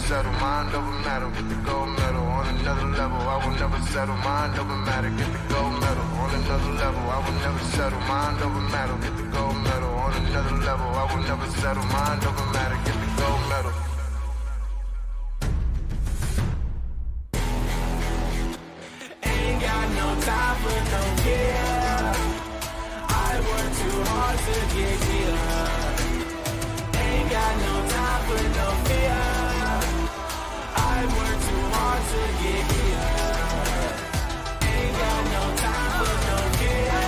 settle, mind over matter, get the gold medal. On another level, I will never settle, mind over matter, get the gold medal. On another level, I will never settle, mind over matter, get the gold medal. On another level, I will never settle, mind over matter, get the gold medal. Ain't got no time for no care. I work too hard to get here. Ain't got no time for no fear. I work too hard to get here. Ain't got no time for no fear.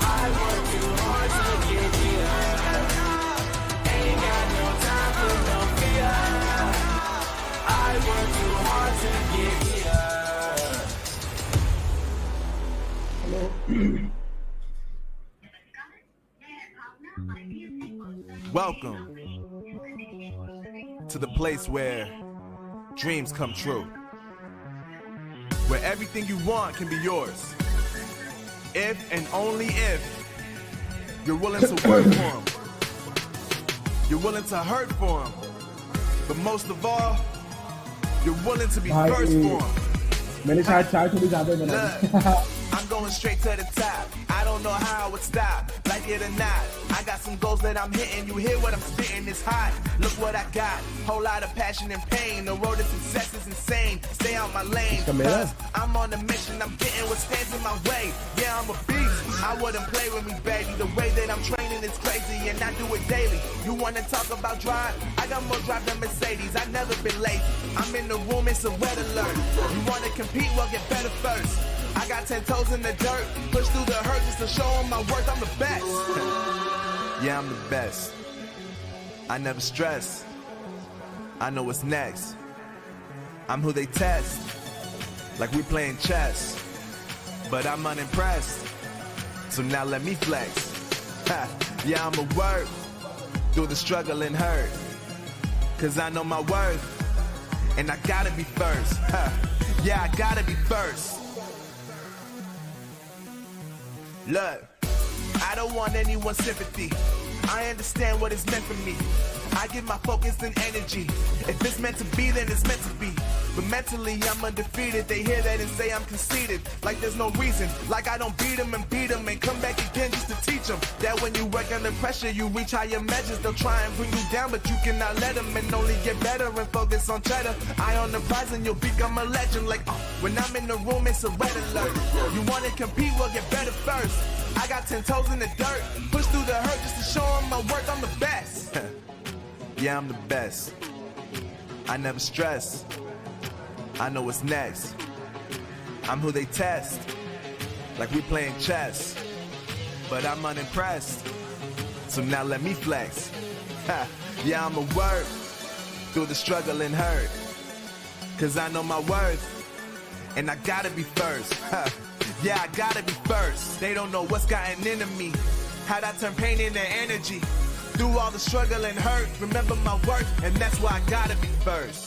I work too hard to get here. Ain't got no time for no fear. I work too hard to get here. Welcome to the place where dreams come true, where everything you want can be yours, if and only if you're willing to work for them, you're willing to hurt for them, but most of all, you're willing to be first for them. Look, I'm going straight to the top. I don't know how I would stop, like it or not. I got some goals that I'm hitting. You hear what I'm spitting? It's hot. Look what I got. Whole lot of passion and pain. The road to success is insane. Stay out my lane. Cause I'm on a mission. I'm getting what stands in my way. Yeah, I'm a beast. I wouldn't play with me, baby. The way that I'm training is crazy, and I do it daily. You wanna talk about drive? I got more drive than Mercedes. I've never been lazy. I'm in the room. It's a red alert. You wanna compete? Well, get better first. I got 10 toes in the dirt, push through the hurt just to show them my worth. I'm the best. Yeah, I'm the best. I never stress. I know what's next. I'm who they test, like we playing chess. But I'm unimpressed, so now let me flex. Yeah, I'ma work through the struggle and hurt, cause I know my worth, and I gotta be first. Yeah, I gotta be first. Look, I don't want anyone's sympathy. I understand what is meant for me. I give my focus and energy. If it's meant to be, then it's meant to be. But mentally, I'm undefeated. They hear that and say I'm conceited. Like there's no reason. Like I don't beat them and come back again just to teach them that when you work under pressure, you reach higher measures. They'll try and bring you down, but you cannot let them, and only get better and focus on cheddar. Eye on the prize and you'll become a legend. Like when I'm in the room, it's a red alert. You wanna compete? Well, get better first. I got 10 toes in the dirt, push through the hurt just to show them my worth. I'm the best. Yeah, I'm the best. I never stress. I know what's next. I'm who they test, like we playing chess. But I'm unimpressed, so now let me flex. Yeah, I'ma work through the struggle and hurt, cause I know my worth, and I gotta be first. Yeah, I gotta be first. They don't know what's gotten into me, how'd I turn pain into energy. Through all the struggle and hurt, remember my worth, and that's why I gotta be first.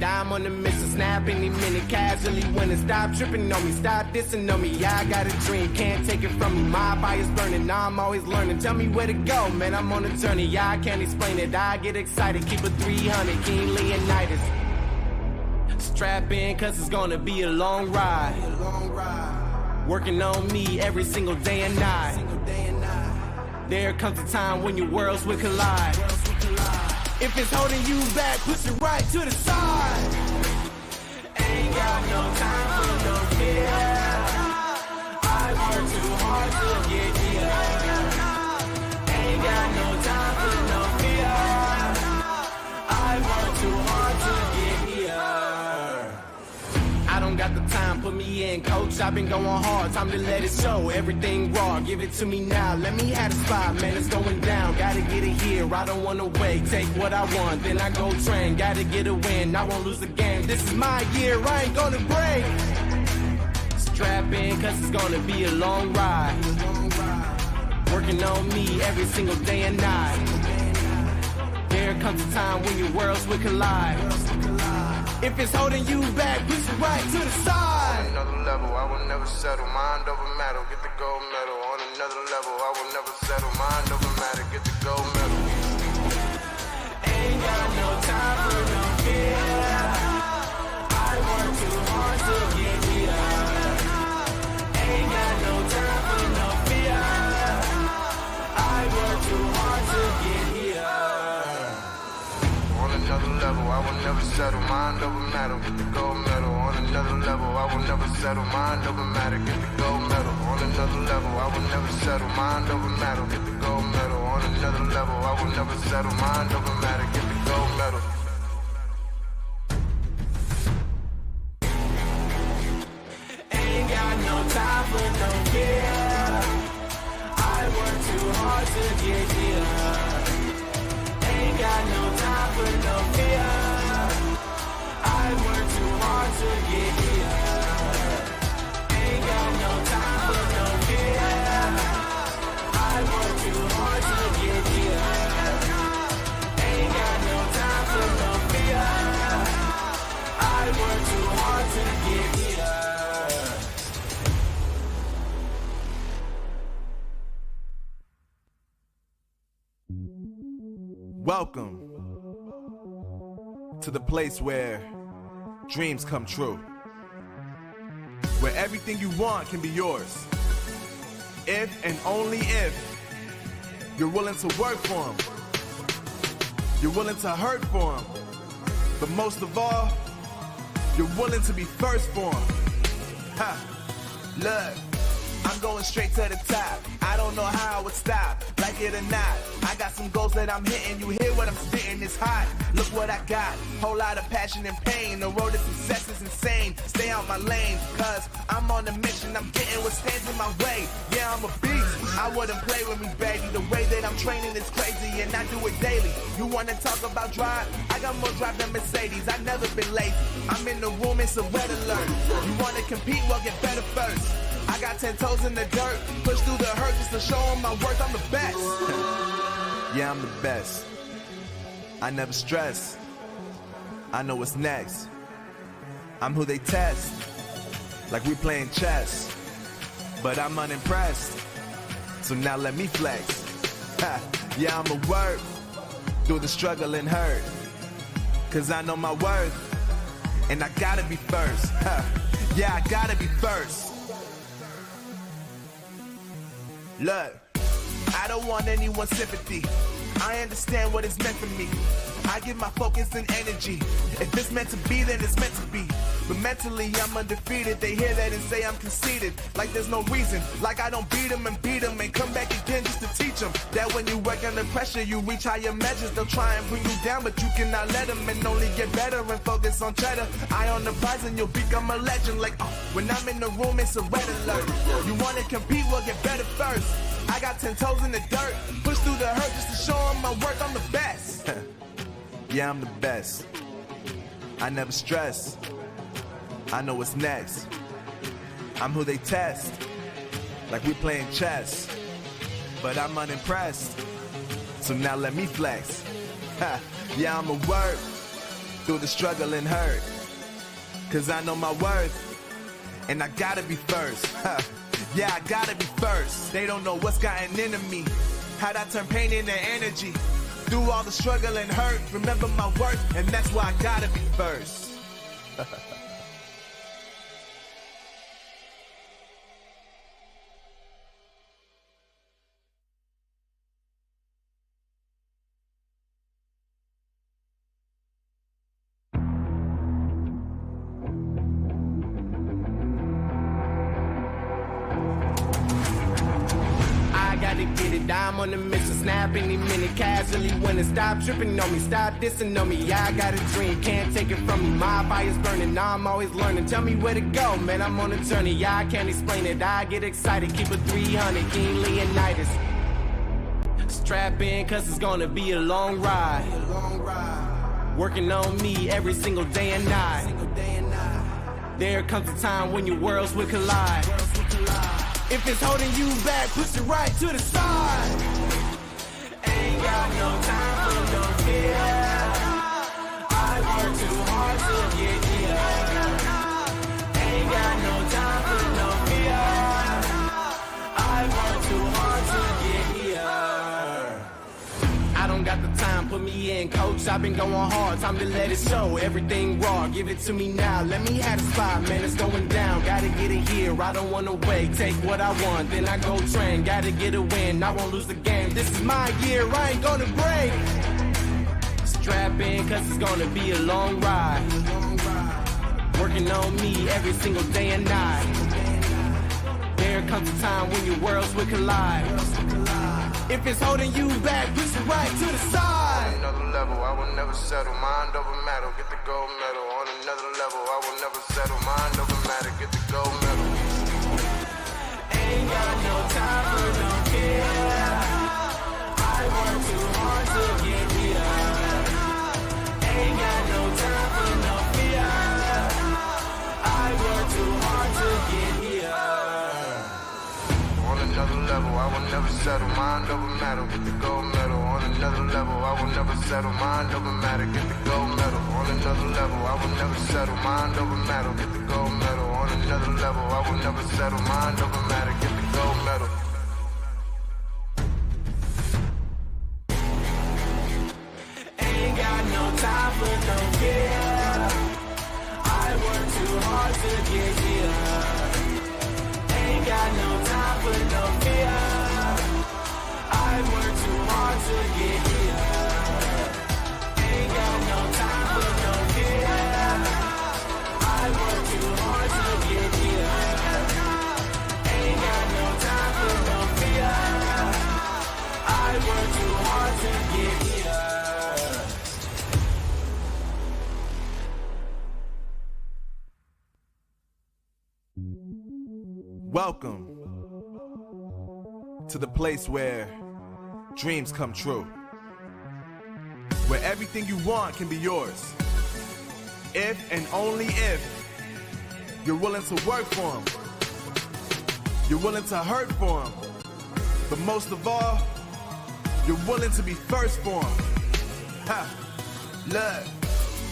I'm on the mission, snap any minute, casually winning. Stop tripping on me, stop dissing on me. Yeah, I got a dream, can't take it from me. My fire's burning, now I'm always learning. Tell me where to go, man, I'm on a journey. Yeah, I can't explain it, I get excited. Keep it 300, King Leonidas. Strap in, cause it's gonna be a long ride. Working on me every single day and night. There comes a time when your worlds will collide. If it's holding you back, push it right to the side. Ain't got no time for no fear. I work too hard to get here. Ain't got no time for no fear. I work too hard to get here. I don't got the time, put me in, coach. I've been going hard, time to let it show. Everything raw, give it to me now. Let me have the spot, man, it's going down. Gotta get it here, I don't wanna wait. Take what I want, then I go train. Gotta get a win, I won't lose the game. This is my year, I ain't gonna break. Strap in, cause it's gonna be a long ride. Working on me every single day and night. There comes a time when your worlds will collide. If it's holding you back, push it right to the side. On another level, I will never settle. Mind over matter, get the gold medal. On another level, I will never settle. Mind over matter, get the gold medal. Ain't got no time for no fear. I work too hard to get here. Ain't got no time for no fear. I work too hard to get here. On another level, I will never settle. Mind over matter, get the gold medal. On another level, I will never settle. Mind over matter, get the gold medal. On another level, I will never settle. Mind over matter, get the gold medal. On another level, I will never settle. Mind over matter, get the gold medal. Ain't got no time for no fear. I work too hard to get here. Ain't got no time for no fear. I work too hard to get here. Ain't got no time for no fear. I work too hard to get here. Ain't got no time for no fear. I work too hard to get here. Welcome to the place where dreams come true, where everything you want can be yours, if and only if you're willing to work for them, you're willing to hurt for them, but most of all, you're willing to be first for them. Ha! Look, I'm going straight to the top. I don't know how I would stop, like it or not. I got some goals that I'm hitting. You hear what I'm spitting? It's hot. Look what I got. Whole lot of passion and pain. The road to success is insane. Stay out my lane, cause I'm on a mission. I'm getting what stands in my way. Yeah, I'm a beast. I wouldn't play with me, baby. The way that I'm training is crazy, and I do it daily. You wanna talk about drive? I got more drive than Mercedes. I've never been lazy. I'm in the room, it's a red alert. You wanna compete? Well, get better first. I got 10 toes in the dirt, push through the hurt just to show them my worth. I'm the best. Yeah, I'm the best. I never stress. I know what's next. I'm who they test, like we playing chess. But I'm unimpressed, so now let me flex. Ha, yeah, I'ma work through the struggle and hurt, cause I know my worth, and I gotta be first. Ha, yeah, I gotta be first. Look, I don't want anyone's sympathy. I understand what it's meant for me. I give my focus and energy. If it's meant to be, then it's meant to be. But mentally, I'm undefeated. They hear that and say I'm conceited. Like there's no reason. Like I don't beat them and come back again just to teach them that when you work under pressure, you reach higher measures. They'll try and bring you down, but you cannot let them, and only get better and focus on cheddar. Eye on the prize and you'll become a legend. Like, when I'm in the room, it's a red alert. You wanna compete, well, get better first. I got 10 toes in the dirt, push through the hurt just to show them my worth. I'm the best. Yeah, I'm the best. I never stress. I know what's next. I'm who they test, like we playing chess. But I'm unimpressed, so now let me flex. Ha, yeah, I'ma work through the struggle and hurt, cause I know my worth, and I gotta be first. Ha, yeah, I gotta be first. They don't know what's gotten into me, how'd I turn pain into energy. Through all the struggle and hurt, remember my worth, and that's why I gotta be first. I'm on the mission, snap any minute, casually when it stop tripping on me, stop dissing on me. Yeah, I got a dream, can't take it from me. My fire's burning, now I'm always learning. Tell me where to go, man, I'm on a journey. Yeah, I can't explain it, I get excited. Keep it 300, King Leonidas. Strap in, cause it's gonna be a long ride. Working on me every single day and night. There comes a time when your worlds will collide. If it's holding you back, push it right to the side. Ain't got no time for no fear. I work too hard to get here. Ain't got no time for no fear. I work too hard to get here. I don't got the time, put me in, coach. I've been going hard, time to let it show. Everything raw, give it to me now. Let me have the spot, man, it's going down. Gotta get it here, I don't wanna wait. Take what I want, then I go train. Gotta get a win, I won't lose the game. This is my year, I ain't gonna break. Strap in, cause it's gonna be a long ride. Working on me every single day and night. There comes a time when your worlds will collide. If it's holding you back, push it right to the side. On another level, I will never settle. Mind over matter, get the gold medal. On another level, I will never settle. Mind over matter, get the gold medal. Ain't got no time for no fear. I work too hard to get here. Ain't got no time for no fear. I work too hard to get here. On another level, I will never settle. Mind over matter, get the gold medal. On another level, I will never settle. Mind over matter, get the gold medal. On another level, I will never settle. Mind over matter, get the gold medal. On another level, I will never settle. Mind over matter, get the gold medal. Ain't got no time for no fear. I work too hard to get here. Ain't got no time for no fear. I work too hard to get here. Ain't got no time for no fear. I work too hard to get here. Ain't got no time for no fear. I work too hard to get here. Welcome to the place where dreams come true, where everything you want can be yours, if and only if you're willing to work for them, you're willing to hurt for them, but most of all, you're willing to be first for them. Ha! Look,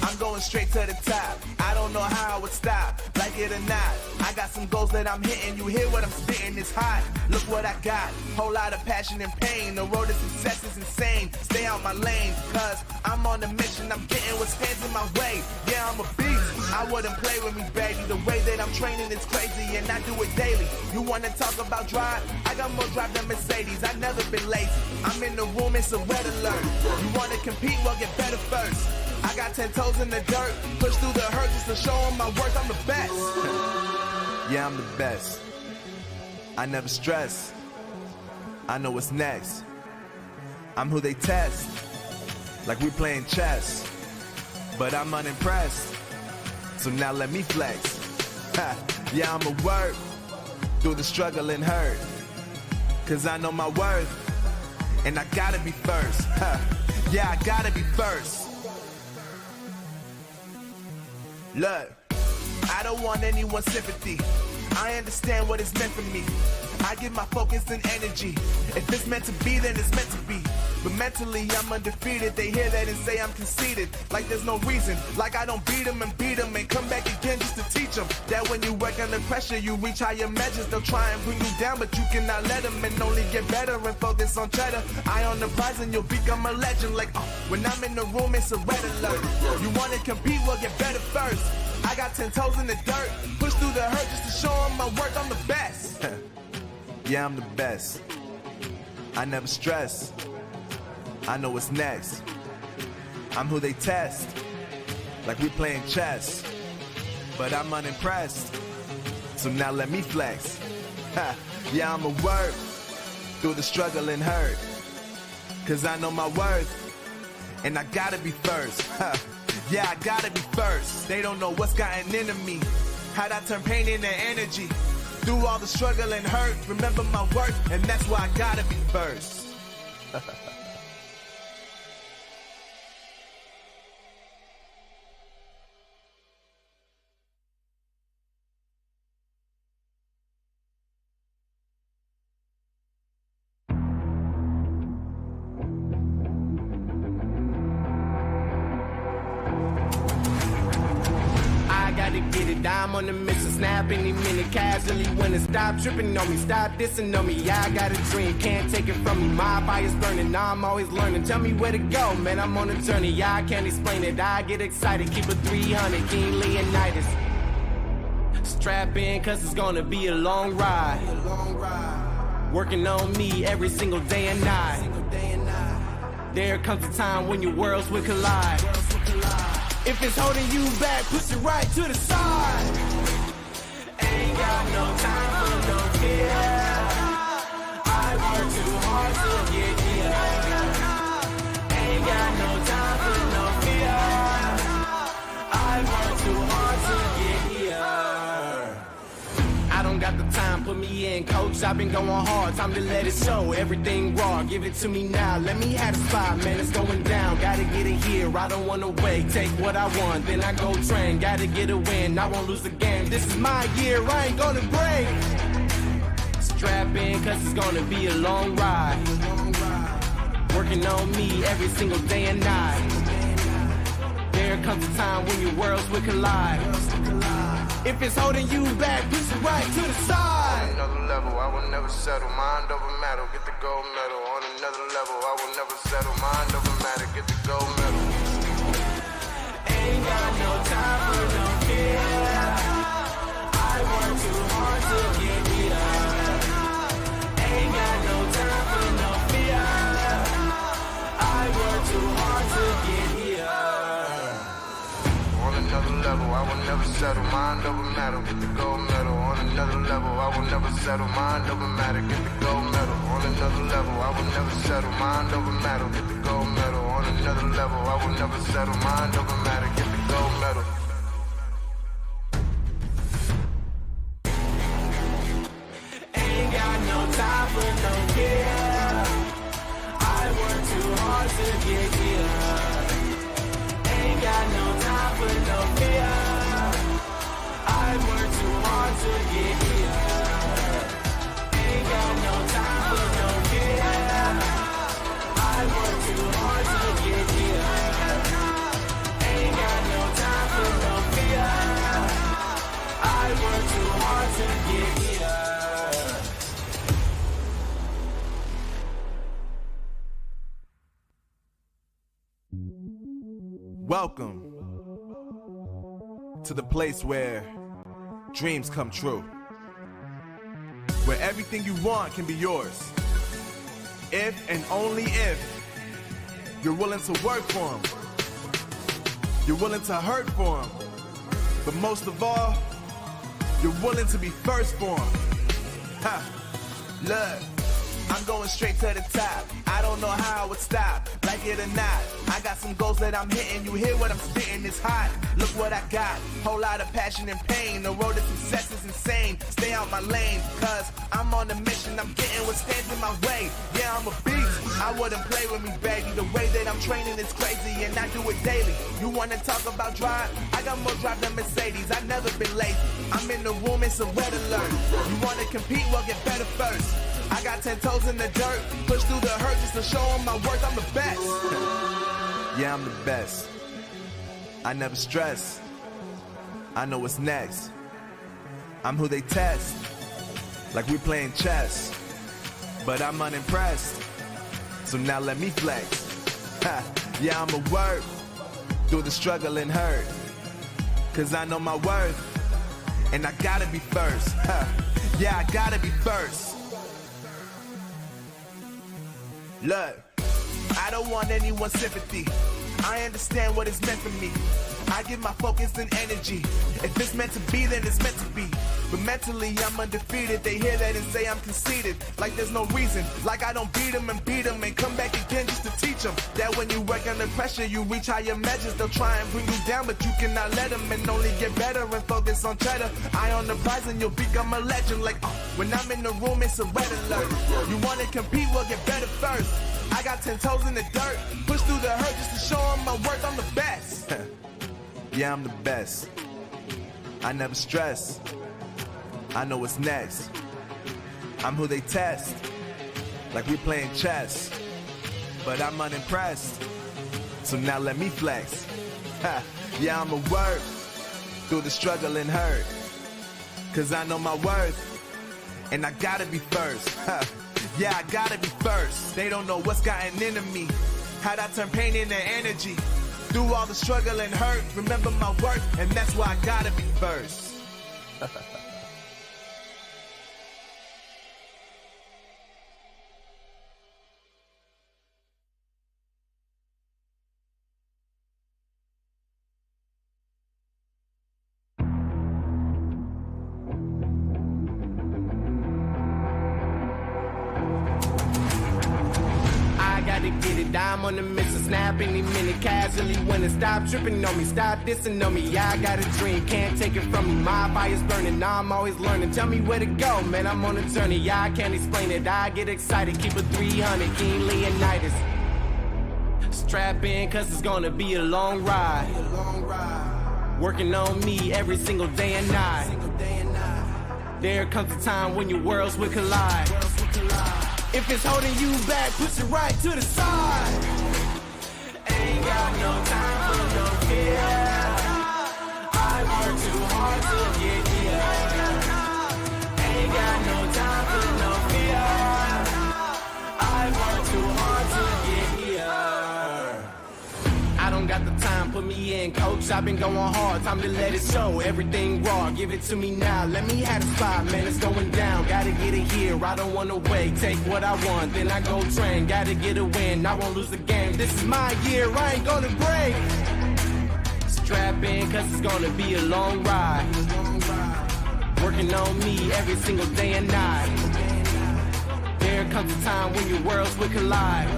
I'm going straight to the top. I don't know how I would stop, like it or not. I got some goals that I'm hitting. You hear what I'm spitting, it's hot. Look what I got, whole lot of passion and pain. The road to success is insane. Stay out my lane, cause I'm on a mission. I'm getting what stands in my way. Yeah, I'm a beast. I wouldn't play with me, baby. The way that I'm training is crazy, and I do it daily. You wanna talk about drive? I got more drive than Mercedes. I never been lazy. I'm in the room, it's a red alert. You wanna compete? Well, get better first. I got 10 toes in the dirt, push through the hurt just to show them my worth. I'm the best. Yeah, I'm the best. I never stress. I know what's next. I'm who they test, like we playing chess. But I'm unimpressed, so now let me flex. Ha. Yeah, I'ma work through the struggle and hurt, cause I know my worth, and I gotta be first. Ha. Yeah, I gotta be first. Look, I don't want anyone's sympathy. I understand what it's meant for me. I give my focus and energy. If it's meant to be, then it's meant to be. But mentally, I'm undefeated. They hear that and say I'm conceited. Like there's no reason. Like I don't beat them and come back again just to teach them that when you work under pressure, you reach higher measures. They'll try and bring you down, but you cannot let them, and only get better and focus on cheddar. Eye on the prize and you'll become a legend. Like, when I'm in the room, it's a red alert. You wanna compete? Well, get better first. I got 10 toes in the dirt, push through the hurt just to show them my worth. I'm the best. Yeah, I'm the best. I never stress. I know what's next. I'm who they test, like we playing chess. But I'm unimpressed, so now let me flex. Ha. Yeah, I'ma work through the struggle and hurt, cause I know my worth, and I gotta be first. Ha. Yeah, I gotta be first. They don't know what's gotten into me, how'd I turn pain into energy. Through all the struggle and hurt, remember my worth, and that's why I gotta be first. gotta get it. I'm on the mission, snap any minute, casually when it stop tripping on me, stop dissing on me. Yeah, I got a dream, can't take it from me. My fire's burning, now I'm always learning. Tell me where to go, man, I'm on a journey. Yeah, I can't explain it, I get excited. Keep it 300, King Leonidas. Strap in, cause it's gonna be a long ride. Working on me every single day and night. There comes a time when your worlds will collide. If it's holding you back, push it right to the side. Ain't got no time for no fear. I work too hard to get here. Ain't got no time for no fear. I work too hard to get here. I don't got the time, put me in, coach. I've been going hard, time to let it show. Everything raw, give it to me now. Let me have the spot, man, it's going down. Gotta get it here, I don't wanna wait. Take what I want, then I go train. Gotta get a win, I won't lose the game. This is my year, I ain't gonna break. Strap in, cause it's gonna be a long ride. Working on me every single day and night. There comes a time when your worlds will collide. If it's holding you back, push it right to the side. On another level, I will never settle. Mind over matter, get the gold medal. On another level, I will never settle. Mind over matter, get the gold medal. Ain't got no time for no fear. I work too hard to get here. Ain't got no time for no fear. I work too hard to get here. On another level, I will never settle. Mind over matter, get the gold medal. On another level, I will never settle. Mind over matter, get the gold medal. On another level, I will never settle. Mind over matter, get the gold medal. On another level, I will never settle. Mind over matter, get the gold medal. Ain't got no time for no care. I work too hard to get here. Ain't got no time for no fear. I work too hard to get here. Ain't got no time for no fear. I work too hard to get here. Ain't got no time for no fear. I work too hard to get here. Welcome to the place where dreams come true, where everything you want can be yours, if and only if you're willing to work for them, you're willing to hurt for them, but most of all, you're willing to be first for them. Ha! Look, I'm going straight to the top. I don't know how I would stop, like it or not. I got some goals that I'm hitting. You hear what I'm spitting? It's hot. Look what I got. Whole lot of passion and pain. The road to success is insane. Stay out my lane, cause I'm on a mission. I'm getting what stands in my way. Yeah, I'm a beast. I wouldn't play with me, baby. The way that I'm training is crazy, and I do it daily. You wanna talk about drive? I got more drive than Mercedes. I've never been lazy. I'm in the room, it's a red alert. You wanna compete? Well, get better first. I got 10 toes in the dirt, push through the hurt just to show them my worth. I'm the best. Yeah, I'm the best. I never stress. I know what's next. I'm who they test, like we playing chess. But I'm unimpressed, so now let me flex. Ha, yeah, I'm a work through the struggle and hurt, cause I know my worth, and I gotta be first. Ha, yeah, I gotta be first. Look, I don't want anyone's sympathy. I understand what it's meant for me. I give my focus and energy. If it's meant to be, then it's meant to be. But mentally, I'm undefeated. They hear that and say I'm conceited. Like there's no reason. Like I don't beat them and come back again just to teach them that when you work under pressure, you reach higher measures. They'll try and bring you down, but you cannot let them, and only get better and focus on cheddar. Eye on the prize and you'll become a legend. Like, when I'm in the room, it's a red alert. You wanna compete, well, get better first. I got 10 toes in the dirt, push through the hurt just to show them my worth. I'm the best. Yeah, I'm the best. I never stress. I know what's next. I'm who they test, like we playing chess. But I'm unimpressed, so now let me flex. Ha, yeah, I'm a work through the struggle and hurt. Cause I know my worth, and I gotta be first. Yeah, I gotta be first. They don't know what's gotten into me. How'd I turn pain into energy? Through all the struggle and hurt, remember my worth, and that's why I gotta be first. I'm on the mission, snap any minute, casually when it stop tripping on me, stop dissing on me. Yeah, I got a dream, can't take it from me. My fire's burning, now I'm always learning. Tell me where to go, man, I'm on a journey. Yeah, I can't explain it, I get excited. Keep it 300, King Leonidas. Strap in, cause it's gonna be a long ride. Working on me every single day and night. There comes a time when your worlds will collide. If it's holding you back, push it right to the side. Ain't got no time for no fear. I work too hard to get here. Ain't got no time for no fear. I work too hard to get here. I don't got the time, put me in, coach. I've been going hard, time to let it show. Everything raw, give it to me now. Let me have the spot, man, it's going down. Gotta get it here, I don't wanna wait. Take what I want, then I go train. Gotta get a win, I won't lose the game. This is my year, I ain't gonna break. Strap in, cause it's gonna be a long ride. Working on me every single day and night. There comes a time when your worlds will collide.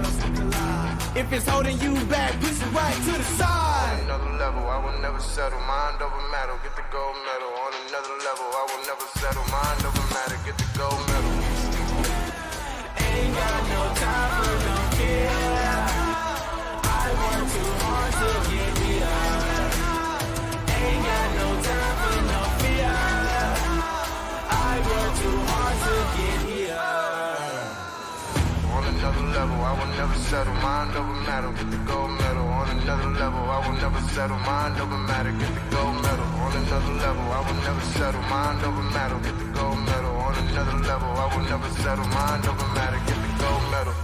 If it's holding you back, push it right to the side. On another level, I will never settle. Mind over matter, get the gold medal. On another level, I will never settle. Mind over matter, get the gold medal. Ain't got no time for no fear. I work too hard to get here. Ain't got no time for no fear. I work too hard to get here. On another level, I will never settle. Mind over matter, get the gold medal. On another level, I will never settle. Mind over matter, get the gold medal. On another level, I will never settle. Mind over matter, get the gold medal. On another level, I will never settle. Mind over matter, get the gold medal.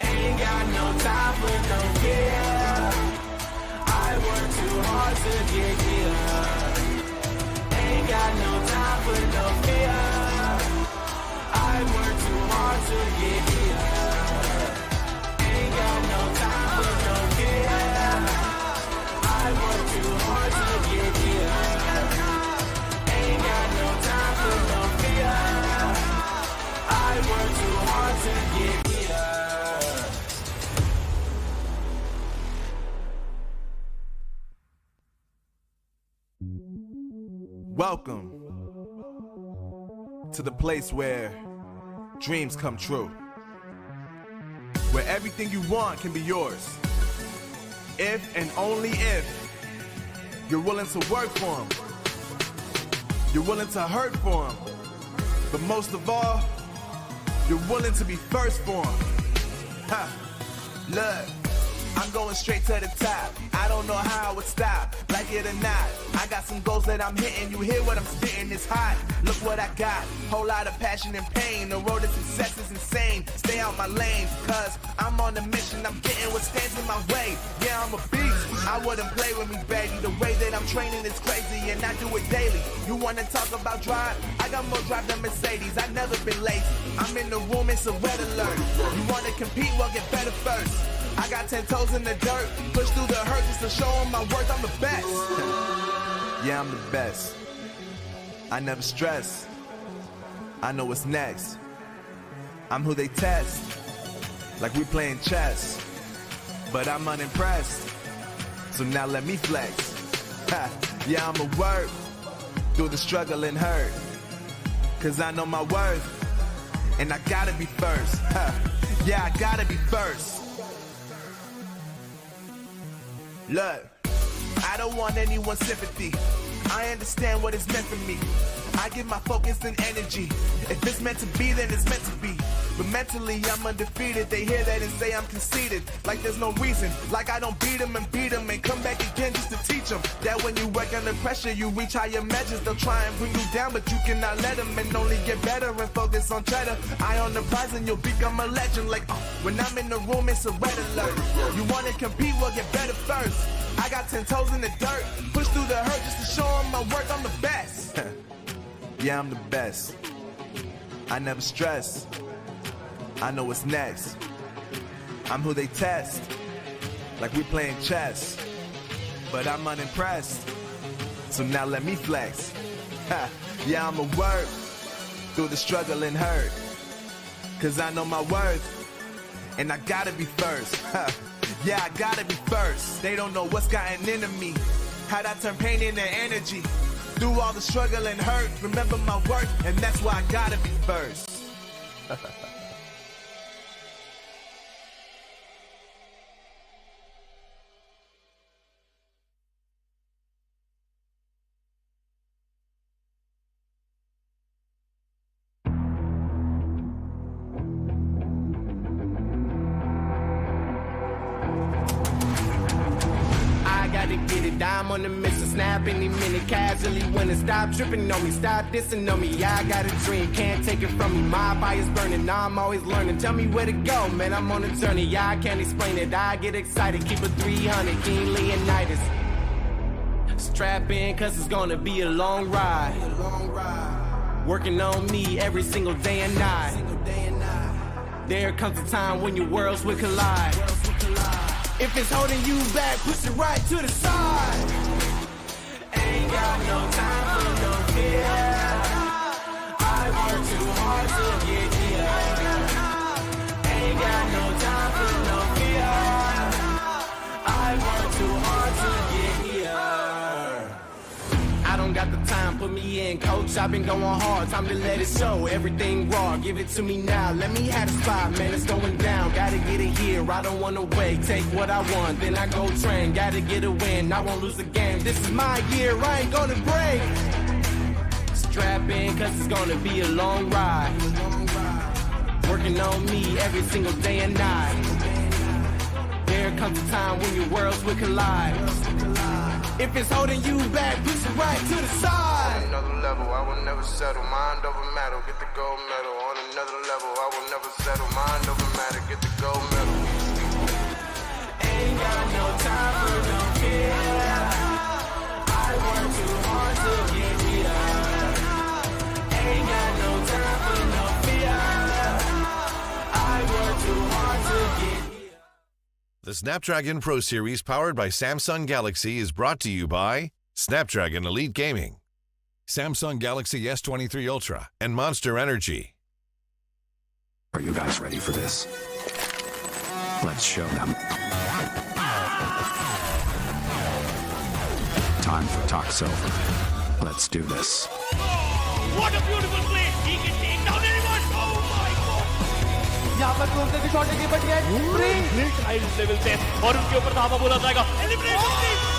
Ain't got no time for no fear. I work too hard to get here. Ain't got no time for no fear. I work too hard to get here. Ain't got no time for no fear. I work too hard to get here. Ain't got no time for no fear. I work too hard to get here. Welcome to the place where dreams come true, where everything you want can be yours, if and only if you're willing to work for them, you're willing to hurt for them, but most of all, you're willing to be first for them. Look, I'm going straight to the top. I don't know how I would stop, like it or not. I got some goals that I'm hitting. You hear what I'm spitting? It's hot. Look what I got. Whole lot of passion and pain. The road to success is insane. Stay out my lane, cause I'm on a mission. I'm getting what stands in my way. Yeah, I'm a beast. I wouldn't play with me, baby. The way that I'm training is crazy, and I do it daily. You wanna talk about drive? I got more drive than Mercedes. I've never been lazy. I'm in the room, it's a red alert. You wanna compete? Well, get better first. I got 10 toes in the dirt, push through the hurt just to show them my worth. I'm the best. Yeah, I'm the best. I never stress. I know what's next. I'm who they test, like we playing chess. But I'm unimpressed, so now let me flex. Yeah, I'ma work through the struggle and hurt, cause I know my worth, and I gotta be first. Yeah, I gotta be first. Look, I don't want anyone's sympathy. I understand what it's meant for me. I give my focus and energy. If it's meant to be, then it's meant to be. But mentally, I'm undefeated. They hear that and say I'm conceited. Like there's no reason. Like I don't beat them and come back again just to teach them that when you work under pressure, you reach higher measures. They'll try and bring you down, but you cannot let them, and only get better and focus on cheddar. Eye on the prize and you'll become a legend. Like when I'm in the room, it's a red alert. You want to compete, well, get better first. I got 10 toes in the dirt. Push through the hurt just to show them my work. I'm the best. Yeah, I'm the best. I never stress. I know what's next. I'm who they test. Like we playing chess. But I'm unimpressed. So now let me flex. Yeah, I'ma work through the struggle and hurt. Cause I know my worth. And I gotta be first. Yeah, I gotta be first. They don't know what's gotten into me. How'd I turn pain into energy? Through all the struggle and hurt, remember my worth, and that's why I gotta be first. I'm on the mission, snap any minute, casually winning. Stop tripping on me, stop dissing on me. Yeah, I got a dream, can't take it from me. My fire's burning, I'm always learning. Tell me where to go, man, I'm on a journey. Yeah, I can't explain it, I get excited. Keep it 300, King Leonidas. Strap in, cause it's gonna be a long ride. Working on me every single day and night. There comes a time when your worlds will collide. If it's holding you back, push it right to the side. Ain't got no time for no fear. I work too hard to get here. Ain't got no time for no fear. I work too hard to get here. I don't got the time, put me in, coach. I've been going hard, time to let it show. Everything raw, give it to me now. Let me have the spot, man, it's going down. Gotta get it here, I don't wanna wait. Take what I want, then I go train. Gotta get a win, I won't lose the game. This is my year, I ain't gonna break. Strap in, cause it's gonna be a long ride. Working on me every single day and night. There comes a time when your worlds will collide. If it's holding you back, push it right to the side. On another level, I will never settle. Mind over matter, get the gold medal. On another level, I will never settle. Mind over matter, get the gold medal. Ain't got no time for no fear. I work too hard to get here. Ain't got no time for no fear. I work too hard to get here. The Snapdragon Pro Series powered by Samsung Galaxy is brought to you by Snapdragon Elite Gaming, Samsung Galaxy S23 Ultra, and Monster Energy. Are you guys ready for this? Let's show them. Time for talk silver. Let's do this. Oh, what a beautiful play! He can take down anyone! Oh my God! यहाँ पर close करके shot लेके बच गए high level से और उनके ऊपर धावा बोला जाएगा elimination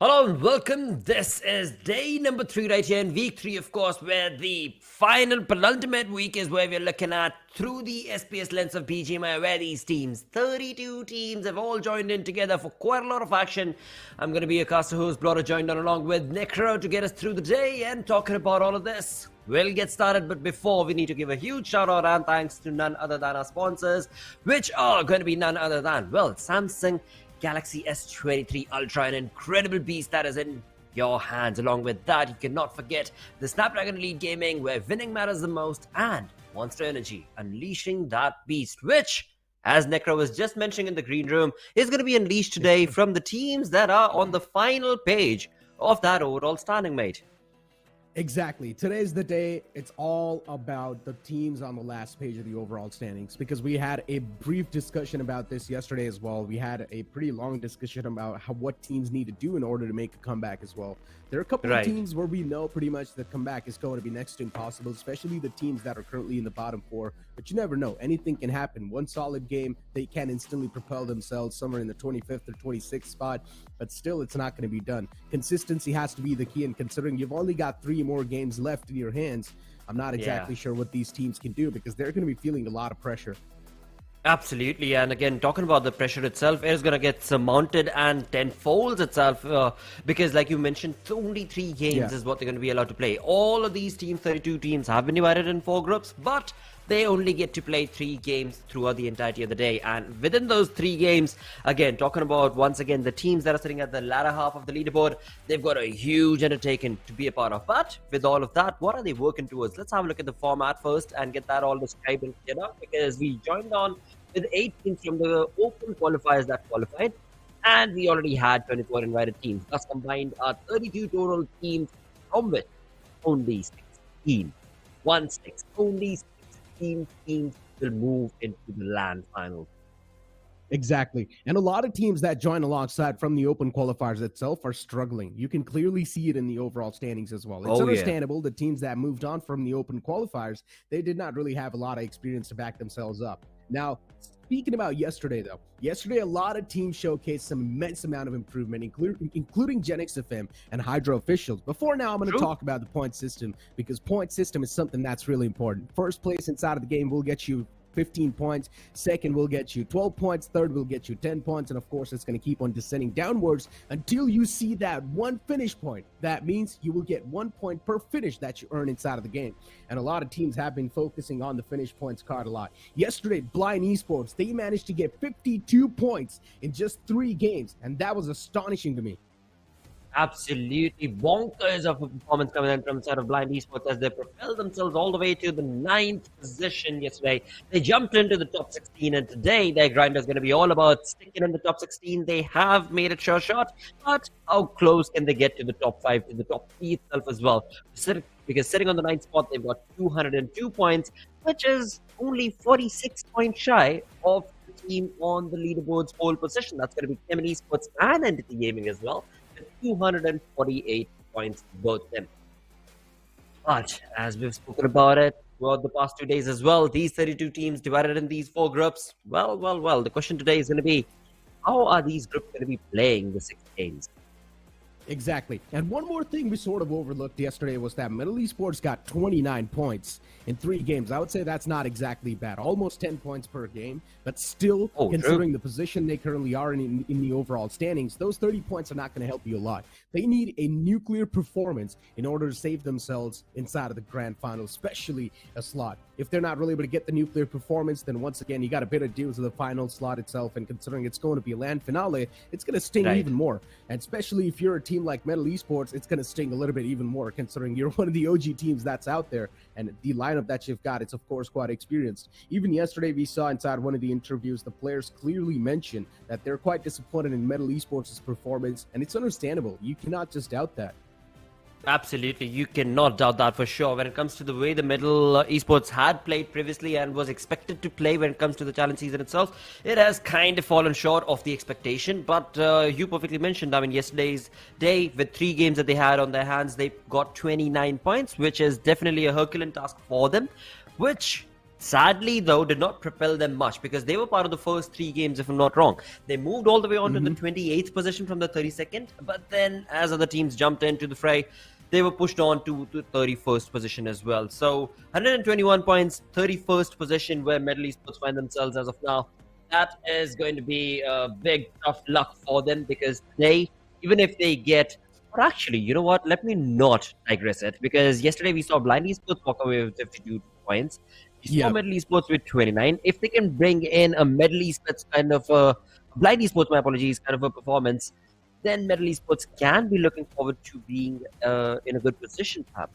Hello and welcome. This is day number 3 right here in week 3, of course, where the final penultimate week is where we're looking at through the SPS lens of BGMI, where these teams, 32 teams, have all joined in together for quite a lot of action. I'm going to be your caster host, Blotter, joined on along with Necro to get us through the day and talking about all of this. We'll get started, but before, we need to give a huge shout out and thanks to none other than our sponsors, which are going to be none other than, well, Samsung Galaxy S23 Ultra, an incredible beast that is in your hands. Along with that, you cannot forget the Snapdragon Elite Gaming, where winning matters the most, and Monster Energy, unleashing that beast, which, as Necro was just mentioning in the green room, is going to be unleashed today from the teams that are on the final page of that overall standing, mate. Exactly. Today's the day. It's all about the teams on the last page of the overall standings, because we had a brief discussion about this yesterday as well. We had a pretty long discussion about what teams need to do in order to make a comeback as well. There are a couple of teams where we know pretty much the comeback is going to be next to impossible, especially the teams that are currently in the bottom four. But you never know. Anything can happen. One solid game, they can instantly propel themselves somewhere in the 25th or 26th spot, but still it's not going to be done. Consistency has to be the key, and considering you've only got 3 more games left in your hands, I'm not exactly sure what these teams can do, because they're going to be feeling a lot of pressure. Absolutely, and again, talking about the pressure itself, it is going to get surmounted and tenfolds itself, because like you mentioned, only 3 games is what they're going to be allowed to play. All of these teams, 32 teams, have been divided in 4 groups, but they only get to play 3 games throughout the entirety of the day. And within those 3 games, again, talking about, once again, the teams that are sitting at the latter half of the leaderboard, they've got a huge undertaking to be a part of. But with all of that, what are they working towards? Let's have a look at the format first and get that all described and cleared up, because we joined on with 8 teams from the open qualifiers that qualified, and we already had 24 invited teams. Thus combined are 32 total teams, from which only 16, only 16 teams will move into the LAN final. Exactly. And a lot of teams that join alongside from the open qualifiers itself are struggling. You can clearly see it in the overall standings as well. It's understandable. The teams that moved on from the open qualifiers, they did not really have a lot of experience to back themselves up. Now, speaking about yesterday, though, a lot of teams showcased some immense amount of improvement, including Genix FM and Hydra officials. Before now, I'm going to talk about the point system, because point system is something that's really important. First place inside of the game will get you 15 points. Second will get you 12 points. Third will get you 10 points. And of course, it's going to keep on descending downwards until you see that one finish point. That means you will get 1 point per finish that you earn inside of the game. And a lot of teams have been focusing on the finish points card a lot. Yesterday, Blind Esports, they managed to get 52 points in just 3 games. And that was astonishing to me. Absolutely bonkers of a performance coming in from the side of Blind Esports, as they propelled themselves all the way to the 9th position yesterday. They jumped into the top 16, and today their grind is going to be all about sticking in the top 16. They have made it sure shot, but how close can they get to the top 5, to the top 3 itself as well? Because sitting on the 9th spot, they've got 202 points, which is only 46 points shy of the team on the leaderboard's pole position. That's going to be Chemin Esports and Entity Gaming as well. 248 points, both them. But as we've spoken about it throughout the past 2 days as well, these 32 teams divided in these 4 groups, well, the question today is going to be, how are these groups going to be playing the 6 games? Exactly. And one more thing we sort of overlooked yesterday was that Metal Esports got 29 points in 3 games. I would say that's not exactly bad. Almost 10 points per game, but still, considering the position they currently are in the overall standings, those 30 points are not going to help you a lot. They need a nuclear performance in order to save themselves inside of the grand final, especially a slot. If they're not really able to get the nuclear performance, then once again, you got a bit of deals with the final slot itself. And considering it's going to be a LAN finale, it's going to sting even more. And especially if you're a team like Metal Esports, it's going to sting a little bit even more, considering you're one of the OG teams that's out there. And the lineup that you've got, it's of course quite experienced. Even yesterday, we saw inside one of the interviews, the players clearly mentioned that they're quite disappointed in Metal Esports' performance. And it's understandable. You cannot just doubt that. Absolutely, you cannot doubt that for sure. When it comes to the way the Metal Esports had played previously and was expected to play when it comes to the challenge season itself, it has kind of fallen short of the expectation. But you perfectly mentioned, I mean, yesterday's day, with 3 games that they had on their hands, they got 29 points, which is definitely a Herculean task for them, which sadly, though, did not propel them much, because they were part of the first 3 games, if I'm not wrong. They moved all the way on to the 28th position from the 32nd, but then as other teams jumped into the fray, they were pushed on to the 31st position as well. So 121 points, 31st position where Metal Esports find themselves as of now. That is going to be a big tough luck for them, because they, even if they get, or actually, you know what, let me not digress it, because yesterday we saw Blind Esports walk away with 52 points. We saw Metal Esports with 29. If they can bring in a Metal Esports kind of a, Blind Esports, my apologies, kind of a performance, then Metal Esports can be looking forward to being in a good position, perhaps.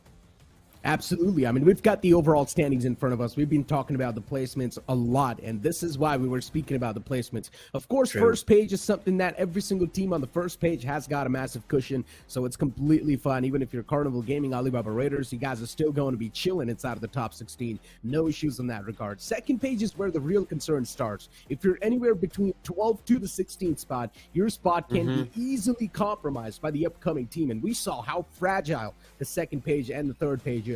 Absolutely. I mean, we've got the overall standings in front of us. We've been talking about the placements a lot, and this is why we were speaking about the placements. Of course, first page is something that every single team on the first page has got a massive cushion, so it's completely fine. Even if you're Carnival Gaming, Alibaba Raiders, you guys are still going to be chilling inside of the top 16. No issues in that regard. Second page is where the real concern starts. If you're anywhere between 12th to the 16th spot, your spot can be easily compromised by the upcoming team, and we saw how fragile the second page and the third page is.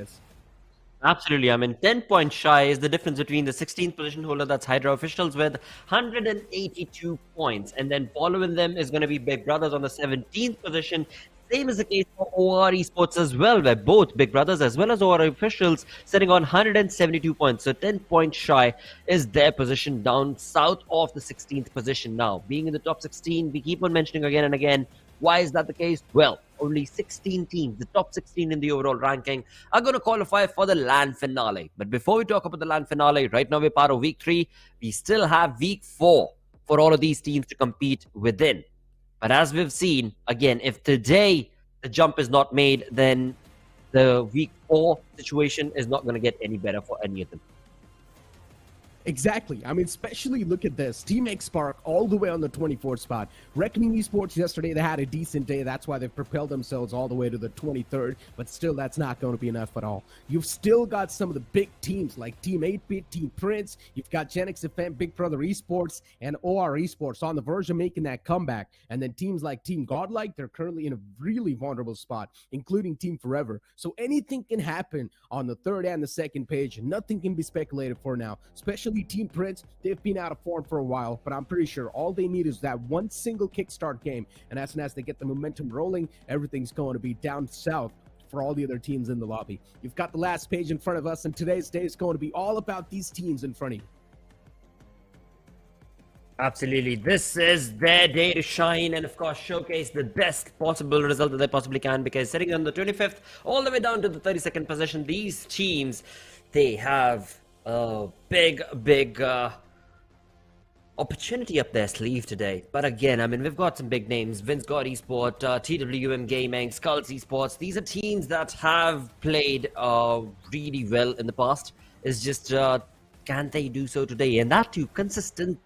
Absolutely. I mean, 10 points shy is the difference between the 16th position holder, that's Hydra Officials, with 182 points. And then following them is going to be Big Brothers on the 17th position. Same is the case for OR Esports as well, where both Big Brothers as well as OR Officials sitting on 172 points. So 10 points shy is their position down south of the 16th position now. Being in the top 16, we keep on mentioning again and again. Why is that the case? Well, only 16 teams, the top 16 in the overall ranking, are going to qualify for the LAN finale. But before we talk about the LAN finale, right now we're part of week 3. We still have week 4 for all of these teams to compete within. But as we've seen, again, if today the jump is not made, then the week 4 situation is not going to get any better for any of them. Exactly. I mean, especially look at this. Team X Spark all the way on the 24th spot. Chemin Esports yesterday, they had a decent day. That's why they've propelled themselves all the way to the 23rd. But still, that's not going to be enough at all. You've still got some of the big teams like Team 8-Bit, Team Prince. You've got Gen X FM, Big Brother Esports, and OR Esports on the verge of making that comeback. And then teams like Team Godlike, they're currently in a really vulnerable spot, including Team Forever. So anything can happen on the third and the second page. Nothing can be speculated for now, especially Team Prince. They've been out of form for a while, but I'm pretty sure all they need is that one single kickstart game, and as soon as they get the momentum rolling, everything's going to be down south for all the other teams in the lobby. You've got the last page in front of us, and today's day is going to be all about these teams in front of you. Absolutely. This is their day to shine and, of course, showcase the best possible result that they possibly can, because sitting on the 25th all the way down to the 32nd position, these teams, they have a big opportunity up their sleeve today. But again, I mean, we've got some big names. Vince God Esports, TWM Gaming, Skulls Esports. These are teams that have played really well in the past. It's just, can they do so today? And that too, consistently.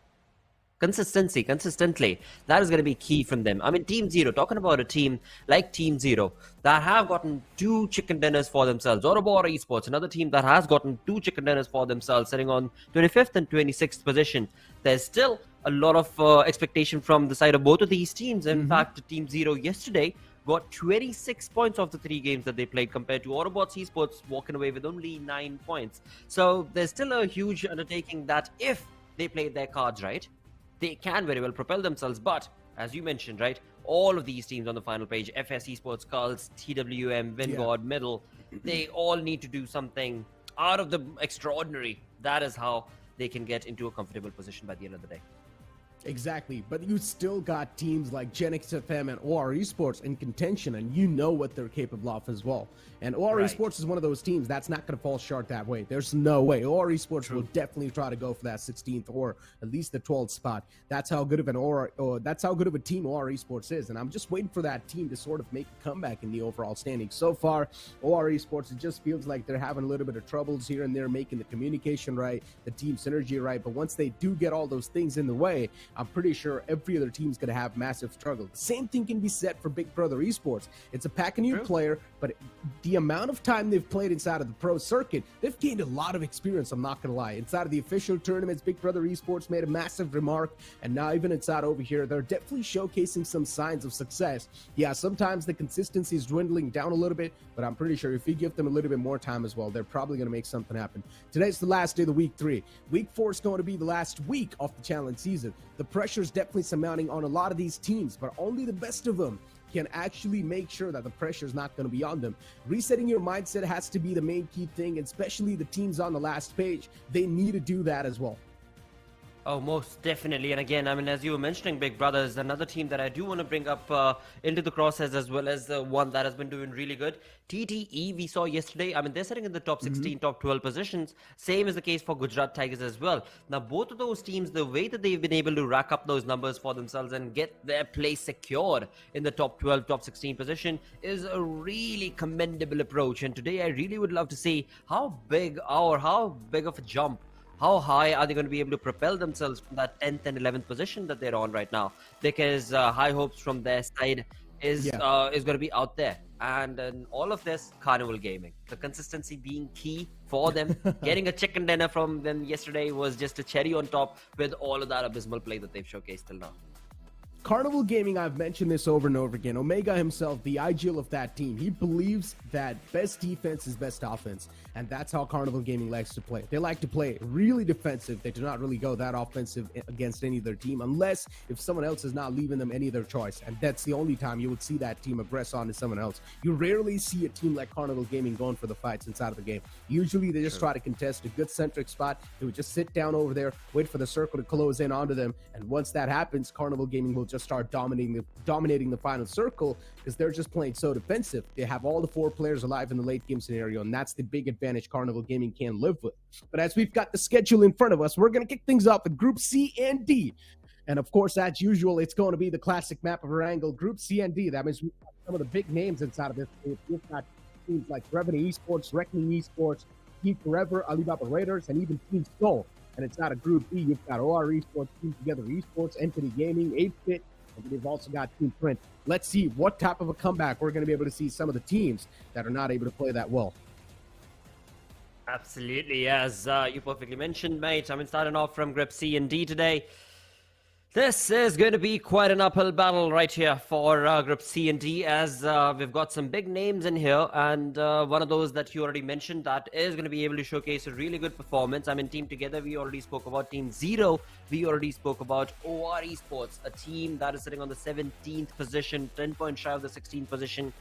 That is going to be key from them. I mean, Team Zero, talking about a team like Team Zero that have gotten 2 chicken dinners for themselves. Autobot Esports, another team that has gotten 2 chicken dinners for themselves, sitting on 25th and 26th position. There's still a lot of expectation from the side of both of these teams. In fact, Team Zero yesterday got 26 points off the 3 games that they played, compared to AUTOBOTZ Esports walking away with only 9 points. So there's still a huge undertaking that if they played their cards right, they can very well propel themselves. But as you mentioned, right, all of these teams on the final page, FS Esports, Skulls, TWM, Vingod, Middle, they all need to do something out of the extraordinary. That is how they can get into a comfortable position by the end of the day. Exactly, but you still got teams like Gen X FM and OR Esports in contention, and you know what they're capable of as well. And OR Esports is one of those teams that's not going to fall short that way. There's no way. OR Esports will definitely try to go for that 16th or at least the 12th spot. That's how good of that's how good of a team OR Esports is, and I'm just waiting for that team to sort of make a comeback in the overall standings. So far, OR Esports, it just feels like they're having a little bit of troubles here and there, making the communication right, the team synergy right. But once they do get all those things in the way, I'm pretty sure every other team's going to have massive struggle. The same thing can be said for Big Brother Esports. It's a pack-a-new player, but the amount of time they've played inside of the pro circuit, they've gained a lot of experience, I'm not going to lie. Inside of the official tournaments, Big Brother Esports made a massive remark, and now even inside over here, they're definitely showcasing some signs of success. Yeah, sometimes the consistency is dwindling down a little bit, but I'm pretty sure if you give them a little bit more time as well, they're probably going to make something happen. Today's the last day of the week 3. Week 4 is going to be the last week of the challenge season. The pressure is definitely surmounting on a lot of these teams, but only the best of them can actually make sure that the pressure is not going to be on them. Resetting your mindset has to be the main key thing, especially the teams on the last page. They need to do that as well. Oh, most definitely. And again, I mean, as you were mentioning, Big Brother is another team that I do want to bring up into the crosshairs, as well as one that has been doing really good. TTE, we saw yesterday. I mean, they're sitting in the top 16, top 12 positions. Same is the case for Gujarat Tigers as well. Now, both of those teams, the way that they've been able to rack up those numbers for themselves and get their place secured in the top 12, top 16 position is a really commendable approach. And today, I really would love to see how big of a jump, how high are they going to be able to propel themselves from that 10th and 11th position that they're on right now? Because high hopes from their side is going to be out there. And in all of this, Carnival Gaming, the consistency being key for them. Getting a chicken dinner from them yesterday was just a cherry on top with all of that abysmal play that they've showcased till now. Carnival Gaming, I've mentioned this over and over again. Omega himself, the ideal of that team, he believes that best defense is best offense, and that's how Carnival Gaming likes to play. They like to play really defensive. They do not really go that offensive against any other team, unless if someone else is not leaving them any other choice, and that's the only time you would see that team aggress on to someone else. You rarely see a team like Carnival Gaming going for the fights inside of the game. Usually they just try to contest a good centric spot. They would just sit down over there, wait for the circle to close in onto them, and once that happens, Carnival Gaming will just start dominating the final circle, because they're just playing so defensive. They have all the 4 players alive in the late game scenario, and that's the big advantage Carnival Gaming can live with. But as we've got the schedule in front of us, we're going to kick things off with Group C and D. And of course, as usual, it's going to be the classic map of Erangel, Group C and D. That means we've got some of the big names inside of this. We've got teams like Revenue Esports, Reckoning Esports, Keep Forever, Alibaba Raiders, and even Team Skull. And it's not a Group B. You've got OR Esports, Team Together Esports, Entity Gaming, 8-Bit, and we've also got Team Print. Let's see what type of a comeback we're going to be able to see some of the teams that are not able to play that well. Absolutely, as you perfectly mentioned, mate. I mean, starting off from Group C and D today. This is going to be quite an uphill battle right here for Group C and D, as we've got some big names in here, and one of those that you already mentioned that is going to be able to showcase a really good performance. I mean, Team Together, we already spoke about. Team Zero, we already spoke about. OR Esports, a team that is sitting on the 17th position, 10 points shy of the 16th position,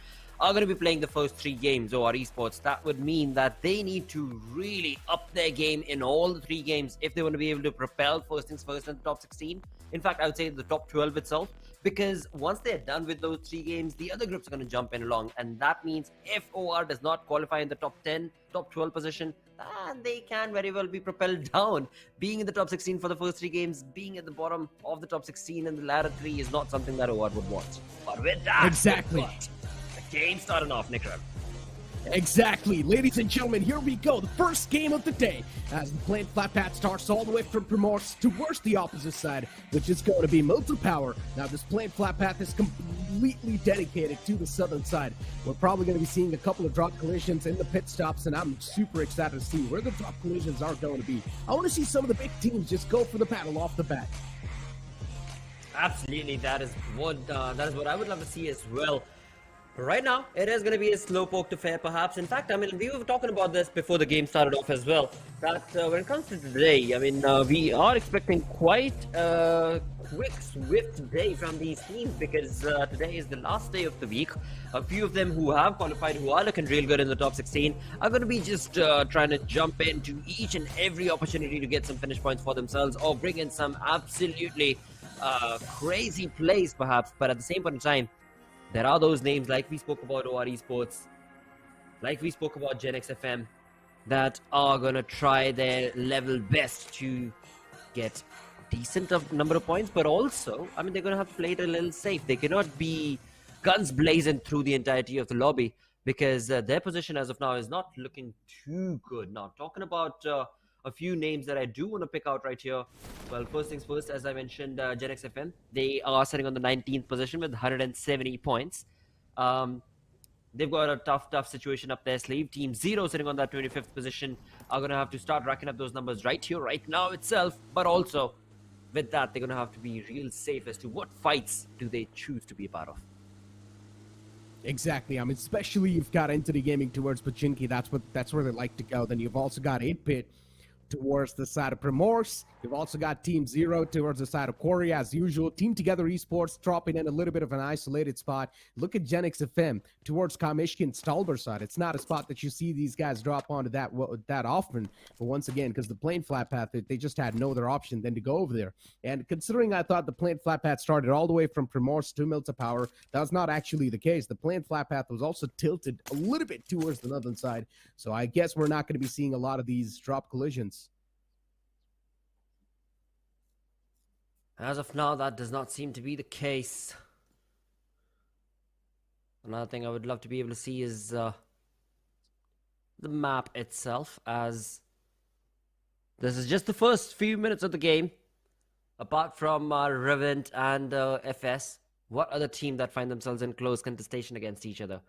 are going to be playing the first 3 games. OR Esports, that would mean that they need to really up their game in all the 3 games if they want to be able to propel first things first in the top 16. In fact, I would say the top 12 itself, because once they're done with those 3 games, the other groups are going to jump in along. And that means if OR does not qualify in the top 10, top 12 position, they can very well be propelled down. Being in the top 16 for the first 3 games, being at the bottom of the top 16 in the latter 3 is not something that OR would want. But with that, exactly, the game starting off, Nikram. Exactly. Ladies and gentlemen, here we go. The first game of the day, as the Plain Flat Path starts all the way from Primorse towards the opposite side, which is going to be Milton Power. Now, this Plain Flat Path is completely dedicated to the southern side. We're probably going to be seeing a couple of drop collisions in the pit stops, and I'm super excited to see where the drop collisions are going to be. I want to see some of the big teams just go for the battle off the bat. Absolutely. That is what I would love to see as well. Right now, it is going to be a slowpoke affair, perhaps. In fact, I mean, we were talking about this before the game started off as well. That when it comes to today, I mean, we are expecting quite a quick, swift day from these teams, because today is the last day of the week. A few of them who have qualified, who are looking real good in the top 16, are going to be just trying to jump into each and every opportunity to get some finish points for themselves, or bring in some absolutely crazy plays, perhaps. But at the same point in time, there are those names, like we spoke about OR Esports, like we spoke about Gen X FM, that are going to try their level best to get decent number of points, but also, I mean, they're going to have to play it a little safe. They cannot be guns blazing through the entirety of the lobby, because their position as of now is not looking too good. Now, talking about a few names that I do want to pick out right here. Well, first things first, as I mentioned, Gen X FM, they are sitting on the 19th position with 170 points. They've got a tough situation up their sleeve. Team Zero, sitting on that 25th position, are going to have to start racking up those numbers right here, right now itself. But also, with that, they're going to have to be real safe as to what fights do they choose to be a part of. Exactly. I mean, especially you've got Entity Gaming towards Pachinki. That's where they like to go. Then you've also got 8-Bit towards the side of Primorse. We've also got Team Zero towards the side of Corey, as usual. Team Together Esports dropping in a little bit of an isolated spot. Look at Genix FM towards Kamishki and Stalber side. It's not a spot that you see these guys drop onto that often. But once again, because the plane flat path, they just had no other option than to go over there. And considering I thought the plane flat path started all the way from Primorse to Milta Power, that was not actually the case. The plane flat path was also tilted a little bit towards the northern side. So I guess we're not going to be seeing a lot of these drop collisions. As of now, that does not seem to be the case. Another thing I would love to be able to see is the map itself, as this is just the first few minutes of the game. Apart from Revenant and FS, what other team that find themselves in close contestation against each other?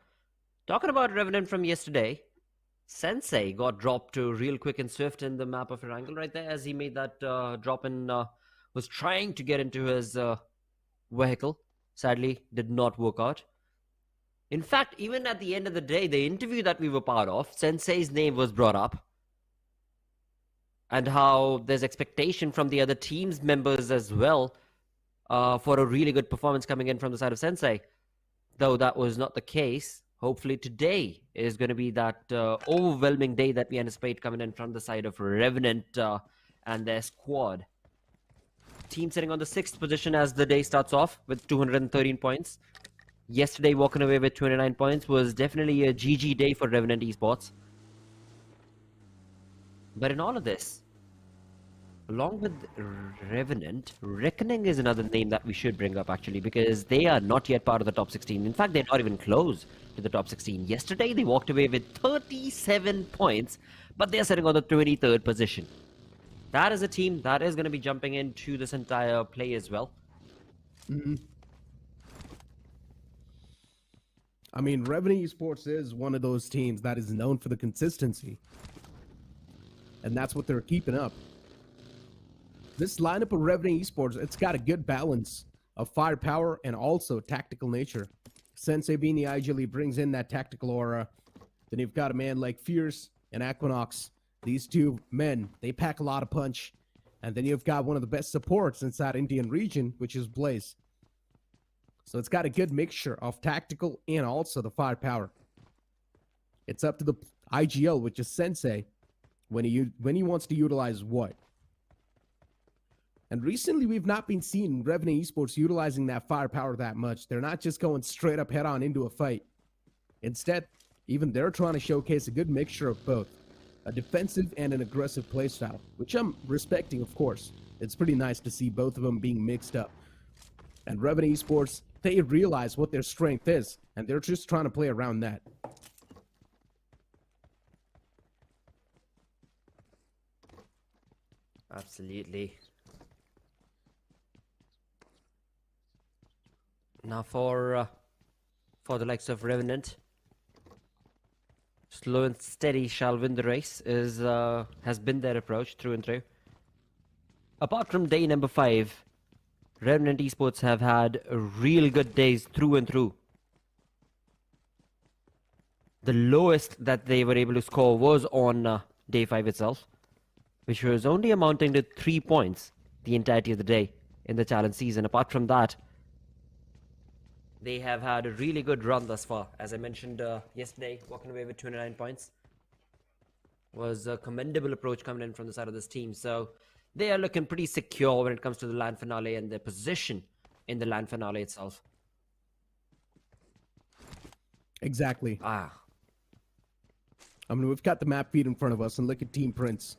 Talking about Revenant from yesterday, Sensei got dropped to real quick and swift in the map of Erangel right there, as he made that drop in, was trying to get into his vehicle. Sadly, did not work out. In fact, even at the end of the day, the interview that we were part of, Sensei's name was brought up. And how there's expectation from the other team's members as well for a really good performance coming in from the side of Sensei. Though that was not the case, hopefully today is going to be that overwhelming day that we anticipate coming in from the side of Revenant and their squad. Team sitting on the 6th position as the day starts off with 213 points. Yesterday, walking away with 29 points was definitely a GG day for Revenant Esports. But in all of this, along with Revenant, Reckoning is another name that we should bring up actually, because they are not yet part of the top 16. In fact, they're not even close to the top 16. Yesterday, they walked away with 37 points, but they're sitting on the 23rd position. That is a team that is going to be jumping into this entire play as well. I mean, Revenant Esports is one of those teams that is known for the consistency. And that's what they're keeping up. This lineup of Revenant Esports, it's got a good balance of firepower and also tactical nature. Sensei being the IG brings in that tactical aura. Then you've got a man like Fierce and Equinox. These two men, they pack a lot of punch. And then you've got one of the best supports inside Indian region, which is Blaze. So it's got a good mixture of tactical and also the firepower. It's up to the IGL, which is Sensei, when he wants to utilize what. And recently, we've not been seeing Revenant Esports utilizing that firepower that much. They're not just going straight up head on into a fight. Instead, even they're trying to showcase a good mixture of both. A defensive and an aggressive playstyle, which I'm respecting, of course. It's pretty nice to see both of them being mixed up. And Revenant Esports, they realize what their strength is, and they're just trying to play around that. Absolutely. Now for the likes of Revenant, slow and steady shall win the race has been their approach through and through. Apart from day number 5, Revenant Esports have had real good days through and through. The lowest that they were able to score was on day 5 itself, which was only amounting to 3 points the entirety of the day in the challenge season. Apart from that, they have had a really good run thus far. As I mentioned yesterday, walking away with 29 points was a commendable approach coming in from the side of this team. So they are looking pretty secure when it comes to the LAN finale and their position in the LAN finale itself. Exactly. I mean, we've got the map feed in front of us, and look at Team Prince.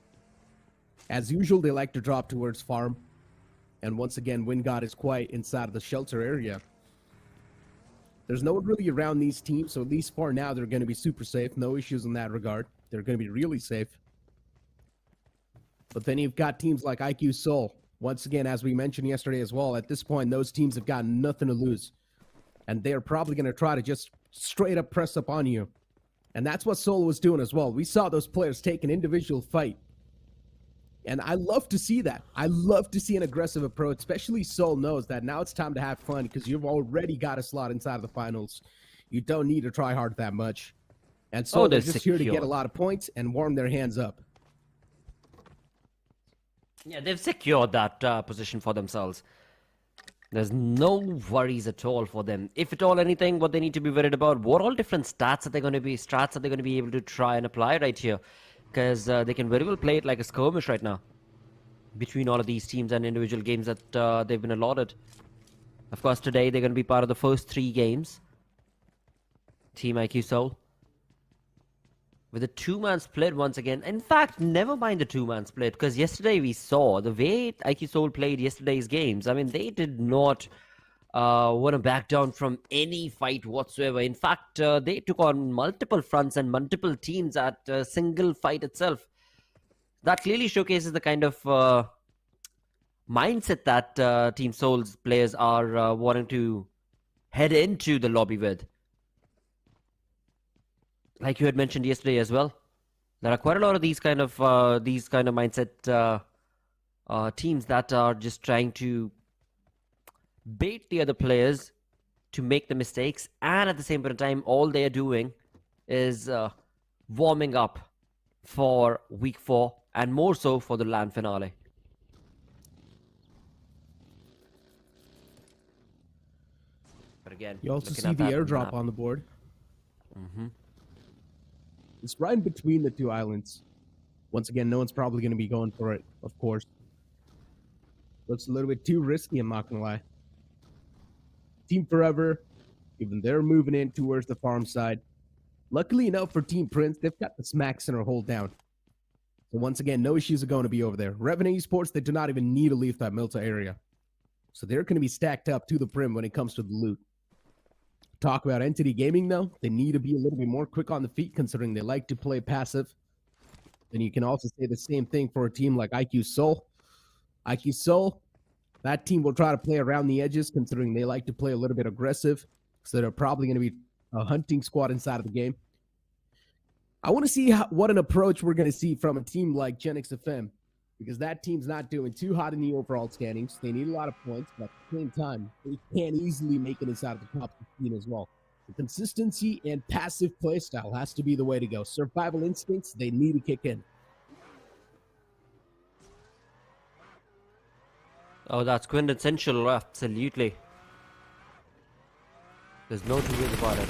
As usual, they like to drop towards farm. And once again, Wind God is quite inside of the shelter area. There's no one really around these teams, so at least for now, they're going to be super safe. No issues in that regard. They're going to be really safe. But then you've got teams like IQ Seoul. Once again, as we mentioned yesterday as well, at this point, those teams have got nothing to lose. And they're probably going to try to just straight up press up on you. And that's what Seoul was doing as well. We saw those players take an individual fight. And I love to see that. I love to see an aggressive approach, especially Seoul knows that now it's time to have fun because you've already got a slot inside of the finals. You don't need to try hard that much. And Seoul is just here to get a lot of points and warm their hands up. Yeah, they've secured that position for themselves. There's no worries at all for them. If at all anything, what they need to be worried about, what all different strats are they going to be able to try and apply right here? Because they can very well play it like a skirmish right now between all of these teams and individual games that they've been allotted. Of course, today they're going to be part of the first 3 games. Team IQ Soul. With a 2-man split once again. In fact, never mind the 2-man split, because yesterday we saw the way IQ Soul played yesterday's games. I mean, they did not want to back down from any fight whatsoever. In fact, they took on multiple fronts and multiple teams at a single fight itself. That clearly showcases the kind of mindset that Team Soul's players are wanting to head into the lobby with. Like you had mentioned yesterday as well, there are quite a lot of these kind of mindset teams that are just trying to bait the other players to make the mistakes, and at the same point in time, all they are doing is warming up for week 4 and more so for the LAN finale. But again, you also see the airdrop on the board. It's right in between the 2 islands. Once again, no one's probably going to be going for it, of course. Looks a little bit too risky, I'm not going to lie. Team Forever, even they're moving in towards the farm side. Luckily enough for Team Prince, they've got the smack center hold down. So once again, no issues are going to be over there. Revenue Esports, they do not even need to leave that Milta area. So they're going to be stacked up to the brim when it comes to the loot. Talk about Entity Gaming, though. They need to be a little bit more quick on the feet, considering they like to play passive. And you can also say the same thing for a team like IQ Soul. IQ Soul, that team will try to play around the edges, considering they like to play a little bit aggressive. So they're probably going to be a hunting squad inside of the game. I want to see what an approach we're going to see from a team like Genix FM, because that team's not doing too hot in the overall standings. They need a lot of points, but at the same time, they can't easily make it inside of the top 15 as well. The consistency and passive play style has to be the way to go. Survival instincts, they need to kick in. Oh, that's quintessential, absolutely. There's no two ways about it.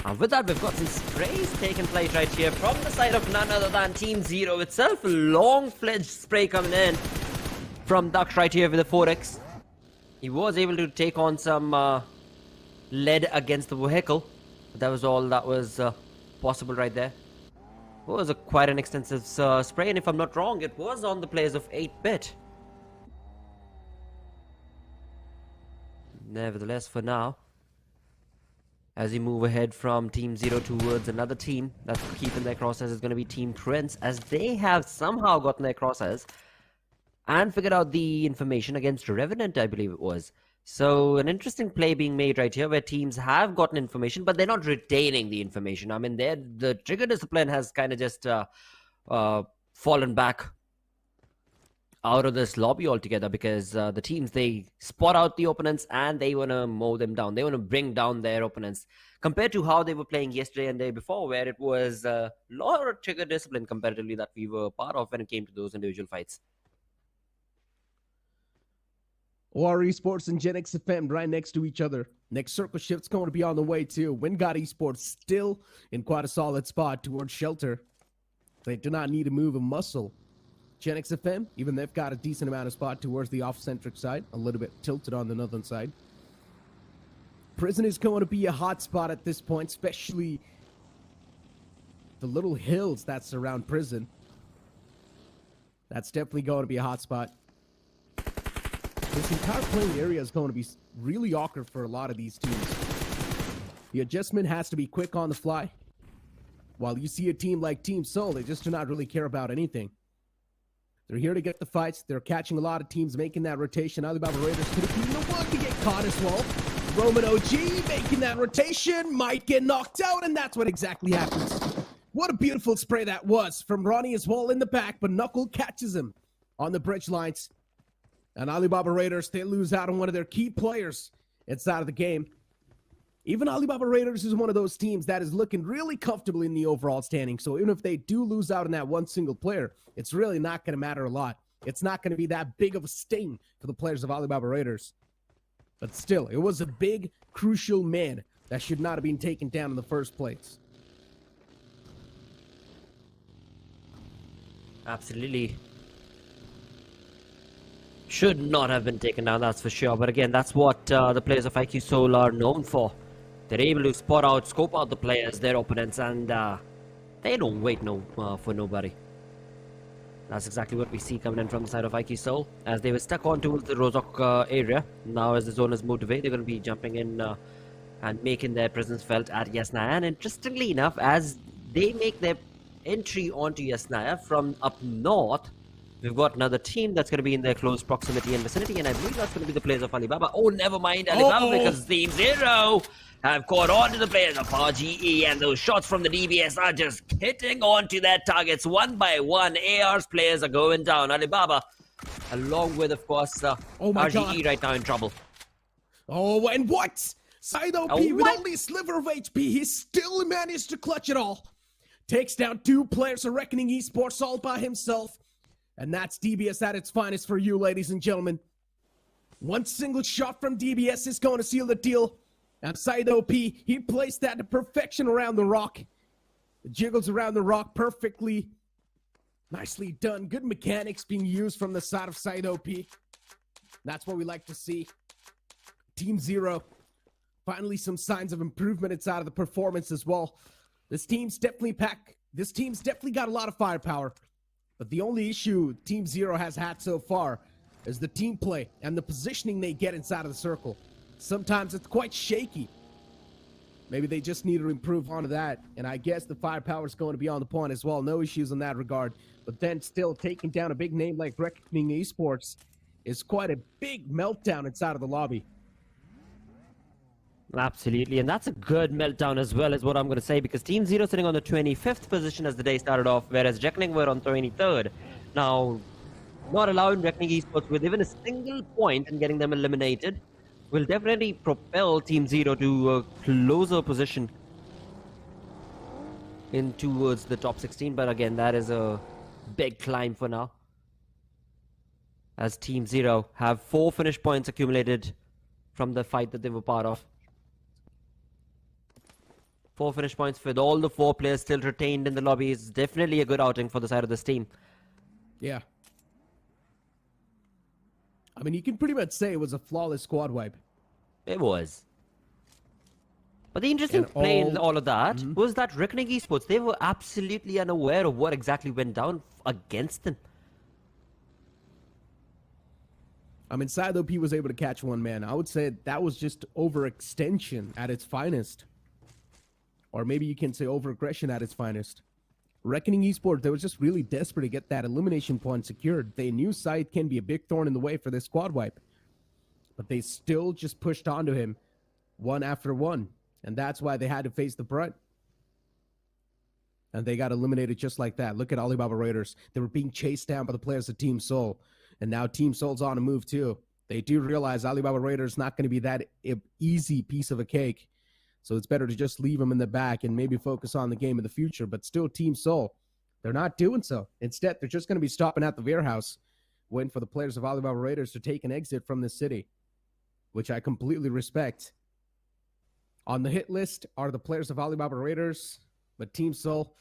And with that, we've got some sprays taking place right here from the side of none other than Team Zero itself. A long-fledged spray coming in from Dux right here with the 4X. He was able to take on some lead against the vehicle. But that was all that was possible right there. It was quite an extensive spray, and if I'm not wrong, it was on the players of 8-bit. Nevertheless, for now, as we move ahead from Team Zero towards another team that's keeping their crosshairs is going to be Team Prince, as they have somehow gotten their crosshairs and figured out the information against Revenant, I believe it was. So an interesting play being made right here where teams have gotten information, but they're not retaining the information. I mean, the trigger discipline has kind of just fallen back out of this lobby altogether, because the teams, they spot out the opponents and they want to mow them down. They want to bring down their opponents compared to how they were playing yesterday and the day before, where it was a lot of trigger discipline comparatively that we were part of when it came to those individual fights. OR Esports and Genix FM right next to each other. Next circle shift's going to be on the way too. Gujarat Esports still in quite a solid spot towards shelter. They do not need to move a muscle. Genix FM, even they've got a decent amount of spot towards the off-centric side, a little bit tilted on the northern side. Prison is going to be a hot spot at this point, especially the little hills that surround Prison. That's definitely going to be a hot spot. This entire playing area is going to be really awkward for a lot of these teams. The adjustment has to be quick on the fly. While you see a team like Team Soul, they just do not really care about anything. They're here to get the fights. They're catching a lot of teams making that rotation. Alibaba Raiders could have been the one to get caught as well. Roman OG making that rotation, might get knocked out, and that's what exactly happens. What a beautiful spray that was from Ronnie as well in the back, but Knuckle catches him on the bridge lines. And Alibaba Raiders, they lose out on one of their key players inside of the game. Even Alibaba Raiders is one of those teams that is looking really comfortable in the overall standing. So even if they do lose out on that one single player, it's really not going to matter a lot. It's not going to be that big of a sting for the players of Alibaba Raiders. But still, it was a big, crucial man that should not have been taken down in the first place. Absolutely. Should not have been taken down, that's for sure. But again, that's what the players of IQ Seoul are known for. They're able to spot out, scope out the players, their opponents, and they don't wait for nobody. That's exactly what we see coming in from the side of IQ Seoul, as they were stuck on towards the Rozhok area. Now as the zone has moved away, they're going to be jumping in and making their presence felt at Yasnaya. And interestingly enough, as they make their entry onto Yasnaya from up north, we've got another team that's going to be in their close proximity and vicinity, and I believe that's going to be the players of Alibaba. Oh, never mind Alibaba, because Team Zero have caught on to the players of RGE, and those shots from the DBS are just hitting onto their targets one by one. AR's players are going down. Alibaba, along with, of course, RGE God. Right now in trouble. Oh, and what? Side OP with only a sliver of HP, he still managed to clutch it all. Takes down 2 players of Reckoning Esports all by himself. And that's DBS at its finest for you, ladies and gentlemen. One single shot from DBS is going to seal the deal. And Side OP, he placed that to perfection around the rock. It jiggles around the rock perfectly. Nicely done. Good mechanics being used from the side of Side OP. That's what we like to see. Team Zero. Finally, some signs of improvement inside of the performance as well. This team's definitely got a lot of firepower. But the only issue Team Zero has had so far is the team play and the positioning they get inside of the circle. Sometimes it's quite shaky. Maybe they just need to improve on that. And I guess the firepower is going to be on the point as well. No issues in that regard. But then still taking down a big name like Reckoning Esports is quite a big meltdown inside of the lobby. Absolutely, and that's a good meltdown as well, is what I'm going to say, because Team Zero sitting on the 25th position as the day started off, whereas Reckoning were on 23rd. Now, not allowing Reckoning Esports with even a single point and getting them eliminated will definitely propel Team Zero to a closer position in towards the top 16, but again, that is a big climb for now, as Team Zero have 4 finish points accumulated from the fight that they were part of. 4 finish points with all the 4 players still retained in the lobby is definitely a good outing for the side of this team. Yeah. I mean, you can pretty much say it was a flawless squad wipe. It was. But the interesting play in all of that was that Reckoning Esports, they were absolutely unaware of what exactly went down against them. I mean, Side OP was able to catch one man. I would say that was just overextension at its finest. Or maybe you can say over-aggression at its finest. Reckoning Esports, they were just really desperate to get that elimination point secured. They knew Side can be a big thorn in the way for this squad wipe. But they still just pushed onto him one after one. And that's why they had to face the brunt. And they got eliminated just like that. Look at Alibaba Raiders. They were being chased down by the players of Team Seoul. And now Team Seoul's on a move too. They do realize Alibaba Raiders not going to be that easy piece of a cake. So it's better to just leave them in the back and maybe focus on the game in the future. But still, Team Seoul, they're not doing so. Instead, they're just going to be stopping at the warehouse, waiting for the players of Alibaba Raiders to take an exit from this city, which I completely respect. On the hit list are the players of Alibaba Raiders, but Team Seoul,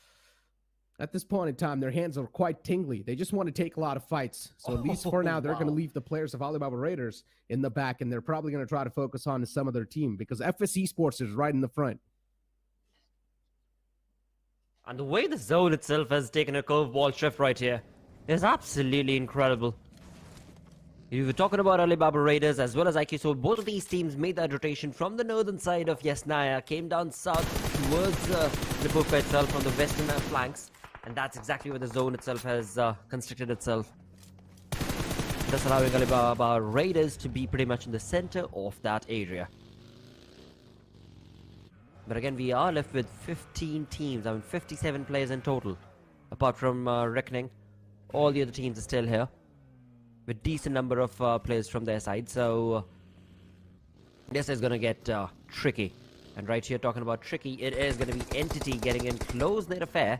at this point in time, their hands are quite tingly. They just want to take a lot of fights. So at least for now, they're going to leave the players of Alibaba Raiders in the back, and they're probably going to try to focus on some of their team because FS Esports is right in the front. And the way the zone itself has taken a curveball shift right here is absolutely incredible. You were talking about Alibaba Raiders as well as IQ Seoul. Both of these teams made that rotation from the northern side of Yasnaya, came down south towards Lipovka itself from the western flanks. And that's exactly where the zone itself has constricted itself. Thus allowing Alibaba Raiders to be pretty much in the center of that area. But again, we are left with 15 teams. I mean, 57 players in total. Apart from Reckoning, all the other teams are still here. With decent number of players from their side. So this is going to get tricky. And right here, talking about tricky, it is going to be Entity getting in close-knit affair.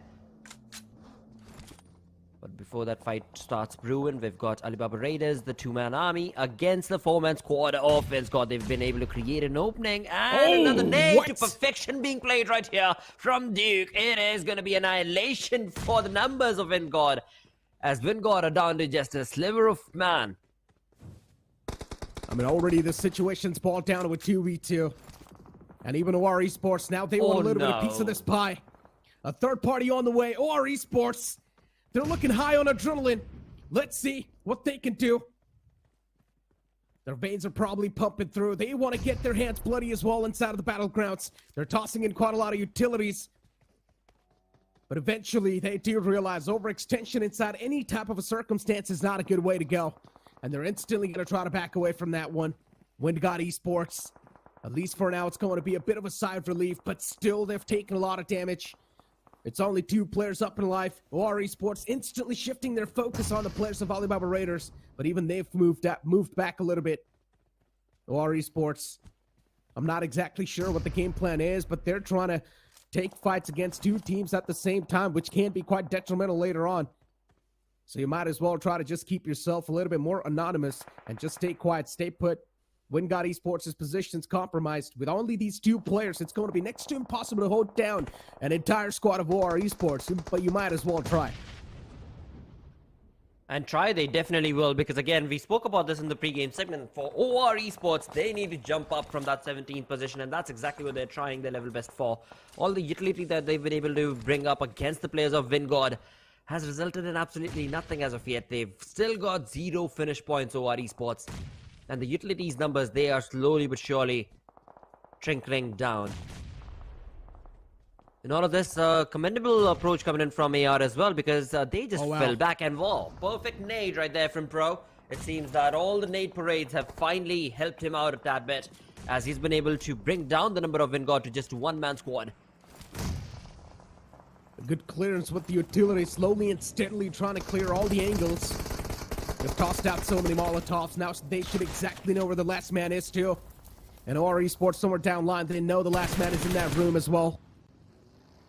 But before that fight starts brewing, we've got Alibaba Raiders, the two-man army, against the four-man squad of Vinscott. They've been able to create an opening, and another nade to perfection being played right here from Duke. It is going to be annihilation for the numbers of Vingod, as Vingod are down to just a sliver of man. I mean, already the situation's balled down to a 2v2. And even OR Esports, now they want a little bit of piece of this pie. A third party on the way, OR Esports. They're looking high on adrenaline. Let's see what they can do. Their veins are probably pumping through. They want to get their hands bloody as well inside of the battlegrounds. They're tossing in quite a lot of utilities. But eventually, they do realize overextension inside any type of a circumstance is not a good way to go. And they're instantly going to try to back away from that one. WindGod Esports, at least for now, it's going to be a bit of a sigh of relief, but still, they've taken a lot of damage. It's only 2 players up in life. OR Esports instantly shifting their focus on the players of Alibaba Raiders, but even they've moved back a little bit. OR Esports, I'm not exactly sure what the game plan is, but they're trying to take fights against 2 teams at the same time, which can be quite detrimental later on. So you might as well try to just keep yourself a little bit more anonymous and just stay quiet, stay put. WindGod Esports' position's compromised. With only these 2 players, it's going to be next to impossible to hold down an entire squad of OR Esports, but you might as well try. And try, they definitely will, because again, we spoke about this in the pre-game segment. For OR Esports, they need to jump up from that 17th position, and that's exactly what they're trying their level best for. All the utility that they've been able to bring up against the players of Vingod has resulted in absolutely nothing as of yet. They've still got 0 finish points, OR Esports. And the utilities numbers, they are slowly but surely trickling down. In all of this, commendable approach coming in from AR as well, because they just fell back and whoa, perfect nade right there from Pro. It seems that all the nade parades have finally helped him out a tad bit, as he's been able to bring down the number of Vingod to just 1-man squad. A good clearance with the utility, slowly and steadily trying to clear all the angles. They've tossed out so many Molotovs, now they should exactly know where the last man is too. And OR Esports somewhere down line, they know the last man is in that room as well.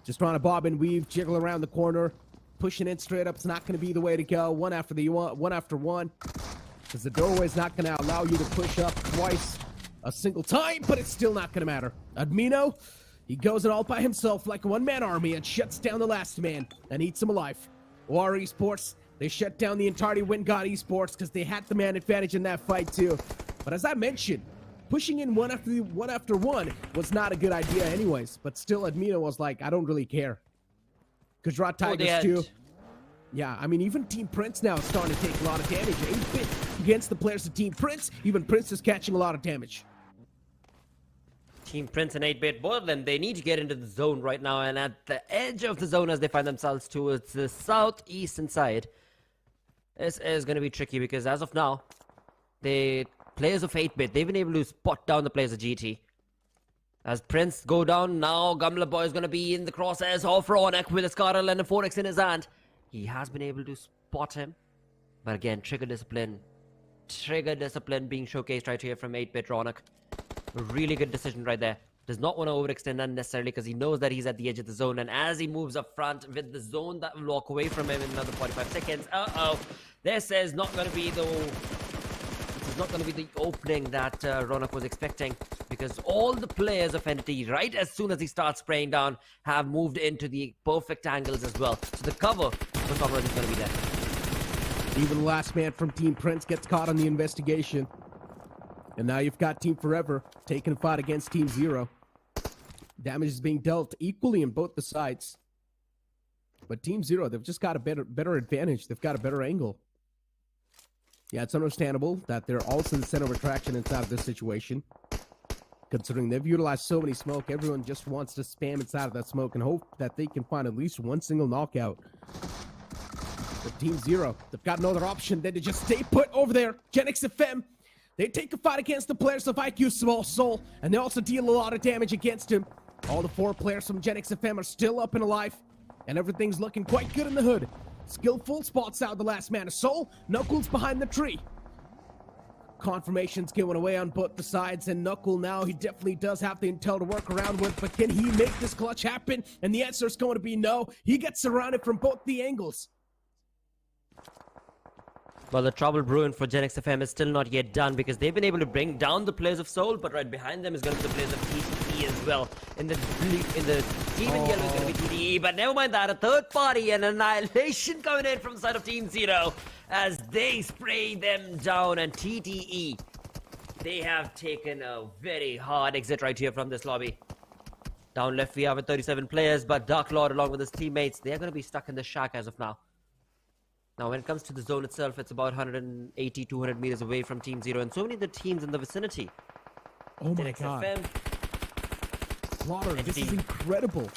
Just trying to bob and weave, jiggle around the corner, pushing in straight up. It's not going to be the way to go. One after one, because the doorway is not going to allow you to push up twice a single time, but it's still not going to matter. Admino, he goes in all by himself like a one-man army and shuts down the last man and eats him alive. OR Esports, they shut down the entirety of WindGod Esports because they had the man advantage in that fight too. But as I mentioned, pushing in one after one was not a good idea anyways. But still, Admino was like, I don't really care. Gujarat Tigers too. Yeah, I mean, even Team Prince now is starting to take a lot of damage. 8-bit against the players of Team Prince. Even Prince is catching a lot of damage. Team Prince and 8-bit, both of them, they need to get into the zone right now. And at the edge of the zone as they find themselves towards the southeastern side, this is going to be tricky because as of now, the players of 8-bit, they've been able to spot down the players of GT. As Prince go down, now Gumla Boy is going to be in the crosshairs of Ronak with a Scarl and a 4x in his hand. He has been able to spot him. But again, trigger discipline being showcased right here from 8-bit Ronak. A really good decision right there. Does not want to overextend unnecessarily because he knows that he's at the edge of the zone. And as he moves up front with the zone that will walk away from him in another 45 seconds. This is not going to be the opening that Ronak was expecting, because all the players of Entity, right as soon as he starts spraying down, have moved into the perfect angles as well. So the cover for Comrade is going to be there. Even the last man from Team Prince gets caught on the investigation. And now you've got Team Forever taking a fight against Team Zero. Damage is being dealt equally in both the sides. But Team Zero, they've just got a better advantage. They've got a better angle. Yeah, it's understandable that they're also the center of attraction inside of this situation. Considering they've utilized so many smoke, everyone just wants to spam inside of that smoke and hope that they can find at least one single knockout. But Team Zero, they've got no other option than to just stay put over there. Genix FM, they take a fight against the players of IQ Small Soul, and they also deal a lot of damage against him. All the 4 players from Genix FM are still up and alive, and everything's looking quite good in the hood. Skillful spots out the last man of Soul. Knuckles behind the tree. Confirmations going away on both the sides, and Knuckle now, he definitely does have the intel to work around with, but can he make this clutch happen? And the answer is going to be no. He gets surrounded from both the angles. Well, the trouble brewing for Gen XFM is still not yet done because they've been able to bring down the players of Seoul, but right behind them is going to be the players of TTE as well. In the team in yellow is going to be TTE, but never mind that. A third party and annihilation coming in from the side of Team Zero as they spray them down. And TTE, they have taken a very hard exit right here from this lobby. Down left we have with 37 players, but Dark Lord along with his teammates, they're going to be stuck in the shack as of now. Now, when it comes to the zone itself, it's about 180, 200 meters away from Team Zero, and so many of the teams in the vicinity. Oh my god. Slaughter, this is incredible.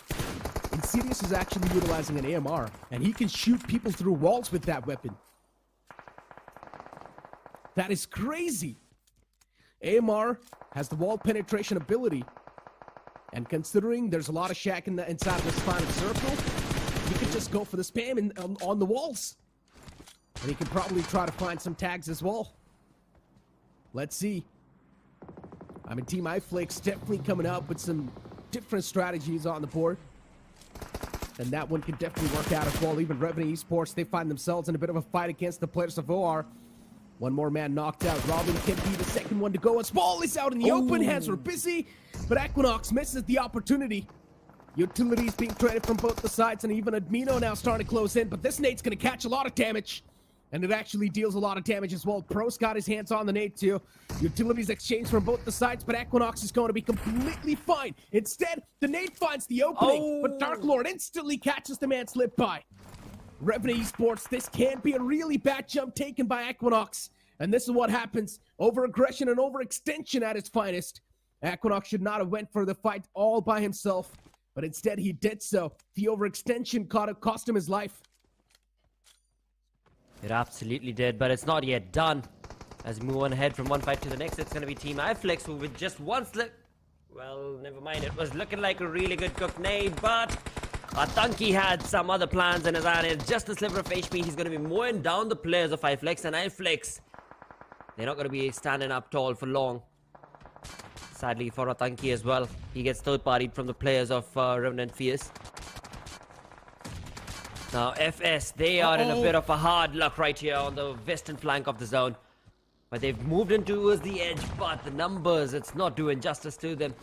Insidious is actually utilizing an AMR, and he can shoot people through walls with that weapon. That is crazy. AMR has the wall penetration ability, and considering there's a lot of shack inside of this final circle, he could just go for the spam on the walls. And he can probably try to find some tags as well. Let's see. I mean, Team iFlix definitely coming up with some different strategies on the board. And that one can definitely work out as well. Even Revenue Esports, they find themselves in a bit of a fight against the players of OR. One more man knocked out. Robin can be the second one to go as Ball is out in the open. Hands were busy, but Equinox misses the opportunity. Utilities being traded from both the sides, and even Admino now starting to close in, but this nade's going to catch a lot of damage. And it actually deals a lot of damage as well. Pro's got his hands on the nade too. Utilities exchange from both the sides, but Equinox is going to be completely fine. Instead, the nade finds the opening, but Dark Lord instantly catches the man slip by. Revenue Esports, this can be a really bad jump taken by Equinox. And this is what happens. Over-aggression and overextension at its finest. Equinox should not have went for the fight all by himself, but instead he did so. The overextension cost him his life. It absolutely did, but it's not yet done. As we move on ahead from one fight to the next, it's going to be Team iFlix, who with just one slip... Well, never mind. It was looking like a really good cooked nade, but Atanki had some other plans in his eye. It's just a sliver of HP. He's going to be mowing down the players of iFlix, and iFlix, they're not going to be standing up tall for long. Sadly for Atanki as well. He gets third-partied from the players of Revenant Fierce. Now, FS, they are in a bit of a hard luck right here on the western flank of the zone. But they've moved in towards the edge, but the numbers, it's not doing justice to them.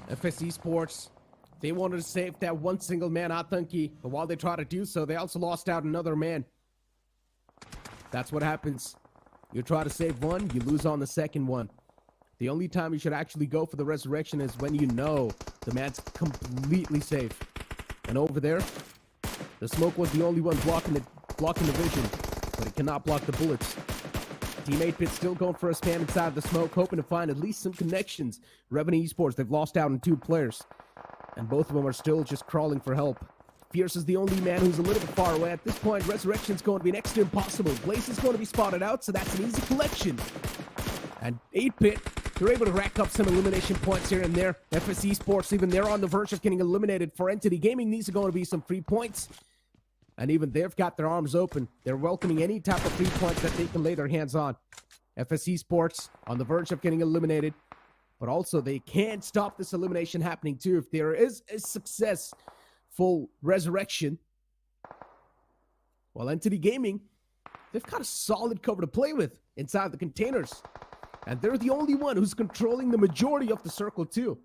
FS Esports, they wanted to save that one single man, Atanki, but while they try to do so, they also lost out another man. That's what happens. You try to save one, you lose on the second one. The only time you should actually go for the resurrection is when you know the man's completely safe. And over there, the smoke was the only one blocking the vision, but it cannot block the bullets. Team 8-Bit still going for a spam inside of the smoke, hoping to find at least some connections. Revenue Esports, they've lost out on 2 players, and both of them are still just crawling for help. Fierce is the only man who's a little bit far away. At this point, Resurrection's going to be next to impossible. Blaze is going to be spotted out, so that's an easy collection. And 8-Bit, they're able to rack up some elimination points here and there. FS Esports, even they're on the verge of getting eliminated. For Entity Gaming, these are going to be some free points. And even they've got their arms open. They're welcoming any type of free points that they can lay their hands on. FS Esports on the verge of getting eliminated. But also, they can't stop this elimination happening too. If there is a successful resurrection, well, Entity Gaming, they've got a solid cover to play with inside the containers. And they're the only one who's controlling the majority of the circle too.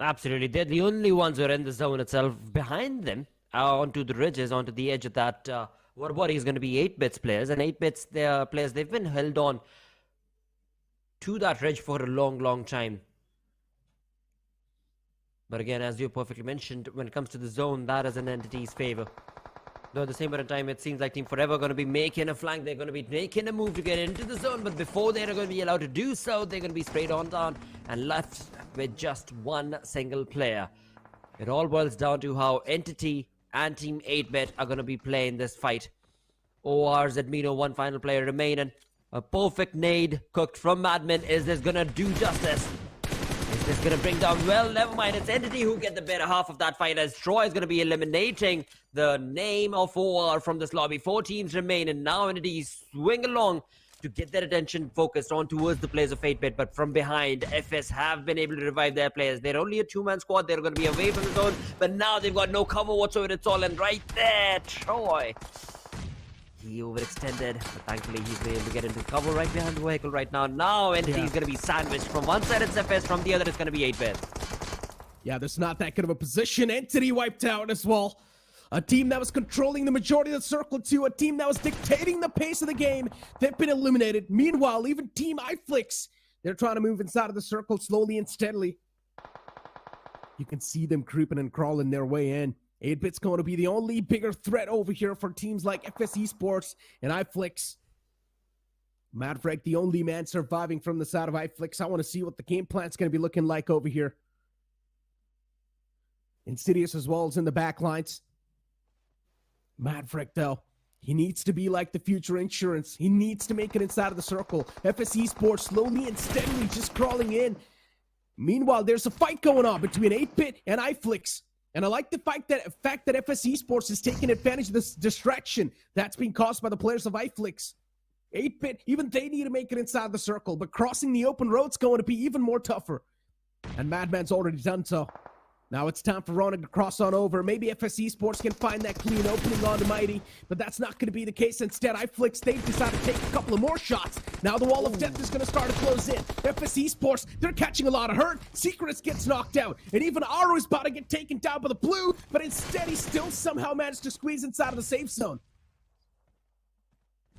Absolutely. They're the only ones who are in the zone itself. Behind them, onto the ridges, onto the edge of that, what is going to be 8-Bits players. And 8-Bits, their players, they've been held on to that ridge for a long, long time. But again, as you perfectly mentioned, when it comes to the zone, that is an entity's favor. Though at the same time, it seems like Team Forever are going to be making a flank. They're going to be making a move to get into the zone. But before they're going to be allowed to do so, they're going to be sprayed on down and left with just one single player. It all boils down to how Entity and Team 8-Bit are going to be playing this fight. OR's Admino, one final player remaining. A perfect nade cooked from Madman. Is this going to do justice? Is This is going to bring down, well, never mind. It's Entity who get the better half of that fight, as Troy is going to be eliminating the name of OR from this lobby. 4 teams remain, and now Entity swing along to get their attention focused on towards the players of 8-Bit. But from behind, FS have been able to revive their players. They're only a 2-man squad. They're going to be away from the zone, but now they've got no cover whatsoever. It's all in right there. Troy. He overextended, but thankfully he's been able to get into cover right behind the vehicle right now. Now Entity is going to be sandwiched. From one side it's FS, from the other it's going to be 8-Bit. Yeah, there's not that good of a position. Entity wiped out as well. A team that was controlling the majority of the circle too. A team that was dictating the pace of the game. They've been eliminated. Meanwhile, even Team iFlix, they're trying to move inside of the circle slowly and steadily. You can see them creeping and crawling their way in. 8-Bit's going to be the only bigger threat over here for teams like FS Esports and iFlix. Maverick, the only man surviving from the side of iFlix. I want to see what the game plan's going to be looking like over here. Insidious as well as in the back lines. Maverick, though, he needs to be like the future insurance. He needs to make it inside of the circle. FS Esports slowly and steadily just crawling in. Meanwhile, there's a fight going on between 8-Bit and iFlix. And I like the fact that FS Esports is taking advantage of this distraction that's being caused by the players of iFlix. 8-Bit, even they need to make it inside the circle, but crossing the open road's going to be even more tougher. And Madman's already done so. Now it's time for Ronan to cross on over. Maybe FS Esports can find that clean opening onto Mighty, but that's not going to be the case. Instead, iFlix, they've decided to take a couple of more shots. Now the wall of death is going to start to close in. FS Esports, they're catching a lot of hurt. Secrets gets knocked out, and even Aru is about to get taken down by the blue, but instead he still somehow managed to squeeze inside of the safe zone.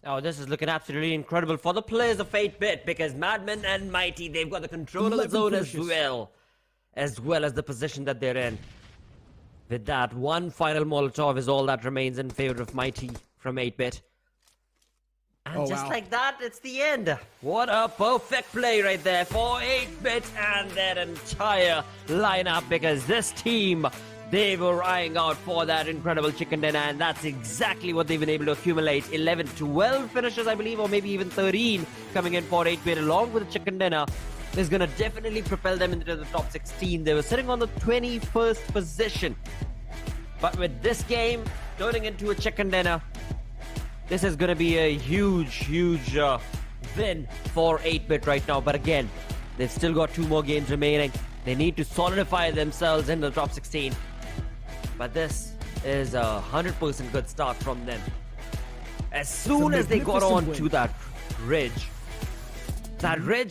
Oh, this is looking absolutely incredible for the players of 8-Bit, because Madman and Mighty, they've got the control of the zone as well as the position that they're in. With that, one final Molotov is all that remains in favor of Mighty from 8-Bit. And like that, it's the end. What a perfect play right there for 8-Bit and their entire lineup, because this team, they were eyeing out for that incredible chicken dinner, and that's exactly what they've been able to accumulate. 11, 12 finishes, I believe, or maybe even 13 coming in for 8-Bit along with the chicken dinner. Is going to definitely propel them into the top 16. They were sitting on the 21st position. But with this game turning into a chicken dinner, this is going to be a huge win for 8-Bit right now. But again, they've still got 2 more games remaining. They need to solidify themselves in the top 16. But this is a 100% good start from them. As soon as they got on to that ridge,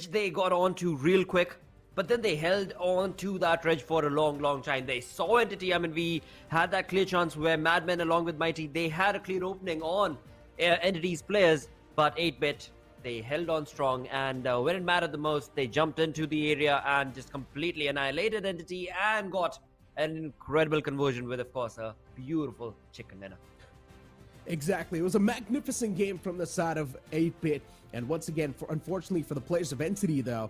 they got on to real quick, but then they held on to that ridge for a long time. They saw Entity. I mean, we had that clear chance where Madmen along with Mighty, they had a clear opening on Entity's players, but 8-Bit, they held on strong, and when it mattered the most, they jumped into the area and just completely annihilated Entity and got an incredible conversion with, of course, a beautiful chicken dinner. Exactly. It was a magnificent game from the side of 8-Bit. And once again, unfortunately for the players of Entity, though,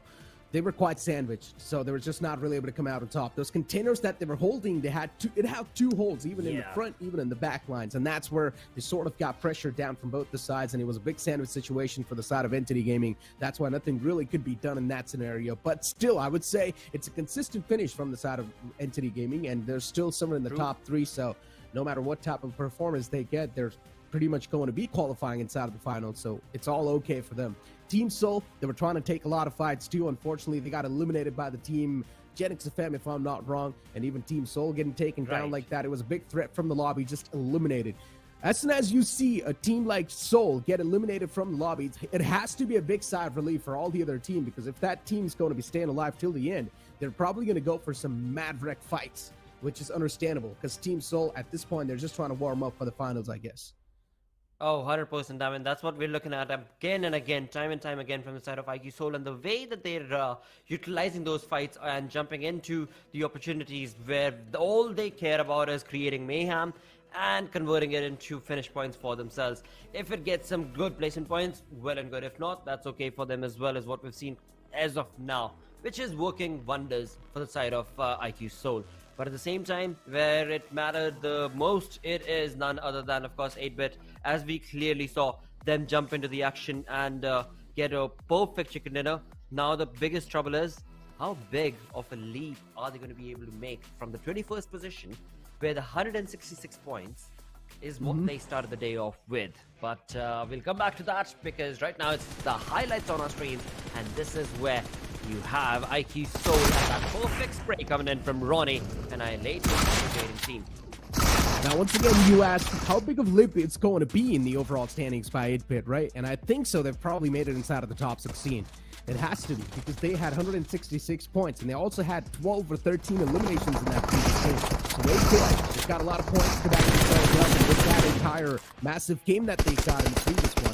they were quite sandwiched. So they were just not really able to come out on top. Those containers that they were holding, it had 2 holes, even in the front, even in the back lines. And that's where they sort of got pressure down from both the sides. And it was a big sandwich situation for the side of Entity Gaming. That's why nothing really could be done in that scenario. But still, I would say it's a consistent finish from the side of Entity Gaming. And there's still someone in the top 3. So no matter what type of performance they get, they're pretty much going to be qualifying inside of the finals, so it's all okay for them. Team Soul, they were trying to take a lot of fights too. Unfortunately, they got eliminated by the team Genix FM, if I'm not wrong, and even Team Soul getting taken down like that. It was a big threat from the lobby, just eliminated. As soon as you see a team like Soul get eliminated from the lobby, it has to be a big sigh of relief for all the other team, because if that team's going to be staying alive till the end, they're probably going to go for some maverick fights, which is understandable, because Team Soul, at this point, they're just trying to warm up for the finals, I guess. Oh, 100%. I mean, that's what we're looking at again and again, time and time again from the side of IQ Soul, and the way that they're utilizing those fights and jumping into the opportunities where all they care about is creating mayhem and converting it into finish points for themselves. If it gets some good placement points, well and good. If not, that's okay for them as well, as what we've seen as of now, which is working wonders for the side of IQ Soul. But at the same time, where it mattered the most, it is none other than, of course, 8-Bit, as we clearly saw them jump into the action and get a perfect chicken dinner. Now the biggest trouble is how big of a leap are they going to be able to make from the 21st position, where the 166 points is what they started the day off with. But we'll come back to that, because right now it's the highlights on our stream, and this is where you have IQ Soul and that perfect spray coming in from Ronnie, annihilate the invading team. Now, once again, you ask how big of a leap it's going to be in the overall standings by 8-Bit, right? And I think so. They've probably made it inside of the top 16. It has to be, because they had 166 points, and they also had 12 or 13 eliminations in that previous game. So 8-Bit, they've got a lot of points to back themselves up with that entire massive game that they got in the previous one.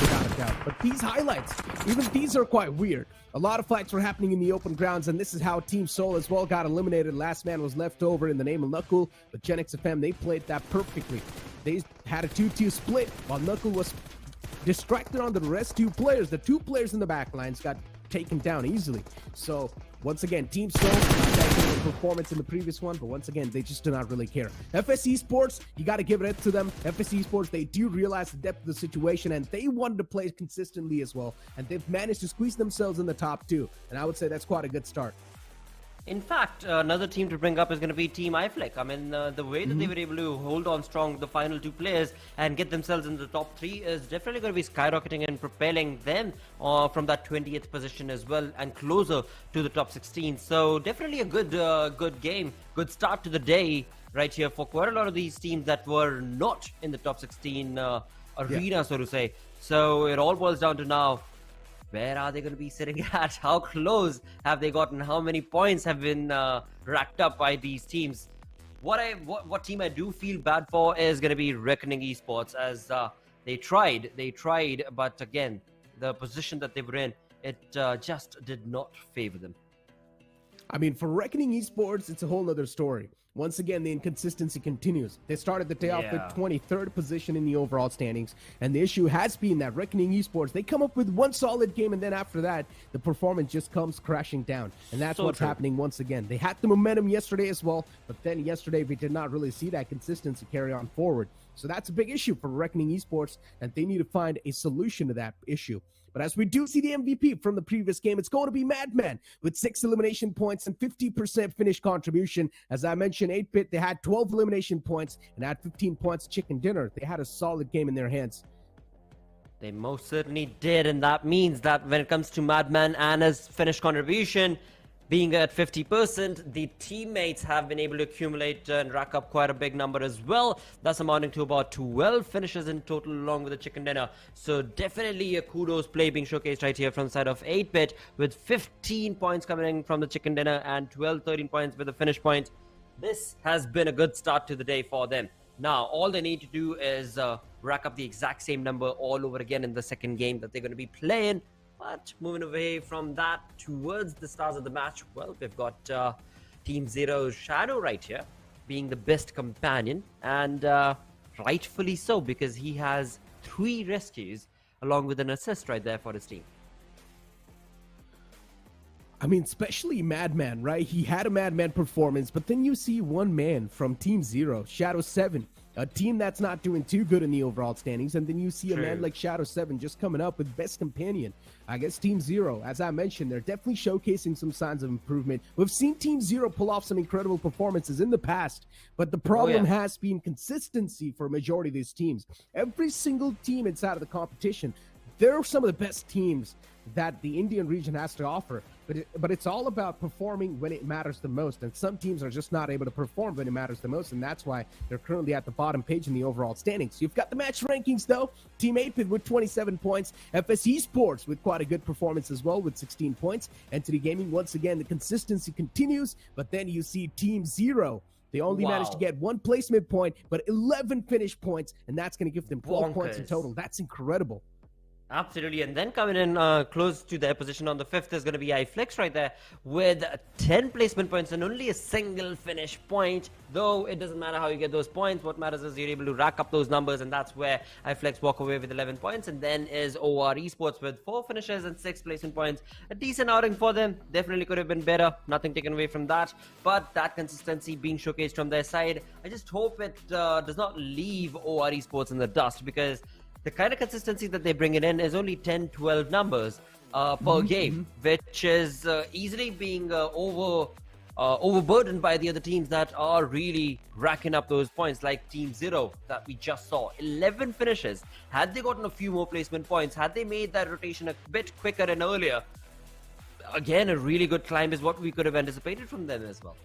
Without a doubt. But these highlights, even these are quite weird. A lot of fights were happening in the open grounds, and this is how Team Soul as well got eliminated. Last man was left over in the name of Knuckle, but Gen X FM, they played that perfectly. They had a 2-2 split, while Knuckle was distracted on the rest two players. The two players in the back lines got taken down easily. So once again, Team Soul, the performance in the previous one, but once again, they just do not really care. FS Esports, you got to give it to them. FS Esports, they do realize the depth of the situation, and they wanted to play consistently as well, and they've managed to squeeze themselves in the top 2, and I would say that's quite a good start. In fact, another team to bring up is going to be Team iFlick. I mean, the way that they were able to hold on strong the final 2 players and get themselves in the top 3 is definitely going to be skyrocketing and propelling them from that 20th position as well, and closer to the top 16. So definitely a good game, good start to the day right here for quite a lot of these teams that were not in the top 16 arena, so to say. So it all boils down to now, where are they going to be sitting at? How close have they gotten? How many points have been racked up by these teams? What team I do feel bad for is going to be Reckoning Esports, as they tried, but again, the position that they were in, it just did not favor them. I mean, for Reckoning Esports, it's a whole other story. Once again, the inconsistency continues. They started the day off with 23rd position in the overall standings, and the issue has been that Reckoning Esports, they come up with one solid game, and then after that, the performance just comes crashing down, and that's what's happening once again. They had the momentum yesterday as well, but then yesterday we did not really see that consistency carry on forward. So that's a big issue for Reckoning Esports, and they need to find a solution to that issue. But as we do see the MVP from the previous game, it's going to be Madman with 6 elimination points and 50% finish contribution. As I mentioned, 8-Bit, they had 12 elimination points and had 15 points chicken dinner. They had a solid game in their hands. They most certainly did, and that means that when it comes to Madman and his finish contribution, being at 50%, the teammates have been able to accumulate and rack up quite a big number as well. That's amounting to about 12 finishes in total along with the chicken dinner. So definitely a kudos play being showcased right here from the side of 8-Bit, with 15 points coming in from the chicken dinner and 13 points with the finish point. This has been a good start to the day for them. Now, all they need to do is rack up the exact same number all over again in the second game that they're going to be playing. But moving away from that towards the stars of the match, well, we've got Team Zero's Shadow right here being the best companion, and rightfully so, because he has 3 rescues along with an assist right there for his team. I mean, especially Madman, right? He had a Madman performance, but then you see one man from Team Zero, Shadow 7, a team that's not doing too good in the overall standings, and then you see a man like Shadow 7 just coming up with best companion. I guess Team Zero, as I mentioned, they're definitely showcasing some signs of improvement. We've seen Team Zero pull off some incredible performances in the past, but the problem has been consistency for a majority of these teams. Every single team inside of the competition, they're some of the best teams that the Indian region has to offer, but it's all about performing when it matters the most, and some teams are just not able to perform when it matters the most, and that's why they're currently at the bottom page in the overall standings. You've got the match rankings though. Team 8-Bit with 27 points, FS Esports with quite a good performance as well with 16 points, Entity Gaming, once again the consistency continues, but then you see Team Zero. They only managed to get 1 placement point, but 11 finish points, and that's going to give them 12 points in total. That's incredible. Absolutely, and then coming in close to their position on the 5th is going to be iFlix right there with 10 placement points and only a single finish point. Though it doesn't matter how you get those points, what matters is you're able to rack up those numbers, and that's where iFlix walk away with 11 points. And then is OR Esports with 4 finishes and 6 placement points. A decent outing for them. Definitely could have been better. Nothing taken away from that, but that consistency being showcased from their side. I just hope it does not leave OR Esports in the dust, because the kind of consistency that they bring it in is only 10-12 numbers, per game, which is easily being overburdened by the other teams that are really racking up those points, like Team Zero that we just saw. 11 finishes. Had they gotten a few more placement points, had they made that rotation a bit quicker and earlier, again, a really good climb is what we could have anticipated from them as well.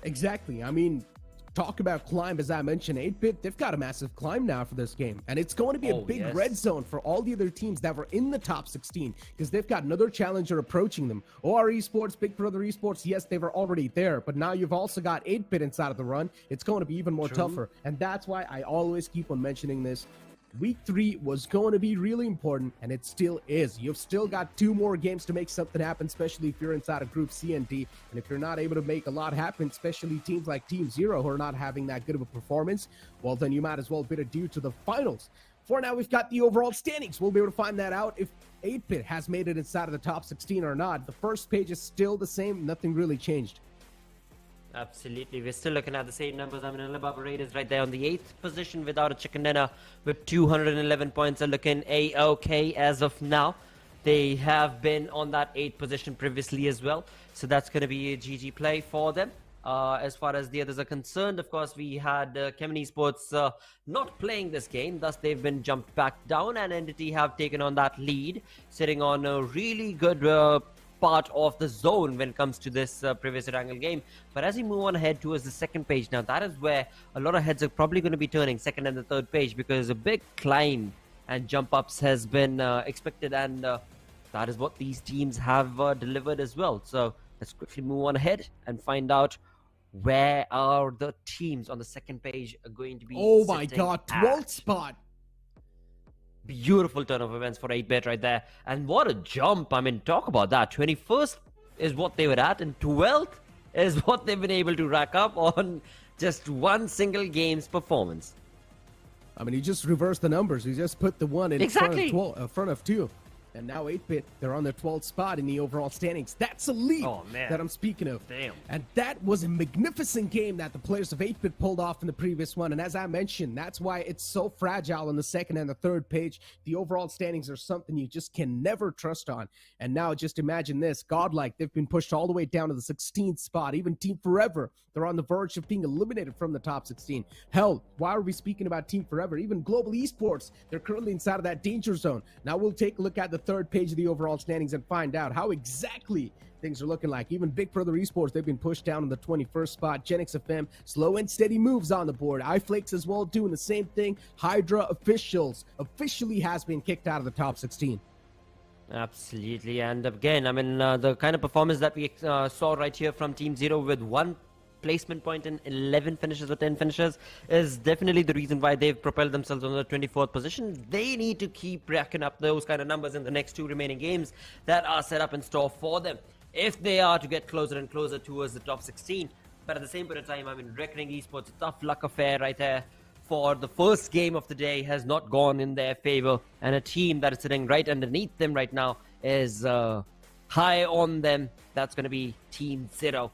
Exactly. I mean, talk about climb, as I mentioned, 8-Bit, they've got a massive climb now for this game. And it's going to be a big red zone for all the other teams that were in the top 16, because they've got another challenger approaching them. OR Esports, Big Brother Esports, yes, they were already there, but now you've also got 8-Bit inside of the run. It's going to be even more tougher. And that's why I always keep on mentioning this. Week 3 was going to be really important, and it still is. You've still got 2 more games to make something happen, especially if you're inside of Group C and D. And if you're not able to make a lot happen, especially teams like Team Zero who are not having that good of a performance, well, then you might as well bid adieu to the finals. For now, we've got the overall standings. We'll be able to find that out if 8-Bit has made it inside of the top 16 or not. The first page is still the same. Nothing really changed. Absolutely. We're still looking at the same numbers. I mean, Alibaba Raiders right there on the 8th position without a chicken dinner with 211 points are looking A-OK as of now. They have been on that 8th position previously as well. So that's going to be a GG play for them. As far as the others are concerned, of course, we had Chemin Esports not playing this game. Thus, they've been jumped back down, and Entity have taken on that lead, sitting on a really good part of the zone when it comes to this previous Erangel game. But as we move on ahead towards the second page, now that is where a lot of heads are probably going to be turning, second and the third page, because a big climb and jump ups has been expected, and that is what these teams have delivered as well. So let's quickly move on ahead and find out where are the teams on the second page are going to be. Oh my god, 12th spot. Beautiful turn of events for 8-Bit right there. And what a jump. I mean, talk about that. 21st is what they were at, and 12th is what they've been able to rack up on just one single game's performance. I mean, he just reversed the numbers. He just put the 1 in front of 2. And now 8-Bit, they're on the 12th spot in the overall standings. That's a leap that I'm speaking of. Damn. And that was a magnificent game that the players of 8-Bit pulled off in the previous one. And as I mentioned, that's why it's so fragile on the second and the third page. The overall standings are something you just can never trust on. And now just imagine this. Godlike, they've been pushed all the way down to the 16th spot. Even Team Forever, they're on the verge of being eliminated from the top 16. Hell, why are we speaking about Team Forever? Even Global Esports, they're currently inside of that danger zone. Now we'll take a look at the third page of the overall standings and find out how exactly things are looking like. Even Big Brother Esports, they've been pushed down in the 21st spot. Genix FM, slow and steady moves on the board. iFlakes as well doing the same thing. Hydra officially has been kicked out of the top 16. Absolutely. And again, I mean, the kind of performance that we saw right here from Team Zero with 1 placement point in 11 finishes or 10 finishes is definitely the reason why they've propelled themselves on the 24th position. They need to keep racking up those kind of numbers in the next 2 remaining games that are set up in store for them, if they are to get closer and closer towards the top 16. But at the same point of time, I mean, Reckoning Esports, a tough luck affair right there for the first game of the day has not gone in their favor, and a team that is sitting right underneath them right now is high on them. That's going to be Team Zero.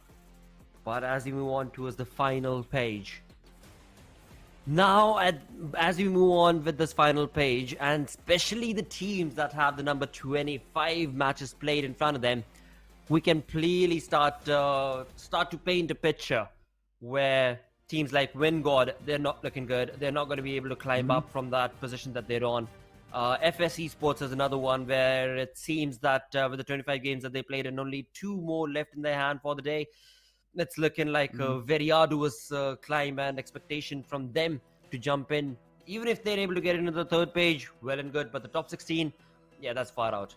But as we move on towards the final page, now as we move on with this final page, and especially the teams that have the number 25 matches played in front of them, we can clearly start to paint a picture where teams like WinGod, they're not looking good. They're not going to be able to climb up from that position that they're on. FS Esports is another one where it seems that with the 25 games that they played and only 2 more left in their hand for the day, it's looking like a very arduous climb and expectation from them to jump in. Even if they're able to get into the third page, well and good. But the top 16, yeah, that's far out.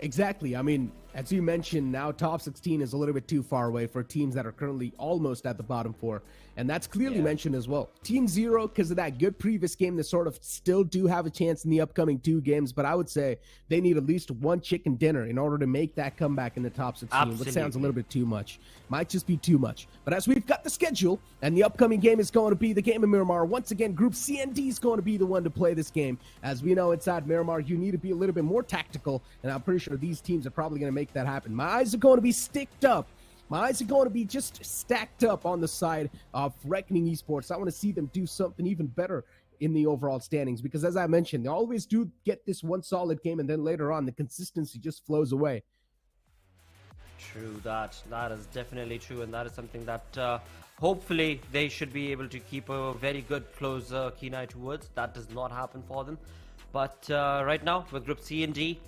Exactly. I mean, as you mentioned, now top 16 is a little bit too far away for teams that are currently almost at the bottom 4. And that's clearly mentioned as well. Team Zero, because of that good previous game, they sort of still do have a chance in the upcoming 2 games. But I would say they need at least 1 chicken dinner in order to make that comeback in the top 16. Absolutely. Which sounds a little bit too much. Might just be too much. But as we've got the schedule, and the upcoming game is going to be the game in Miramar. Once again, Group C and D is going to be the one to play this game. As we know, inside Miramar, you need to be a little bit more tactical. And I'm pretty sure these teams are probably going to make that happen. My eyes are going to be sticked up. My eyes are going to be just stacked up on the side of Reckoning Esports. I want to see them do something even better in the overall standings, because as I mentioned, they always do get this one solid game, and then later on the consistency just flows away. True that. That is definitely true, and that is something that hopefully they should be able to keep a very good close keen eye towards. That does not happen for them. But right now, with Group C and D,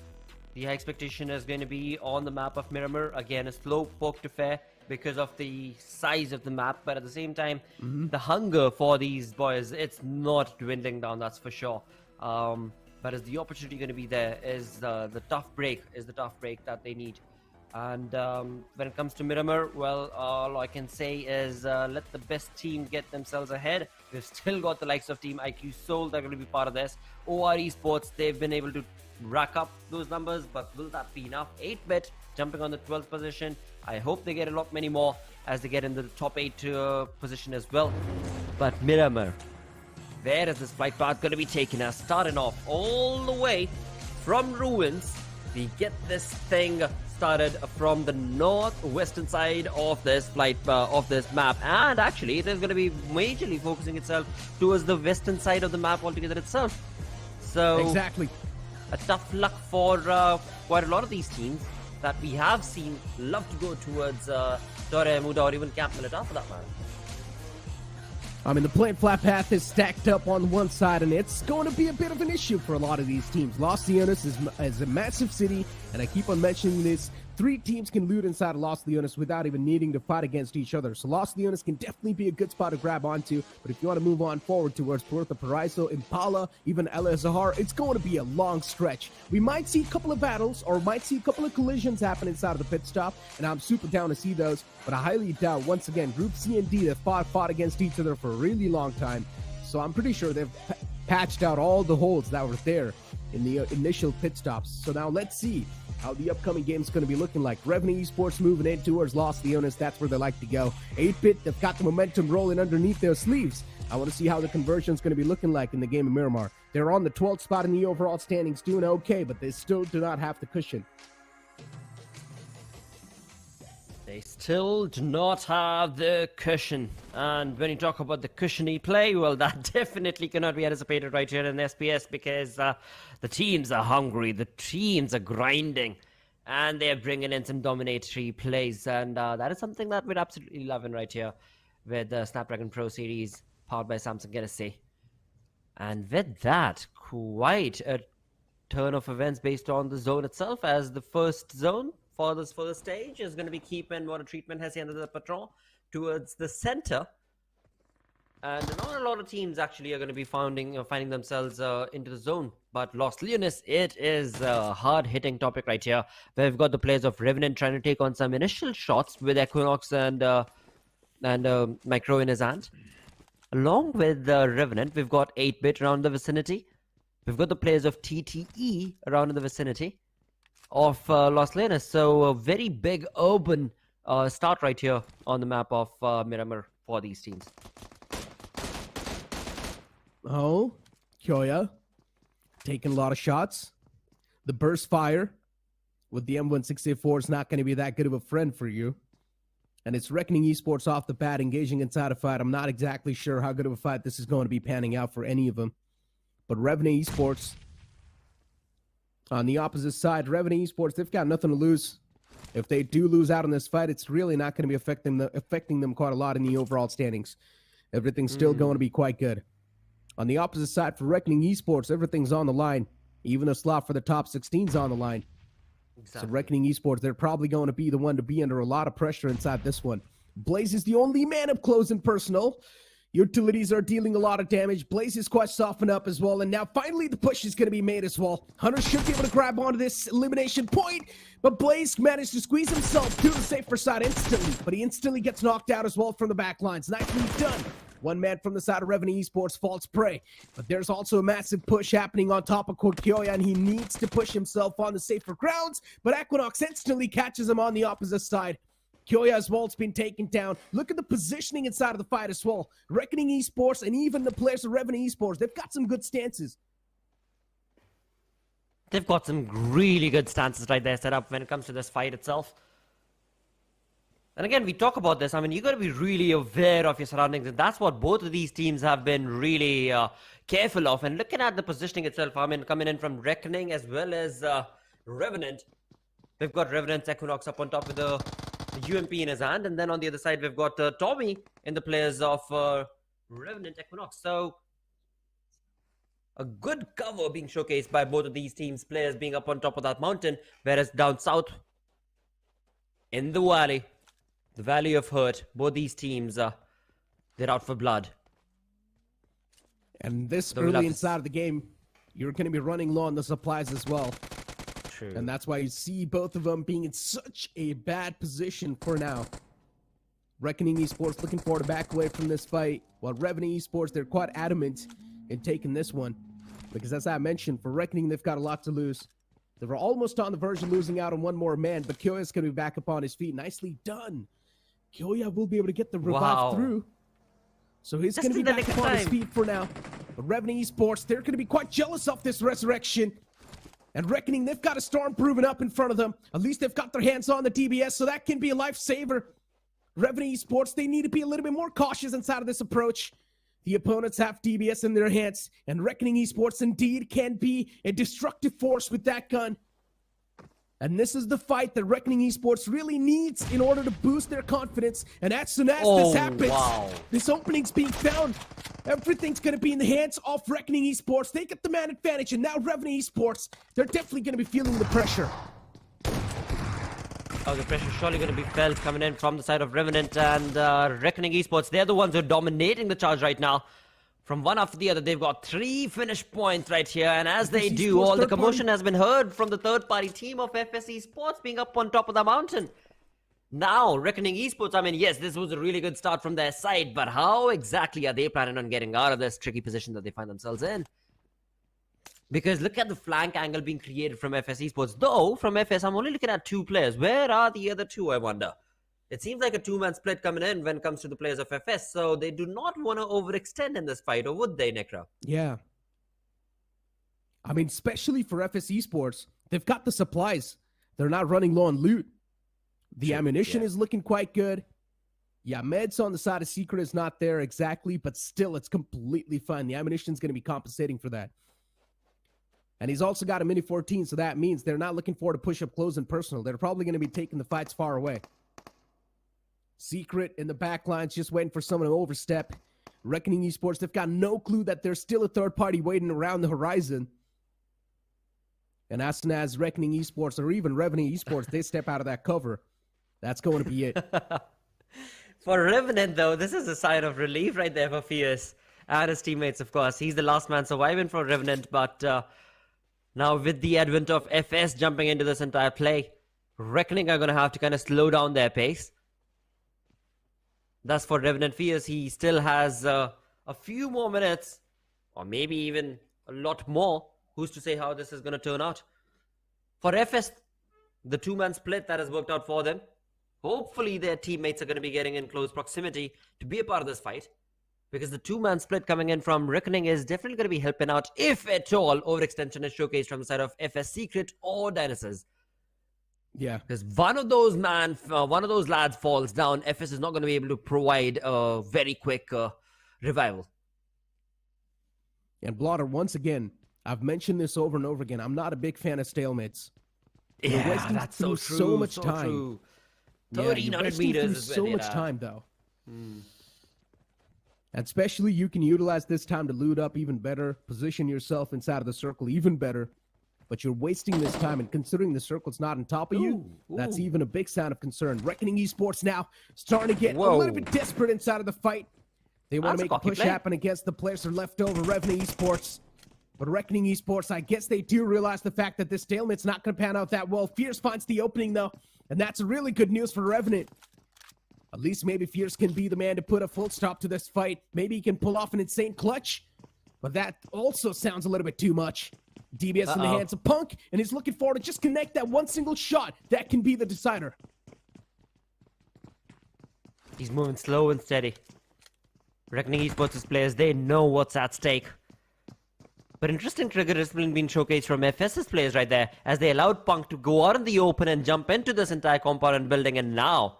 the expectation is going to be on the map of Miramar. Again, a slow poked affair because of the size of the map, but at the same time, the hunger for these boys, it's not dwindling down, that's for sure. But is the opportunity going to be there? Is the tough break that they need? And when it comes to Miramar, well, all I can say is let the best team get themselves ahead. We've still got the likes of Team IQ Seoul that are going to be part of this. OR Esports, they've been able to rack up those numbers, but will that be enough? 8-bit jumping on the 12th position. I hope they get a lot many more as they get in the top 8 position as well. But Miramar, where is this flight path going to be taking us? Starting off all the way from Ruins, we get this thing started from the northwestern side of this flight of this map, and actually it is going to be majorly focusing itself towards the western side of the map altogether itself. So exactly, a tough luck for quite a lot of these teams that we have seen love to go towards Dore Muda or even Camp Milita for that matter. I mean, the plain flat path is stacked up on one side, and it's going to be a bit of an issue for a lot of these teams. Los Leones is a massive city, and I keep on mentioning this. 3 teams can loot inside Los Leones without even needing to fight against each other. So Los Leones can definitely be a good spot to grab onto. But if you want to move on forward towards Puerto Paraiso, Impala, even El Azahar, it's going to be a long stretch. We might see a couple of battles or might see a couple of collisions happen inside of the pit stop, and I'm super down to see those. But I highly doubt, once again, Group C and D, they've fought against each other for a really long time. So I'm pretty sure they've patched out all the holes that were there in the initial pit stops. So now let's see how the upcoming game is going to be looking like. Revenue Esports moving in towards Los Leones. That's where they like to go. 8-bit, they've got the momentum rolling underneath their sleeves. I want to see how the conversion is going to be looking like in the game of Miramar. They're on the 12th spot in the overall standings, doing okay, but they still do not have the cushion. They still do not have the cushion. And when you talk about the cushiony play, well, that definitely cannot be anticipated right here in SPS, because the teams are hungry, the teams are grinding, and they're bringing in some dominatory plays. And that is something that we're absolutely loving right here with the Snapdragon Pro Series powered by Samsung Galaxy. And with that, quite a turn of events based on the zone itself, as the first zone for this first stage is going to be keeping water treatment has ended the patrol towards the center, and not a lot of teams actually are going to be finding themselves into the zone. But Los Leones, it is a hard-hitting topic right here, where we've got the players of Revenant trying to take on some initial shots with Equinox and Micro in his hand. Along with Revenant, we've got 8-bit around the vicinity. We've got the players of TTE around in the vicinity of Los Leones. So a very big urban start right here on the map of Miramar for these teams. Oh, Kyoya taking a lot of shots. The burst fire with the M16A4 is not going to be that good of a friend for you. And it's Reckoning Esports off the bat, engaging inside a fight. I'm not exactly sure how good of a fight this is going to be panning out for any of them. But Revenue Esports, on the opposite side, Revenue Esports, they've got nothing to lose. If they do lose out in this fight, it's really not going to be affecting them quite a lot in the overall standings. Everything's still going to be quite good. On the opposite side, for Reckoning Esports, everything's on the line. Even a slot for the top 16's on the line. Exactly. So Reckoning Esports, they're probably going to be the one to be under a lot of pressure inside this one. Blaze is the only man up close and personal. Utilities are dealing a lot of damage. Blaze is quite softened up as well. And now finally the push is going to be made as well. Hunter should be able to grab onto this elimination point. But Blaze managed to squeeze himself to the safer side instantly. But he instantly gets knocked out as well from the back lines. Nicely done. One man from the side of Revenue Esports falls prey. But there's also a massive push happening on top of Kyoya, and he needs to push himself on the safer grounds. But Equinox instantly catches him on the opposite side. Kyoya as well has been taken down. Look at the positioning inside of the fight as well. Reckoning Esports and even the players of Revenue Esports, they've got some good stances. They've got some really good stances right there set up when it comes to this fight itself. And again, we talk about this. I mean, you got to be really aware of your surroundings. And that's what both of these teams have been really careful of. And looking at the positioning itself, I mean, coming in from Reckoning as well as Revenant. We've got Revenant's Equinox up on top with the UMP in his hand. And then on the other side, we've got Tommy in the players of Revenant Equinox. So a good cover being showcased by both of these teams, players being up on top of that mountain. Whereas down south, in the Valley of Hurt, both these teams, they're out for blood. And this early inside of the game, you're going to be running low on the supplies as well. True. And that's why you see both of them being in such a bad position for now. Reckoning Esports looking forward to back away from this fight, while Revenant Esports, they're quite adamant in taking this one. Because as I mentioned, for Reckoning, they've got a lot to lose. They were almost on the verge of losing out on one more man, but Kyoya's going to be back up on his feet. Nicely done. Kyoya will be able to get the revive through. So he's going to be back up on his feet for now. But Revenant Esports, they're going to be quite jealous of this resurrection. And Reckoning, they've got a storm proven up in front of them. At least they've got their hands on the DBS, so that can be a lifesaver. Revenant Esports, they need to be a little bit more cautious inside of this approach. The opponents have DBS in their hands, and Reckoning Esports indeed can be a destructive force with that gun. And this is the fight that Reckoning Esports really needs in order to boost their confidence. And as soon as this happens, this opening's being found. Everything's going to be in the hands of Reckoning Esports. They get the man advantage, and now Revenant Esports, they're definitely going to be feeling the pressure. Oh, the pressure surely going to be felt coming in from the side of Revenant and Reckoning Esports. They're the ones who are dominating the charge right now. From one after the other, they've got 3 finish points right here. And as they do, all the commotion has been heard from the third-party team of FS Esports being up on top of the mountain. Now, Reckoning Esports, I mean, yes, this was a really good start from their side. But how exactly are they planning on getting out of this tricky position that they find themselves in? Because look at the flank angle being created from FS Esports. Though, from FS, I'm only looking at 2 players. Where are the other 2, I wonder? It seems like a 2-man split coming in when it comes to the players of FS. So they do not want to overextend in this fight, or would they, Nekra? Yeah. I mean, especially for FS Esports, they've got the supplies. They're not running low on loot. The ammunition is looking quite good. Yeah, meds on the side of Secret is not there exactly, but still, it's completely fine. The ammunition's going to be compensating for that. And he's also got a Mini 14, so that means they're not looking forward to push up close and personal. They're probably going to be taking the fights far away. Secret in the back lines, just waiting for someone to overstep. Reckoning Esports, they've got no clue that there's still a third party waiting around the horizon. And as soon as Reckoning Esports or even Revenant Esports, they step out of that cover, that's going to be it. For Revenant, though, this is a sign of relief right there for Fierce and his teammates, of course. He's the last man surviving for Revenant, but now with the advent of FS jumping into this entire play, Reckoning are going to have to kind of slow down their pace. Thus, for Revenant Fierce, he still has a few more minutes, or maybe even a lot more. Who's to say how this is going to turn out? For FS, the 2-man split that has worked out for them. Hopefully, their teammates are going to be getting in close proximity to be a part of this fight. Because the 2-man split coming in from Reckoning is definitely going to be helping out, if at all, overextension is showcased from the side of FS Secret or Dinosaurs. Yeah. Because one of those lads falls down, FS is not going to be able to provide a very quick revival. And Blotter, once again, I've mentioned this over and over again. I'm not a big fan of stalemates. Yeah, that's so true. So much time. True. 1,300 meters is so much time, though. And especially, you can utilize this time to loot up even better, position yourself inside of the circle even better. But you're wasting this time, and considering the circle's not on top of you, that's even a big sign of concern. Reckoning Esports now starting to get a little bit desperate inside of the fight. They want to make a push happen against the players that are left over, Revenant Esports. But Reckoning Esports, I guess they do realize the fact that this stalemate's not going to pan out that well. Fierce finds the opening, though, and that's really good news for Revenant. At least maybe Fierce can be the man to put a full stop to this fight. Maybe he can pull off an insane clutch, but that also sounds a little bit too much. DBS in the hands of Punk, and he's looking forward to just connect that one single shot. That can be the decider. He's moving slow and steady. Reckoning Esports' players, they know what's at stake. But interesting trigger has been showcased from FS's players right there, as they allowed Punk to go out in the open and jump into this entire compound and building, and now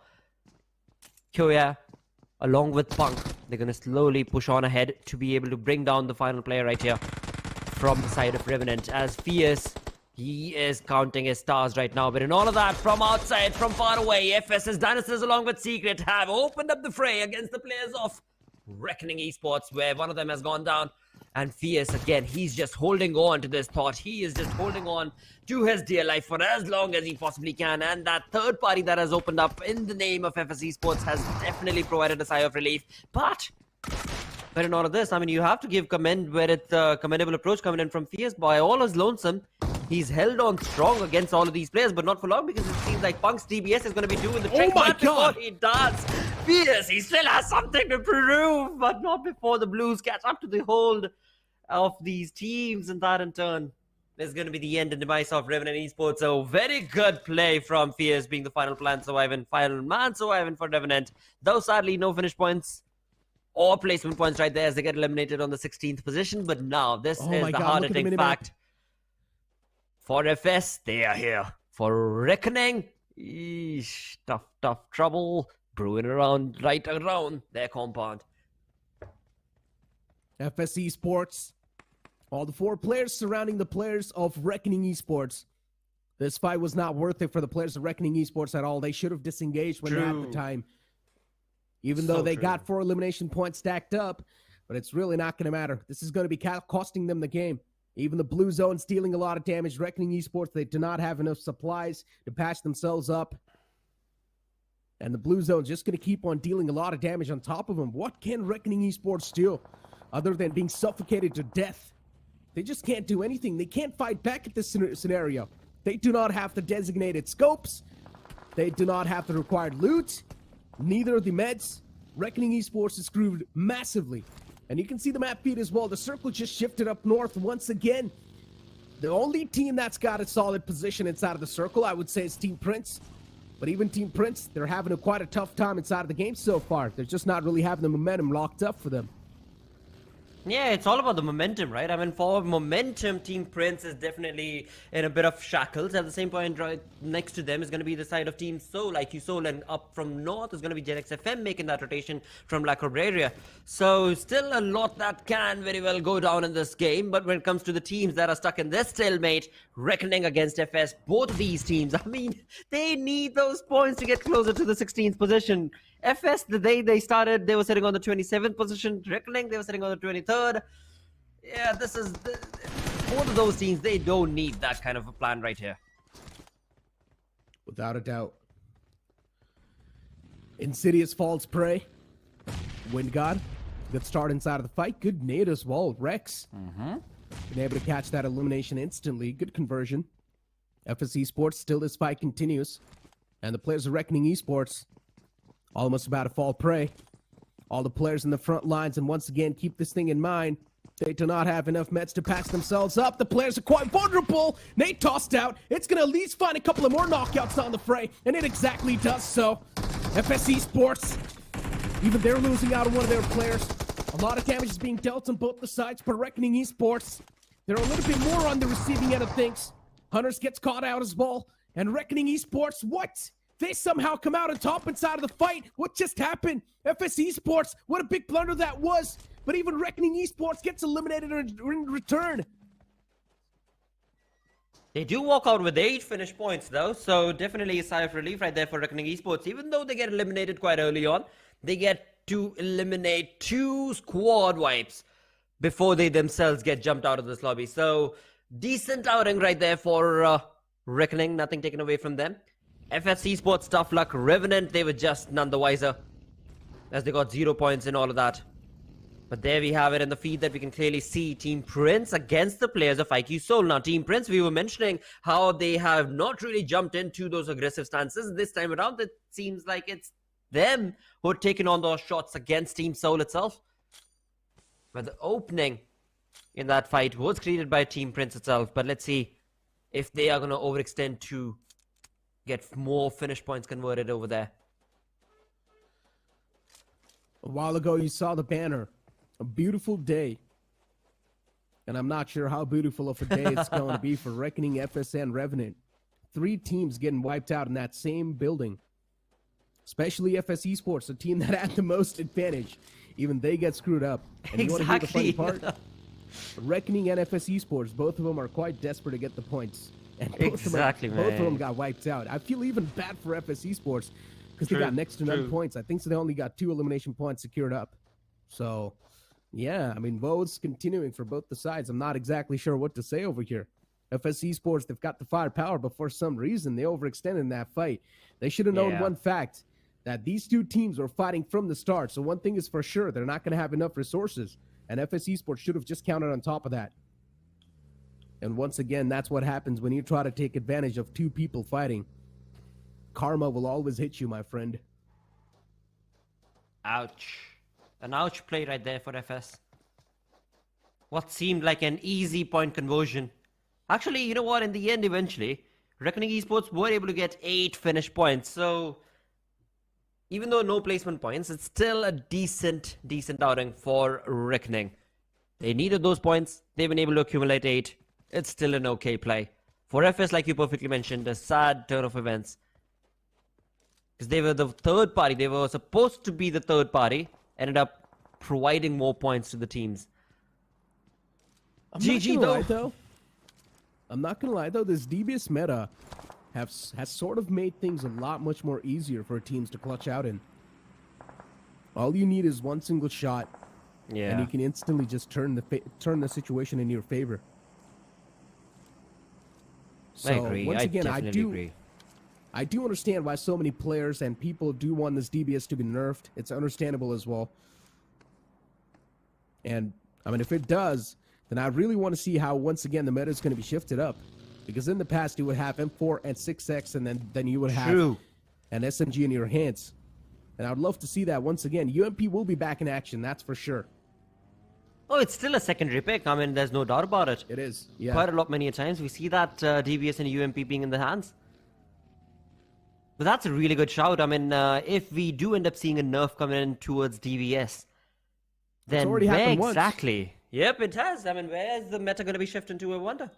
Kyoya, along with Punk, they're going to slowly push on ahead to be able to bring down the final player right here from the side of Revenant. As Fierce, he is counting his stars right now. But in all of that, from outside, from far away, FS's Dinosaurs along with Secret have opened up the fray against the players of Reckoning Esports, where one of them has gone down. And Fierce, again, he's just holding on to this thought. He is just holding on to his dear life for as long as he possibly can. And that third party that has opened up in the name of FS Esports has definitely provided a sigh of relief. But in all of this, I mean, you have to give commend where it's a commendable approach coming in from Fierce. By all his lonesome, he's held on strong against all of these players, but not for long, because it seems like Punk's DBS is going to be doing the trick. Oh my But before he does, Fierce, he still has something to prove, but not before the Blues catch up to the hold of these teams, and that in turn is going to be the end and demise of Revenant Esports. So very good play from Fierce, being the final man surviving for Revenant. Though sadly, no finish points or placement points right there as they get eliminated on the 16th position. But now this is the hard-hitting fact. For FS, they are here. For Reckoning, eesh, tough trouble brewing right around their compound. FS Esports, all the 4 players surrounding the players of Reckoning Esports. This fight was not worth it for the players of Reckoning Esports at all. They should have disengaged when they had the time. Even though they got 4 elimination points stacked up, but it's really not going to matter. This is going to be costing them the game. Even the Blue Zone stealing a lot of damage. Reckoning Esports, they do not have enough supplies to patch themselves up. And the Blue Zone's just going to keep on dealing a lot of damage on top of them. What can Reckoning Esports do other than being suffocated to death? They just can't do anything. They can't fight back at this scenario. They do not have the designated scopes. They do not have the required loot. Neither of the meds. Reckoning Esports is screwed massively. And you can see the map feed as well. The circle just shifted up north once again. The only team that's got a solid position inside of the circle, I would say, is Team Prince. But even Team Prince, they're having quite a tough time inside of the game so far. They're just not really having the momentum locked up for them. Yeah, it's all about the momentum, right? I mean, for momentum, Team Prince is definitely in a bit of shackles. At the same point, right next to them is going to be the side of Team Soul, IQ Soul, and up from north is going to be Gen XFM making that rotation from La Cabrera. So still a lot that can very well go down in this game. But when it comes to the teams that are stuck in this stalemate, Reckoning against FS, both of these teams, I mean, they need those points to get closer to the 16th position. FS, the day they started, they were sitting on the 27th position. Reckoning, they were sitting on the 23rd. Yeah, this is... both of those teams, they don't need that kind of a plan right here. Without a doubt. Insidious falls prey. Wind God. Good start inside of the fight. Good nade as well. Rex. Been able to catch that elimination instantly. Good conversion. FS Esports, still this fight continues. And the players of Reckoning Esports almost about to fall prey. All the players in the front lines, and once again, keep this thing in mind. They do not have enough meds to patch themselves up. The players are quite vulnerable. Nate tossed out. It's going to at least find a couple of more knockouts on the fray, and it exactly does so. FS Esports, even they're losing out on one of their players. A lot of damage is being dealt on both the sides, but Reckoning Esports, they're a little bit more on the receiving end of things. Hunters gets caught out as well, and Reckoning Esports, what? They somehow come out on top inside of the fight. What just happened? FS Esports, what a big blunder that was. But even Reckoning Esports gets eliminated in return. They do walk out with 8 finish points though, so definitely a sigh of relief right there for Reckoning Esports. Even though they get eliminated quite early on, they get to eliminate 2 squad wipes before they themselves get jumped out of this lobby. So decent outing right there for Reckoning, nothing taken away from them. FS Esports, tough luck. Revenant, they were just none the wiser, as they got 0 points in all of that. But there we have it in the feed that we can clearly see Team Prince against the players of IQ Soul. Now, Team Prince, we were mentioning how they have not really jumped into those aggressive stances. This time around, it seems like it's them who are taking on those shots against Team Soul itself. But the opening in that fight was created by Team Prince itself. But let's see if they are going to overextend to get more finish points converted over there. A while ago, you saw the banner. A beautiful day. And I'm not sure how beautiful of a day it's going to be for Reckoning, FS, and Revenant. 3 teams getting wiped out in that same building. especially FS Esports, a team that had the most advantage. Even they get screwed up. And you want to hear the funny part? Reckoning and FS Esports, both of them are quite desperate to get the points. And both of them got wiped out. I feel even bad for FS Esports because they got next to none points. I think so they only got 2 elimination points secured up. So, yeah, I mean, votes continuing for both the sides. I'm not exactly sure what to say over here. FS Esports, they've got the firepower, but for some reason, they overextended in that fight. They should have known one fact, that these two teams were fighting from the start. So one thing is for sure, they're not going to have enough resources. And FS Esports should have just counted on top of that. And once again, that's what happens when you try to take advantage of 2 people fighting. Karma will always hit you, my friend. Ouch. An ouch play right there for FS. What seemed like an easy point conversion. Actually, you know what? In the end, eventually, Reckoning Esports were able to get 8 finish points. So, even though no placement points, it's still a decent outing for Reckoning. They needed those points. They've been able to accumulate 8. It's still an okay play. For FS, like you perfectly mentioned, a sad turn of events. Because they were the third party. They were supposed to be the third party. Ended up providing more points to the teams. GG though. I'm not gonna lie though, this DBS meta has sort of made things a lot much more easier for teams to clutch out in. All you need is one single shot, and you can instantly just turn the situation in your favor. So I agree. Once again, I agree. I do understand why so many players and people do want this DBS to be nerfed. It's understandable as well. And I mean, if it does, then I really want to see how, once again, the meta is going to be shifted up. Because in the past, you would have M4 and 6X, and then you would have an SMG in your hands. And I would love to see that once again. UMP will be back in action, that's for sure. Oh, it's still a secondary pick. I mean, there's no doubt about it. It is, yeah. Quite a lot, many times. We see that DBS and UMP being in the hands. But that's a really good shout. I mean, if we do end up seeing a nerf coming in towards DBS, then where exactly? Once. Yep, it has. I mean, where is the meta going to be shifting to, I wonder?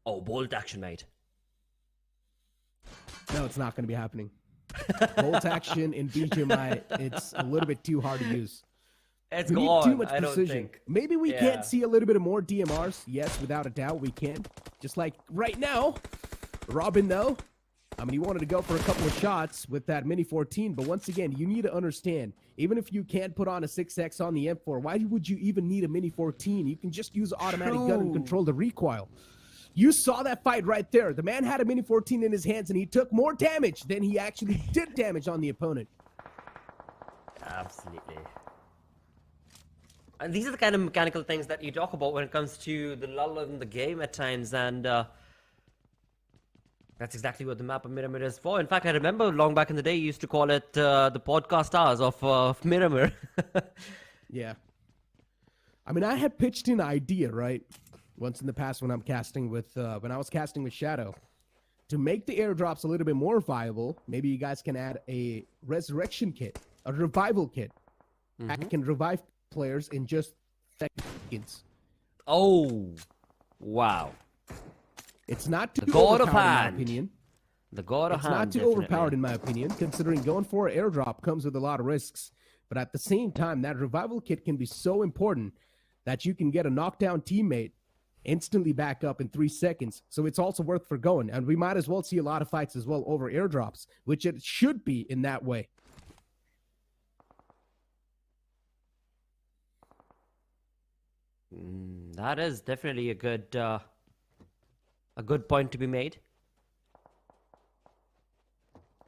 Oh, bolt action, mate. No, it's not going to be happening. Bolt action in BGMI, it's a little bit too hard to use. It's we gone. need too much I precision. don't think. Maybe we can't see a little bit of more DMRs. Yes, without a doubt, we can. Just like right now, Robin, though. I mean, he wanted to go for a couple of shots with that Mini 14, but once again, you need to understand, even if you can't put on a 6X on the M4, why would you even need a Mini 14? You can just use automatic gun and control the recoil. You saw that fight right there. The man had a Mini 14 in his hands, and he took more damage than he actually did damage on the opponent. Absolutely. And these are the kind of mechanical things that you talk about when it comes to the lull in the game at times, and that's exactly what the map of Miramar is for. In fact, I remember long back in the day, you used to call it the podcast hours of Miramar. Yeah. I mean, I had pitched an idea, right? Once in the past when I was casting with Shadow. To make the airdrops a little bit more viable, maybe you guys can add a resurrection kit, a revival kit. That can revive players in just seconds. Oh, wow. It's not too overpowered in my opinion. The God of Hand. It's not too overpowered in my opinion, considering going for an airdrop comes with a lot of risks. But at the same time, that revival kit can be so important that you can get a knockdown teammate instantly back up in 3 seconds. So it's also worth forgoing. And we might as well see a lot of fights as well over airdrops, which it should be in that way. That is definitely a good point to be made.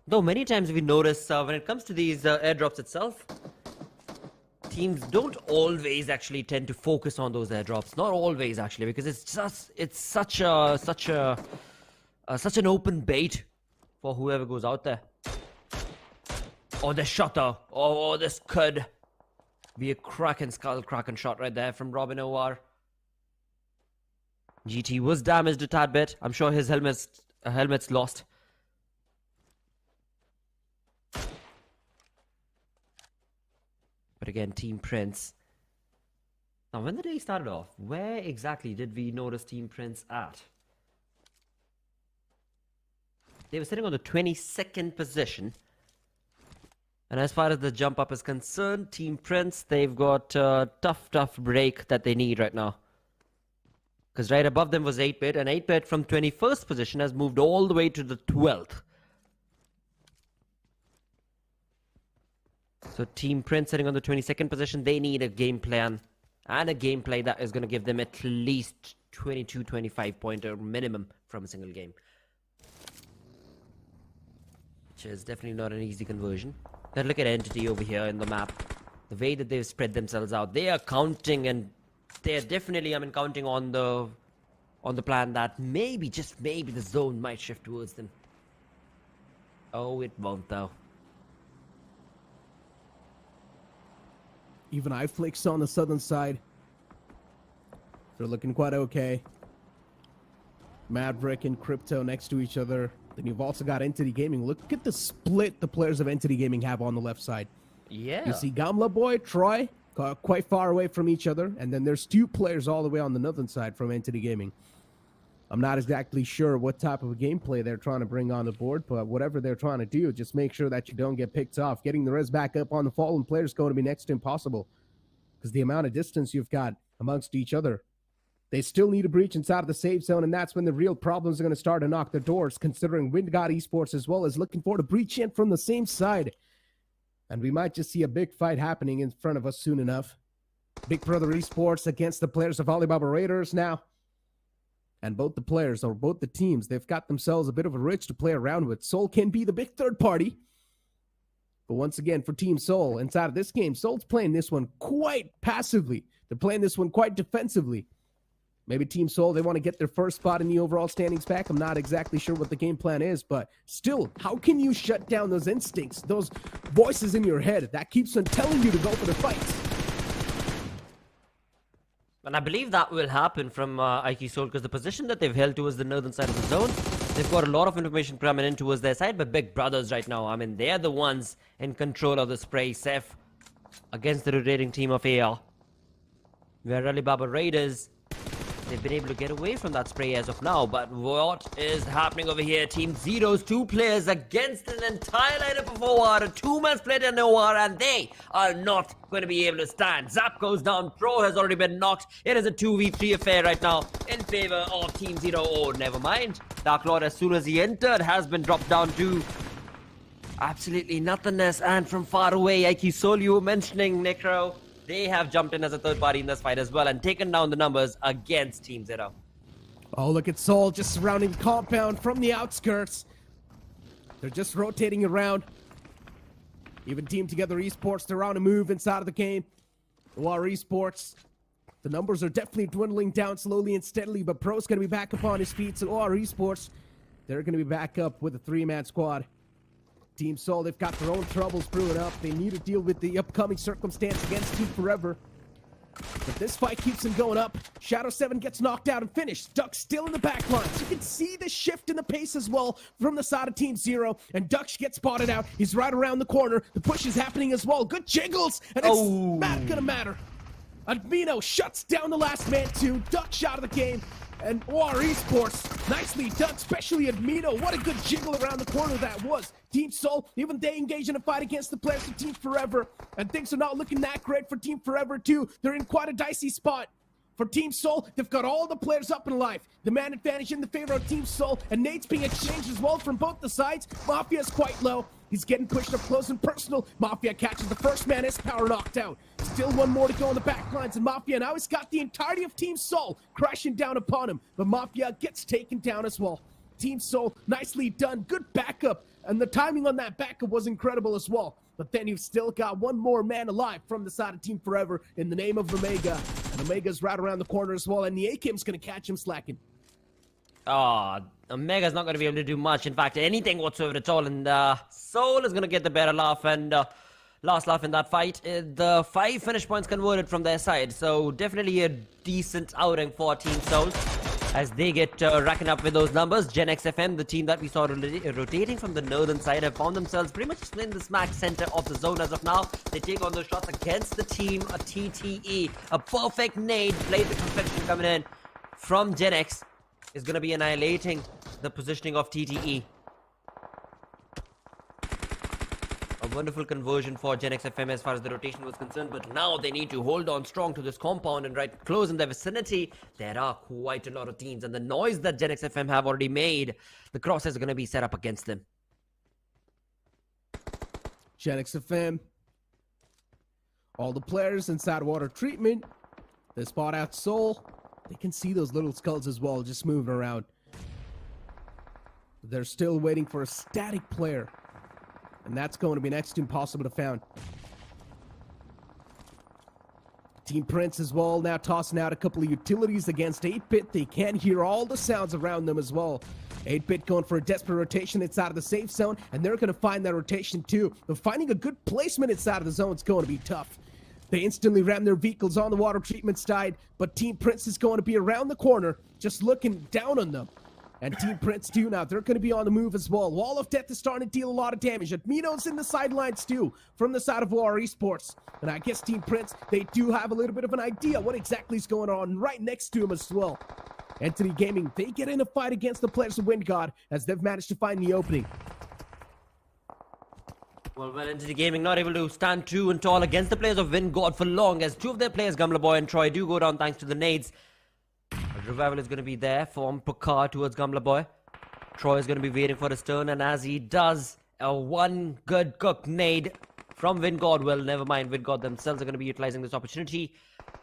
Though many times we notice when it comes to these airdrops itself, teams don't always actually tend to focus on those airdrops. Not always actually, because it's such an open bait for whoever goes out there. Oh, the shutter. Oh, this could be a Kraken shot right there from Robin OR. GT was damaged a tad bit. I'm sure his helmet's lost. But again, Team Prince. Now, when the day started off, where exactly did we notice Team Prince at? They were sitting on the 22nd position. And as far as the jump up is concerned, Team Prince, they've got a tough break that they need right now. Because right above them was 8-bit, and 8-bit from 21st position has moved all the way to the 12th. So Team Prince sitting on the 22nd position, they need a game plan and a gameplay that is going to give them at least 22-25 pointer minimum from a single game. Which is definitely not an easy conversion. But look at Entity over here in the map. The way that they've spread themselves out. They are counting, and they're definitely, counting on the plan that maybe, just maybe, the zone might shift towards them. Oh, it won't though. Even iFlix on the southern side. They're looking quite okay. Maverick and Crypto next to each other. Then you've also got Entity Gaming. Look at the split the players of Entity Gaming have on the left side. Yeah. You see Gamla Boy, Troy, quite far away from each other. And then there's two players all the way on the northern side from Entity Gaming. I'm not exactly sure what type of a gameplay they're trying to bring on the board, but whatever they're trying to do, just make sure that you don't get picked off. Getting the res back up on the fallen player is going to be next to impossible. Because the amount of distance you've got amongst each other. They still need a breach inside of the safe zone, and that's when the real problems are going to start to knock their doors, considering Gujarat Esports as well is looking for the breach in from the same side. And we might just see a big fight happening in front of us soon enough. Big Brother Esports against the players of Alibaba Raiders now. And both the players, or both the teams, they've got themselves a bit of a ridge to play around with. Seoul can be the big third party. But once again, for Team Seoul, inside of this game, Seoul's playing this one quite passively. They're playing this one quite defensively. Maybe Team Seoul, they want to get their first spot in the overall standings back. I'm not exactly sure what the game plan is, but still, how can you shut down those instincts, those voices in your head that keeps on telling you to go for the fights? And I believe that will happen from IQ Seoul, because the position that they've held towards the northern side of the zone, they've got a lot of information coming in towards their side, but Big Brothers right now, they're the ones in control of the spray, Seth, against the rotating team of AR. Where Alibaba Raiders, they've been able to get away from that spray as of now, but what is happening over here? Team Zero's two players against an entire lineup of OR, a two-man split in OR, and they are not going to be able to stand. Zap goes down, Pro has already been knocked. It is a 2v3 affair right now in favor of Team Zero. Oh, never mind. Dark Lord, as soon as he entered, has been dropped down to absolutely nothingness, and from far away, IQ Soul, you were mentioning, Necro, they have jumped in as a third party in this fight as well and taken down the numbers against Team Zero. Oh, look at Seoul just surrounding the compound from the outskirts. They're just rotating around. Even Team Together Esports, they're on a move inside of the game. OR Esports, the numbers are definitely dwindling down slowly and steadily, but Pro's going to be back up on his feet. So OR Esports, they're going to be back up with a three-man squad. Team Seoul, they've got their own troubles brewing up. They need to deal with the upcoming circumstance against Team Forever. But this fight keeps him going up. Shadow 7 gets knocked out and finished. Duck still in the back line. So you can see the shift in the pace as well from the side of Team Zero. And Duck gets spotted out. He's right around the corner. The push is happening as well. Good jiggles. And it's not gonna matter. Admino shuts down the last man too. Duck shot of the game. And OR Esports, nicely done, especially Admino. What a good jiggle around the corner that was. Team Seoul, even they engage in a fight against the players of Team Forever. And things are not looking that great for Team Forever too. They're in quite a dicey spot. For Team Seoul, they've got all the players up in life. The man advantage in the favor of Team Seoul, and Nate's being exchanged as well from both the sides. Mafia's quite low. He's getting pushed up close and personal. Mafia catches the first man, his power knocked out. Still one more to go on the back lines, and Mafia now has got the entirety of Team Seoul crashing down upon him. But Mafia gets taken down as well. Team Seoul, nicely done. Good backup, and the timing on that backup was incredible as well. But then you've still got one more man alive from the side of Team Forever in the name of Omega. And Omega's right around the corner as well, and the A-Kim's going to catch him slacking. Omega's not going to be able to do much. In fact, anything whatsoever at all. And Soul is going to get the better laugh. And last laugh in that fight. The 5 finish points converted from their side. So definitely a decent outing for Team Soul as they get racking up with those numbers. Gen XFM, the team that we saw rotating from the northern side, have found themselves pretty much in the smack center of the zone as of now. They take on those shots against the team, a TTE. A perfect nade played to perfection coming in from Gen X is going to be annihilating the positioning of TTE. wonderful conversion for Gen X FM as far as the rotation was concerned, but now they need to hold on strong to this compound and right close in their vicinity. There are quite a lot of teams, and the noise that Gen X FM have already made, the crosses are going to be set up against them. Gen X FM, all the players inside water treatment. They spot out Soul. They can see those little skulls as well, just moving around. They're still waiting for a static player, and that's going to be next to impossible to find. Team Prince as well, now tossing out a couple of utilities against 8-Bit. They can hear all the sounds around them as well. 8-Bit going for a desperate rotation inside of the safe zone, and they're going to find that rotation too. But finding a good placement inside of the zone is going to be tough. They instantly ram their vehicles on the water treatment side, but Team Prince is going to be around the corner, just looking down on them. And Team Prince too now, they're going to be on the move as well. Wall of Death is starting to deal a lot of damage. Admino's in the sidelines too, from the side of OR Esports. And I guess Team Prince, they do have a little bit of an idea what exactly is going on right next to him as well. Entity Gaming, they get in a fight against the players of Wind God as they've managed to find the opening. Well, Entity Gaming not able to stand true and tall against the players of Wind God for long, as two of their players, Gamla Boy and Troy, do go down thanks to the nades. A revival is going to be there from Pakar towards Gamla Boy. Troy is going to be waiting for his turn, and as he does, a one good cooked nade from Wind God. Well, never mind, Wind God themselves are going to be utilizing this opportunity.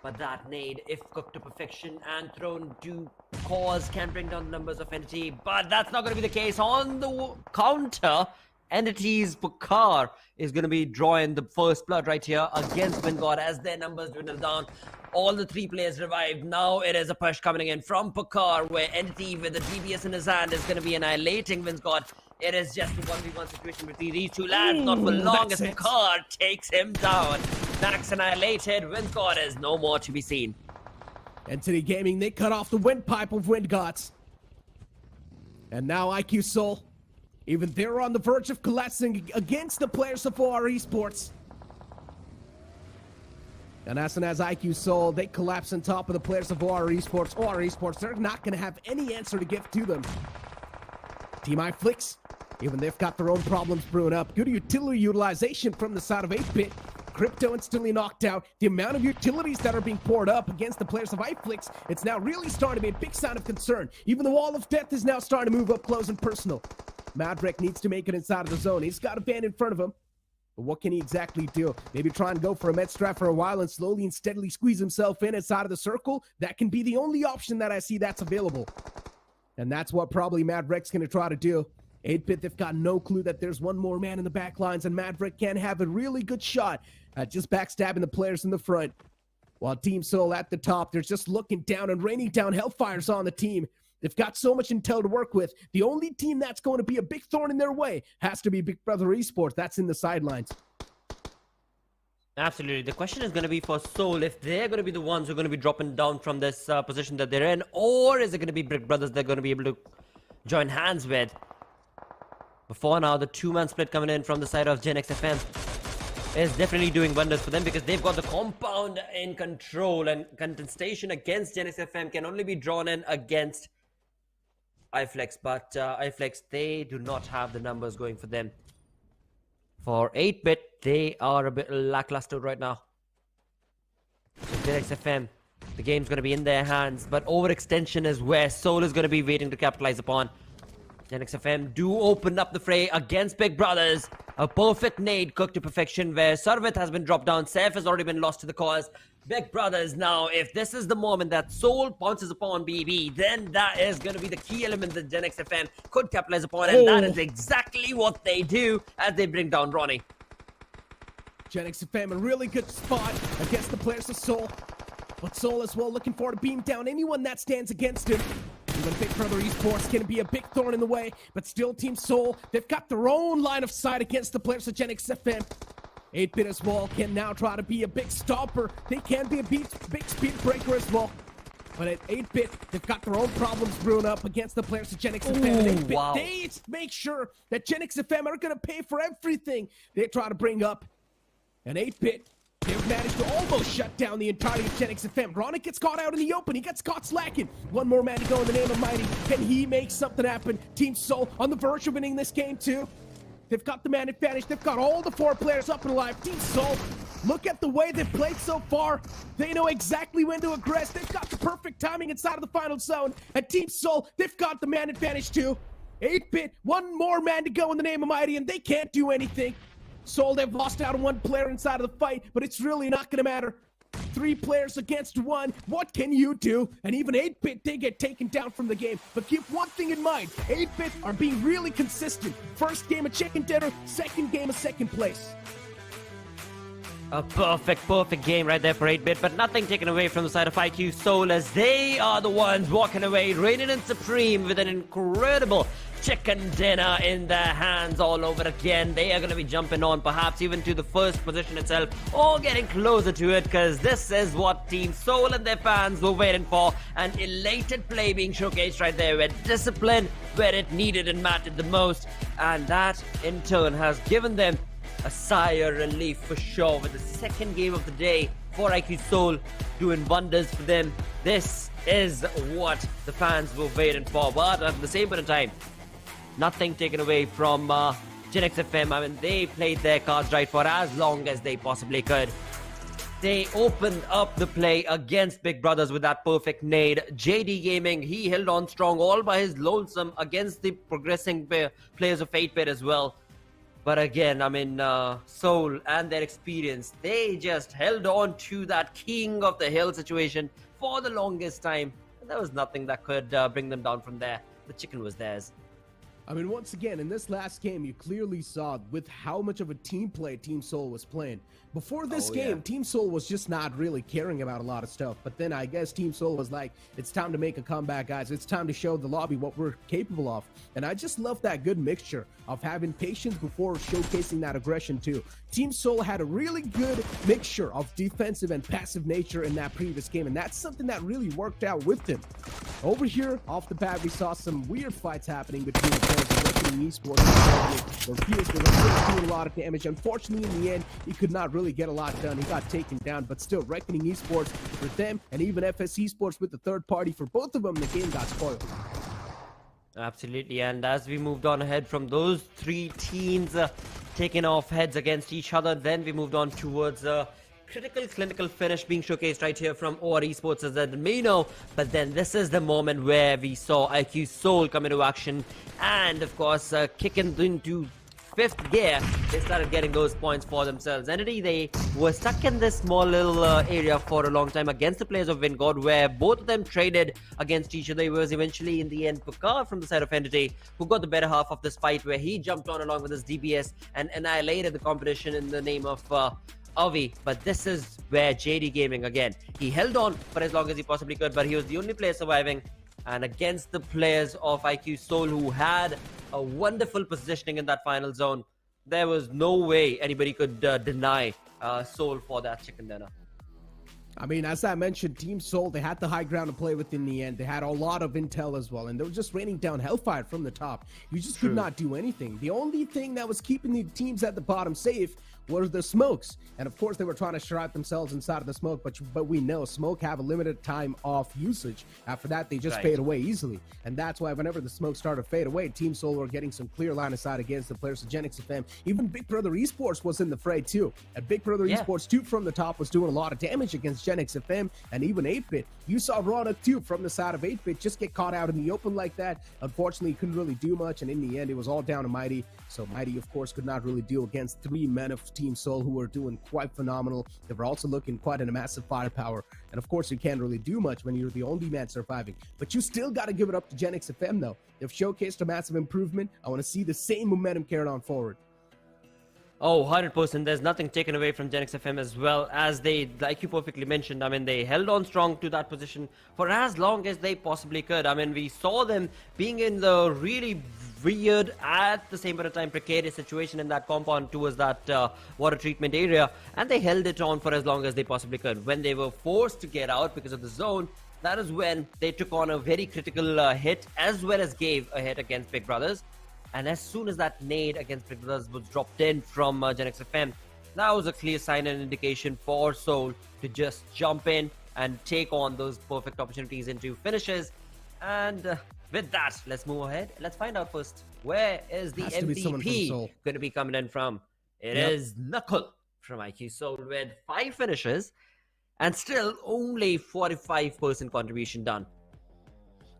But that nade, if cooked to perfection and thrown to cause, can bring down the numbers of Entity. But that's not going to be the case. On the counter, Entity's Pakar is going to be drawing the first blood right here against Wind God as their numbers dwindle down. All the three players revived. Now it is a push coming in from Pakar, where Entity with the DBS in his hand is going to be annihilating Wind God. It is just a 1v1 situation between these two lads. Not for long as Pakar takes him down. Nax annihilated. Wind God is no more to be seen. Entity Gaming, they cut off the windpipe of Wind Gods. And now IQ Soul, even they're on the verge of collapsing against the players of OR Esports. And as soon as IQ Soul, they collapse on top of the players of OR Esports. OR Esports, they're not going to have any answer to give to them. Team iFlix, even they've got their own problems brewing up. Good utility utilization from the side of 8-Bit. Crypto instantly knocked out. The amount of utilities that are being poured up against the players of iFlix, it's now really starting to be a big sign of concern. Even the Wall of Death is now starting to move up close and personal. Madrek needs to make it inside of the zone. He's got a band in front of him. But what can he exactly do? Maybe try and go for a med strat for a while and slowly and steadily squeeze himself in inside of the circle? That can be the only option that I see that's available. And that's what probably Madrek's going to try to do. 8-Bit, they've got no clue that there's one more man in the back lines, and Madrek can have a really good shot at just backstabbing the players in the front. While Team Soul at the top, they're just looking down and raining down hellfires on the team. They've got so much intel to work with. The only team that's going to be a big thorn in their way has to be Big Brother Esports. That's in the sidelines. Absolutely. The question is going to be for Soul, if they're going to be the ones who are going to be dropping down from this position that they're in, or is it going to be Big Brothers they're going to be able to join hands with? Before now, the two-man split coming in from the side of Gen X FM is definitely doing wonders for them, because they've got the compound in control, and contestation against Gen X FM can only be drawn in against iFlex, but iFlex, they do not have the numbers going for them. For 8-Bit, they are a bit lackluster right now. So Gen X FM, the game's going to be in their hands, but overextension is where Soul is going to be waiting to capitalize upon. Gen X FM do open up the fray against Big Brothers. A perfect nade cooked to perfection where Sarvit has been dropped down. Saif has already been lost to the cause. Big Brothers now, if this is the moment that Soul pounces upon BB, then that is going to be the key element that Gen X FM could capitalize upon. And that is exactly what they do as they bring down Ronnie. Gen X FM, a really good spot against the players of Soul. But Soul as well looking for to beam down anyone that stands against him. Even Big Brother Esports can be a big thorn in the way, but still Team Soul, they've got their own line of sight against the players of Gen X FM. 8-Bit as well can now try to be a big stopper. They can be a big speed breaker as well. But at 8-Bit, they've got their own problems brewing up against the players of Gen X FM. And 8-Bit, they make sure that Gen X FM are going to pay for everything they try to bring up. And 8-Bit, they've managed to almost shut down the entirety of Gen X FM. Ronick gets caught out in the open. He gets caught slacking. One more man to go in the name of Mighty. Can he make something happen? Team Soul on the verge of winning this game too. They've got the man advantage. They've got all the 4 players up and alive. Team Soul, look at the way they've played so far. They know exactly when to aggress. They've got the perfect timing inside of the final zone. And Team Soul, they've got the man advantage too. 8-bit, one more man to go in the name of Mighty, and they can't do anything. Soul, they've lost out on 1 player inside of the fight, but it's really not going to matter. 3 players against 1. What can you do? And even 8-bit, they get taken down from the game. But keep one thing in mind. 8-bit are being really consistent. First game a chicken dinner, second game a second place. A perfect game right there for 8-bit, but nothing taken away from the side of IQ Soul, as they are the ones walking away, reigning in supreme with an incredible chicken dinner in their hands all over again. They are going to be jumping on perhaps even to the first position itself, or getting closer to it, because this is what Team Soul and their fans were waiting for. An elated play being showcased right there, with discipline where it needed and mattered the most, and that in turn has given them a sigh of relief for sure, with the second game of the day for IQ Soul doing wonders for them. This is what the fans were waiting for, but at the same point in time, nothing taken away from Gen X FM. I mean, they played their cards right for as long as they possibly could. They opened up the play against Big Brothers with that perfect nade. JD Gaming, he held on strong all by his lonesome against the progressing players of 8-bit as well. But again, I mean, Soul and their experience, they just held on to that king of the hill situation for the longest time. And there was nothing that could bring them down from there. The chicken was theirs. I mean, once again, in this last game, you clearly saw with how much of a team play Team Soul was playing. Before this game, Team Soul was just not really caring about a lot of stuff. But then I guess Team Soul was like, it's time to make a comeback, guys. It's time to show the lobby what we're capable of. And I just love that good mixture of having patience before showcasing that aggression too. Team Soul had a really good mixture of defensive and passive nature in that previous game. And that's something that really worked out with them. Over here, off the bat, we saw some weird fights happening between the players of Reckoning Esports, where Fierce was doing a lot of damage. Unfortunately, in the end, he could not really get a lot done. He got taken down, but still, Reckoning Esports for them, and even FS Esports with the third party, for both of them, the game got spoiled. Absolutely, and as we moved on ahead from those 3 teams taking off heads against each other, then we moved on towards critical clinical finish being showcased right here from OR Esports, as I may know. But then this is the moment where we saw IQ Soul come into action, and of course kicking into 5th gear, they started getting those points for themselves. Entity, they were stuck in this small little area for a long time against the players of Vingod, where both of them traded against each other. It was eventually in the end Pukar from the side of Entity who got the better half of this fight, where he jumped on along with his DBS and annihilated the competition in the name of Avi. But this is where JD Gaming, again, he held on for as long as he possibly could, but he was the only player surviving. And against the players of IQ Soul, who had a wonderful positioning in that final zone, there was no way anybody could deny Soul for that chicken dinner. I mean, as I mentioned, Team Soul, they had the high ground to play with in the end. They had a lot of intel as well, and they were just raining down hellfire from the top. You just could not do anything. The only thing that was keeping the teams at the bottom safe were the smokes. And of course, they were trying to shroud themselves inside of the smoke, but we know smoke have a limited time of usage. After that, they just fade away easily. And that's why whenever the smoke started to fade away, Team Soul were getting some clear line of sight against the players of Gen X FM. Even Big Brother Esports was in the fray too. And Big Brother Esports 2 from the top was doing a lot of damage against Gen X FM and even 8-bit. You saw Ronak too from the side of 8-bit just get caught out in the open like that. Unfortunately, he couldn't really do much, and in the end, it was all down to Mighty. So Mighty, of course, could not really deal against 3 men of Team Soul who were doing quite phenomenal. They were also looking quite in a massive firepower. And of course, you can't really do much when you're the only man surviving. But you still got to give it up to Gen X FM, though. They've showcased a massive improvement. I want to see the same momentum carried on forward. Oh, 100%. There's nothing taken away from Gen X FM, as well as they, like you perfectly mentioned, I mean, they held on strong to that position for as long as they possibly could. I mean, we saw them being in the really weird, at the same point of time, precarious situation in that compound towards that water treatment area, and they held it on for as long as they possibly could. When they were forced to get out because of the zone, that is when they took on a very critical hit, as well as gave a hit against Big Brothers. And as soon as that nade against Big Brothers was dropped in from Gen X FM, that was a clear sign and indication for Soul to just jump in and take on those perfect opportunities into finishes. And with that, let's move ahead. Let's find out first, where is the Has to be someone from MVP Seoul. going to be coming in from? It is Knuckle from IQ Soul with 5 finishes and still only 45% contribution done.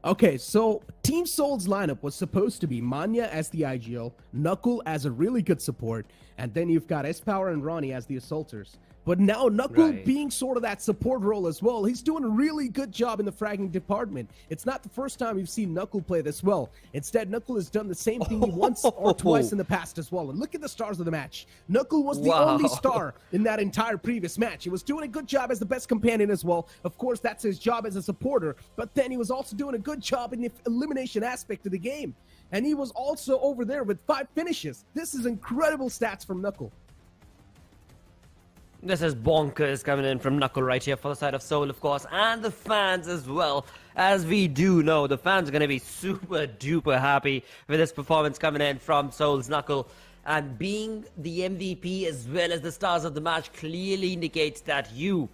Okay, so Team Soul's lineup was supposed to be Manya as the IGL, Knuckle as a really good support, and then you've got S-Power and Ronnie as the assaulters. But now Knuckle being sort of that support role as well, he's doing a really good job in the fragging department. It's not the first time we've seen Knuckle play this well. Instead, Knuckle has done the same thing once or twice in the past as well. And look at the stars of the match. Knuckle was the only star in that entire previous match. He was doing a good job as the best companion as well. Of course, that's his job as a supporter. But then he was also doing a good job in the elimination aspect of the game. And he was also over there with 5 finishes. This is incredible stats from Knuckle. This is bonkers coming in from Knuckle right here for the side of Soul, of course, and the fans as well. As we do know, the fans are going to be super duper happy with this performance coming in from Soul's Knuckle. And being the MVP as well as the stars of the match clearly indicates that you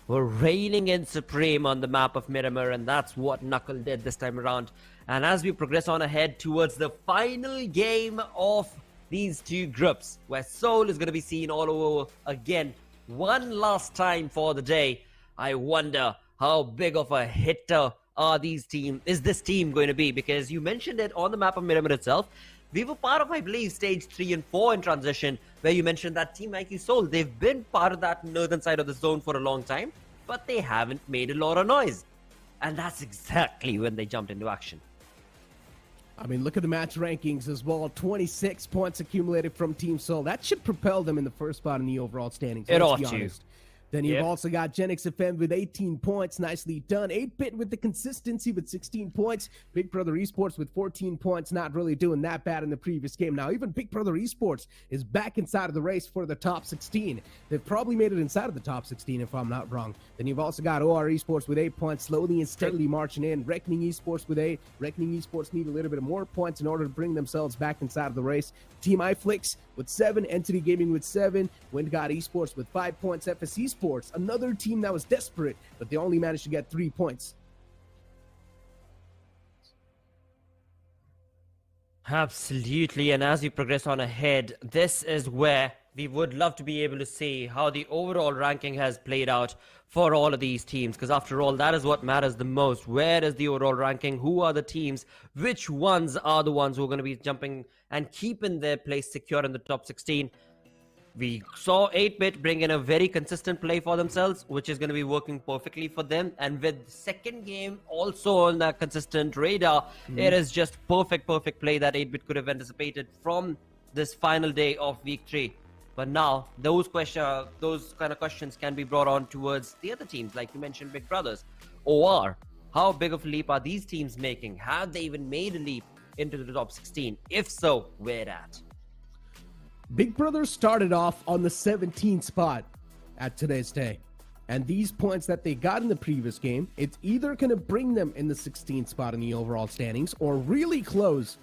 were reigning in supreme on the map of Miramar, and that's what Knuckle did this time around. And as we progress on ahead towards the final game of these two groups, where Soul is going to be seen all over again one last time for the day, I wonder how big of a hitter is this team going to be, because you mentioned it on the map of Miramar itself. We were part of, I believe, stage 3 and 4 in transition, where you mentioned that Team IQ Soul, they've been part of that northern side of the zone for a long time, but they haven't made a lot of noise. And that's exactly when they jumped into action. I mean, look at the match rankings as well. 26 points accumulated from Team Soul. That should propel them in the first spot in the overall standings. It ought to. Then you've also got Gen X FM with 18 points. Nicely done. 8-Bit with the consistency with 16 points. Big Brother Esports with 14 points. Not really doing that bad in the previous game. Now, even Big Brother Esports is back inside of the race for the top 16. They've probably made it inside of the top 16 if I'm not wrong. Then you've also got OR Esports with 8 points, slowly and steadily marching in. Reckoning Esports with 8. Reckoning Esports need a little bit more points in order to bring themselves back inside of the race. Team iFlix with 7. Entity Gaming with 7. WindGod Esports with 5 points. FS Esports, another team that was desperate, but they only managed to get 3 points. Absolutely, and as we progress on ahead, this is where we would love to be able to see how the overall ranking has played out for all of these teams, because after all, that is what matters the most. Where is the overall ranking? Who are the teams? Which ones are the ones who are going to be jumping and keeping their place secure in the top 16? We saw 8-Bit bring in a very consistent play for themselves, which is going to be working perfectly for them. And with second game also on that consistent radar, it is just perfect play that 8-Bit could have anticipated from this final day of week 3. But now those kind of questions can be brought on towards the other teams, like you mentioned, Big Brothers. OR, how big of a leap are these teams making? Have they even made a leap into the top 16? If so, where at? Big Brother started off on the 17th spot at today's day. And these points that they got in the previous game, it's either going to bring them in the 16th spot in the overall standings or really close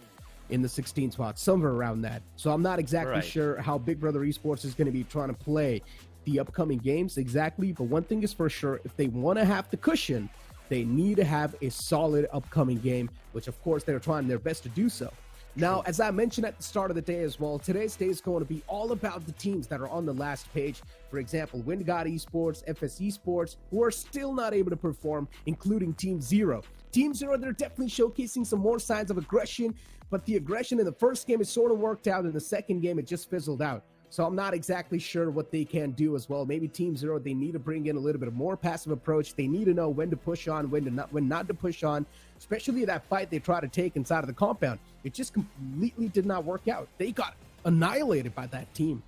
in the 16th spot, somewhere around that. So I'm not exactly sure how Big Brother Esports is going to be trying to play the upcoming games exactly. But one thing is for sure, if they want to have the cushion, they need to have a solid upcoming game, which of course they're trying their best to do so. Now, as I mentioned at the start of the day as well, today's day is going to be all about the teams that are on the last page. For example, WindGod Esports, FS Esports, who are still not able to perform, including Team Zero. Team Zero, they're definitely showcasing some more signs of aggression, but the aggression in the first game, it sort of worked out. In the second game, it just fizzled out. So I'm not exactly sure what they can do as well. Maybe Team Zero, they need to bring in a little bit of more passive approach. They need to know when to push on, when not to push on, especially that fight they try to take inside of the compound. It just completely did not work out. They got annihilated by that team.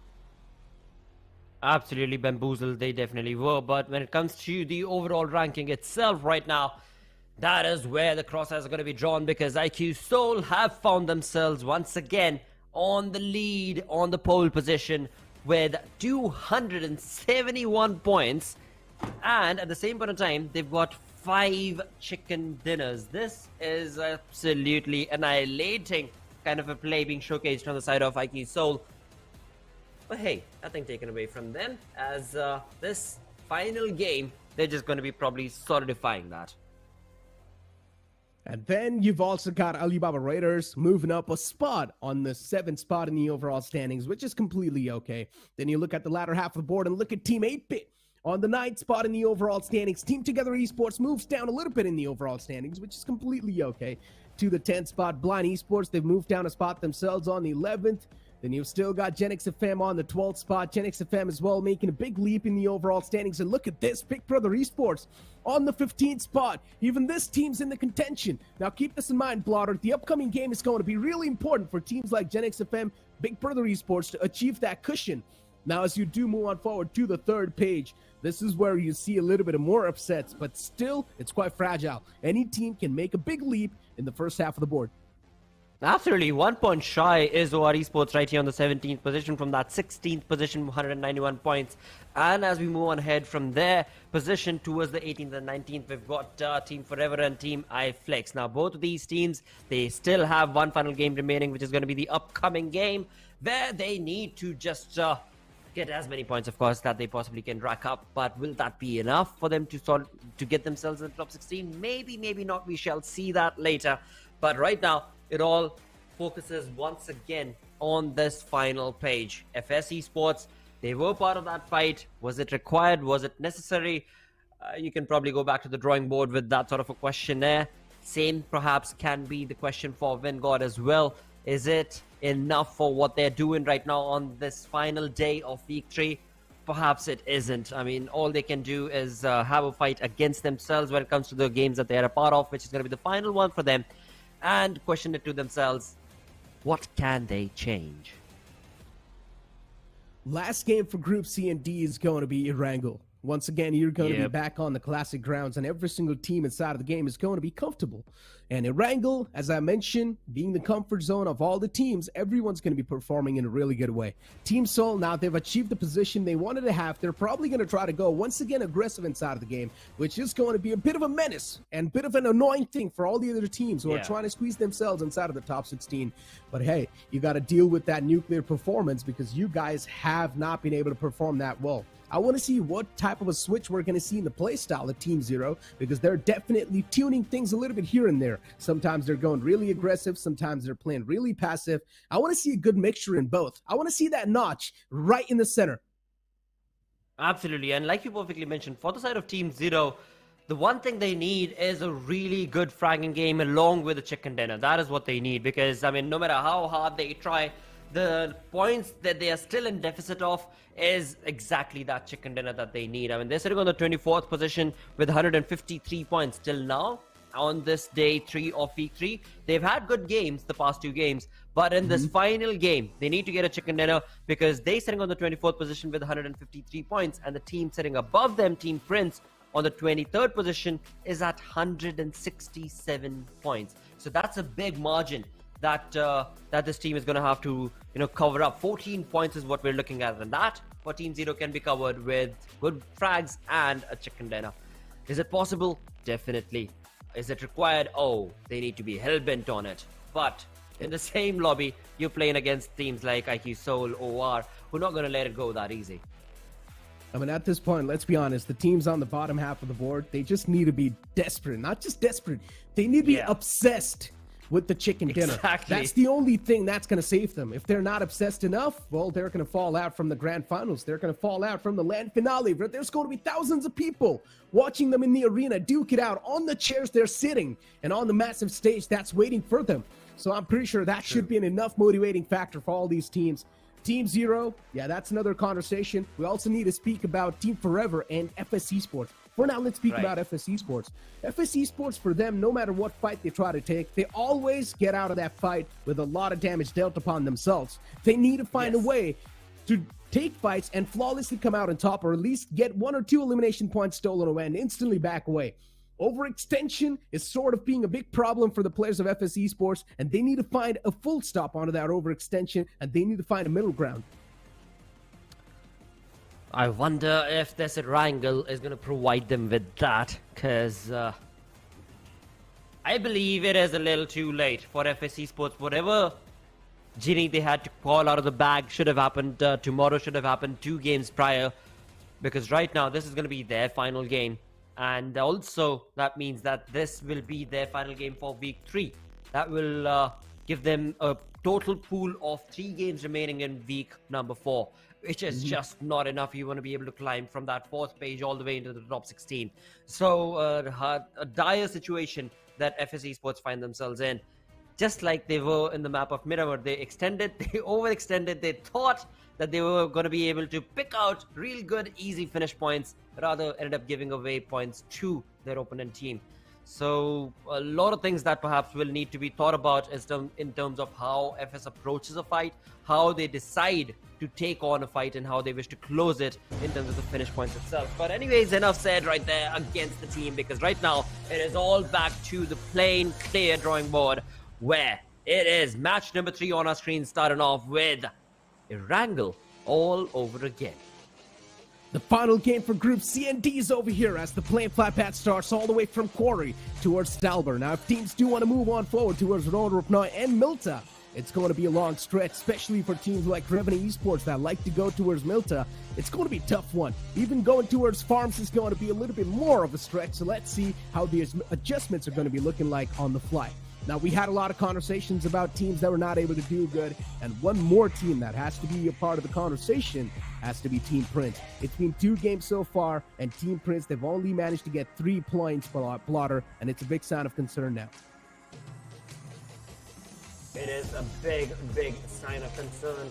Absolutely bamboozled, they definitely were. But when it comes to the overall ranking itself right now, that is where the crosshairs are going to be drawn, because IQ Soul have found themselves once again on the lead, on the pole position with 271 points. And at the same point in time, they've got 5 chicken dinners. This is absolutely annihilating kind of a play being showcased on the side of IQ Soul. But hey, nothing taken away from them, as this final game, they're just going to be probably solidifying that. And then you've also got Alibaba Raiders moving up a spot on the 7th spot in the overall standings, which is completely okay. Then you look at the latter half of the board and look at Team 8-Bit on the 9th spot in the overall standings. Team Together Esports moves down a little bit in the overall standings, which is completely okay. To the 10th spot, Blind Esports, they've moved down a spot themselves on the 11th. Then you've still got Genix FM on the 12th spot. Genix FM as well making a big leap in the overall standings. And look at this, Big Brother Esports on the 15th spot. Even this team's in the contention. Now keep this in mind, Blotter. The upcoming game is going to be really important for teams like Genix FM, Big Brother Esports to achieve that cushion. Now as you do move on forward to the 3rd page, this is where you see a little bit of more upsets, but still it's quite fragile. Any team can make a big leap in the first half of the board. Absolutely. 1 point shy is OR Esports right here on the 17th position from that 16th position, 191 points. And as we move on ahead from their position towards the 18th and 19th, we've got Team Forever and Team iFlex. Now, both of these teams, they still have one final game remaining, which is going to be the upcoming game, where they need to just get as many points, of course, that they possibly can rack up. But will that be enough for them to get themselves in the top 16? Maybe, maybe not. We shall see that later. But right now, it all focuses once again on this final page. FS Esports, they were part of that fight. Was it required? Was it necessary? You can probably go back to the drawing board with that sort of a questionnaire. Same perhaps can be the question for Vingod as well. Is it enough for what they're doing right now on this final day of week 3? Perhaps it isn't. I mean, all they can do is have a fight against themselves when it comes to the games that they're a part of, which is going to be the final one for them, and question it to themselves, what can they change? Last game for Group C and D is going to be Erangel. Once again, you're going to be back on the classic grounds, and every single team inside of the game is going to be comfortable. And Erangel, as I mentioned, being the comfort zone of all the teams, everyone's going to be performing in a really good way. Team Seoul, now they've achieved the position they wanted to have. They're probably going to try to go once again aggressive inside of the game, which is going to be a bit of a menace and a bit of an annoying thing for all the other teams who are trying to squeeze themselves inside of the top 16. But hey, you got to deal with that nuclear performance because you guys have not been able to perform that well. I want to see what type of a switch we're going to see in the play style of Team Zero, because they're definitely tuning things a little bit here and there. Sometimes they're going really aggressive. Sometimes they're playing really passive. I want to see a good mixture in both. I want to see that notch right in the center. Absolutely. And like you perfectly mentioned, for the side of Team Zero, the one thing they need is a really good fragging game along with a chicken dinner. That is what they need, because, I mean, no matter how hard they try, the points that they are still in deficit of is exactly that chicken dinner that they need. I mean, they're sitting on the 24th position with 153 points till now on this day 3 of week 3. They've had good games the past 2 games, but in this final game, they need to get a chicken dinner because they're sitting on the 24th position with 153 points, and the team sitting above them, Team Prince, on the 23rd position is at 167 points. So that's a big margin that this team is going to have to, cover up. 14 points is what we're looking at, and that for Team Zero can be covered with good frags and a chicken dinner. Is it possible? Definitely. Is it required? Oh, they need to be hell-bent on it. But in the same lobby, you're playing against teams like IQ Seoul, OR, who are not going to let it go that easy. I mean, at this point, let's be honest, the teams on the bottom half of the board, they just need to be desperate. Not just desperate, they need to be obsessed with the chicken dinner. Exactly. That's the only thing that's going to save them. If they're not obsessed enough, well, they're going to fall out from the grand finals. They're going to fall out from the LAN finale. But there's going to be thousands of people watching them in the arena duke it out on the chairs they're sitting and on the massive stage that's waiting for them. So I'm pretty sure that should be an enough motivating factor for all these teams. Team Zero, yeah, that's another conversation. We also need to speak about Team Forever and FS Esports. For now, let's speak about FS Esports. FS Esports, for them, no matter what fight they try to take, they always get out of that fight with a lot of damage dealt upon themselves. They need to find a way to take fights and flawlessly come out on top, or at least get 1 or 2 elimination points stolen away and instantly back away. Overextension is sort of being a big problem for the players of FS Esports, and they need to find a full stop onto that overextension, and they need to find a middle ground. I wonder if this Erangel is going to provide them with that, because I believe it is a little too late for FS Esports. Whatever genie they had to call out of the bag should have happened tomorrow, should have happened 2 games prior, because right now this is going to be their final game. And also, that means that this will be their final game for week 3. That will give them a total pool of 3 games remaining in week number 4, which is just not enough. You want to be able to climb from that 4th page all the way into the top 16. So a dire situation that FS Esports find themselves in. Just like they were in the map of Miramar, they overextended. They thought that they were going to be able to pick out real good, easy finish points, rather ended up giving away points to their opponent team. So a lot of things that perhaps will need to be thought about in terms of how FS approaches a fight, how they decide to take on a fight, and how they wish to close it in terms of the finish points itself. But anyways, enough said right there against the team, because right now it is all back to the plain, clear drawing board, where it is match number 3 on our screen, starting off with Erangel all over again. The final game for Group C and D is over here as the plane flight path starts all the way from Quarry towards Stalber. Now, if teams do want to move on forward towards Rodrupnoy and Milta, it's going to be a long stretch, especially for teams like Chemin Esports that like to go towards Milta. It's going to be a tough one. Even going towards Farms is going to be a little bit more of a stretch, so let's see how the adjustments are going to be looking like on the fly. Now, we had a lot of conversations about teams that were not able to do good, and one more team that has to be a part of the conversation has to be Team Prince. It's been 2 games so far, and Team Prince, they've only managed to get 3 points per blotter, and it's a big sign of concern now. It is a big sign of concern.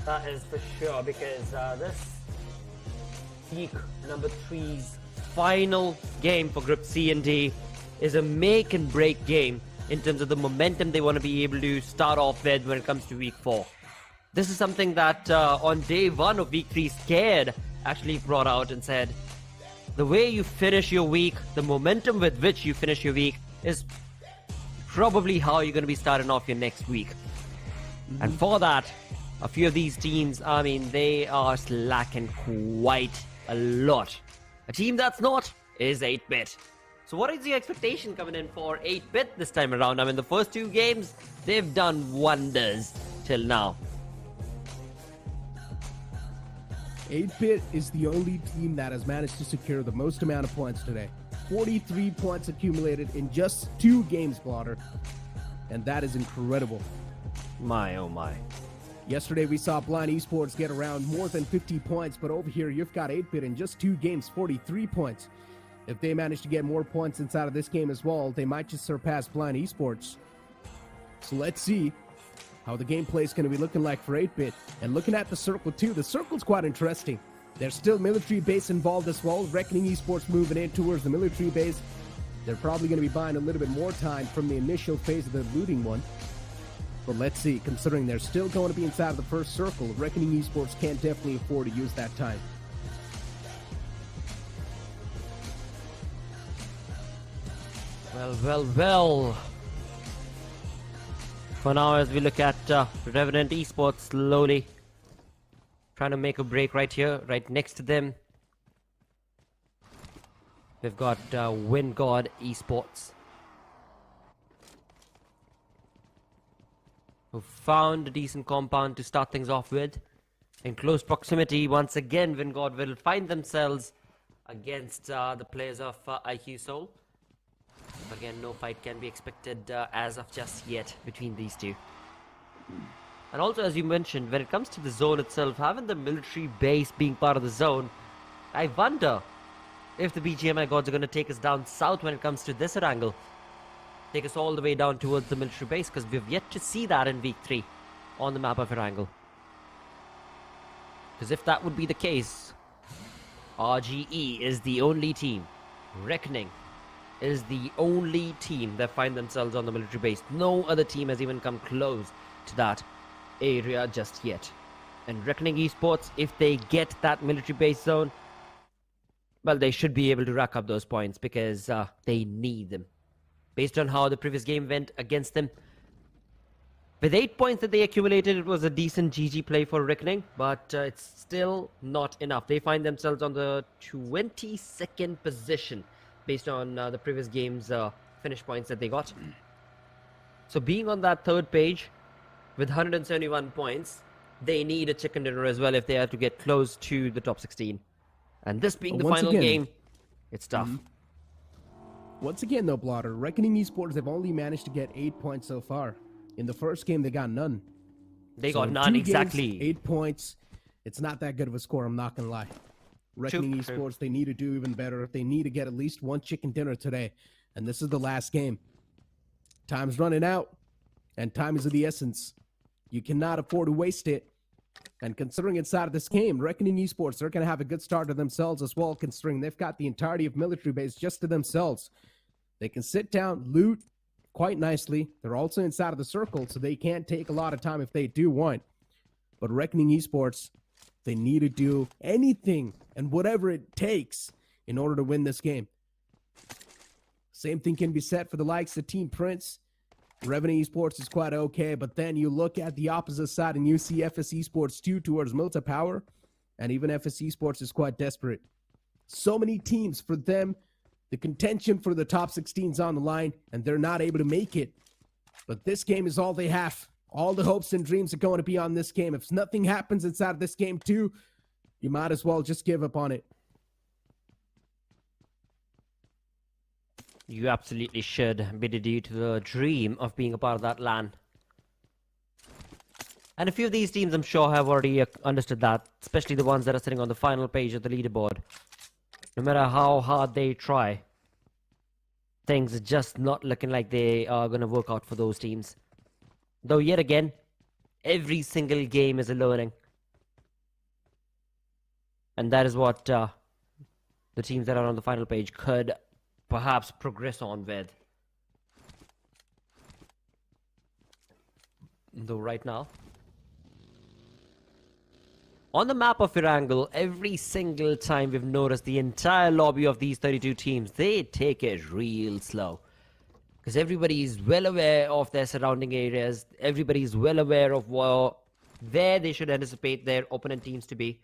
That is for sure, because this week number 3's final game for Group C and D is a make and break game in terms of the momentum they want to be able to start off with when it comes to week 4. This is something that on day 1 of week 3, Scared actually brought out and said, the way you finish your week, the momentum with which you finish your week is probably how you're going to be starting off your next week. And for that, a few of these teams, I mean, they are slacking quite a lot. A team that's not is 8-bit. So what is your expectation coming in for 8-bit this time around? I mean, the first 2 games, they've done wonders till now. 8-bit is the only team that has managed to secure the most amount of points today. 43 points accumulated in just 2 games, Blotter. And that is incredible. My, oh my. Yesterday, we saw Blind Esports get around more than 50 points, but over here, you've got 8-bit in just 2 games, 43 points. If they manage to get more points inside of this game as well, they might just surpass Blind Esports. So let's see how the gameplay is going to be looking like for 8-bit. And looking at the circle too, the circle's quite interesting. There's still military base involved as well. Reckoning Esports moving in towards the military base. They're probably going to be buying a little bit more time from the initial phase of the looting one. But let's see, considering they're still going to be inside of the first circle, Reckoning Esports can't definitely afford to use that time. Well. For now, as we look at Revenant Esports slowly trying to make a break right here, right next to them, we've got Wingod Esports, who found a decent compound to start things off with. In close proximity, once again, Wingod will find themselves against the players of IQ Soul. Again, no fight can be expected as of just yet between these two. And also, as you mentioned, when it comes to the zone itself, having the military base being part of the zone, I wonder if the BGMI gods are going to take us down south when it comes to this Erangel. Take us all the way down towards the military base, because we've yet to see that in week 3 on the map of Erangel. Because if that would be the case, RGE is the only team. Reckoning is the only team that find themselves on the military base. No other team has even come close to that area just yet. And Reckoning Esports, if they get that military base zone, well, they should be able to rack up those points, because they need them. Based on how the previous game went against them, with 8 points that they accumulated, it was a decent GG play for Reckoning, but it's still not enough. They find themselves on the 22nd position based on the previous game's finish points that they got. So being on that 3rd page with 171 points, they need a chicken dinner as well if they are to get close to the top 16. And this being the final game, It's tough. Once again, though, Blotter, Reckoning Esports have only managed to get 8 points so far. In the first game, they got none. They So got in none, 2 games, exactly. 8 points. It's not that good of a score, I'm not going to lie. Reckoning Esports, they need to do even better. They need to get at least 1 chicken dinner today. And this is the last game. Time's running out. And time is of the essence. You cannot afford to waste it. And considering inside of this game, Reckoning Esports, they're going to have a good start to themselves as well, considering they've got the entirety of military base just to themselves. They can sit down, loot quite nicely. They're also inside of the circle, so they can't take a lot of time if they do want. But Reckoning Esports, they need to do anything and whatever it takes in order to win this game. Same thing can be said for the likes of Team Prince. Revenue Esports is quite okay, but then you look at the opposite side and you see FS Esports 2 towards Milta Power, and even FS Esports is quite desperate. So many teams for them, the contention for the top 16 is on the line, and they're not able to make it. But this game is all they have. All the hopes and dreams are going to be on this game. If nothing happens inside of this game too, you might as well just give up on it. You absolutely should bid adieu to the dream of being a part of that LAN. And a few of these teams, I'm sure, have already understood that, especially the ones that are sitting on the final page of the leaderboard. No matter how hard they try, things are just not looking like they are going to work out for those teams. Though, yet again, every single game is a learning. And that is what the teams that are on the final page could perhaps progress on with. Though right now, on the map of Erangel, every single time we've noticed the entire lobby of these 32 teams, they take it real slow. Because everybody is well aware of their surrounding areas. Everybody is well aware of where they should anticipate their opponent teams to be.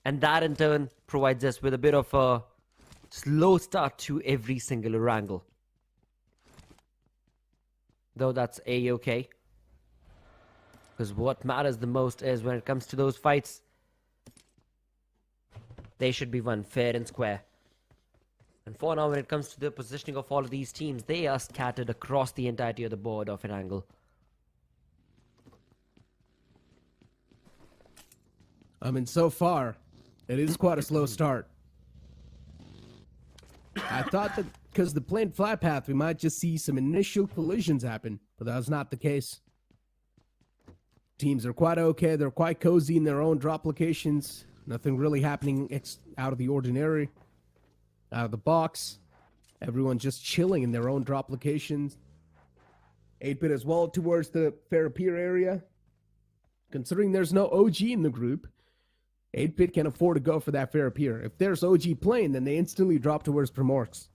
And that in turn provides us with a bit of a slow start to every single Erangel. Though that's A-okay. Because what matters the most is when it comes to those fights, they should be won fair and square. And for now, when it comes to the positioning of all of these teams, they are scattered across the entirety of the board of Erangel. I mean, so far, it is quite a slow start. I thought that because the planned flight path, we might just see some initial collisions happen, but that was not the case. Teams are quite okay. They're quite cozy in their own drop locations. Nothing really happening out of the ordinary, out of the box. Everyone just chilling in their own drop locations. 8-bit as well towards the Fair Pier area. Considering there's no OG in the group, 8-bit can afford to go for that Fair Pier. If there's OG playing, then they instantly drop towards Primorx,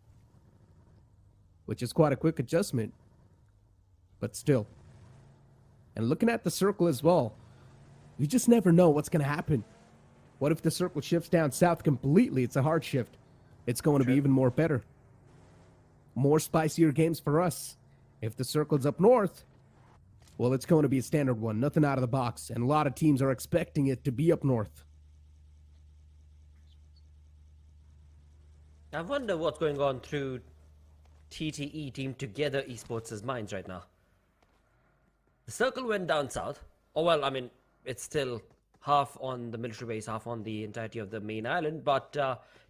which is quite a quick adjustment, but still. And looking at the circle as well, you just never know what's going to happen. What if the circle shifts down south completely? It's a hard shift. It's going to be even more better. More spicier games for us. If the circle's up north, well, it's going to be a standard one. Nothing out of the box. And a lot of teams are expecting it to be up north. I wonder what's going on through TTE, Team Together Esports' minds right now. The circle went down south. Oh, well, I mean, it's still half on the military base, half on the entirety of the main island. But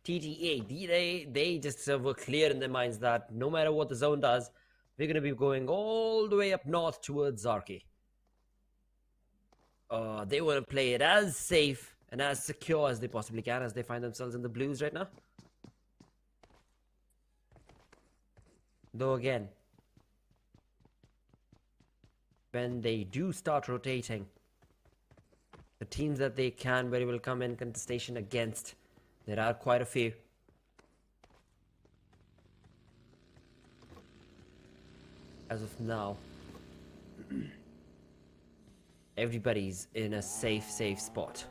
TTA, they just were clear in their minds that no matter what the zone does, we're going to be going all the way up north towards Zarki. They want to play it as safe and as secure as they possibly can as they find themselves in the blues right now. Though again, when they do start rotating, the teams that they can very well come in contestation against, there are quite a few. As of now, everybody's in a safe spot.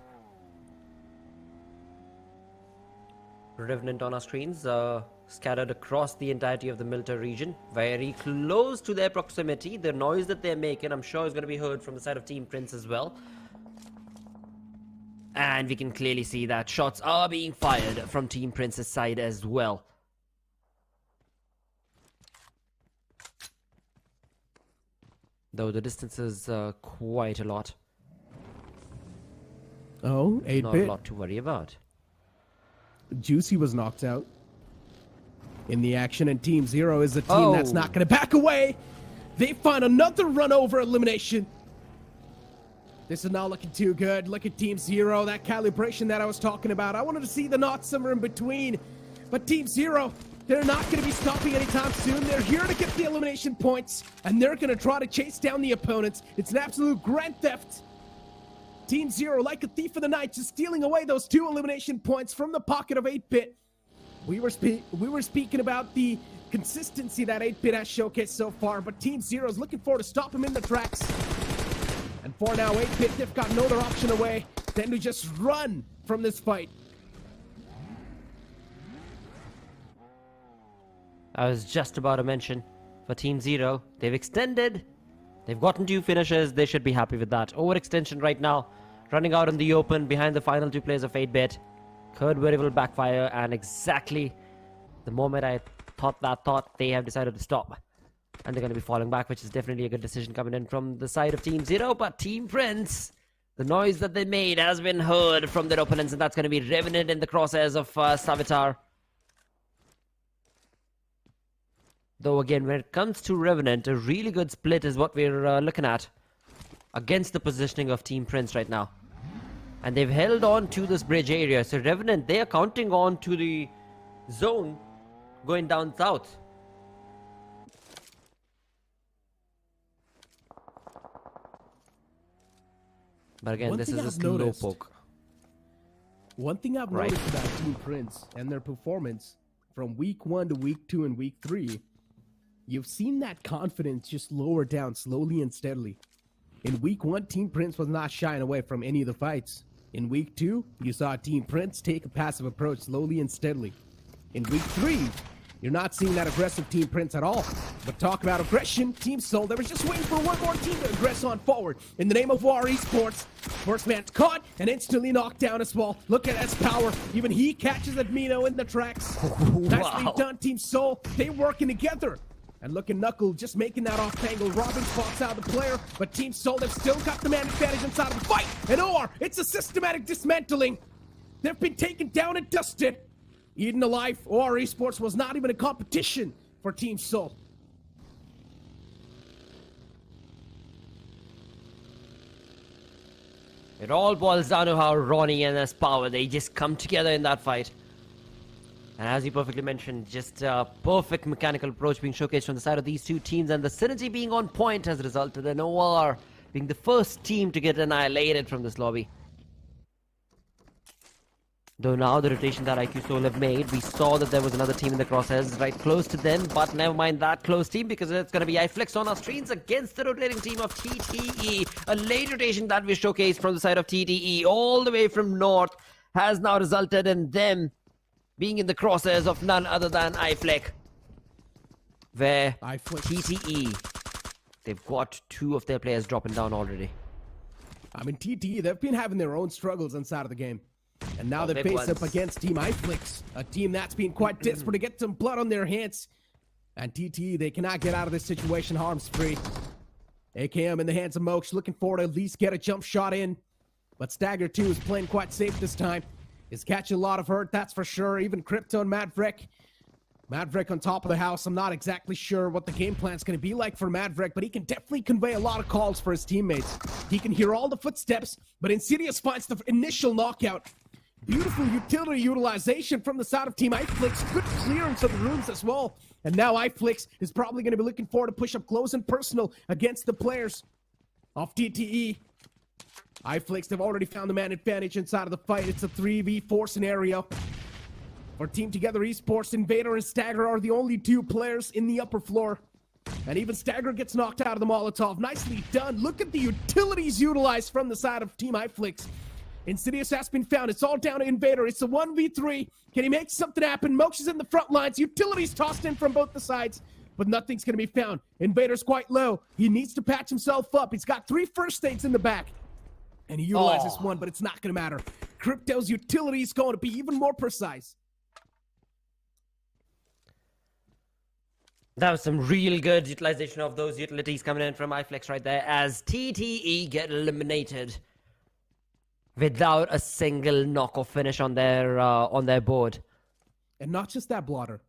Revenant on our screens, scattered across the entirety of the military region, very close to their proximity. The noise that they're making, I'm sure, is going to be heard from the side of Team Prince as well. And we can clearly see that shots are being fired from Team Prince's side as well. Though the distance is quite a lot. Oh, 8-bit. Not a lot to worry about. Juicy was knocked out in the action, and Team Zero is a team that's not going to back away. They find another run over elimination. This is not looking too good. Look at Team Zero, that calibration that I was talking about. I wanted to see the knots somewhere in between. But Team Zero, they're not going to be stopping anytime soon. They're here to get the elimination points, and they're going to try to chase down the opponents. It's an absolute grand theft. Team Zero, like a thief of the night, just stealing away those 2 elimination points from the pocket of 8-bit. We were speaking about the consistency that 8-bit has showcased so far, but Team Zero is looking forward to stop him in the tracks. And for now, 8-bit, they've got no other option away than to just run from this fight. I was just about to mention, for Team Zero, they've extended. They've gotten 2 finishes. They should be happy with that. Overextension right now, running out in the open behind the final 2 players of 8-bit. Could very well backfire, and exactly the moment I thought that thought, they have decided to stop. And they're going to be falling back, which is definitely a good decision coming in from the side of Team Zero. But Team Prince, the noise that they made has been heard from their opponents, and that's going to be Revenant in the crosshairs of Savitar. Though again, when it comes to Revenant, a really good split is what we're looking at against the positioning of Team Prince right now. And they've held on to this bridge area. So Revenant, they are counting on to the zone going down south. But again, this is a slow poke. One thing I've noticed about Team Prince and their performance from week 1 to week 2 and week 3, you've seen that confidence just lower down slowly and steadily. In week 1, Team Prince was not shying away from any of the fights. In week 2, you saw Team Prince take a passive approach slowly and steadily. In week 3, you're not seeing that aggressive Team Prince at all. But talk about aggression, Team Soul, they were just waiting for one more team to aggress on forward. In the name of OR Esports, first man's caught and instantly knocked down as well. Look at S Power, even he catches Admino in the tracks. Nicely done, Team Soul, they working together. And look at Knuckle just making that off angle. Robin spots out the player, but Team Soul, they've still got the man advantage inside of the fight. And OR, it's a systematic dismantling. They've been taken down and dusted. Eaten alive, OR Esports was not even a competition for Team Soul. It all boils down to how Ronnie and S Power, they just come together in that fight. And as you perfectly mentioned, just a perfect mechanical approach being showcased from the side of these 2 teams, and the synergy being on point has resulted in OR being the first team to get annihilated from this lobby. Though now the rotation that IQ Soul have made, we saw that there was another team in the crosshairs right close to them, but never mind that close team, because it's going to be iFlex on our screens against the rotating team of TTE. A late rotation that we showcased from the side of TTE all the way from north has now resulted in them being in the crosshairs of none other than iFlex. Where TTE, they've got 2 of their players dropping down already. I mean, TTE, they've been having their own struggles inside of the game. And now they face up against Team iFlex, a team that's been quite desperate to get some blood on their hands. And TTE, they cannot get out of this situation harms-free. AKM in the hands of Mox, looking forward to at least get a jump shot in. But Stagger 2 is playing quite safe this time. Is catching a lot of hurt, that's for sure. Even Crypto and Maverick. Maverick on top of the house. I'm not exactly sure what the game plan's going to be like for Maverick, but he can definitely convey a lot of calls for his teammates. He can hear all the footsteps, but Insidious finds the initial knockout. Beautiful utility utilization from the side of Team iFlex. Good clearance of the rooms as well. And now iFlex is probably going to be looking forward to push up close and personal against the players of TTE. iFlex, they've already found the man advantage inside of the fight. It's a 3v4 scenario. For Team Together Esports, Invader and Stagger are the only 2 players in the upper floor. And even Stagger gets knocked out of the Molotov. Nicely done. Look at the utilities utilized from the side of Team iFlex. Insidious has been found. It's all down to Invader. It's a 1v3. Can he make something happen? Mox is in the front lines. Utilities tossed in from both the sides. But nothing's going to be found. Invader's quite low. He needs to patch himself up. He's got 3 first aids in the back. And he utilizes 1, but it's not going to matter. Crypto's utility is going to be even more precise. That was some real good utilization of those utilities coming in from iFlex right there as TTE get eliminated without a single knock-off finish on their board. And not just that, Blotter.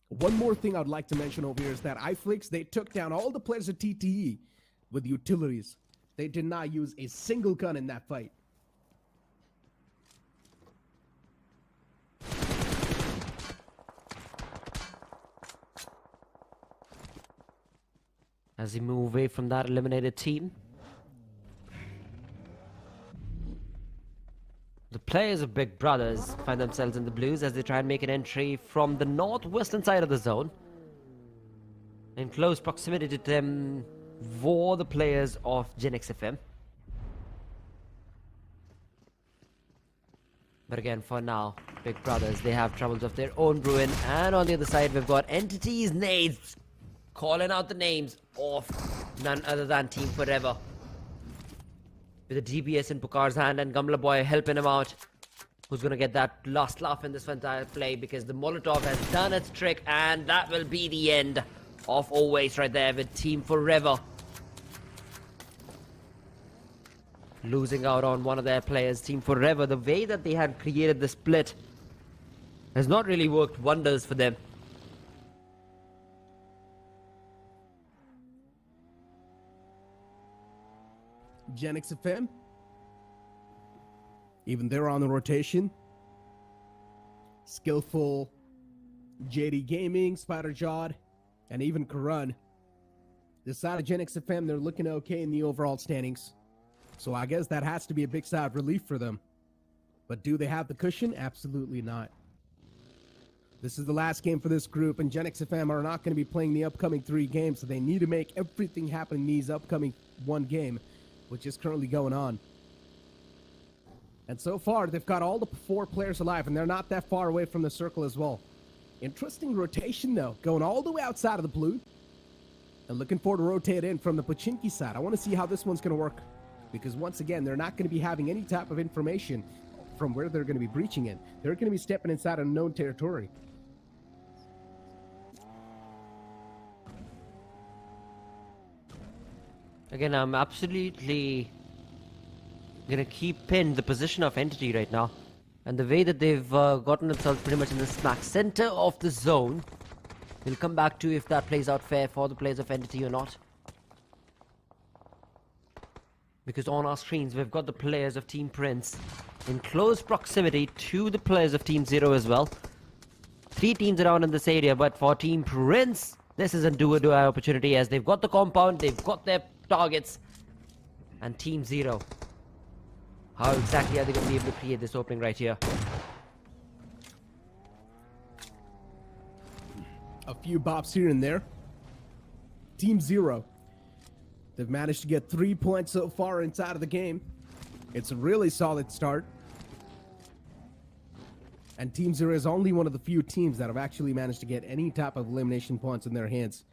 One more thing I'd like to mention over here is that iFlix, they took down all the players of TTE with utilities. They did not use a single gun in that fight. As he move away from that eliminated team. The players of Big Brothers find themselves in the blues as they try and make an entry from the northwestern side of the zone. In close proximity to them were the players of Gen XFM. But again, for now, Big Brothers, they have troubles of their own brewing. And on the other side, we've got Entities Nades calling out the names of none other than Team Forever. With a DBS in Pukar's hand and Gamla Boy helping him out. Who's going to get that last laugh in this entire play because the Molotov has done its trick and that will be the end of Always right there with Team Forever. Losing out on one of their players, Team Forever. The way that they had created the split has not really worked wonders for them. Gen XFM, even they're on the rotation. Skillful, JD Gaming, Spider Jod, and even Karun. This side of Gen XFM, they're looking okay in the overall standings. So I guess that has to be a big sigh of relief for them. But do they have the cushion? Absolutely not. This is the last game for this group, and Gen XFM are not going to be playing the upcoming 3 games, so they need to make everything happen in these upcoming 1 game, which is currently going on. And so far, they've got all the 4 players alive, and they're not that far away from the circle as well. Interesting rotation, though, going all the way outside of the blue. And looking forward to rotate in from the Pochinki side. I want to see how this one's going to work. Because once again, they're not going to be having any type of information from where they're going to be breaching in. They're going to be stepping inside unknown territory. Again, I'm absolutely gonna keep in the position of Entity right now. And the way that they've gotten themselves pretty much in the smack center of the zone. We'll come back to if that plays out fair for the players of Entity or not. Because on our screens, we've got the players of Team Prince in close proximity to the players of Team Zero as well. 3 teams around in this area, but for Team Prince, this is a do-or-die opportunity as they've got the compound, they've got their targets, and Team Zero. How exactly are they going to be able to create this opening right here? A few bops here and there. Team Zero, they've managed to get 3 points so far inside of the game. It's a really solid start. And Team Zero is only one of the few teams that have actually managed to get any type of elimination points in their hands.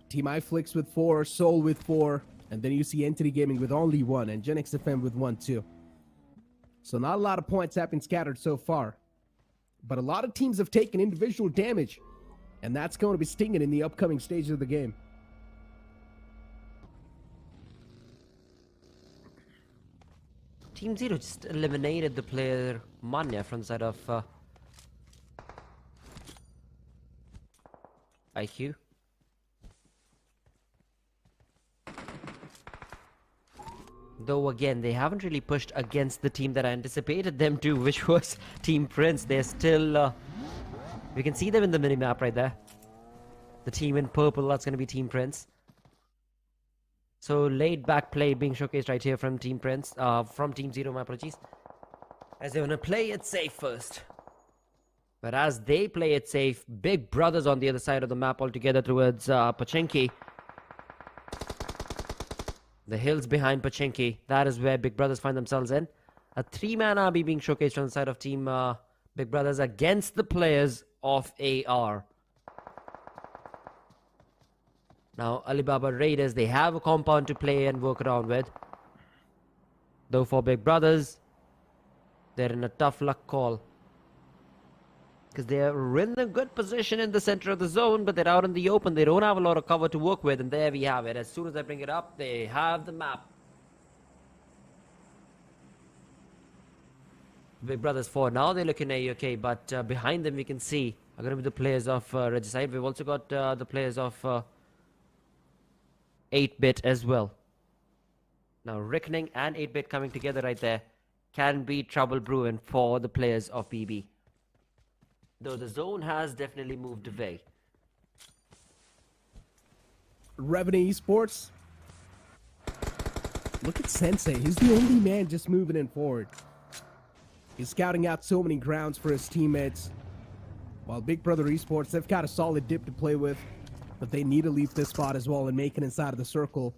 Team iFlix with 4, Soul with 4, and then you see Entity Gaming with only 1, and Gen XFM with 1 too. So not a lot of points have been scattered so far. But a lot of teams have taken individual damage, and that's going to be stinging in the upcoming stages of the game. Team Zero just eliminated the player Manya from the side of IQ. Though again, they haven't really pushed against the team that I anticipated them to, which was Team Prince. They're still... we can see them in the minimap right there. The team in purple, that's going to be Team Prince. So laid back play being showcased right here from Team Prince, from Team Zero, my apologies. As they want to play it safe first. But as they play it safe, Big Brothers on the other side of the map altogether towards Pochinki. The hills behind Pochinki, that is where Big Brothers find themselves in. A 3-man army being showcased on the side of Team Big Brothers against the players of AR. Now, Alibaba Raiders, they have a compound to play and work around with. Though for Big Brothers, They're in a tough luck call. Because they're in a good position in the center of the zone, but they're out in the open. They don't have a lot of cover to work with, and there we have it. As soon as I bring it up, they have the map. Big Brothers 4 now, they're looking okay, but behind them we can see are going to be the players of Regicide. We've also got the players of 8-bit as well. Now, Reckoning and 8-bit coming together right there can be trouble brewing for the players of BB. Though the zone has definitely moved away. Revenue Esports. Look at Sensei. He's the only man just moving in forward. He's scouting out so many grounds for his teammates. While Big Brother Esports, they've got a solid dip to play with. But they need to leave this spot as well and make it inside of the circle.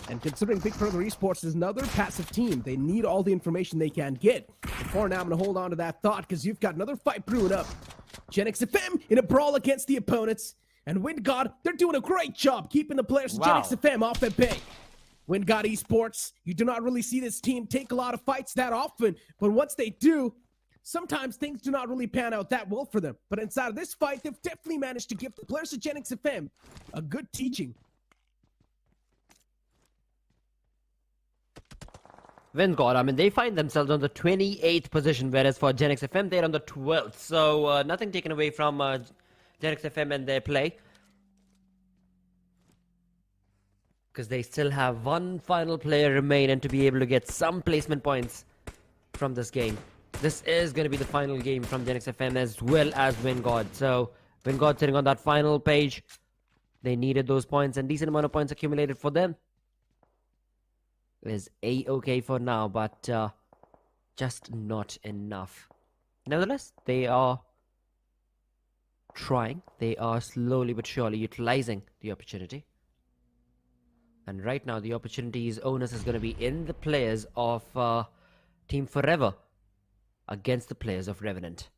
And considering Big Brother Esports is another passive team, they need all the information they can get. For now, I'm going to hold on to that thought because you've got another fight brewing up. Genix FM in a brawl against the opponents. And WindGod, they're doing a great job keeping the players of Genix FM off at bay. WindGod Esports, you do not really see this team take a lot of fights that often. But once they do, sometimes things do not really pan out that well for them. But inside of this fight, they've definitely managed to give the players of Genix FM a good teaching. WindGod, I mean, they find themselves on the 28th position, whereas for Genix FM, they're on the 12th. So, nothing taken away from Genix FM and their play. Because they still have one final player remaining to be able to get some placement points from this game. This is going to be the final game from Genix FM as well as WindGod. So, WindGod sitting on that final page. They needed those points and decent amount of points accumulated for them. Is A-okay for now, but just not enough. Nevertheless, they are trying. They are slowly but surely utilizing the opportunity. And right now, the opportunity's onus is going to be in the players of Team Forever against the players of Revenant.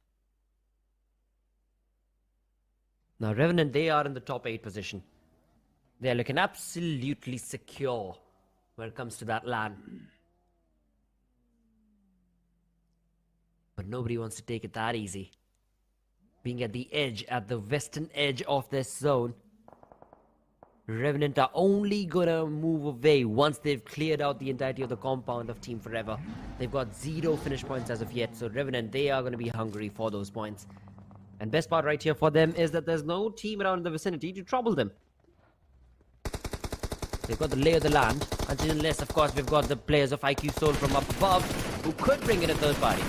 Now, Revenant, they are in the top 8 position. They're looking absolutely secure when it comes to that LAN. But nobody wants to take it that easy. Being at the edge, at the western edge of this zone, Revenant are only gonna move away once they've cleared out the entirety of the compound of Team Forever. They've got 0 finish points as of yet, so Revenant, they are gonna be hungry for those points. And best part right here for them is that there's no team around in the vicinity to trouble them. They've got the lay of the land, unless, of course, we've got the players of IQ Soul from up above, who could bring in a third party.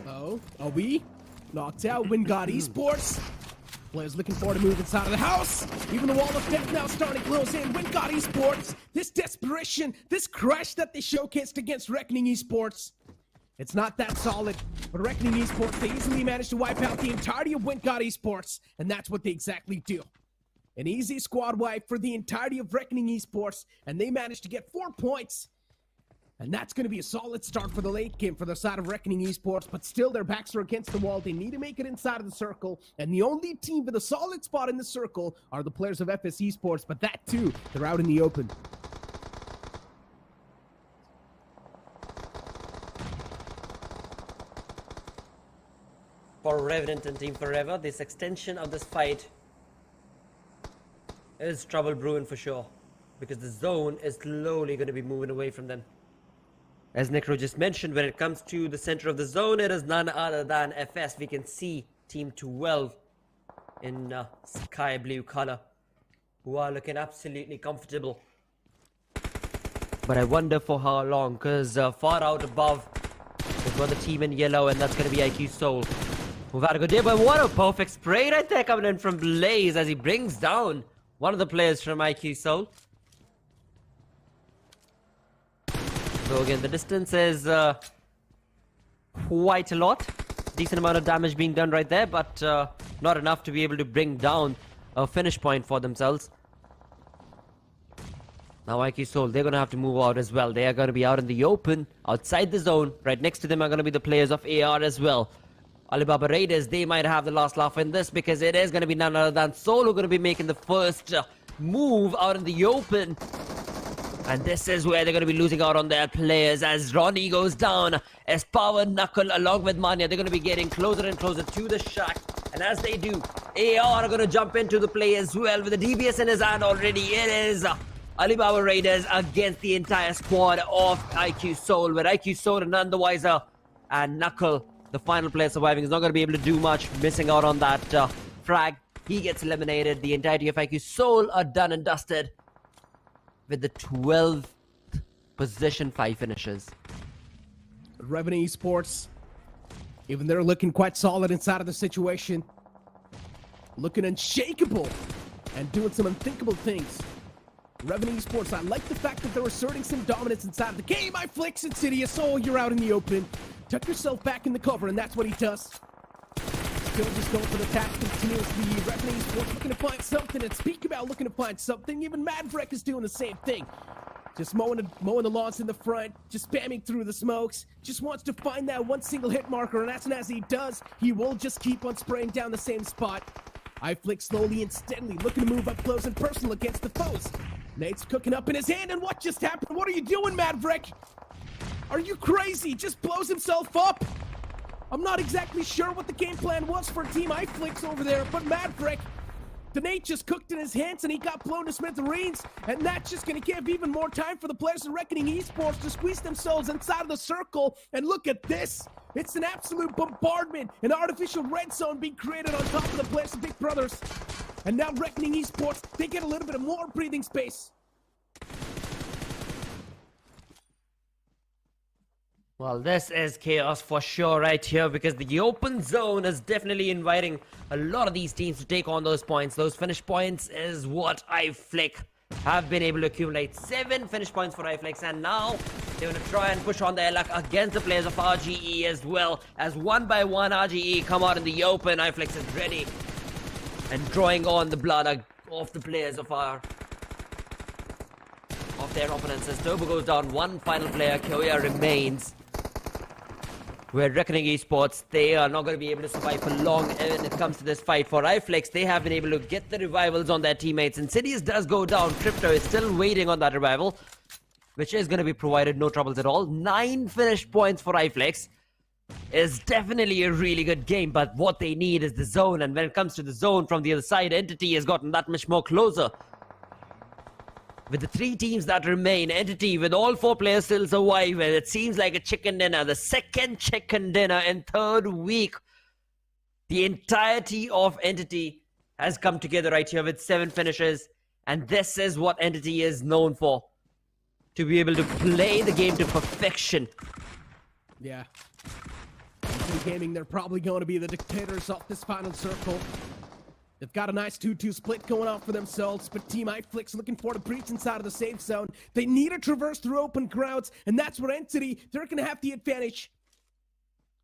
Oh, are we? Knocked out WindGod Esports. Players looking forward to move inside of the house. Even the wall of death now starting to close in. WindGod Esports, this desperation, this crash that they showcased against Reckoning Esports. It's not that solid, but Reckoning Esports, they easily managed to wipe out the entirety of WindGod Esports, and that's what they exactly do. An easy squad wipe for the entirety of Reckoning Esports, and they managed to get 4 points. And that's going to be a solid start for the late game for the side of Reckoning Esports, but still their backs are against the wall. They need to make it inside of the circle, and the only team with a solid spot in the circle are the players of FS Esports, but that too, they're out in the open. For Revenant and Team Forever, this extension of this fight is trouble brewing for sure, because the zone is slowly going to be moving away from them. As Necro just mentioned, when it comes to the center of the zone, it is none other than FS. We can see Team 12 in sky blue color, who are looking absolutely comfortable. But I wonder for how long, because far out above, we've got the team in yellow, and that's going to be IQ Soul. Who've had a good day, but what a perfect spray right there coming in from Blaze as he brings down one of the players from IQ Soul. So again, the distance is quite a lot. Decent amount of damage being done right there, but not enough to be able to bring down a finish point for themselves. Now IQ Soul, they're going to have to move out as well. They are going to be out in the open, outside the zone. Right next to them are going to be the players of AR as well. Alibaba Raiders, they might have the last laugh in this, because it is going to be none other than Soul who are going to be making the first move out in the open. And this is where they're going to be losing out on their players as Ronnie goes down. As Power, Knuckle, along with Manya, they're going to be getting closer and closer to the shack. And as they do, AR are going to jump into the play as well with the DBS in his hand already. It is Alibaba Raiders against the entire squad of IQ Soul, with IQ Soul and none the wiser. And Knuckle, the final player surviving, is not going to be able to do much, missing out on that frag. He gets eliminated. The entirety of IQ Soul are done and dusted with the 12th position 5 finishes. Revenue Esports, even they're looking quite solid inside of the situation. Looking unshakable and doing some unthinkable things. Revenue Esports, I like the fact that they're asserting some dominance inside of the game. I flicks Insidious, so you're out in the open. Tuck yourself back in the cover, and that's what he does. Still just going for the attack continuously. Revenue Esports looking to find something, and speak about looking to find something, even Maverick is doing the same thing. Just mowing the lawns in the front, just spamming through the smokes. Just wants to find that one single hit marker, and as soon as he does, he will just keep on spraying down the same spot. I flick slowly and steadily, looking to move up close and personal against the foes. Nate's cooking up in his hand, and what just happened? What are you doing, Maverick? Are you crazy? Just blows himself up. I'm not exactly sure what the game plan was for Team iFlix over there, but Maverick, the Nate just cooked in his hands and he got blown to smithereens, and that's just going to give even more time for the players of Reckoning Esports to squeeze themselves inside of the circle. And look at this. It's an absolute bombardment, an artificial red zone being created on top of the players of Big Brothers. And now Reckoning Esports, they get a little bit of more breathing space. Well, this is chaos for sure right here, because the open zone is definitely inviting a lot of these teams to take on those points. Those finish points is what iFlick have been able to accumulate. 7 finish points for iFlick, and now they're going to try and push on their luck against the players of RGE as well. As one by one RGE come out in the open, iFlick is ready and drawing on the blood of the players of their opponents. As Turbo goes down, one final player, Kyoya, remains. Where Reckoning Esports, they are not going to be able to survive for long when it comes to this fight. For iFlex, they have been able to get the revivals on their teammates. Insidious does go down. Crypto is still waiting on that revival, which is going to be provided, no troubles at all. 9 finish points for iFlex is definitely a really good game, but what they need is the zone. And when it comes to the zone from the other side, Entity has gotten that much more closer. With the 3 teams that remain, Entity with all 4 players still survive, and it seems like a chicken dinner. The second chicken dinner in 3rd week. The entirety of Entity has come together right here with 7 finishes, and this is what Entity is known for. To be able to play the game to perfection. Yeah. Entity Gaming, they're probably going to be the dictators of this final circle. They've got a nice 2-2 split going on for themselves, but Team iFlix looking for the breach inside of the safe zone. They need to traverse through open grounds, and that's where Entity, they're going to have the advantage.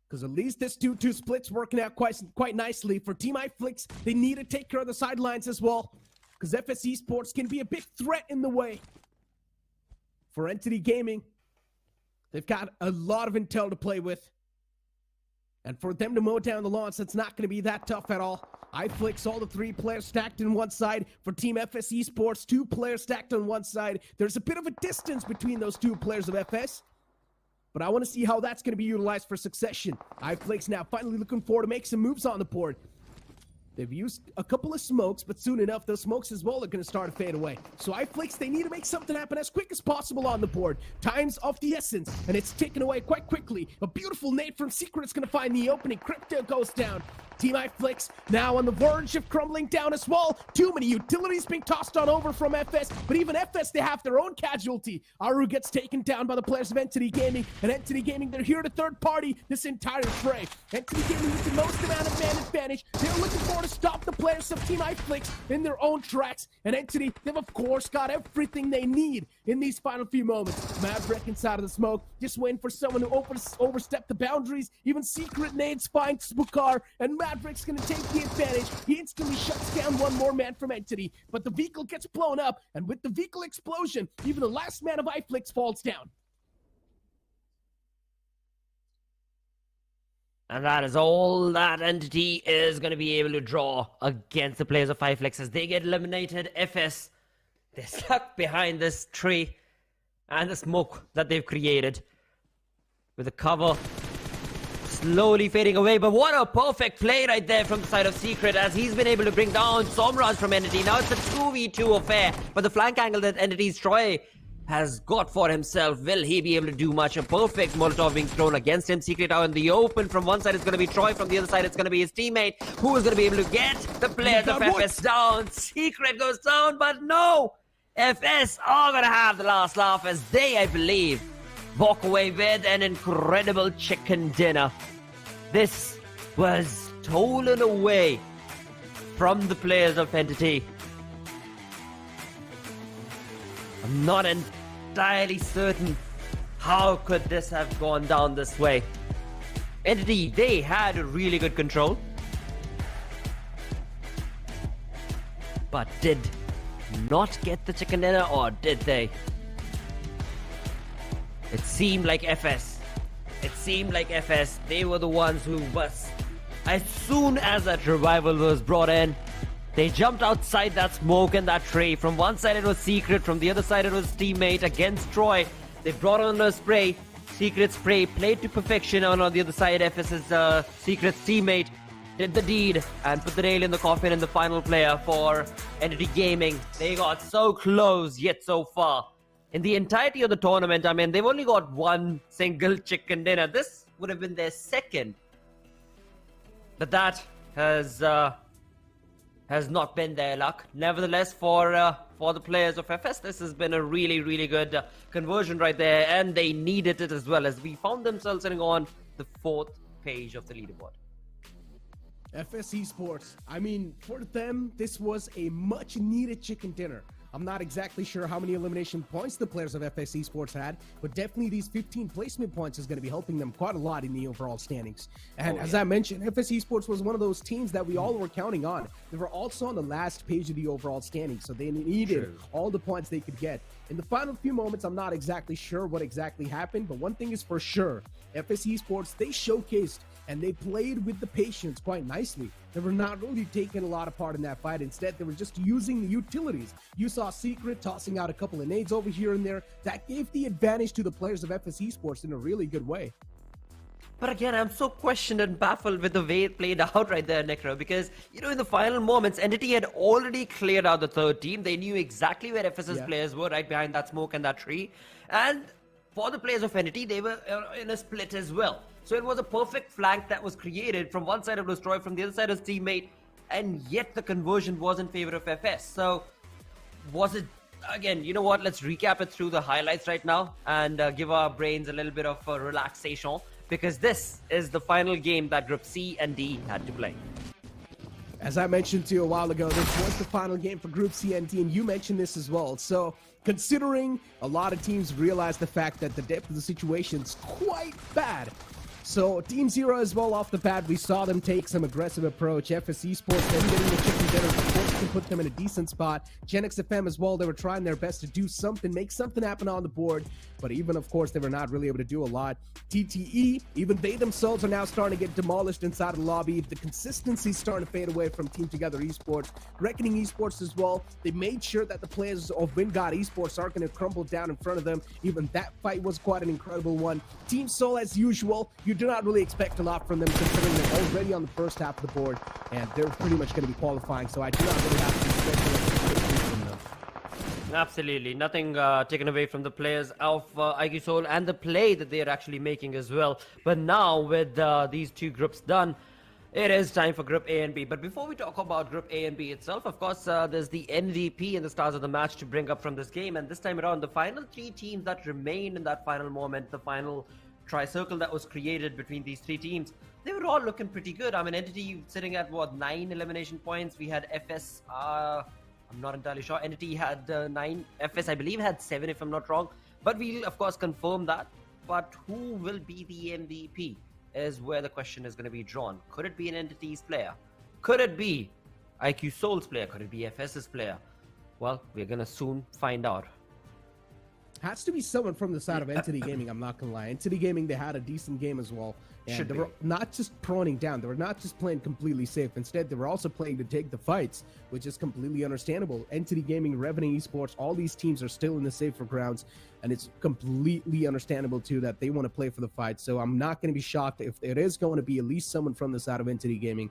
Because at least this 2-2 split's working out quite nicely. For Team iFlix, they need to take care of the sidelines as well, because FS Esports can be a big threat in the way. For Entity Gaming, they've got a lot of intel to play with. And for them to mow down the lawns, it's not going to be that tough at all. iFlix, all the 3 players stacked in one side. For Team FS Esports, 2 players stacked on one side. There's a bit of a distance between those 2 players of FS. But I want to see how that's going to be utilized for succession. iFlix now finally looking forward to make some moves on the board. They've used a couple of smokes, but soon enough, those smokes as well are going to start to fade away. So iFlix, they need to make something happen as quick as possible on the board. Time's of the essence, and it's taken away quite quickly. A beautiful nade from Secret is going to find the opening. Crypto goes down. Team iFlix now on the verge of crumbling down as well. Too many utilities being tossed on over from FS, but even FS, they have their own casualty. Aru gets taken down by the players of Entity Gaming, and Entity Gaming, they're here to third party this entire fray. Entity Gaming with the most amount of man advantage. They're looking forward to stop the players of Team iFlix in their own tracks, and Entity, they've of course got everything they need in these final few moments. Maverick inside of the smoke, just waiting for someone to overstep the boundaries. Even Secret nades finds Bukar, and Maverick's gonna take the advantage. He instantly shuts down one more man from Entity, but the vehicle gets blown up, and with the vehicle explosion, even the last man of iFlix falls down. And that is all that Entity is going to be able to draw against the players of iFlix as they get eliminated. FS, they're stuck behind this tree. and the smoke that they've created with the cover slowly fading away. But what a perfect play right there from the side of Secret, as he's been able to bring down Somraj from Entity. Now it's a 2v2 affair, but the flank angle that Entity's Troy has got for himself, will he be able to do much? A perfect Molotov being thrown against him. Secret out in the open. From one side it's going to be Troy, from the other side it's going to be his teammate, who is going to be able to get the players of FS down. Secret goes down, but no! FS are going to have the last laugh, as they, I believe, walk away with an incredible chicken dinner. This was stolen away from the players of Entity. I'm not entirely certain how could this have gone down this way. Entity, they had really good control, but did not get the chicken dinner, or did they? It seemed like FS. They were the ones who was, as soon as that revival was brought in, they jumped outside that smoke and that tray. From one side it was Secret, from the other side it was teammate against Troy. They brought on a spray. Secret spray played to perfection, and on the other side FS's Secret's teammate did the deed and put the nail in the coffin, and the final player for Entity Gaming. They got so close yet so far. In the entirety of the tournament, I mean, they've only got one single chicken dinner. This would have been their second. But that has not been their luck. Nevertheless, for the players of FS, this has been a really, really good conversion right there, and they needed it as well, as we found themselves sitting on the 4th page of the leaderboard. FS Esports, I mean, for them, this was a much-needed chicken dinner. I'm not exactly sure how many elimination points the players of FS Esports had, but definitely these 15 placement points is going to be helping them quite a lot in the overall standings. And as I mentioned, FS Esports was one of those teams that we all were counting on. They were also on the last page of the overall standings, so they needed all the points they could get. In the final few moments, I'm not exactly sure what exactly happened, but one thing is for sure, FS Esports, they showcased and they played with the patience quite nicely. They were not really taking a lot of part in that fight. Instead, they were just using the utilities. You saw Secret tossing out a couple of nades over here and there. That gave the advantage to the players of FS Esports in a really good way. But again, I'm so questioned and baffled with the way it played out right there, Necro, because, you know, in the final moments, Entity had already cleared out the third team. They knew exactly where FS's players were, right behind that smoke and that tree. And for the players of Entity, they were in a split as well. So it was a perfect flank that was created. From one side it was Troy, from the other side it was teammate, and yet the conversion was in favor of FS. So was it, again, you know what, let's recap it through the highlights right now and give our brains a little bit of relaxation, because this is the final game that Group C and D had to play. As I mentioned to you a while ago, this was the final game for Group C and D, and you mentioned this as well. So considering a lot of teams realize the fact that the depth of the situation is quite bad, so Team Zero as well off the bat, we saw them take some aggressive approach. FS Esports then getting the chicken dinner, of course, can put them in a decent spot. Gen X FM as well, they were trying their best to do something, make something happen on the board, but even, of course, they were not really able to do a lot. TTE, even they themselves are now starting to get demolished inside the lobby. The consistency is starting to fade away from Team Together Esports. Reckoning Esports as well, they made sure that the players of Wingard Esports aren't going to crumble down in front of them. Even that fight was quite an incredible one. Team Soul, as usual, you do not really expect a lot from them, considering they're already on the first half of the board, and they're pretty much going to be qualifying, so I do not really have to expect anything from them. Absolutely. Nothing taken away from the players of IQ Soul and the play that they are actually making as well. But now with these two groups done, it is time for Group A and B. But before we talk about Group A and B itself, of course, there's the MVP and the stars of the match to bring up from this game. And this time around, the final three teams that remain in that final moment, the final tri-circle that was created between these three teams, they were all looking pretty good. I mean, Entity sitting at, what, 9 elimination points. We had FS, I'm not entirely sure. Entity had 9. FS, I believe, had 7, if I'm not wrong. But we'll, of course, confirm that. But who will be the MVP is where the question is going to be drawn. Could it be an Entity's player? Could it be IQ Soul's player? Could it be FS's player? Well, we're going to soon find out. Has to be someone from the side of Entity Gaming, I'm not gonna lie. Entity Gaming, they had a decent game as well. And they were not just proning down. They were not just playing completely safe. Instead, they were also playing to take the fights, which is completely understandable. Entity Gaming, Revenue Esports, all these teams are still in the safer grounds, and it's completely understandable, too, that they want to play for the fight. So I'm not going to be shocked if it is going to be at least someone from the side of Entity Gaming.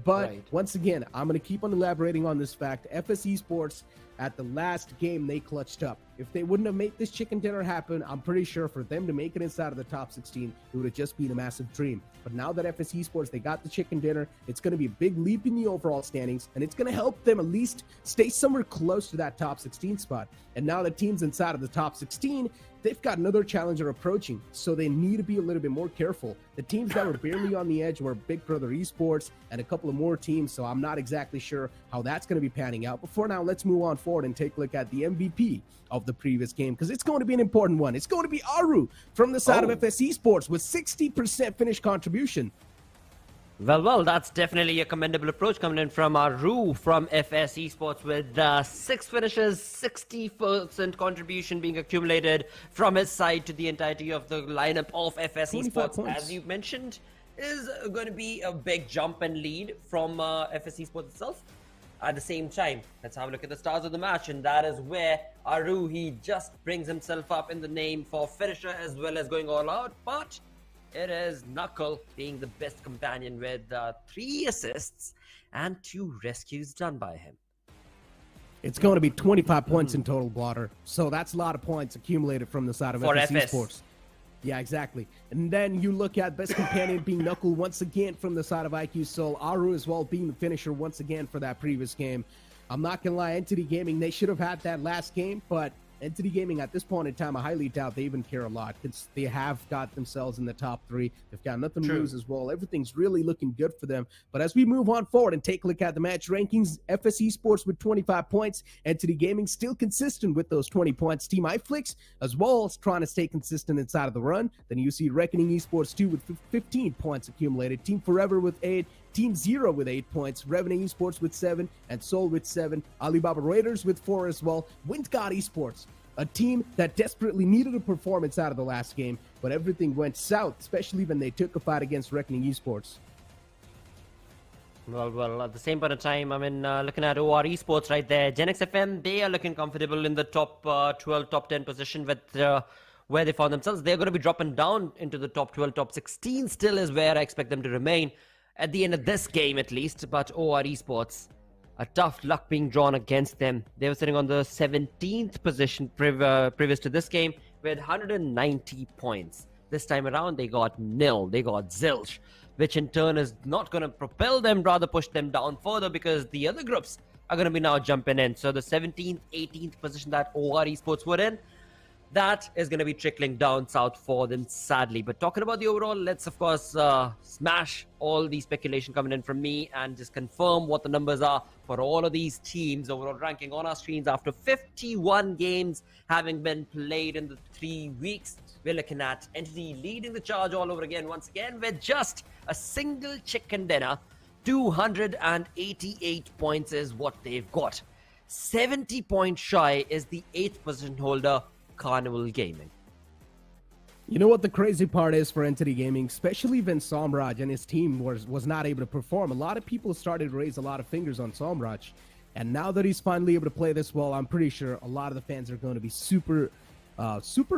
But once again, I'm going to keep on elaborating on this fact. FS Esports, at the last game, they clutched up. If they wouldn't have made this chicken dinner happen, I'm pretty sure for them to make it inside of the top 16, it would have just been a massive dream. But now that FS Esports, they got the chicken dinner, it's going to be a big leap in the overall standings, and it's going to help them at least stay somewhere close to that top 16 spot. And now the teams inside of the top 16, they've got another challenger approaching, so they need to be a little bit more careful. The teams that were barely on the edge were Big Brother Esports and a couple of more teams, so I'm not exactly sure how that's going to be panning out. But for now, let's move on forward and take a look at the MVP of the previous game, because it's going to be an important one. It's going to be Aru from the side of FS Esports with 60% finish contribution. Well, that's definitely a commendable approach coming in from Aru from FS Esports with 6 finishes, 60% contribution being accumulated from his side to the entirety of the lineup of FS Esports. Points. As you mentioned, is going to be a big jump and lead from FS Esports itself. At the same time, let's have a look at the stars of the match, and that is where Aru, he just brings himself up in the name for finisher as well as going all out, but it is Knuckle being the best companion with 3 assists and 2 rescues done by him. It's going to be 25 points in total, Blotter. So that's a lot of points accumulated from the side of FS Esports. Yeah, exactly. And then you look at best companion being Knuckle once again from the side of IQ Soul. Aru as well being the finisher once again for that previous game. I'm not going to lie, Entity Gaming, they should have had that last game, but Entity Gaming at this point in time, I highly doubt they even care a lot, because they have got themselves in the top 3. They've got nothing to lose as well. Everything's really looking good for them. But as we move on forward and take a look at the match rankings, FS Esports with 25 points, Entity Gaming still consistent with those 20 points. Team iFlix as well as trying to stay consistent inside of the run. Then you see Reckoning Esports 2 with 15 points accumulated, Team Forever with 8, Team Zero with 8 points, Revenue Esports with 7, and Soul with 7, Alibaba Raiders with 4 as well, WindGod Esports, a team that desperately needed a performance out of the last game, but everything went south, especially when they took a fight against Reckoning Esports. Well, at the same point of time, I mean, looking at OR Esports right there, Gen X FM, they are looking comfortable in the top 12, top 10 position with where they found themselves. They're going to be dropping down into the top 12, top 16 still is where I expect them to remain at the end of this game at least, but OR Esports, a tough luck being drawn against them. They were sitting on the 17th position previous to this game with 190 points. This time around, they got nil. They got zilch, which in turn is not going to propel them, rather push them down further, because the other groups are going to be now jumping in. So the 17th, 18th position that OR Esports were in, that is going to be trickling down south for them, sadly. But talking about the overall, let's, of course, smash all the speculation coming in from me and just confirm what the numbers are for all of these teams' overall ranking on our screens after 51 games having been played in the 3 weeks. We're looking at Entity leading the charge all over again, once again, with just a single chicken dinner. 288 points is what they've got. 70 points shy is the 8th position holder, Carnival Gaming. You know what the crazy part is for Entity Gaming, especially when Somraj and his team was not able to perform. A lot of people started to raise a lot of fingers on Somraj, and now that he's finally able to play this well, I'm pretty sure a lot of the fans are going to be super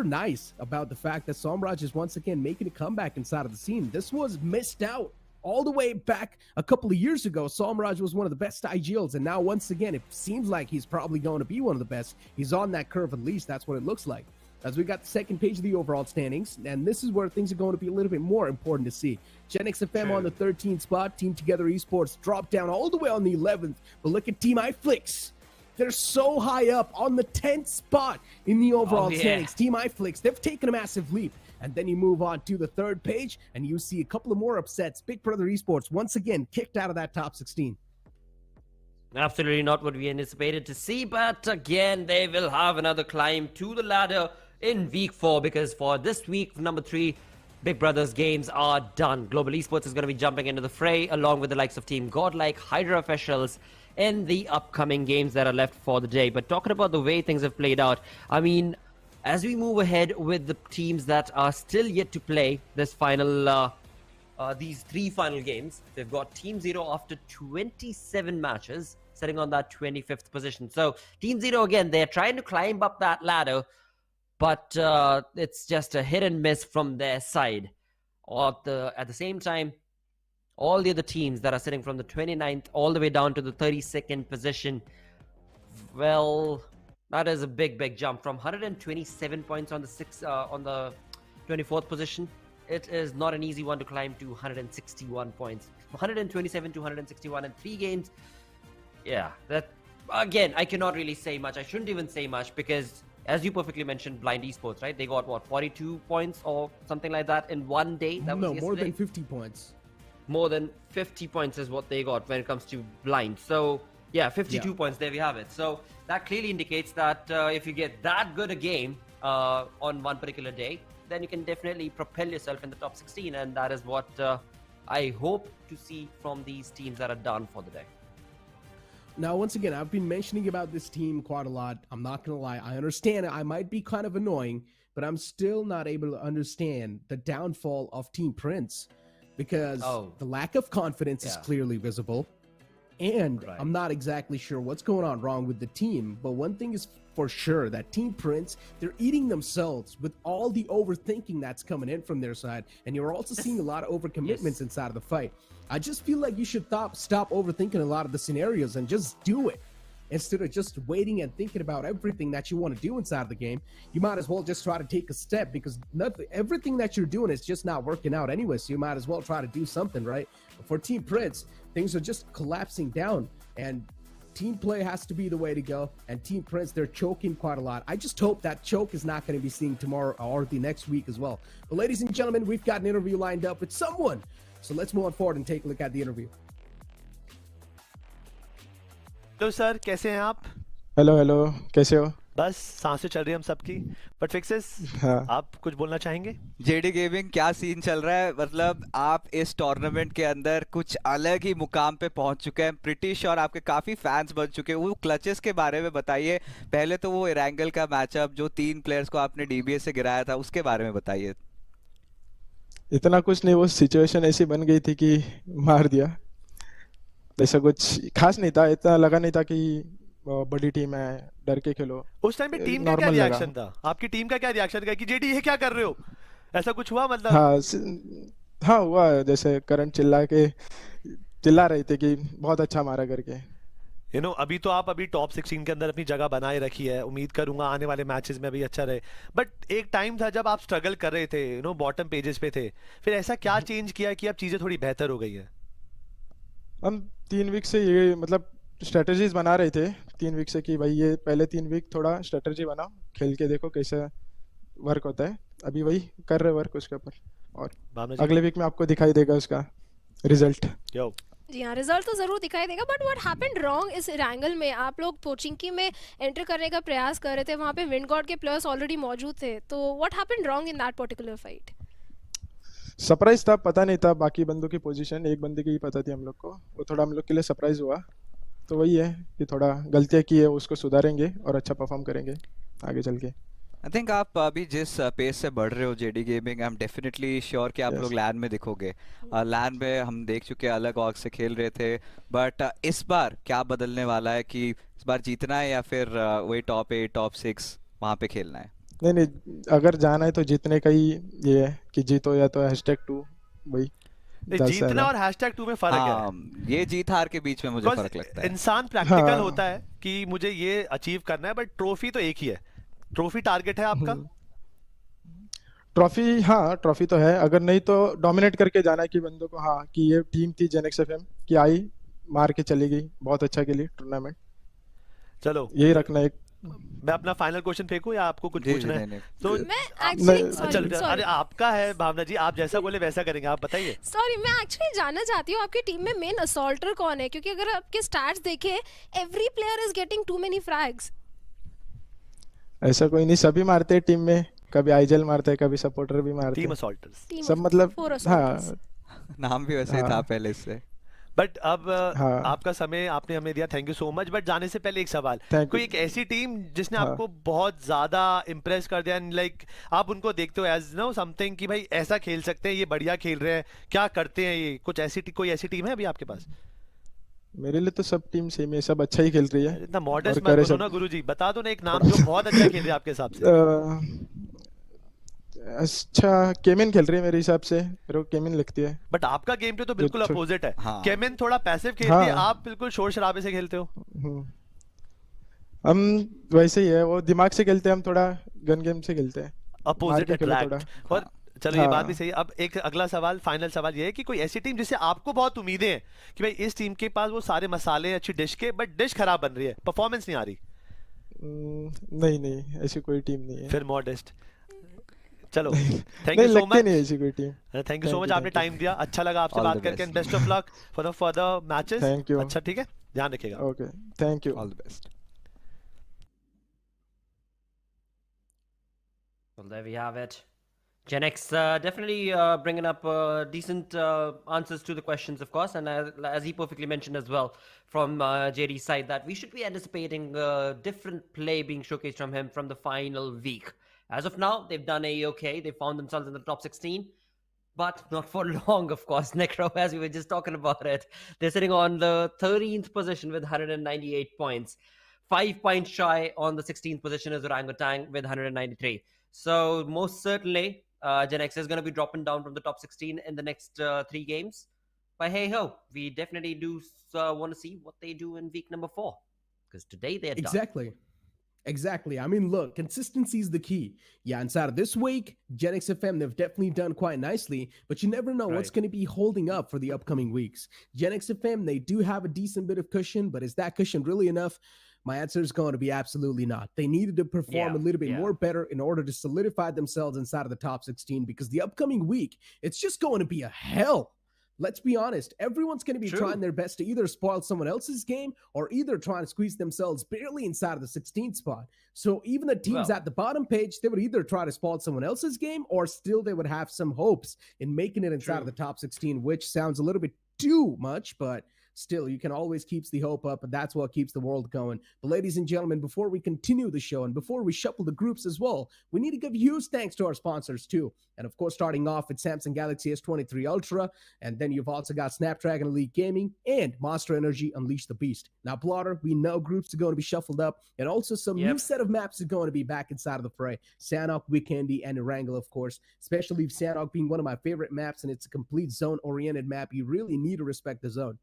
nice about the fact that Somraj is once again making a comeback inside of the scene. This was missed out all the way back a couple of years ago. Somraj was one of the best IGLs, and now once again, it seems like he's probably going to be one of the best. He's on that curve, at least that's what it looks like. As we got the second page of the overall standings, and this is where things are going to be a little bit more important to see. Gen X FM on the 13th spot, Team Together Esports dropped down all the way on the 11th, but look at Team iFlix. They're so high up on the 10th spot in the overall standings. Team iFlix, they've taken a massive leap. And then you move on to the third page, and you see a couple of more upsets. Big Brother Esports, once again, kicked out of that top 16. Absolutely not what we anticipated to see, but again, they will have another climb to the ladder in week 4, because for this week, number 3, Big Brother's games are done. Global Esports is going to be jumping into the fray, along with the likes of Team Godlike, Hydra officials, in the upcoming games that are left for the day. But talking about the way things have played out, I mean, as we move ahead with the teams that are still yet to play this final, these 3 final games, they've got Team Zero after 27 matches, sitting on that 25th position. So Team Zero, again, they're trying to climb up that ladder, but it's just a hit and miss from their side. At the same time, all the other teams that are sitting from the 29th all the way down to the 32nd position, well, that is a big jump from 127 points on the 24th position. It is not an easy one to climb to 161 points. 127 to 161 in 3 games. Yeah, that again, I cannot really say much. I shouldn't even say much because, as you perfectly mentioned, Blind Esports, right? They got what, 42 points or something like that in one day? That was yesterday. More than 50 points. More than 50 points is what they got when it comes to Blind. So yeah, 52 points. There we have it. So that clearly indicates that if you get that good a game on one particular day, then you can definitely propel yourself in the top 16, and that is what I hope to see from these teams that are done for the day. Now, once again, I've been mentioning about this team quite a lot. I'm not going to lie. I understand I might be kind of annoying, but I'm still not able to understand the downfall of Team Prince because the lack of confidence is clearly visible. And I'm not exactly sure what's going on wrong with the team. But one thing is for sure, that Team Prince, they're eating themselves with all the overthinking that's coming in from their side. And you're also seeing a lot of overcommitments inside of the fight. I just feel like you should stop overthinking a lot of the scenarios and just do it. Instead of just waiting and thinking about everything that you want to do inside of the game, you might as well just try to take a step because everything that you're doing is just not working out anyway. So you might as well try to do something, right? But for Team Prince, things are just collapsing down, and team play has to be the way to go. And Team Prince, they're choking quite a lot. I just hope that choke is not going to be seen tomorrow or the next week as well. But ladies and gentlemen, we've got an interview lined up with someone. So let's move on forward and take a look at the interview. Hello sir, कैसे हैं आप? Hello कैसे हो? बस सांसें चल रही हैं हम सबकी, बट फिक्सेस आप कुछ बोलना चाहेंगे? जेडी गेमिंग, क्या सीन चल रहा है? मतलब आप इस टूर्नामेंट के अंदर कुछ अलग ही मुकाम पे पहुंच चुके हैं। प्रिटी श्योर आपके काफी फैंस बन चुके हैं। वो क्लचेस के बारे में बताइए। पहले तो वो एरांगल का मैचअप जो 3 प्लेयर्स को आपने डीबीएस से गिराया था, उसके बारे में बताइए। इतना कुछ नहीं, वो सिचुएशन ऐसी बन गई थी कि मार दिया। ऐसा कुछ खास नहीं था, इतना लगा नहीं था कि बड़ी टीम है, डर के खेलो। उस टाइम पे टीम का क्या रिएक्शन था? आपकी टीम का क्या रिएक्शन था कि जेडी ये क्या कर रहे हो? ऐसा कुछ हुआ मतलब? हाँ हुआ, जैसे करण चिल्ला रहे थे कि बहुत अच्छा मारा करके। अभी तो आप टॉप 16 के अंदर अपनी जगह बनाए रखी है। उम्मीद करूंगा आने वाले मैचेस में भी अच्छा रहे। बट एक टाइम था जब आप स्ट्रगल कर रहे थे, बॉटम पेजेस पे थे। फिर ऐसा क्या चेंज किया कि अब चीजें थोड़ी बेहतर हो गई है? हम 3 वीक से ये मतलब स्ट्रेटजीज बना रहे थे 3 वीक से कि भाई ये पहले 3 वीक थोड़ा स्ट्रेटजी बनाओ, खेल के देखो कैसे वर्क होता है। अभी वही कर रहे वर्क उसके ऊपर, और अगले वीक में आपको दिखाई देगा उसका रिजल्ट। जी हाँ, रिजल्ट तो जरूर दिखाई देगा। बट व्हाट हैपेंड रॉन्ग इस एरांगल में? आप लोग पोचिंकी में एंटर करने का प्रयास कर रहे थे, वहाँ पे विंड गॉड के प्लेयर्स ऑलरेडी मौजूद थे, तो what happened wrong in that particular fight? Surprise था, पता नहीं था बाकी बंदों की पोजीशन, एक बंदे की ही पता थी हम लोग को। वो थोड़ा हम लोग के लिए सरप्राइज हुआ। तो वही है कि थोड़ा गलतियां की है, उसको सुधारेंगे और अच्छा परफॉर्म करेंगे आगे चल के। आई थिंक आप अभी जिस पेस से बढ़ रहे हो JD gaming, I am definitely sure कि आप लोग लैन में दिखोगे। लैन में हम देख चुके हैं अलग ऑर्ग से खेल रहे थे, बट इस बार क्या बदलने वाला है कि इस बार जीतना है या फिर वही टॉप 8 टॉप 6 वहाँ पे खेलना है? नहीं, अगर जाना है तो जीतने का ही ये है कि जीतो या तो #2 वही। जीतना और #2 में फर्क है। ये जीत हार के बीच में मुझे फर्क लगता है। इंसान प्रैक्टिकल होता है कि मुझे ये अचीव करना है, बट ट्रॉफी तो एक ही है। ट्रॉफी टारगेट है आपका? ट्रॉफी, हाँ ट्रॉफी तो है। अगर नहीं तो डोमिनेट करके जाना है कि बंदों को, हाँ कि ये टीम थी जेनेक्सएफएम की आई मार के चली गई, बहुत अच्छा खेली टूर्नामेंट। चलो यही रखना है। मैं अपना फाइनल क्वेश्चन फेंकूं या आपको कुछ पूछना है? तो मैं अरे आपका है भावना जी, आप जैसा बोले वैसा करेंगे, आप बताइए। सॉरी, मैं एक्चुअली जानना चाहती हूँ आपकी टीम में मेन असॉल्टर कौन है? क्योंकि अगर आपके स्टैट्स देखें, every player is getting too many frags. ऐसा कोई नहीं, सभी मारते हैं टीम में। कभी आइजल मारता है, कभी सपोर्टर भी मारते हैं। टीम असॉल्टर्स सब मतलब, हाँ नाम भी वैसे ही था पहले इससे। बट अब आपका समय आपने हमें दिया, thank you so much. But जाने से पहले एक सवाल, कोई एक ऐसी टीम जिसने आपको बहुत ज्यादा इम्प्रेस कर दिया, लाइक आप उनको देखते हो एज नो समथिंग कि भाई ऐसा खेल सकते हैं, ये बढ़िया खेल रहे हैं, क्या करते हैं ये, कुछ ऐसी कोई ऐसी टीम है अभी आपके पास? मेरे लिए तो सब टीम सेम है, सब अच्छा ही खेल रही है। इतना मॉडेस्ट मत बनो ना गुरुजी, बता दो ना एक नाम जो बहुत अच्छा खेल रहे हैं आपके हिसाब से। अच्छा, केमिन खेल रही है मेरे हिसाब से, मेरे को केमिन लगती है। बट आपका गेम प्ले तो बिल्कुल अपोजिट है। केमिन थोड़ा पैसिव खेलती है, आप बिल्कुल शोर शराबे से खेलते हो। हम वैसे ही है, वो दिमाग से खेलते हैं, हम थोड़ा गन गेम से खेलते हैं, अपोजिट अट्रैक्ट। और चलो ये बात भी सही है। अब एक अगला सवाल, फाइनल सवाल ये है कि कोई ऐसी टीम जिससे आपको बहुत उम्मीदें हैं कि भाई इस टीम के पास वो सारे मसाले अच्छी डिश के, बट डिश खराब बन रही है, परफॉर्मेंस नहीं आ रही। नहीं ऐसी कोई टीम नहीं है। फिर मॉडेस्ट। चलो थैंक यू सो मच। नहीं ऐसी कोई team. Thank you so much, आपने टाइम दिया, अच्छा लगा आपसे बात करके। Best of luck for the further matches. Thank you. अच्छा ठीक है, ध्यान रखिएगा। Okay, thank you, all the best. Well, there we have it. Gen X definitely bringing up decent answers to the questions, of course, and as he perfectly mentioned as well from JD's side, that we should be anticipating different play being showcased from him from the final week. As of now, they've done okay. They found themselves in the top 16, but not for long, of course. Necro, as we were just talking about it, they're sitting on the 13th position with 198 points. 5 points shy on the 16th position is Orangutan with 193. So most certainly, Gen X is going to be dropping down from the top 16 in the next 3 games. But hey ho, we definitely do want to see what they do in week number 4. Because today they're done. Exactly. I mean, look, consistency is the key. Yeah, inside of this week, Gen X FM, they've definitely done quite nicely, but you never know what's going to be holding up for the upcoming weeks. Gen X FM, they do have a decent bit of cushion, but is that cushion really enough? My answer is going to be absolutely not. They needed to perform a little bit more better in order to solidify themselves inside of the top 16, because the upcoming week, it's just going to be a hell. Let's be honest. Everyone's going to be trying their best to either spoil someone else's game or either trying to squeeze themselves barely inside of the 16th spot. So even the teams at the bottom page, they would either try to spoil someone else's game or still they would have some hopes in making it inside of the top 16, which sounds a little bit too much, but still, you can always keep the hope up, and that's what keeps the world going. But ladies and gentlemen, before we continue the show and before we shuffle the groups as well, we need to give huge thanks to our sponsors too. And of course, starting off with Samsung Galaxy S23 Ultra, and then you've also got Snapdragon Elite Gaming and Monster Energy Unleash the Beast. Now, Blotter, we know groups are going to be shuffled up, and also some new set of maps are going to be back inside of the fray. Sanhok, Vikendi, and Erangel, of course, especially Sanhok being one of my favorite maps, and it's a complete zone-oriented map. You really need to respect the zone.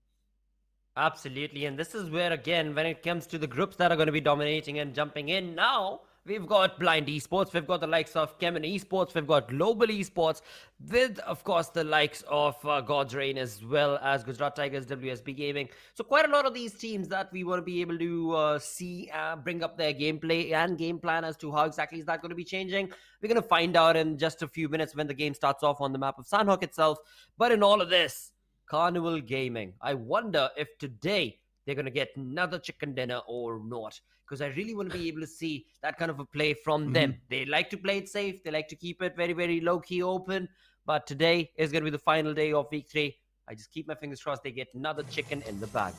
Absolutely, and this is where, again, when it comes to the groups that are going to be dominating and jumping in now, we've got Blind Esports, we've got the likes of Chemin Esports, we've got Global Esports, with, of course, the likes of God's Reign, as well as Gujarat Tigers, WSB Gaming. So quite a lot of these teams that we want to be able to see bring up their gameplay and game plan as to how exactly is that going to be changing. We're going to find out in just a few minutes when the game starts off on the map of Sanhok itself. But in all of this, Carnival Gaming, I wonder if today they're going to get another chicken dinner or not, because I really want to be able to see that kind of a play from them. They like to play it safe. They like to keep it very, very low-key open. But today is going to be the final day of week 3. I just keep my fingers crossed they get another chicken in the bag.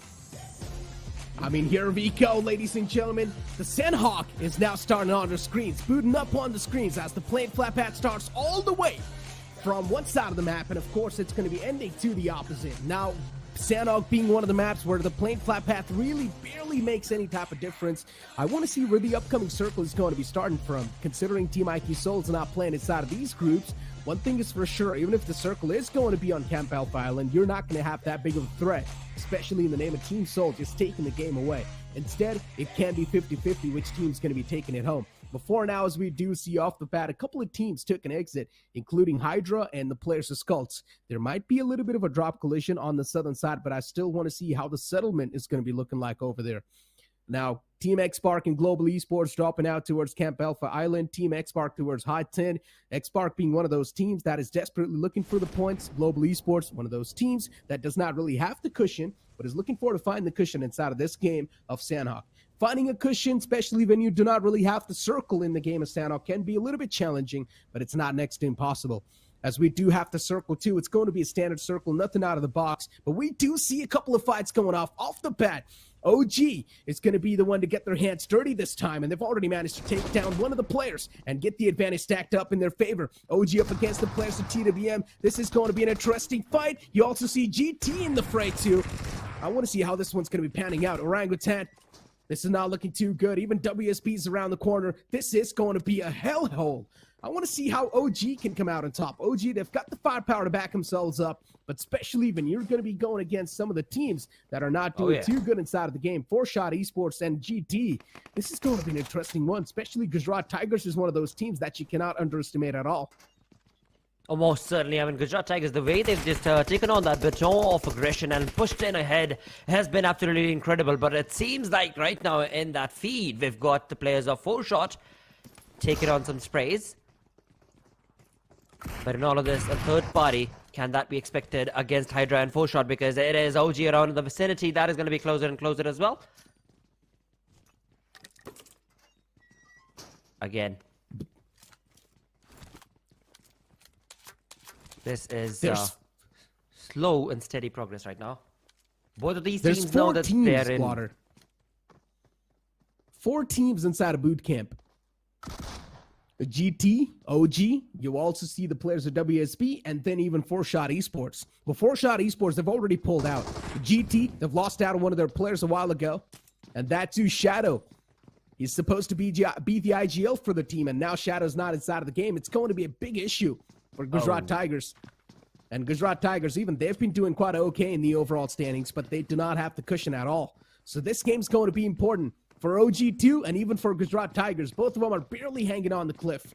I mean, here we go, ladies and gentlemen. The Sanhok is now starting on the screens, booting up on the screens as the plane flap pad starts all the way from one side of the map, and of course it's going to be ending to the opposite. Now, Sanhok being one of the maps where the plane flat path really barely makes any type of difference. I want to see where the upcoming circle is going to be starting from. Considering Team IQ Souls not playing inside of these groups, one thing is for sure, even if the circle is going to be on Camp Alpha Island, you're not going to have that big of a threat, especially in the name of Team Soul just taking the game away. Instead, it can be 50-50 which team's going to be taking it home. Before now, as we do see off the bat, a couple of teams took an exit, including Hydra and the players of Skulls. There might be a little bit of a drop collision on the southern side, but I still want to see how the settlement is going to be looking like over there. Now, Team X-Spark and Global Esports dropping out towards Camp Alpha Island. Team X-Spark towards High 10. X-Spark being one of those teams that is desperately looking for the points. Global Esports, one of those teams that does not really have the cushion, but is looking forward to find the cushion inside of this game of Sanhok. Finding a cushion, especially when you do not really have the circle in the game of Sanhok, can be a little bit challenging, but it's not next to impossible. as we do have to circle too. It's going to be a standard circle, nothing out of the box, but we do see a couple of fights going off the bat. OG is going to be the one to get their hands dirty this time, and they've already managed to take down one of the players and get the advantage stacked up in their favor. OG up against the players of TWM. This is going to be an interesting fight. You also see GT in the fray too. I want to see how this one's going to be panning out. Orangutan, this is not looking too good. Even WSB's around the corner. This is going to be a hellhole. I want to see how OG can come out on top. OG, they've got the firepower to back themselves up, but especially when you're going to be going against some of the teams that are not doing too good inside of the game. 4Shot Esports and GT. This is going to be an interesting one, especially Gujarat Tigers is one of those teams that you cannot underestimate at all. Oh, most certainly. I mean, Gujarat Tigers, the way they've just taken on that baton of aggression and pushed in ahead has been absolutely incredible. But it seems like right now in that feed, we've got the players of 4Shot taking on some sprays. But in all of this, a third party, can that be expected against Hydra and 4Shot? Because it is OG around in the vicinity. That is going to be closer and closer as well. Again. This is slow and steady progress right now. Both of these teams know that they're in... Squatter. 4 teams inside of boot camp. The GT, OG, you also see the players of WSB, and then even 4Shot Esports. Well, 4Shot Esports, they've already pulled out. The GT, they've lost out on one of their players a while ago. And that too, Shadow. He's supposed to be the IGL for the team, and now Shadow's not inside of the game. It's going to be a big issue for Gujarat Tigers. And Gujarat Tigers, even they've been doing quite okay in the overall standings, but they do not have the cushion at all. So this game's going to be important for OG2 and even for Gujarat Tigers. Both of them are barely hanging on the cliff.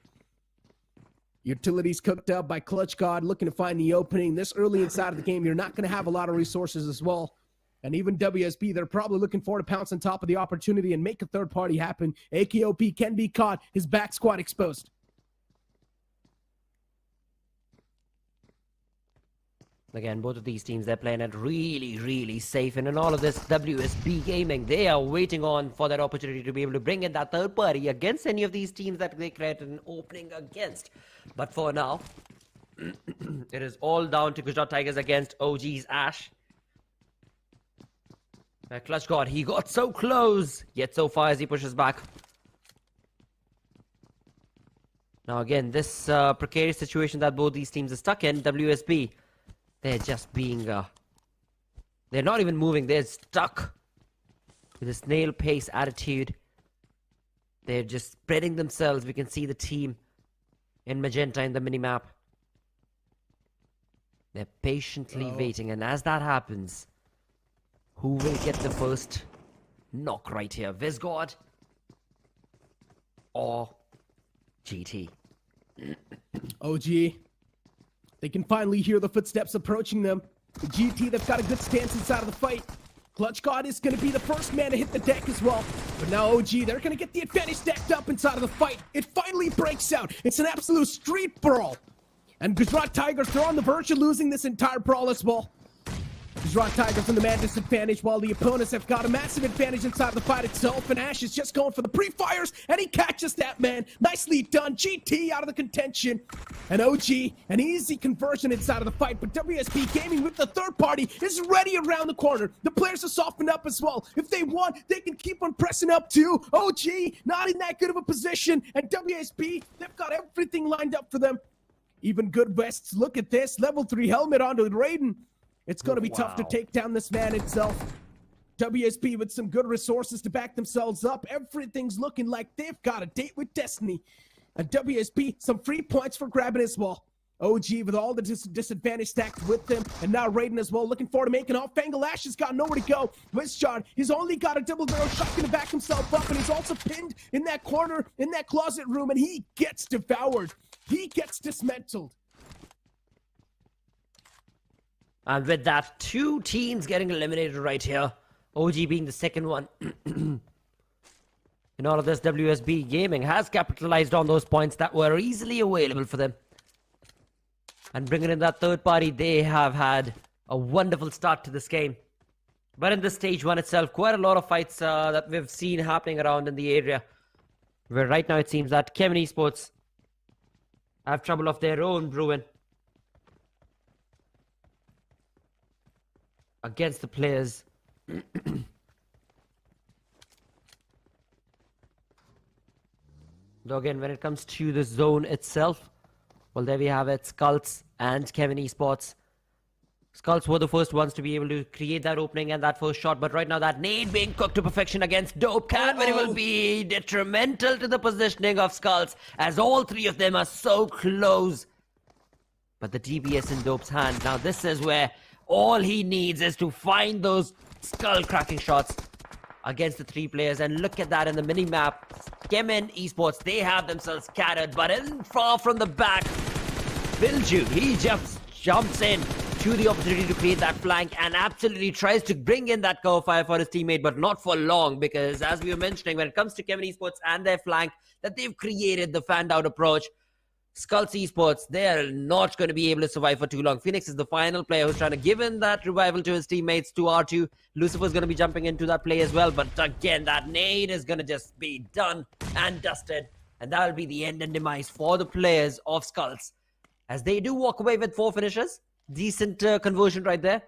Utilities cooked up by Clutch God, looking to find the opening. This early inside of the game, you're not going to have a lot of resources as well. And even WSB, they're probably looking for to pounce on top of the opportunity and make a third party happen. AKOP can be caught. His back's quite exposed. Again, both of these teams, they're playing it really, really safe. And in all of this, WSB Gaming, they are waiting on for that opportunity to be able to bring in that third party against any of these teams that they created an opening against. But for now, it is all down to Gujarat Tigers against OG's Ash. Clutch God, he got so close, yet so far as he pushes back. Now again, this precarious situation that both these teams are stuck in, WSB, they're just being, they're not even moving, they're stuck with a snail pace attitude. They're just spreading themselves. We can see the team in magenta in the minimap. They're patiently waiting, and as that happens, who will get the first knock right here? Vizgod or GT? OG. They can finally hear the footsteps approaching them. The GT, they've got a good stance inside of the fight. Clutch God is going to be the first man to hit the deck as well. But now OG, they're going to get the advantage stacked up inside of the fight. It finally breaks out. It's an absolute street brawl. And Gujarat Tigers, they're on the verge of losing this entire brawl as well. Gujarat Tigers in the man disadvantage, while the opponents have got a massive advantage inside the fight itself. And Ash is just going for the pre-fires, and he catches that man. Nicely done. GT out of the contention. And OG, an easy conversion inside of the fight. But WSB Gaming with the third party is ready around the corner. The players are softened up as well. If they want, they can keep on pressing up too. OG, not in that good of a position. And WSB, they've got everything lined up for them. Even good vests. Look at this. Level 3 helmet onto Raiden. It's going to be tough to take down this man itself. WSB with some good resources to back themselves up. Everything's looking like they've got a date with destiny. And WSB, some free points for grabbing as well. OG with all the disadvantage stacked with them. And now Raiden as well, looking forward to making off. Fangle Ash has got nowhere to go. Wizchard, he's only got a double barrel shotgun to back himself up. And he's also pinned in that corner, in that closet room. And he gets devoured. He gets dismantled. And with that, 2 teams getting eliminated right here. OG being the second one. In all of this, WSB Gaming has capitalized on those points that were easily available for them. And bringing in that third party, they have had a wonderful start to this game. But in this stage 1 itself, quite a lot of fights that we've seen happening around in the area. Where right now it seems that Chemin Esports have trouble of their own brewing. against the players. Though again, when it comes to the zone itself, well, there we have it. Skulls and Chemin Esports. Skulls were the first ones to be able to create that opening and that first shot. But right now, that nade being cooked to perfection against Dope can very well be detrimental to the positioning of Skulls, as all three of them are so close. But the DPS in Dope's hand. Now, this is where all he needs is to find those skull-cracking shots against the three players. And look at that in the mini-map. Chemin Esports, they have themselves scattered. But in far from the back, Bilju, he just jumps in to the opportunity to create that flank and absolutely tries to bring in that cover fire for his teammate, but not for long, because as we were mentioning, when it comes to Chemin Esports and their flank that they've created, the fanned out approach, Skulls Esports, they're not going to be able to survive for too long. Phoenix is the final player who's trying to give in that revival to his teammates, to R2. Lucifer's going to be jumping into that play as well, but again, that nade is going to just be done and dusted, and that will be the end and demise for the players of Skulls, as they do walk away with 4 finishes. Decent conversion right there.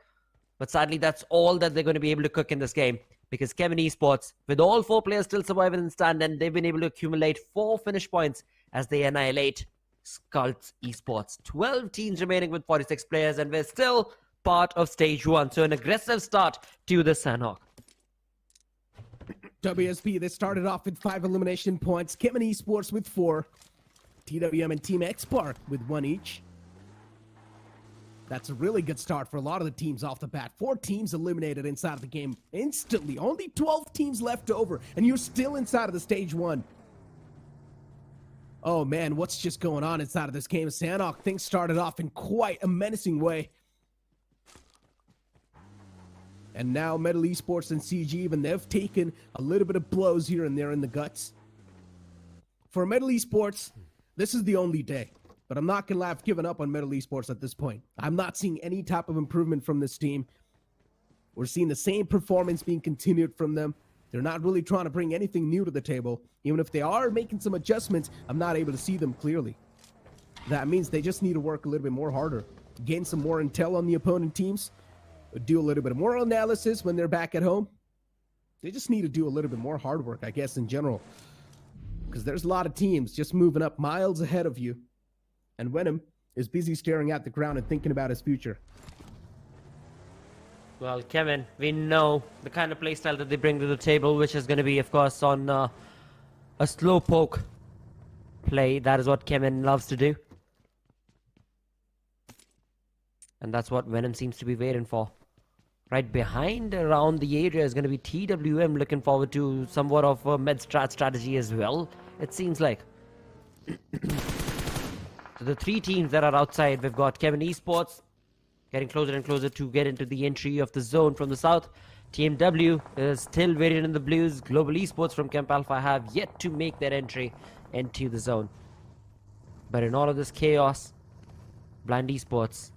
But sadly, that's all that they're going to be able to cook in this game. Because Chemin Esports, with all 4 players still surviving in stand, and they've been able to accumulate 4 finish points as they annihilate Skulls Esports. 12 teams remaining with 46 players, and we're still part of stage 1. So an aggressive start to the Sanhok. WSP, they started off with 5 elimination points. Chemin Esports with 4. TWM and Team X-Park with 1 each. That's a really good start for a lot of the teams off the bat. 4 teams eliminated inside of the game instantly. Only 12 teams left over, and you're still inside of the stage 1. Oh man, what's just going on inside of this game? Sanhok, things started off in quite a menacing way. And now Metal Esports and CG, even they've taken a little bit of blows here and there in the guts. For Metal Esports, this is the only day. But I'm not going to lie, I've given up on Metal Esports at this point. I'm not seeing any type of improvement from this team. We're seeing the same performance being continued from them. They're not really trying to bring anything new to the table. Even if they are making some adjustments, I'm not able to see them clearly. That means they just need to work a little bit more harder. Gain some more intel on the opponent teams. Do a little bit more analysis when they're back at home. They just need to do a little bit more hard work, I guess, in general. Because there's a lot of teams just moving up miles ahead of you. And Venom is busy staring at the ground and thinking about his future. Well, Kevin, we know the kind of playstyle that they bring to the table, which is going to be, of course, on a slow poke play. That is what Kevin loves to do. And that's what Venom seems to be waiting for. Right behind around the area is going to be TWM, looking forward to somewhat of a mid-strat strategy as well, it seems like. So the 3 teams that are outside, we've got Chemin Esports getting closer and closer to get into the entry of the zone from the south. TMW is still waiting in the blues. Global Esports from Camp Alpha have yet to make their entry into the zone. But in all of this chaos, Blind Esports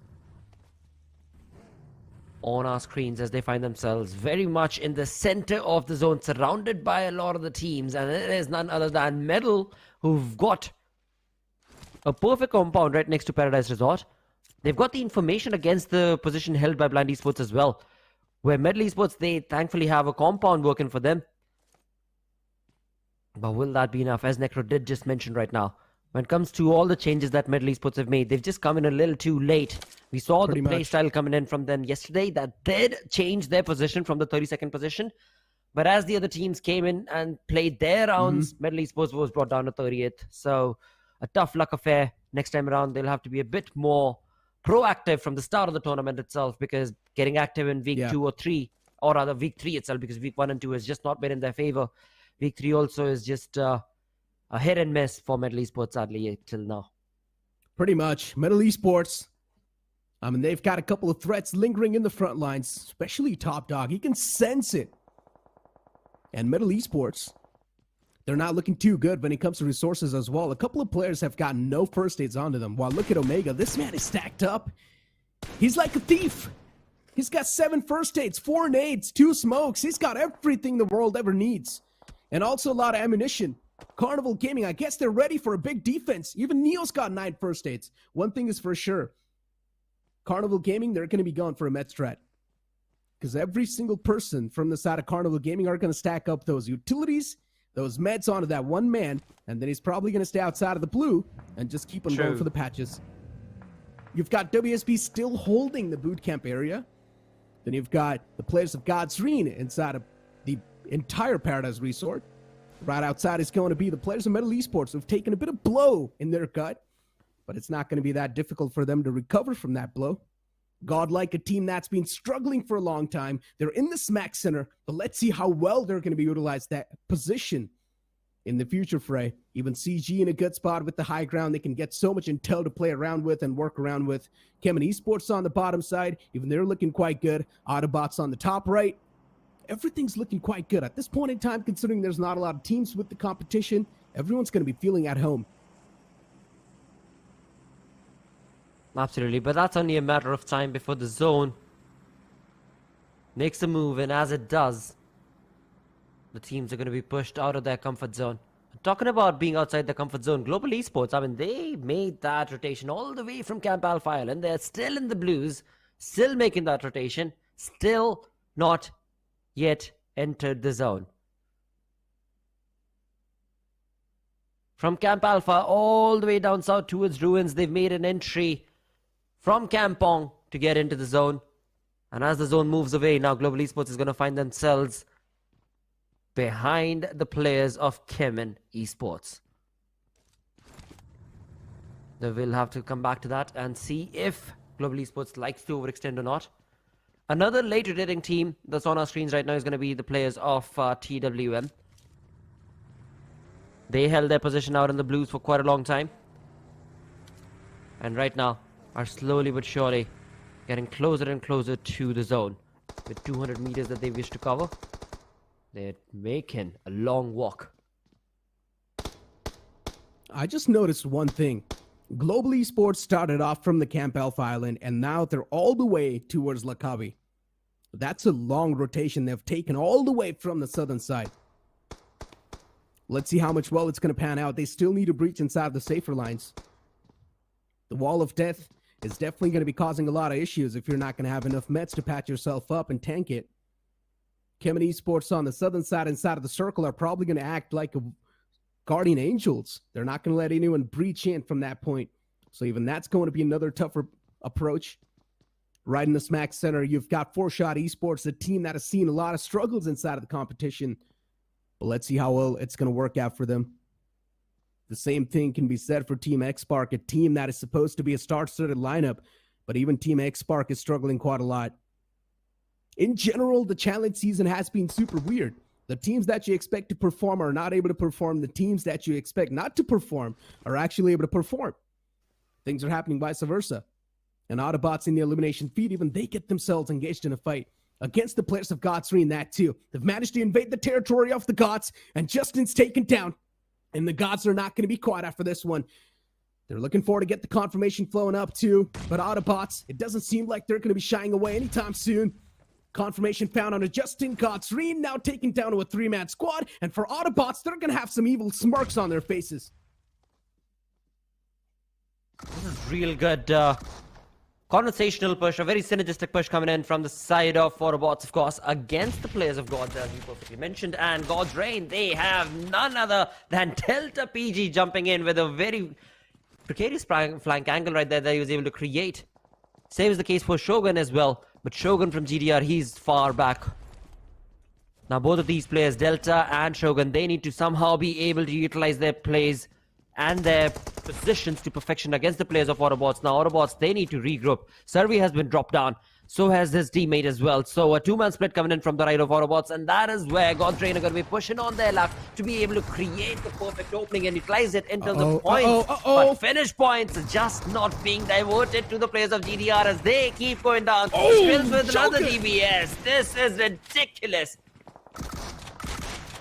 on our screens as they find themselves very much in the center of the zone, surrounded by a lot of the teams. And it is none other than Metal, who've got a perfect compound right next to Paradise Resort. They've got the information against the position held by Blind Esports as well. Where Metal Esports, they thankfully have a compound working for them. But will that be enough? As Necro did just mention right now, when it comes to all the changes that Metal Esports have made, they've just come in a little too late. We saw the playstyle coming in from them yesterday. That did change their position from the 32nd position. But as the other teams came in and played their rounds, Metal Esports was brought down to 30th. So a tough luck affair. Next time around, they'll have to be a bit more proactive from the start of the tournament itself, because getting active in week 2 or 3, or rather week 3 itself, because week 1 and 2 has just not been in their favor. Week 3 also is just a hit and miss for Metal Esports, sadly, till now. Pretty much. Metal Esports, I mean, they've got a couple of threats lingering in the front lines, especially Top Dog. He can sense it. And Metal Esports, they're not looking too good when it comes to resources as well. A couple of players have gotten no first aids onto them. While look at Omega, this man is stacked up. He's like a thief. He's got 7 first aids, 4 nades, 2 smokes. He's got everything the world ever needs. And also a lot of ammunition. Carnival Gaming, I guess they're ready for a big defense. Even Neo's got 9 first aids. One thing is for sure. Carnival Gaming, they're going to be going for a med strat. because every single person from the side of Carnival Gaming are going to stack up those utilities, those meds onto that one man, and then he's probably going to stay outside of the blue and just keep on going for the patches. You've got WSB still holding the boot camp area. Then you've got the players of God's Ring inside of the entire Paradise Resort. Right outside is going to be the players of Metal Esports who've taken a bit of blow in their gut, but it's not going to be that difficult for them to recover from that blow. Godlike, a team that's been struggling for a long time. They're in the smack center, but let's see how well they're going to be utilized that position in the future fray. Even CG in a good spot with the high ground. They can get so much intel to play around with and work around with. Chemin Esports on the bottom side. Even they're looking quite good. AUTOBOTZ on the top right. Everything's looking quite good. At this point in time, considering there's not a lot of teams with the competition, everyone's going to be feeling at home. Absolutely, but that's only a matter of time before the zone makes a move, and as it does, the teams are going to be pushed out of their comfort zone. Talking about being outside the comfort zone, Global Esports, I mean, they made that rotation all the way from Camp Alpha Island. They're still in the blues, still making that rotation, still not yet entered the zone. From Camp Alpha all the way down south towards Ruins, they've made an entry from Kampong to get into the zone. And as the zone moves away, now Global Esports is going to find themselves behind the players of Chemin Esports. They will have to come back to that and see if Global Esports likes to overextend or not. Another late rotating team that's on our screens right now is going to be the players of TWM. They held their position out in the blues for quite a long time. And right now are slowly but surely getting closer and closer to the zone. With 200 meters that they wish to cover, they're making a long walk. I just noticed one thing. Global Esports started off from the Camp Alpha Island, and now they're all the way towards Lakabi. That's a long rotation they've taken all the way from the southern side. Let's see how much well it's going to pan out. They still need to breach inside the safer lines. The Wall of Death is definitely going to be causing a lot of issues if you're not going to have enough meds to patch yourself up and tank it. Chemin Esports on the southern side inside of the circle are probably going to act like guardian angels. They're not going to let anyone breach in from that point. So even that's going to be another tougher approach. Right in the smack center, you've got 4Shot Esports, a team that has seen a lot of struggles inside of the competition. But let's see how well it's going to work out for them. The same thing can be said for Team X-Spark, a team that is supposed to be a star-studded lineup, but even Team X-Spark is struggling quite a lot. In general, the challenge season has been super weird. The teams that you expect to perform are not able to perform. The teams that you expect not to perform are actually able to perform. Things are happening vice versa. And AUTOBOTZ in the elimination feed, even they get themselves engaged in a fight against the players of God's Ring, that too. They've managed to invade the territory of the Gods, and Justin's taken down. And the Gods are not going to be quiet after this one. They're looking forward to get the confirmation flowing up too. But AUTOBOTZ, it doesn't seem like they're going to be shying away anytime soon. Confirmation found on a Justin God's Ring, now taken down to a 3-man squad. And for AUTOBOTZ, they're going to have some evil smirks on their faces. This is real good conversational push, a very synergistic push coming in from the side of AUTOBOTZ, of course, against the players of Gods, as you perfectly mentioned. And God's Reign, they have none other than Delta PG jumping in with a very precarious flank angle right there that he was able to create. Same is the case for Shogun as well. But Shogun from GDR, he's far back. Now both of these players, Delta and Shogun, they need to somehow be able to utilize their plays and their positions to perfection against the players of AUTOBOTZ. Now AUTOBOTZ, they need to regroup. Survey has been dropped down. So has his teammate as well. So a two-man split coming in from the right of AUTOBOTZ, and that is where God's Reign are going to be pushing on their luck to be able to create the perfect opening and utilize it in terms of points. But finish points are just not being diverted to the players of GDR as they keep going down. Spills with another DBS. This is ridiculous.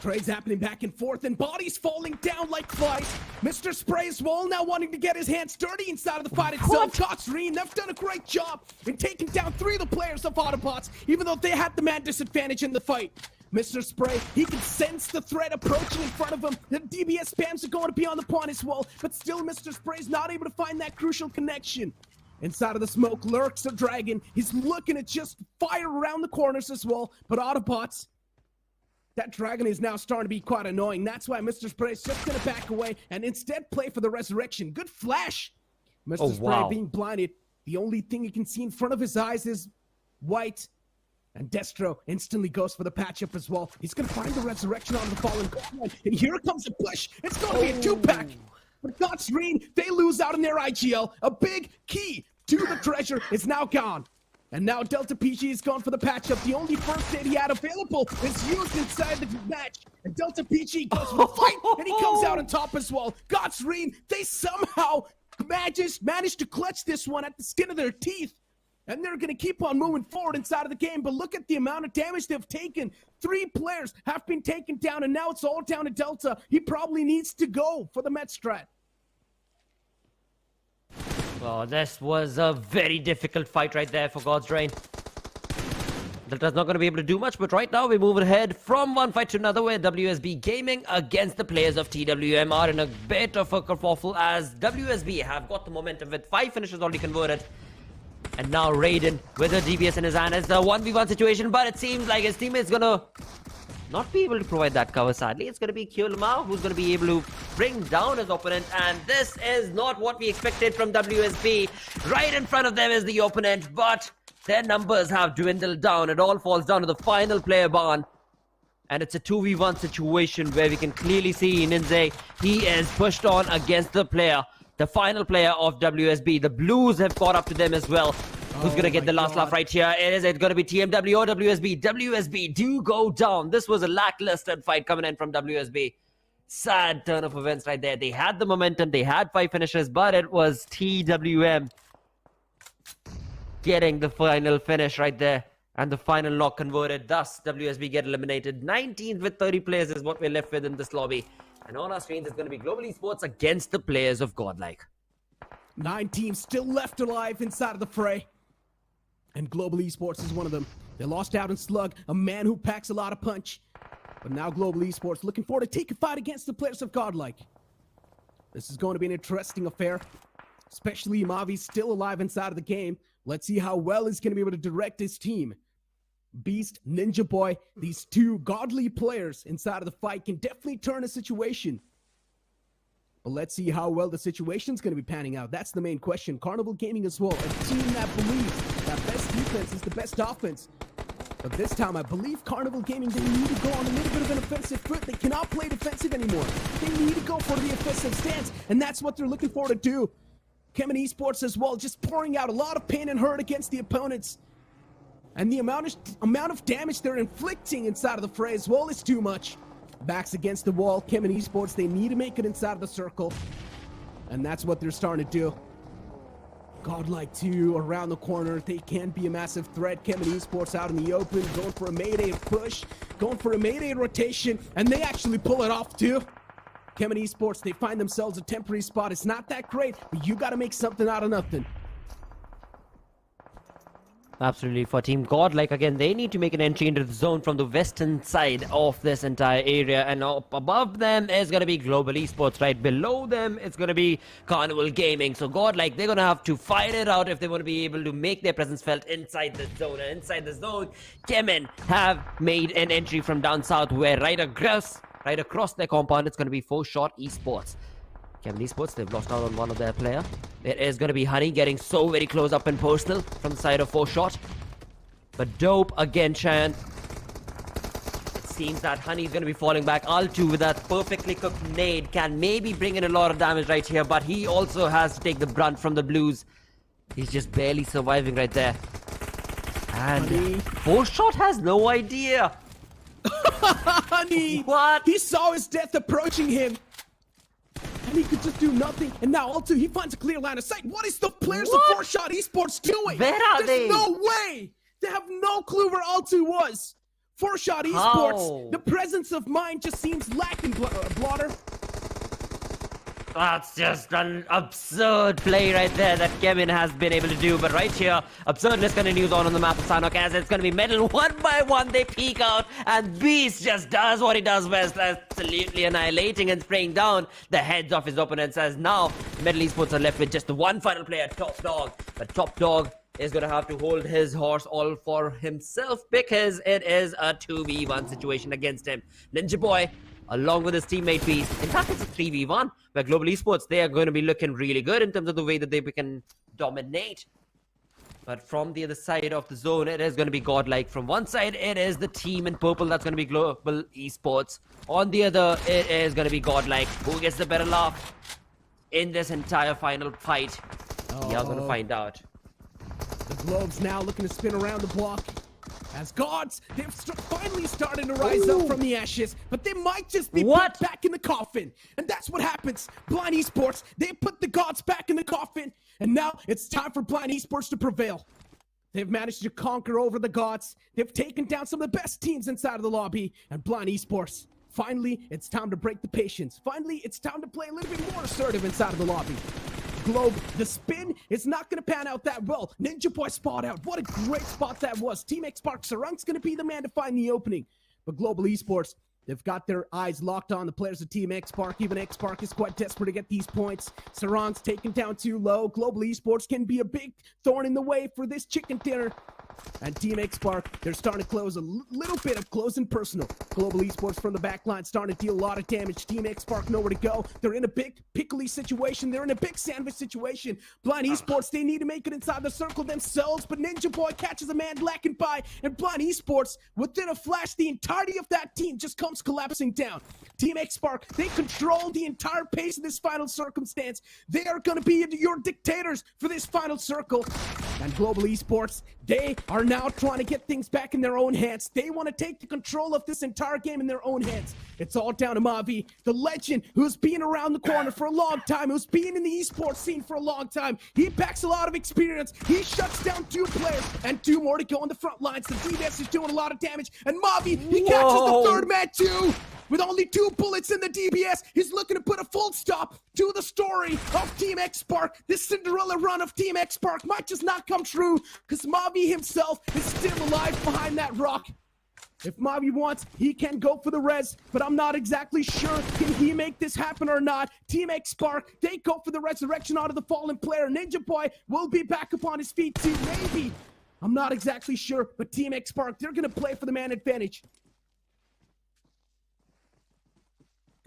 Trades happening back and forth, and bodies falling down like flies. Mr. Spray's wall now wanting to get his hands dirty inside of the fight itself. God's Reign, they've done a great job in taking down 3 of the players of AUTOBOTZ, even though they had the man disadvantage in the fight. Mr. Spray, he can sense the threat approaching in front of him. The DBS spams are going to be on the point as well, but still Mr. Spray's not able to find that crucial connection. Inside of the smoke lurks a dragon. He's looking to just fire around the corners as well. But AUTOBOTZ, that dragon is now starting to be quite annoying. That's why Mr. Spray is just going to back away and instead play for the resurrection. Good flash. Mr. Spray being blinded. The only thing he can see in front of his eyes is white. And Destro instantly goes for the patch-up as well. He's going to find the resurrection on the fallen Godlike. And here comes the push. It's going to be a two-pack. But Godsreen, they lose out in their IGL. A big key to the treasure is now gone. And now Delta PG is gone for the patch-up. The only first aid he had available is used inside the match. And Delta PG goes for the fight, and he comes out on top as well. Godsreen, they somehow managed to clutch this one at the skin of their teeth. And they're going to keep on moving forward inside of the game. But look at the amount of damage they've taken. 3 players have been taken down, and now it's all down to Delta. He probably needs to go for the Met strat. Well, this was a very difficult fight right there for God's Reign. Delta's not going to be able to do much, but right now we move ahead from one fight to another where WSB Gaming against the players of TWM are in a bit of a kerfuffle as WSB have got the momentum with 5 finishes already converted. And now Raiden with a DBS in his hand. It's a 1v1 situation, but it seems like his teammate's gonna not be able to provide that cover, sadly. It's gonna be Kyulma who's gonna be able to bring down his opponent, and this is not what we expected from WSB. Right in front of them is the opponent, but their numbers have dwindled down. It all falls down to the final player ban. And it's a 2v1 situation where we can clearly see Ninze, he is pushed on against the player. The final player of WSB. The Blues have caught up to them as well. Who's going to get the last laugh right here? Is it going to be TMW or WSB? WSB do go down. This was a lackluster fight coming in from WSB. Sad turn of events right there. They had the momentum. They had 5 finishes, but it was TWM getting the final finish right there. And the final knock converted. Thus, WSB get eliminated. 19th with 30 players is what we're left with in this lobby. And on our screens, it's going to be Global Esports against the players of Godlike. 9 teams still left alive inside of the fray. And Global Esports is one of them. They lost out in Slug, a man who packs a lot of punch. But now Global Esports looking forward to take a fight against the players of Godlike. This is going to be an interesting affair. Especially Mavi's still alive inside of the game. Let's see how well he's going to be able to direct his team. Beast, Ninja Boy, these 2 godly players inside of the fight can definitely turn a situation. But let's see how well the situation's going to be panning out. That's the main question. Carnival Gaming as well, a team that believes that best defense is the best offense. But this time, I believe Carnival Gaming, they need to go on a little bit of an offensive foot. They cannot play defensive anymore. They need to go for the offensive stance, and that's what they're looking for to do. Chemin Esports as well, just pouring out a lot of pain and hurt against the opponents. And the amount of damage they're inflicting inside of the fray as well is too much. Backs against the wall, Chemin Esports, they need to make it inside of the circle. And that's what they're starting to do. Godlike 2 around the corner, they can be a massive threat. Chemin Esports out in the open, going for a Mayday push, going for a Mayday rotation, and they actually pull it off too. Chemin Esports, they find themselves a temporary spot. It's not that great, but you gotta make something out of nothing. Absolutely, for Team Godlike, again, they need to make an entry into the zone from the western side of this entire area. And up above them is going to be Global Esports. Right below them, it's going to be Carnival Gaming. So Godlike, they're going to have to fight it out if they want to be able to make their presence felt inside the zone. And inside the zone, Chemin have made an entry from down south where right across their compound, it's going to be 4-Shot Esports. Chemin Esports, they've lost out on one of their player. There is going to be Honey getting so very close up and personal from the side of 4-Shot. But dope again, Chan. It seems that Honey is going to be falling back. Altu with that perfectly cooked nade can maybe bring in a lot of damage right here, but he also has to take the brunt from the Blues. He's just barely surviving right there. And 4-Shot has no idea. Honey! What? He saw his death approaching him. And he could just do nothing. And now Altu, he finds a clear line of sight. What is the players of 4-Shot Esports doing? Where are they? There's no way. They have no clue where Altu was. 4-Shot Esports, the presence of mind just seems lacking, Blotter. That's just an absurd play right there that Chemin has been able to do. But right here, absurdness continues on the map of Sanhok as it's going to be Metal one by one. They peek out and Beast just does what he does best, absolutely annihilating and spraying down the heads of his opponents, as now Metal Esports are left with just the one final player, Top Dog. But Top Dog is going to have to hold his horse all for himself because it is a 2v1 situation against him. Ninja Boy, along with his teammate Beast. In fact, it's a 3v1 where Global Esports, they are going to be looking really good in terms of the way that they can dominate. But from the other side of the zone, it is going to be Godlike. From one side, it is the team in purple. That's going to be Global Esports. On the other, it is going to be Godlike. Who gets the better laugh in this entire final fight? We are going to find out. The Globes now looking to spin around the block. As gods, they've finally started to rise up from the ashes, but they might just be put back in the coffin. And that's what happens. Blind Esports, they put the gods back in the coffin, and now it's time for Blind Esports to prevail. They've managed to conquer over the gods. They've taken down some of the best teams inside of the lobby, and Blind Esports, finally, it's time to break the patience. Finally, it's time to play a little bit more assertive inside of the lobby. Globe, the spin is not going to pan out that well. Ninja Boy spot out. What a great spot that was. Team X Spark, Sarunk's going to be the man to find the opening. But Global Esports, they've got their eyes locked on the players of Team X Spark. Even X Spark is quite desperate to get these points. Sarunk's taken down too low. Global Esports can be a big thorn in the way for this chicken dinner. And Team X Spark, they're starting to close a little bit of close and personal. Global Esports from the back line starting to deal a lot of damage. Team X Spark nowhere to go. They're in a big pickly situation. They're in a big sandwich situation. Blind Esports, they need to make it inside the circle themselves, but Ninja Boy catches a man lacking by, and Blind Esports, within a flash, the entirety of that team just comes collapsing down. Team X Spark, they control the entire pace of this final circumstance. They are going to be your dictators for this final circle. And Global Esports, they are now trying to get things back in their own hands. They want to take the control of this entire game in their own hands. It's all down to Mavi, the legend who's been around the corner for a long time, who's been in the esports scene for a long time. He packs a lot of experience. He shuts down 2 players and 2 more to go on the front lines. The DBS is doing a lot of damage, and Mavi, he catches the 3rd man too. With only 2 bullets in the DBS, he's looking to put a full stop to the story of Team X Spark. This Cinderella run of Team X Spark might just not come true, because Mavi himself is still alive behind that rock. If Mavi wants, he can go for the res, but I'm not exactly sure can he make this happen or not. Team X Spark, they go for the resurrection out of the fallen player. Ninja Boy will be back upon his feet too, maybe. I'm not exactly sure, but Team X Spark, they're going to play for the man advantage.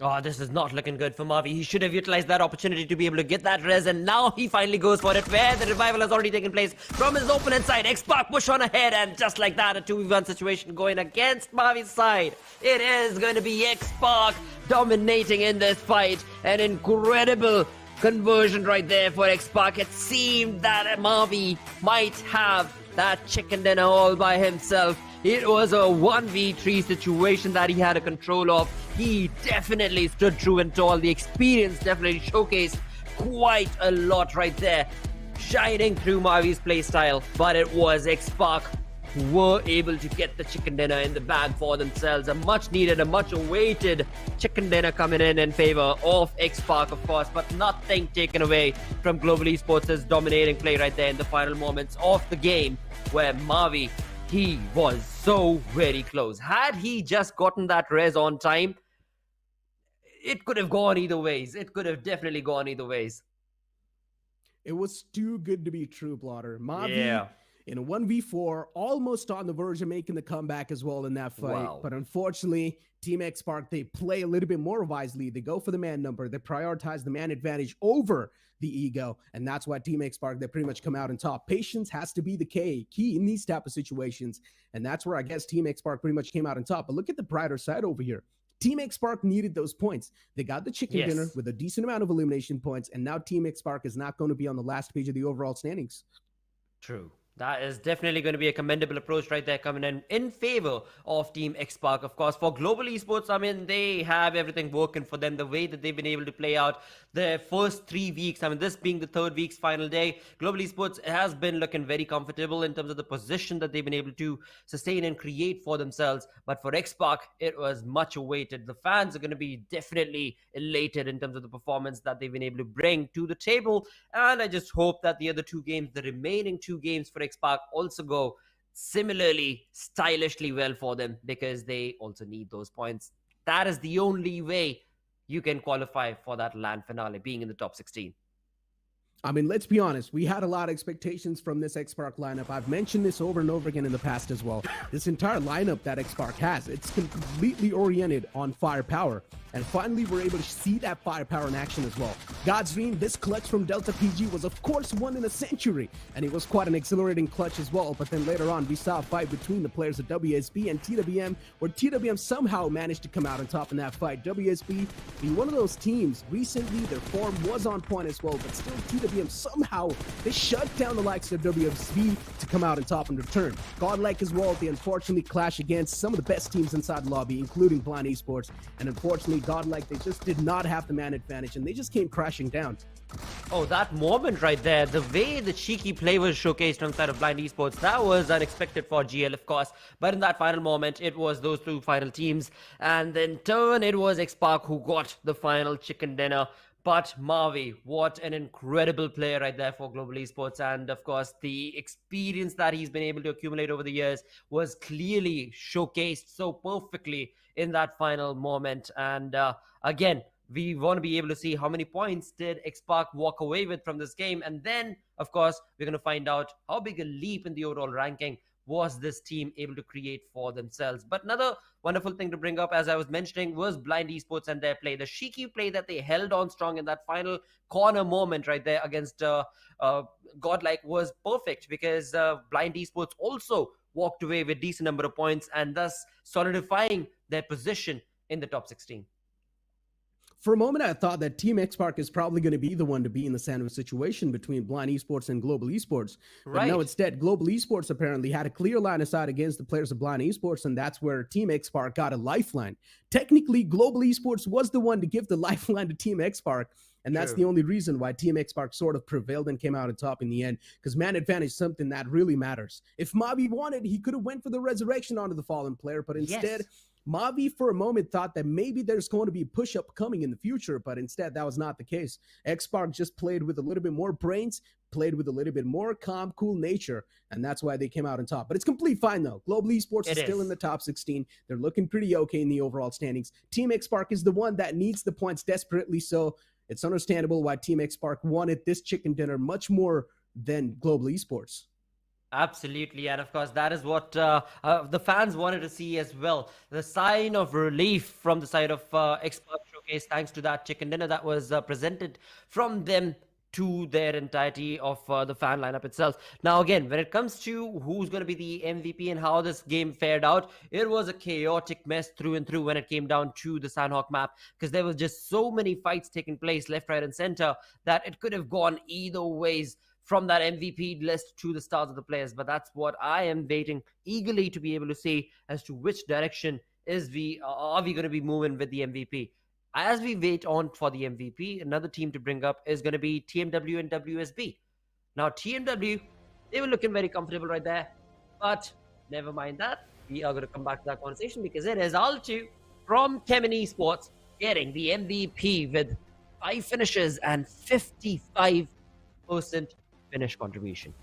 Oh, this is not looking good for Mavi. He should have utilized that opportunity to be able to get that res, and now he finally goes for it, where the revival has already taken place from his opponent's side. X-Spark push on ahead, and just like that, a 2v1 situation going against Mavi's side. It is going to be X-Spark dominating in this fight. An incredible conversion right there for X-Spark. It seemed that Mavi might have that chicken dinner all by himself. It was a 1v3 situation that he had a control of. He definitely stood true and tall. The experience definitely showcased quite a lot right there, shining through Mavi's playstyle. But it was X-Spark who were able to get the chicken dinner in the bag for themselves. A much needed, a much awaited chicken dinner coming in favor of X-Spark, of course, but nothing taken away from Global Esports' dominating play right there in the final moments of the game, where Mavi, he was so very close. Had he just gotten that res on time, it could have gone either ways. It could have definitely gone either ways. It was too good to be true, Blotter. Mavi, in a 1v4, almost on the verge of making the comeback as well in that fight. Wow. But unfortunately, Team X Spark, they play a little bit more wisely. They go for the man number. They prioritize the man advantage over the ego. And that's why Team X Spark, they pretty much come out on top. Patience has to be the key in these type of situations. And that's where I guess Team X Spark pretty much came out on top. But look at the brighter side over here. Team X Spark needed those points. They got the chicken dinner with a decent amount of elimination points. And now Team X Spark is not going to be on the last page of the overall standings. True. That is definitely going to be a commendable approach right there, coming in favor of Team X-Park. Of course, for Global Esports, I mean, they have everything working for them. The way that they've been able to play out their first 3 weeks, I mean, this being the third week's final day, Global Esports has been looking very comfortable in terms of the position that they've been able to sustain and create for themselves. But for X-Park, it was much awaited. The fans are going to be definitely elated in terms of the performance that they've been able to bring to the table. And I just hope that the other 2 games, the remaining 2 games for X-Park, also go similarly stylishly well for them, because they also need those points. That is the only way you can qualify for that LAN finale, being in the top 16. I mean, let's be honest. We had a lot of expectations from this X-Park lineup. I've mentioned this over and over again in the past as well. This entire lineup that X-Park has, it's completely oriented on firepower. And finally, we're able to see that firepower in action as well. God's Dream, this clutch from Delta PG was, of course, one in a century. And it was quite an exhilarating clutch as well. But then later on, we saw a fight between the players of WSB and TWM, where TWM somehow managed to come out on top in that fight. WSB being one of those teams, recently their form was on point as well, but still TWM somehow, they shut down the likes of WSB to come out on top in return. Godlike as well, they unfortunately clash against some of the best teams inside the lobby, including Blind Esports. And unfortunately, Godlike, they just did not have the man advantage, and they just came crashing down. Oh, that moment right there, the way the cheeky play was showcased on the side of Blind Esports, that was unexpected for GL, of course. But in that final moment, it was those 2 final teams. And in turn, it was X-Park who got the final chicken dinner. But Mavi, what an incredible player right there for Global Esports. And of course, the experience that he's been able to accumulate over the years was clearly showcased so perfectly in that final moment. And again, we want to be able to see how many points did X-Park walk away with from this game. And then, of course, we're going to find out how big a leap in the overall ranking was this team able to create for themselves. But another wonderful thing to bring up, as I was mentioning, was Blind Esports and their play. The cheeky play that they held on strong in that final corner moment right there against Godlike was perfect, because Blind Esports also walked away with decent number of points and thus solidifying their position in the top 16. For a moment, I thought that Team X-Park is probably going to be the one to be in the sandwich situation between Blind Esports and Global Esports. But no, instead, Global Esports apparently had a clear line of sight against the players of Blind Esports, and that's where Team X-Park got a lifeline. Technically, Global Esports was the one to give the lifeline to Team X-Park, and that's the only reason why Team X-Park sort of prevailed and came out on top in the end, because man advantage is something that really matters. If Mavi wanted, he could have went for the resurrection onto the fallen player, but instead... Mavi, for a moment, thought that maybe there's going to be a push-up coming in the future, but instead, that was not the case. X-Park just played with a little bit more brains, played with a little bit more calm, cool nature, and that's why they came out on top. But it's complete fine, though. Global Esports is still in the top 16. They're looking pretty okay in the overall standings. Team X-Park is the one that needs the points desperately, so it's understandable why Team X-Park wanted this chicken dinner much more than Global Esports. Absolutely, and of course that is what the fans wanted to see as well. The sign of relief from the side of X-Park Showcase, thanks to that chicken dinner that was presented from them to their entirety of the fan lineup itself. Now again, when it comes to who's going to be the MVP and how this game fared out, it was a chaotic mess through and through when it came down to the Sanhok map, because there was just so many fights taking place left, right, and center that it could have gone either ways from that MVP list to the stars of the players. But that's what I am waiting eagerly to be able to see as to which direction are we going to be moving with the MVP. As we wait on for the MVP, another team to bring up is going to be TMW and WSB. Now, TMW, they were looking very comfortable right there, but never mind that. We are going to come back to that conversation, because it is Altu from Chemin Esports getting the MVP with 5 finishes and 55% finish contribution.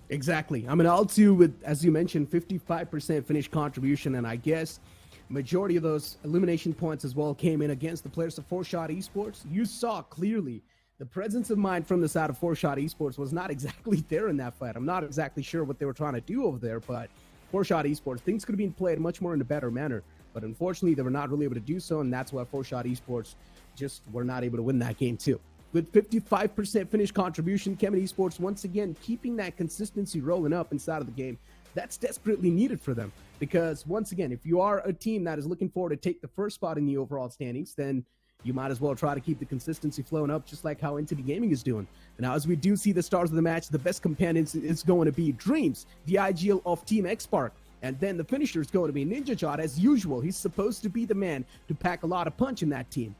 Exactly. I mean, Altu with, as you mentioned, 55% finish contribution, and I guess majority of those elimination points as well came in against the players of 4Shot Esports. You saw clearly the presence of mind from the side of 4Shot Esports was not exactly there in that fight. I'm not exactly sure what they were trying to do over there, but 4Shot Esports, things could have been played much more in a better manner. But unfortunately, they were not really able to do so, and that's why 4Shot Esports just were not able to win that game too. With 55% finish contribution, Chemin Esports once again keeping that consistency rolling up inside of the game. That's desperately needed for them, because once again, if you are a team that is looking forward to take the first spot in the overall standings, then you might as well try to keep the consistency flowing up, just like how Entity Gaming is doing. Now, as we do see the stars of the match, the best companion is going to be Dreams, the IGL of Team X-Spark. And then the finisher is going to be Ninja Jot, as usual. He's supposed to be the man to pack a lot of punch in that team.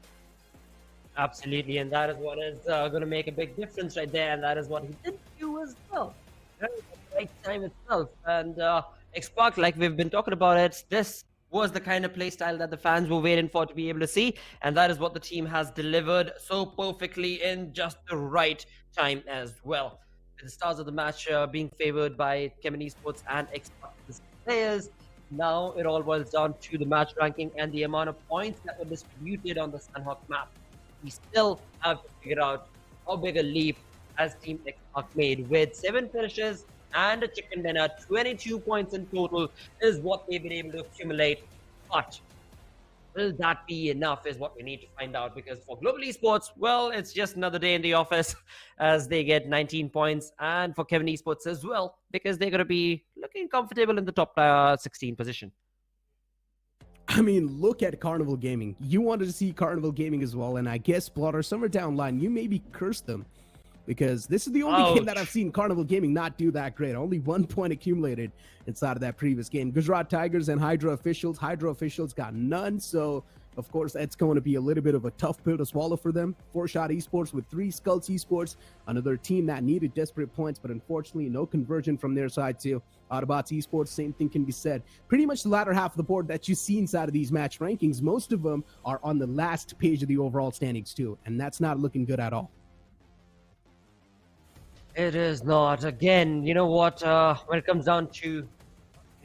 Absolutely, and that is what is going to make a big difference right there, and that is what he did do as well. At the right time itself. And X-Spark, like we've been talking about it, this was the kind of play style that the fans were waiting for to be able to see, and that is what the team has delivered so perfectly in just the right time as well. With the stars of the match being favored by Chemin Esports and X-Spark players, now it all boils down to the match ranking and the amount of points that were distributed on the Sanhok map. We still have to figure out how big a leap has Team X-Spark made. With 7 finishes and a chicken dinner, 22 points in total is what they've been able to accumulate. But will that be enough is what we need to find out, because for Global Esports, well, it's just another day in the office as they get 19 points, and for Chemin Esports as well, because they're going to be looking comfortable in the top 16 position. I mean, look at Carnival Gaming. You wanted to see Carnival Gaming as well, and I guess, Blotter, somewhere down the line, you maybe cursed them, because this is the only game that I've seen Carnival Gaming not do that great. Only 1 point accumulated inside of that previous game. Gujarat Tigers and Hydra officials got none, so of course that's going to be a little bit of a tough pill to swallow for them. 4Shot Esports with 3, Skulls Esports, another team that needed desperate points, but unfortunately no conversion from their side too. AUTOBOTZ Esports, same thing can be said. Pretty much the latter half of the board that you see inside of these match rankings, most of them are on the last page of the overall standings too, and that's not looking good at all. It is not. Again, you know what? When it comes down to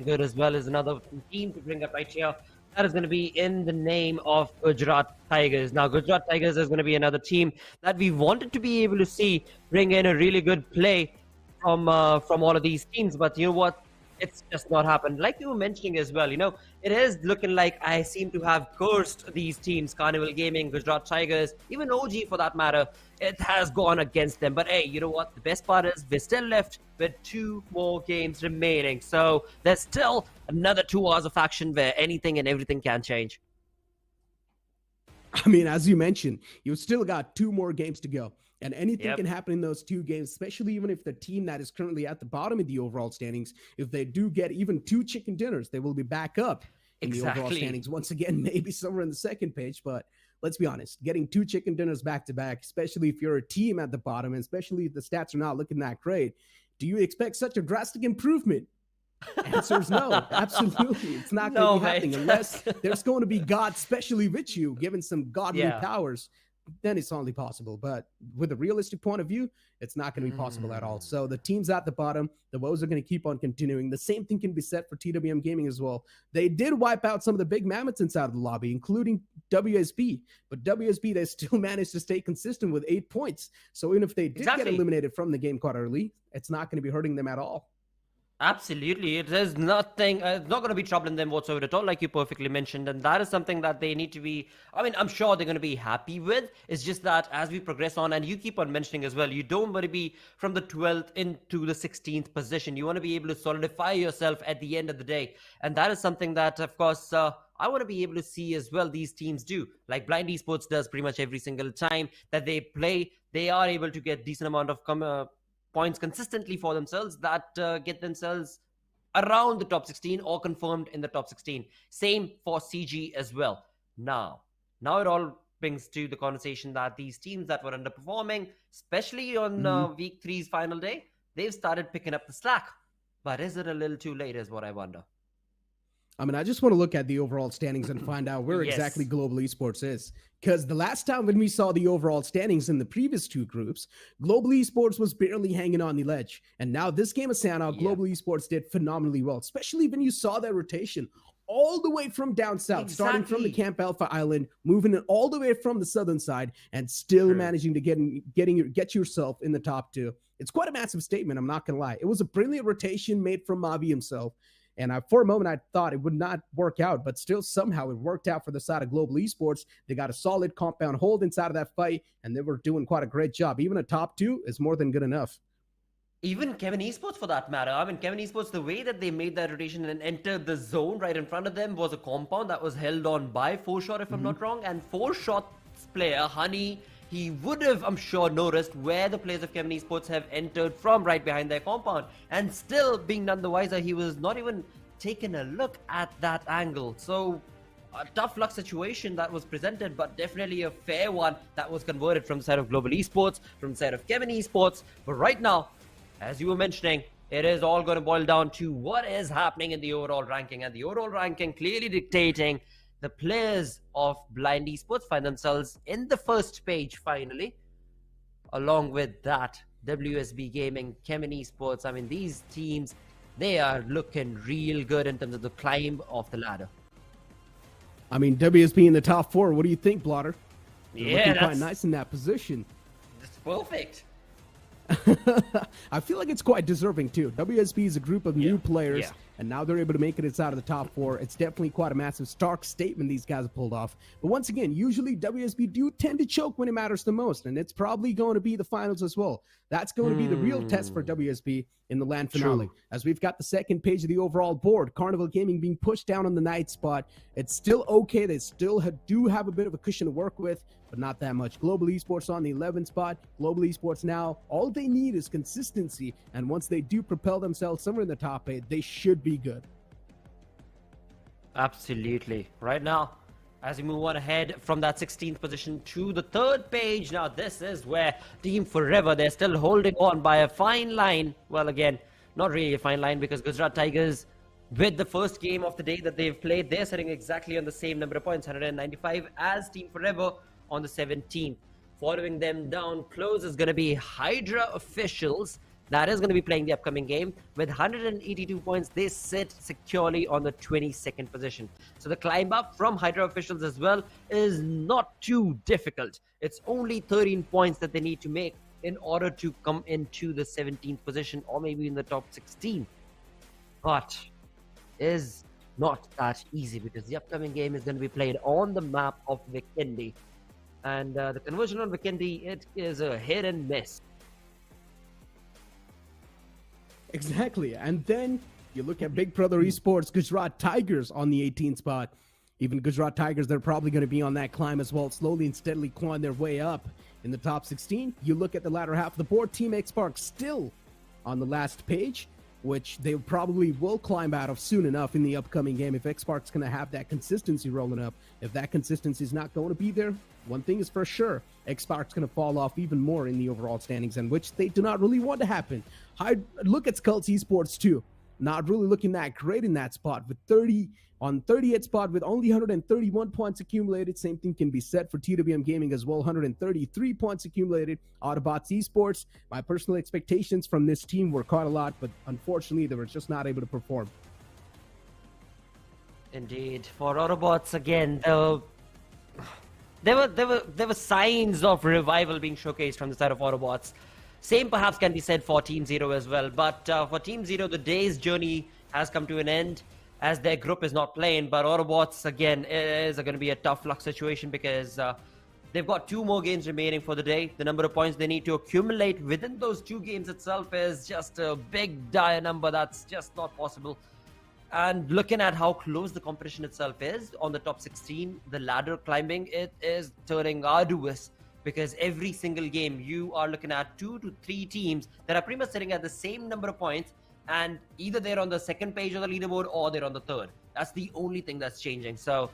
good as well as another team to bring up right here, that is going to be in the name of Gujarat Tigers. Now, Gujarat Tigers is going to be another team that we wanted to be able to see bring in a really good play from all of these teams. But you know what? It's just not happened. Like you were mentioning as well, you know, it is looking like I seem to have cursed these teams, Carnival Gaming, Gujarat Tigers, even OG for that matter. It has gone against them. But hey, you know what? The best part is we're still left with 2 more games remaining. So there's still another 2 hours of action where anything and everything can change. I mean, as you mentioned, you've still got 2 more games to go. And anything can happen in those 2 games, especially even if the team that is currently at the bottom of the overall standings, if they do get even 2 chicken dinners, they will be back up in the overall standings. Once again, maybe somewhere in the second page, but let's be honest, getting 2 chicken dinners back to back, especially if you're a team at the bottom, and especially if the stats are not looking that great, do you expect such a drastic improvement? Answer is no, absolutely. It's not going to be happening unless there's going to be God specially with you, given some godly powers. Then it's only possible. But with a realistic point of view, it's not going to be possible at all. So the teams at the bottom, the woes are going to keep on continuing. The same thing can be said for TWM Gaming as well. They did wipe out some of the big mammoths inside of the lobby, including WSB. But WSB, they still managed to stay consistent with 8 points. So even if they did get eliminated from the game quite early, it's not going to be hurting them at all. Absolutely. It is nothing, it's not going to be troubling them whatsoever at all, like you perfectly mentioned. And that is something that they need to be, I mean, I'm sure they're going to be happy with. It's just that as we progress on, and you keep on mentioning as well, you don't want to be from the 12th into the 16th position. You want to be able to solidify yourself at the end of the day. And that is something that, of course, I want to be able to see as well these teams do. Like Blind Esports does pretty much every single time that they play, they are able to get decent amount of points consistently for themselves that get themselves around the top 16 or confirmed in the top 16. Same for CG as well. Now it all brings to the conversation that these teams that were underperforming, especially on week 3's final day, they've started picking up the slack. But is it a little too late is what I wonder. I mean, I just want to look at the overall standings and find out where exactly Global Esports is. Because the last time when we saw the overall standings in the previous 2 groups, Global Esports was barely hanging on the ledge. And now this game of Sanhok, Global Esports did phenomenally well, especially when you saw that rotation all the way from down south, starting from the Camp Alpha Island, moving it all the way from the southern side, and still managing to get yourself in the top 2. It's quite a massive statement, I'm not going to lie. It was a brilliant rotation made from Mavi himself. And for a moment, I thought it would not work out, but still somehow it worked out for the side of Global Esports. They got a solid compound hold inside of that fight, and they were doing quite a great job. Even a top 2 is more than good enough. Even Chemin Esports for that matter. I mean, Chemin Esports, the way that they made that rotation and entered the zone right in front of them was a compound that was held on by 4Shot, if I'm not wrong. And 4Shot sixth player, Honey, he would have, I'm sure, noticed where the players of Chemin Esports have entered from right behind their compound. And still, being none the wiser, he was not even taking a look at that angle. So, a tough luck situation that was presented, but definitely a fair one that was converted from the side of Global Esports, from the side of Chemin Esports. But right now, as you were mentioning, it is all going to boil down to what is happening in the overall ranking. And the overall ranking clearly dictating the players of Blind Esports find themselves in the first page finally. Along with that, WSB Gaming, Chemin Esports, I mean, these teams, they are looking real good in terms of the climb of the ladder. I mean, WSB in the top 4. What do you think, Blotter? They're Yeah, looking that's quite nice in that position. That's perfect. I feel like it's quite deserving too. WSB is a group of new players, yeah. and now they're able to make it inside of the top 4. It's definitely quite a massive, stark statement these guys have pulled off. But once again, usually WSB do tend to choke when it matters the most, and it's probably going to be the finals as well. That's going to be the real test for WSB in the LAN finale. True. As we've got the second page of the overall board, Carnival Gaming being pushed down on the 9th spot. It's still okay. They still do have a bit of a cushion to work with, but not that much. Global Esports on the 11th spot. Global Esports now, all they need is consistency, and once they do propel themselves somewhere in the top 8, they should be good. Absolutely. Right now, as we move on ahead from that 16th position to the 3rd page, now this is where Team Forever, they're still holding on by a fine line. Well, again, not really a fine line, because Gujarat Tigers, with the first game of the day that they've played, they're sitting exactly on the same number of points, 195, as Team Forever on the 17th. Following them down close is going to be Hydra Officials. That is going to be playing the upcoming game. With 182 points, they sit securely on the 22nd position. So the climb up from Hydra Officials as well is not too difficult. It's only 13 points that they need to make in order to come into the 17th position, or maybe in the top 16. But is not that easy, because the upcoming game is going to be played on the map of Vikendi. And the conversion on Vikendi, it is a hit and miss. Exactly. And then you look at Big Brother Esports, Gujarat Tigers on the 18th spot. Even Gujarat Tigers, they're probably going to be on that climb as well, slowly and steadily clawing their way up in the top 16. You look at the latter half of the board, Team X-Park still on the last page, which they probably will climb out of soon enough in the upcoming game if X-Park's going to have that consistency rolling up. If that consistency is not going to be there, one thing is for sure, X-Park's going to fall off even more in the overall standings, and which they do not really want to happen. Look at Skulls Esports too. Not really looking that great in that spot with 30th spot with only 131 points accumulated. Same thing can be said for TWM Gaming as well, 133 points accumulated. AUTOBOTZ Esports, my personal expectations from this team were caught a lot, but unfortunately they were just not able to perform. Indeed, for AUTOBOTZ again, there were signs of revival being showcased from the side of AUTOBOTZ. Same perhaps can be said for Team Zero as well, but for Team Zero, the day's journey has come to an end as their group is not playing. But AUTOBOTZ again is going to be a tough luck situation, because they've got 2 more games remaining for the day. The number of points they need to accumulate within those 2 games itself is just a big dire number. That's just not possible. And looking at how close the competition itself is on the top 16, the ladder climbing, it is turning arduous, because every single game you are looking at 2 to 3 teams that are pretty much sitting at the same number of points, and either they're on the 2nd page of the leaderboard or they're on the 3rd. That's the only thing that's changing. So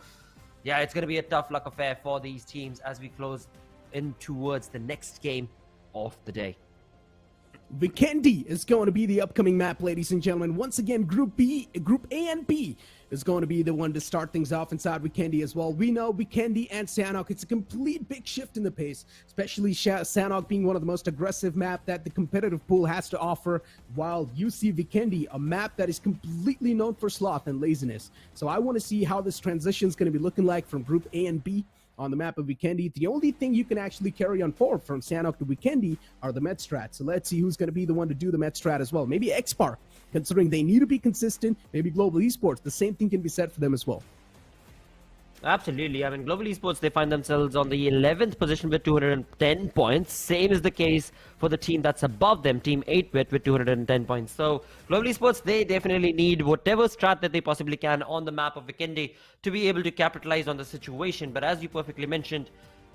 yeah, it's going to be a tough luck affair for these teams as we close in towards the next game of the day. Vikendi is going to be the upcoming map, ladies and gentlemen. Once again, Group A and B is going to be the one to start things off inside Vikendi as well. We know Vikendi and Sanhok, it's a complete big shift in the pace, especially Sanhok being one of the most aggressive map that the competitive pool has to offer, while you see Vikendi, a map that is completely known for sloth and laziness. So I want to see how this transition is going to be looking like from Group A and B on the map of Vikendi. The only thing you can actually carry on forward from Sanhok to Vikendi are the med strats. So let's see who's going to be the one to do the med strat as well. Maybe X-Park, considering they need to be consistent. Maybe Global Esports, the same thing can be said for them as well. Absolutely. I mean, Global Esports, they find themselves on the 11th position with 210 points. Same is the case for the team that's above them, Team 8-Bit, with 210 points. So Global Esports, they definitely need whatever strat that they possibly can on the map of Vikendi to be able to capitalize on the situation. But as you perfectly mentioned,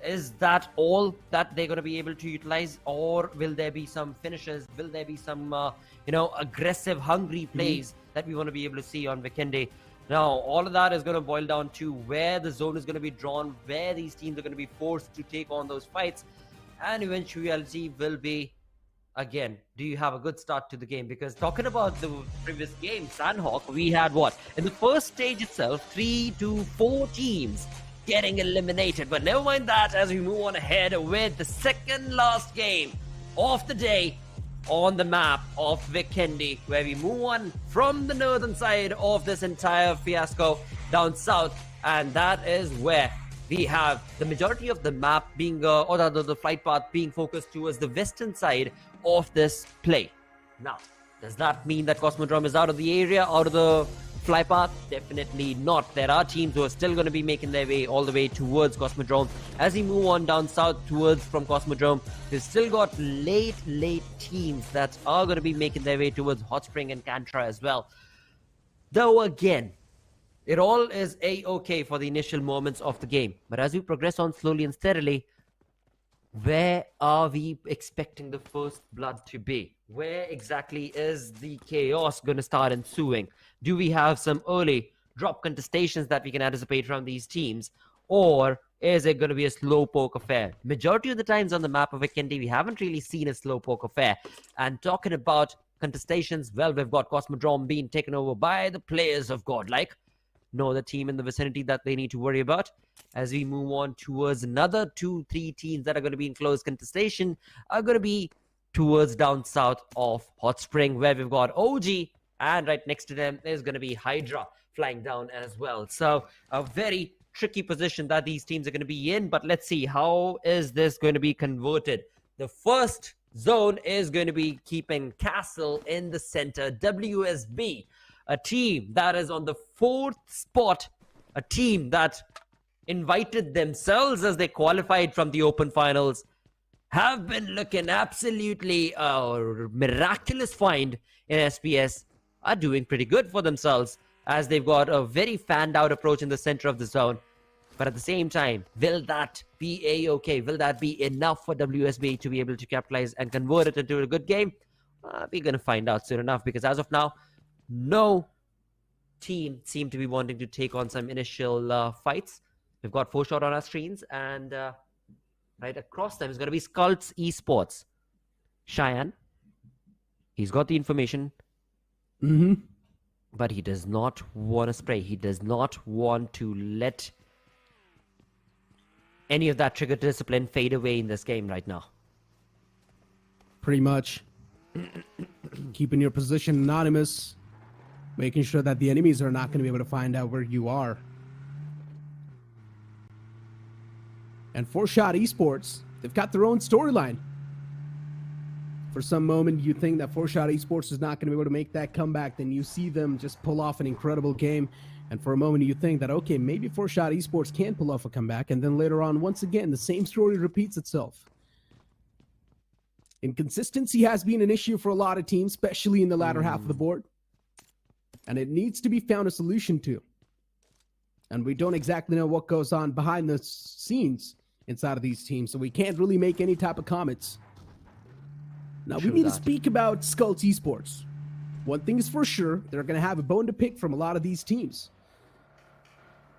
is that all that they're going to be able to utilize, or will there be some finishes? Will there be some, aggressive, hungry plays that we want to be able to see on Vikendi? Now, all of that is going to boil down to where the zone is going to be drawn, where these teams are going to be forced to take on those fights, and eventuality will be, again, do you have a good start to the game? Because talking about the previous game, Sanhok, we had what? In the first stage itself, 3 to 4 teams getting eliminated. But never mind that, as we move on ahead with the second last game of the day on the map of Vikendi, where we move on from the northern side of this entire fiasco down south, and that is where we have the majority of the map being, or rather the flight path being focused towards the western side of this play. Now, does that mean that Cosmodrome is out of the area, out of the fly path? Definitely not. There are teams who are still going to be making their way all the way towards Cosmodrome. As we move on down south towards from Cosmodrome, we've still got late teams that are going to be making their way towards Hot Spring and Cantra as well. Though again, it all is a-okay for the initial moments of the game. But as we progress on slowly and steadily, where are we expecting the first blood to be? Where exactly is the chaos going to start ensuing? Do we have some early drop contestations that we can anticipate from these teams? Or is it going to be a slow poke affair? Majority of the times on the map of Vikendi, we haven't really seen a slow poke affair. And talking about contestations, well, we've got Cosmodrome being taken over by the players of Godlike. No other team in the vicinity that they need to worry about. As we move on towards another 2-3 teams that are going to be in close contestation, are going to be towards down south of Hot Spring, where we've got OG, and right next to them is going to be Hydra flying down as well. So a very tricky position that these teams are going to be in, but let's see, how is this going to be converted? The first zone is going to be keeping Castle in the center. WSB, a team that is on the 4th spot, a team that invited themselves as they qualified from the Open Finals, have been looking absolutely miraculous find in SPS, are doing pretty good for themselves as they've got a very fanned out approach in the center of the zone. But at the same time, will that be a-okay? Will that be enough for WSB to be able to capitalize and convert it into a good game? We're going to find out soon enough, because as of now, no team seem to be wanting to take on some initial fights. We've got 4 shot on our screens, and right across them is going to be Skulls Esports. Cheyenne, he's got the information, but he does not want to spray. He does not want to let any of that trigger discipline fade away in this game right now. Pretty much. Keeping your position anonymous, making sure that the enemies are not going to be able to find out where you are. And 4Shot Esports, they've got their own storyline. For some moment, you think that 4Shot Esports is not going to be able to make that comeback. Then you see them just pull off an incredible game. And for a moment, you think that, okay, maybe 4Shot Esports can pull off a comeback. And then later on, once again, the same story repeats itself. Inconsistency has been an issue for a lot of teams, especially in the latter half of the board. And it needs to be found a solution to. And we don't exactly know what goes on behind the scenes inside of these teams, so we can't really make any type of comments. Now, we need to speak about Skulls Esports. One thing is for sure, they're going to have a bone to pick from a lot of these teams.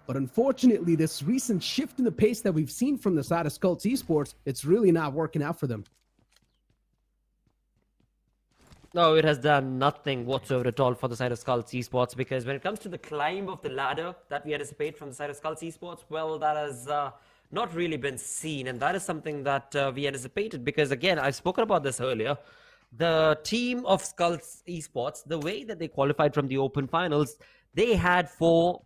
But unfortunately, this recent shift in the pace that we've seen from the side of Skulls Esports, it's really not working out for them. No, it has done nothing whatsoever at all for the side of Skulls Esports, because when it comes to the climb of the ladder that we anticipate from the side of Skulls Esports, well, that has not really been seen, and that is something that we anticipated, because again, I've spoken about this earlier. The team of Skulls Esports, the way that they qualified from the Open Finals, they had 5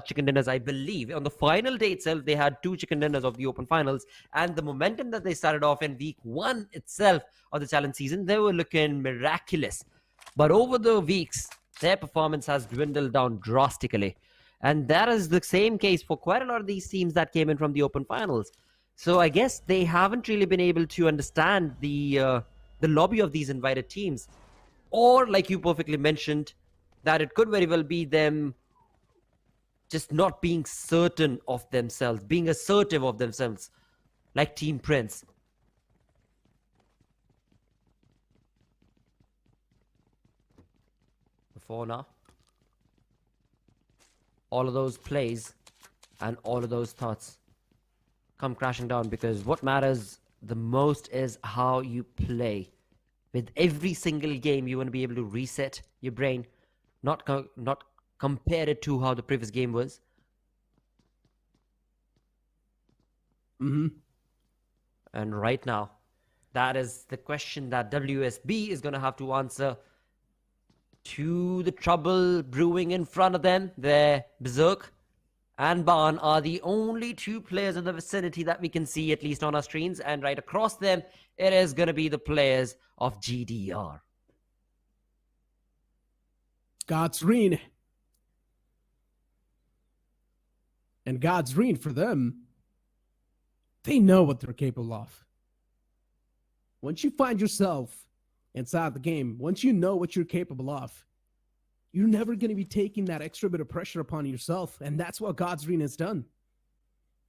chicken dinners, I believe. On the final day itself, they had 2 chicken dinners of the Open Finals. And the momentum that they started off in week 1 itself of the challenge season, they were looking miraculous. But over the weeks, their performance has dwindled down drastically. And that is the same case for quite a lot of these teams that came in from the Open Finals. So I guess they haven't really been able to understand the lobby of these invited teams. Or, like you perfectly mentioned, that it could very well be them just not being certain of themselves, being assertive of themselves, like Team Prince. Before now, all of those plays and all of those thoughts come crashing down, because what matters the most is how you play. With every single game, you want to be able to reset your brain, not compare it to how the previous game was. Mm-hmm. And right now, that is the question that WSB is going to have to answer to the trouble brewing in front of them. Their Berserk and Barn are the only two players in the vicinity that we can see, at least on our screens. And right across them, it is going to be the players of GDR. Godsreen. And Godsreen, for them, they know what they're capable of. Once you find yourself inside the game, once you know what you're capable of, you're never going to be taking that extra bit of pressure upon yourself. And that's what Godsreen has done.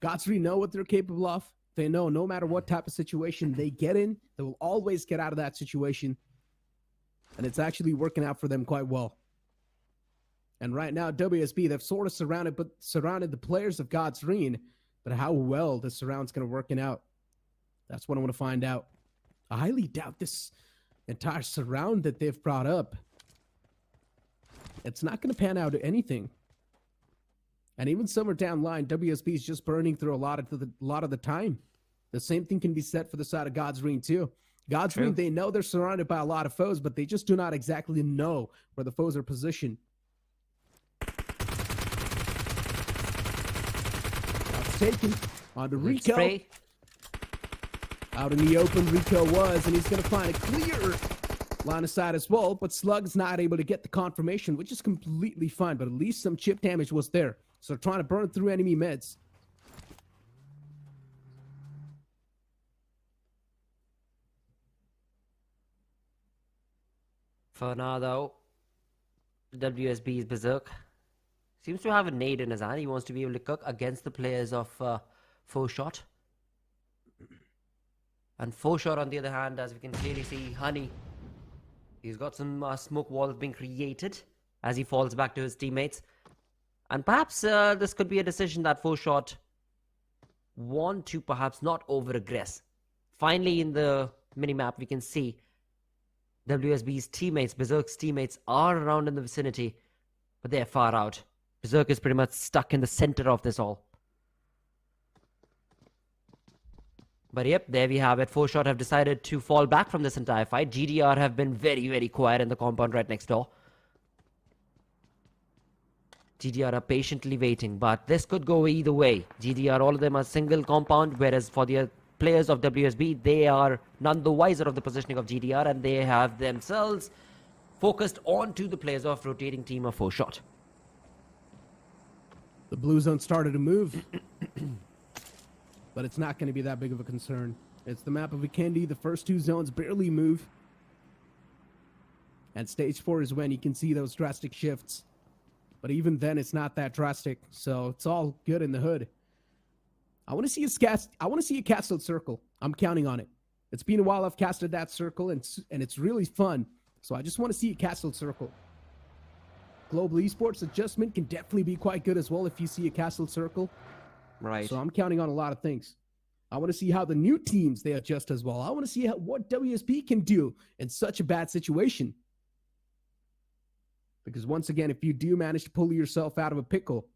Godsreen know what they're capable of. They know no matter what type of situation they get in, they will always get out of that situation. And it's actually working out for them quite well. And right now, WSB, they've sort of surrounded the players of Godsreen, but how well the surround's going to work out, that's what I want to find out. I highly doubt this entire surround that they've brought up, it's not going to pan out to anything. And even somewhere down line, WSB is just burning through a lot of the time. The same thing can be said for the side of Godsreen too. Godsreen, they know they're surrounded by a lot of foes, but they just do not exactly know where the foes are positioned. That's taken on to Rico. Spray. Out in the open, Rico was, and he's going to find a clear line of sight as well, but Slug's not able to get the confirmation, which is completely fine, but at least some chip damage was there. So trying to burn through enemy meds. For now, though, WSB's Berserk seems to have a nade in his hand. He wants to be able to cook against the players of 4Shot. And 4Shot, on the other hand, as we can clearly see, Honey, he's got some smoke walls being created as he falls back to his teammates. And perhaps this could be a decision that 4Shot want to perhaps not over-aggress. Finally, in the minimap, we can see WSB's teammates, Berserk's teammates, are around in the vicinity, but they're far out. Berserk is pretty much stuck in the center of this all. But yep, there we have it. 4Shot have decided to fall back from this entire fight. GDR have been very, very quiet in the compound right next door. GDR are patiently waiting, but this could go either way. GDR, all of them are single compound, whereas for the players of WSB, they are none the wiser of the positioning of GDR, and they have themselves focused onto the players of rotating team of 4Shot. The blue zone started to move, but it's not going to be that big of a concern. It's the map of Vikendi. The first two zones barely move. And stage 4 is when you can see those drastic shifts. But even then, it's not that drastic, so it's all good in the hood. I want to see a castled circle. I'm counting on it. It's been a while I've casted that circle, and it's really fun. So I just want to see a castled circle. Global Esports adjustment can definitely be quite good as well if you see a castled circle. Right. So I'm counting on a lot of things. I want to see how the new teams, they adjust as well. I want to see what WSB can do in such a bad situation. Because once again, if you do manage to pull yourself out of a pickle,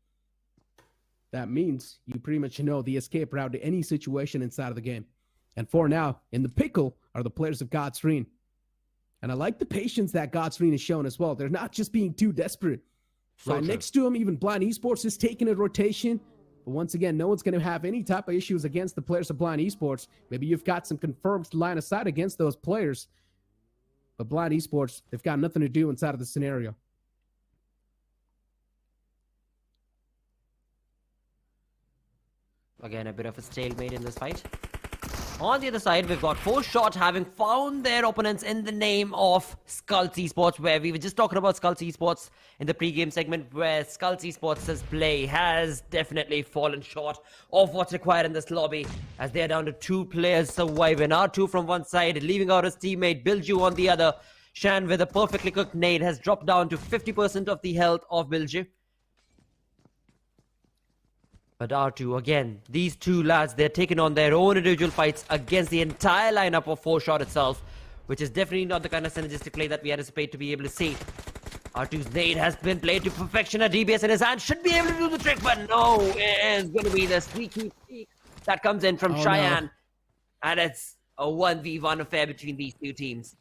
that means you pretty much know the escape route to any situation inside of the game. And for now, in the pickle are the players of Godsreen. And I like the patience that Godsreen has shown as well. They're not just being too desperate. Right next to him, even Blind Esports is taking a rotation. But once again, no one's going to have any type of issues against the players of Blind Esports. Maybe you've got some confirmed line of sight against those players. But Blind Esports, they've got nothing to do inside of the scenario. Again, a bit of a stalemate in this fight. On the other side, we've got Foreshot having found their opponents in the name of Skulls Esports, where we were just talking about Skulls Esports in the pre-game segment, where Skulls Esports' play has definitely fallen short of what's required in this lobby, as they're down to 2 players surviving. R2 from one side, leaving out his teammate Bilju on the other. Shan with a perfectly cooked nade has dropped down to 50% of the health of Bilju. But R2, again, these 2 lads, they're taking on their own individual fights against the entire lineup of Foreshot itself, which is definitely not the kind of synergistic play that we anticipate to be able to see. R2's nade has been played to perfection. A DBS in his hand should be able to do the trick, but no, it is going to be the sneaky peek that comes in from Cheyenne. No. And it's a 1v1 affair between these 2 teams.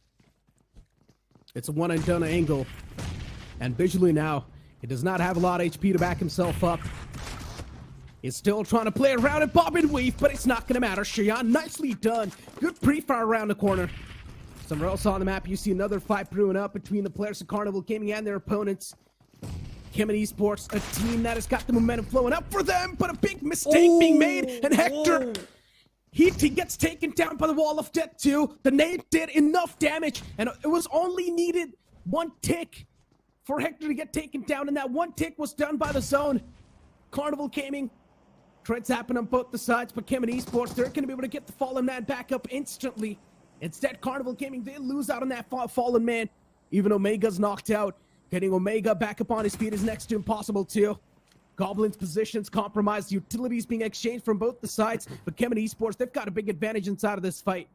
It's a one and done angle. And visually now, he does not have a lot of HP to back himself up. He's still trying to play around and bob and weave, but it's not going to matter. Cheyenne, nicely done. Good pre-fire around the corner. Somewhere else on the map, you see another fight brewing up between the players of Carnival Gaming and their opponents. Chemin Esports, a team that has got the momentum flowing up for them, but a big mistake being made, and Hector, he gets taken down by the wall of death too. The nade did enough damage, and it was only needed 1 tick for Hector to get taken down, and that 1 tick was done by the zone. Carnival Gaming, trades happen on both the sides, but Chemin Esports, they're going to be able to get the fallen man back up instantly. Instead, Carnival Gaming, they lose out on that fallen man. Even Omega's knocked out. Getting Omega back up on his feet is next to impossible too. Goblin's positions compromised, utilities being exchanged from both the sides, but Chemin Esports, they've got a big advantage inside of this fight.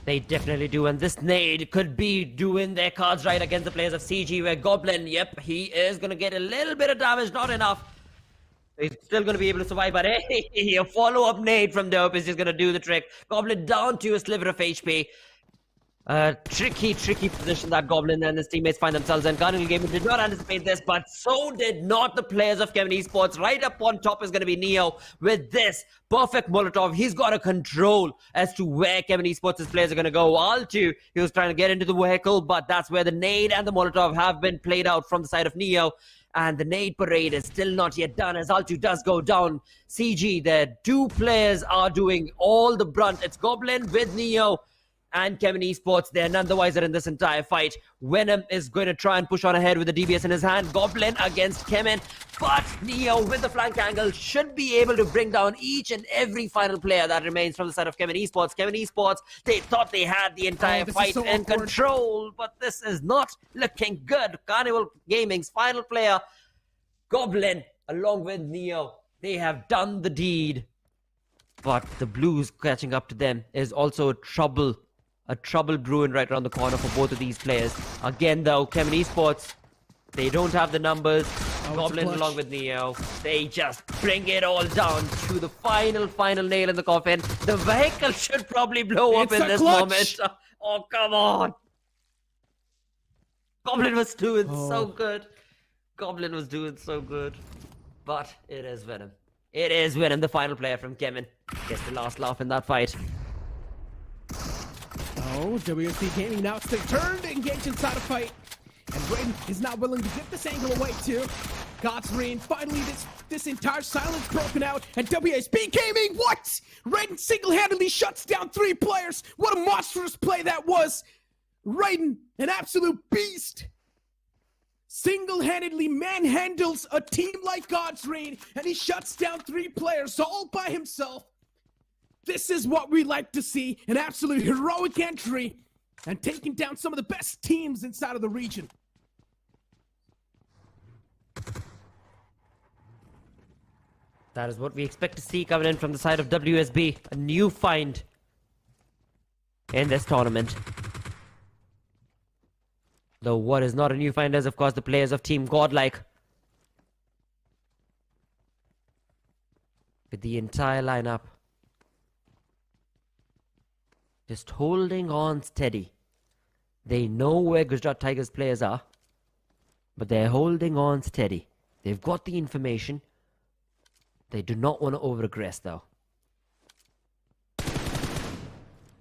They definitely do, and this nade could be doing their cards right against the players of CG, where Goblin, yep, he is going to get a little bit of damage, not enough. He's still going to be able to survive, but hey, a follow-up nade from Dope is just going to do the trick. Goblin down to a sliver of HP. Tricky position that Goblin and his teammates find themselves in. Carnival Gaming did not anticipate this, but so did not the players of Chemin Esports. Right up on top is going to be Neo with this perfect Molotov. He's got a control as to where Chemin Esports' players are going to go. Altu, he was trying to get into the vehicle, but that's where the nade and the Molotov have been played out from the side of Neo. And the nade parade is still not yet done as Altu does go down. CG, their 2 players are doing all the brunt. It's Goblin with Neo and Chemin Esports. They're none the wiser in this entire fight. Venom is going to try and push on ahead with the DBS in his hand. Goblin against Chemin, but Neo with the flank angle should be able to bring down each and every final player that remains from the side of Chemin Esports. Chemin Esports, they thought they had the entire fight in control, but this is not looking good. Carnival Gaming's final player, Goblin, along with Neo, they have done the deed. But the Blues catching up to them is also a trouble brewing right around the corner for both of these players. Again, though, Chemin Esports, they don't have the numbers. Goblin along with Neo, they just bring it all down to the final nail in the coffin. The vehicle should probably blow up in this moment. Oh, come on. Goblin was doing so good. Goblin was doing so good. But it is Venom. It is Venom, the final player from Chemin. Gets the last laugh in that fight. Oh, WSB Gaming now it's their turn to engage inside a fight. And Raiden is not willing to get this angle away too. God's Reign, finally this entire silence broken out. And WSB Gaming, what? Raiden single-handedly shuts down 3 players. What a monstrous play that was. Raiden, an absolute beast. Single-handedly manhandles a team like God's Reign, and he shuts down 3 players all by himself. This is what we like to see, an absolute heroic entry, and taking down some of the best teams inside of the region. That is what we expect to see coming in from the side of WSB, a new find in this tournament. Though what is not a new find is, of course, the players of Team Godlike. With the entire lineup just holding on steady. They know where Gujarat Tigers players are, but they're holding on steady. They've got the information. They do not want to over-aggress, though.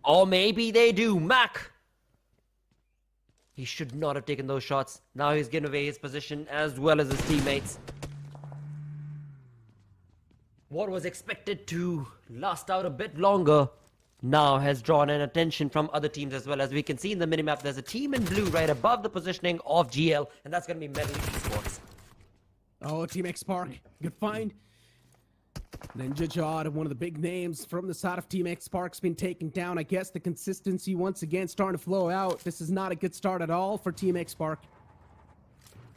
Or maybe they do. Mac! He should not have taken those shots. Now he's given away his position as well as his teammates. What was expected to last out a bit longer now has drawn an attention from other teams as well. As we can see in the minimap, there's a team in blue right above the positioning of GL, and that's going to be Metal Esports. Oh, Team X Park, good find. Ninja Jod, one of the big names from the side of Team X Park's been taken down. I guess the consistency once again starting to flow out. This is not a good start at all for Team X Park.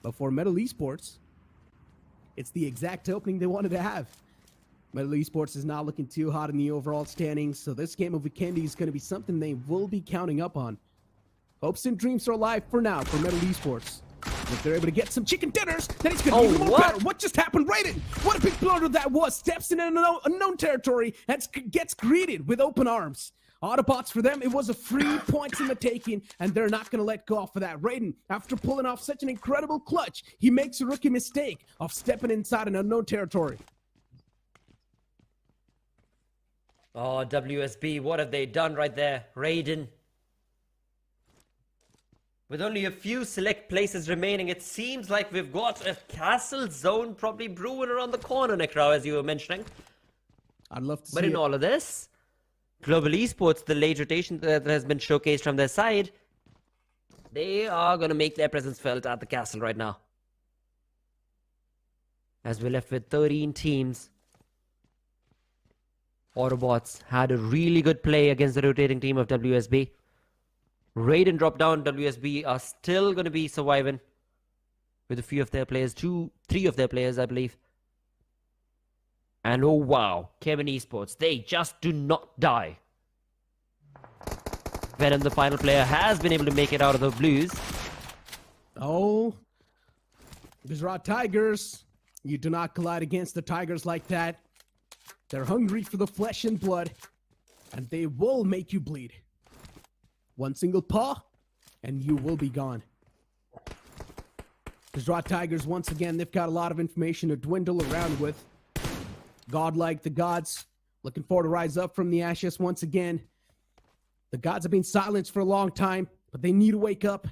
But for Metal Esports, it's the exact opening they wanted to have. Metal Esports is not looking too hot in the overall standings, so this game of Vikendi is going to be something they will be counting up on. Hopes and dreams are alive for now for Metal Esports. If they're able to get some chicken dinners, then it's going to be even more better. What just happened? Raiden! What a big blunder that was. Steps in an unknown territory and gets greeted with open arms. Autobots for them, it was a free points in the taking, and they're not going to let go off of that. Raiden, after pulling off such an incredible clutch, he makes a rookie mistake of stepping inside an unknown territory. Oh, WSB, what have they done right there? Raiden. With only a few select places remaining, it seems like we've got a castle zone probably brewing around the corner, Necro, as you were mentioning. I'd love to see But in all of this, Global Esports, the late rotation that has been showcased from their side, they are going to make their presence felt at the castle right now. As we're left with 13 teams. AUTOBOTZ had a really good play against the rotating team of WSB. Raiden dropped down. WSB are still going to be surviving with a few of their players. 3 of their players, I believe. And oh wow, Chemin Esports, they just do not die. Venom, the final player, has been able to make it out of the blues. Oh, Gujarat Tigers, you do not collide against the Tigers like that. They're hungry for the flesh and blood, and they will make you bleed. One single paw, and you will be gone. Gujarat Tigers, once again, they've got a lot of information to dwindle around with. Godlike, the gods, looking forward to rise up from the ashes once again. The gods have been silenced for a long time, but they need to wake up.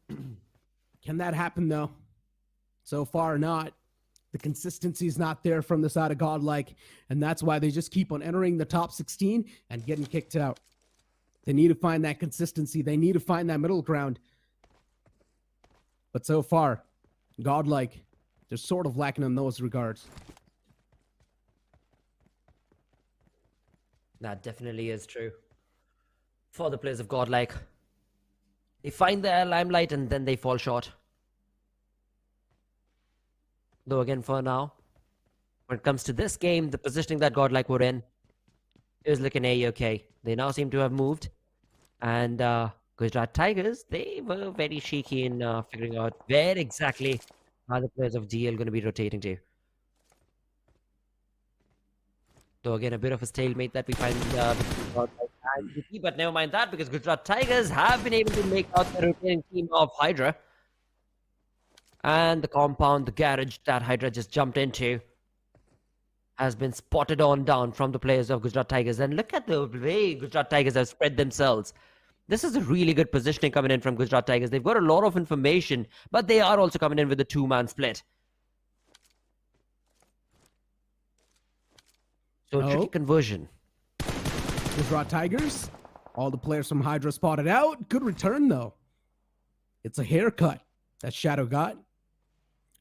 Can that happen, though? So far, not. The consistency is not there from the side of Godlike, and that's why they just keep on entering the top 16 and getting kicked out. They need to find that consistency. They need to find that middle ground. But so far, Godlike, they're sort of lacking in those regards. That definitely is true. For the players of Godlike, they find their limelight and then they fall short. Though again, for now, when it comes to this game, the positioning that Godlike were in is looking A-okay. They now seem to have moved. And Gujarat Tigers, they were very shaky in figuring out where exactly are the players of GL going to be rotating to. Though again, a bit of a stalemate that we find but never mind that, because Gujarat Tigers have been able to make out the rotating team of Hydra. And the compound, the garage that Hydra just jumped into has been spotted on down from the players of Gujarat Tigers. And look at the way Gujarat Tigers have spread themselves. This is a really good positioning coming in from Gujarat Tigers. They've got a lot of information, but they are also coming in with a 2-man split. So tricky conversion. Gujarat Tigers, all the players from Hydra spotted out. Good return, though. It's a haircut that Shadow got.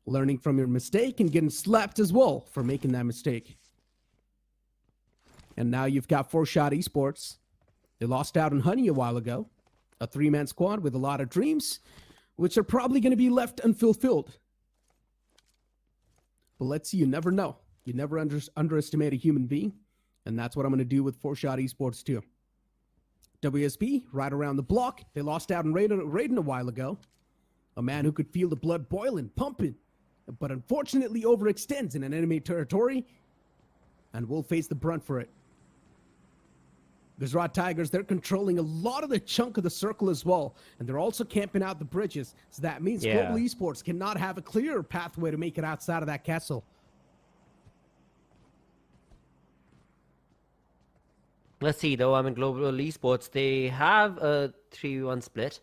Learning from your mistake and getting slapped as well for making that mistake. And now you've got 4Shot Esports. They lost out on Honey a while ago. A 3-man squad with a lot of dreams, which are probably going to be left unfulfilled. But let's see, you never know. You never underestimate a human being. And that's what I'm going to do with 4Shot Esports too. WSB, right around the block. They lost out on Raiden a while ago. A man who could feel the blood boiling, pumping, but unfortunately overextends in an enemy territory and will face the brunt for it. Gujarat Tigers, they're controlling a lot of the chunk of the circle as well, and they're also camping out the bridges, so that means Global Esports cannot have a clear pathway to make it outside of that castle. Let's see, though. I mean, Global Esports, they have a 3-1 split.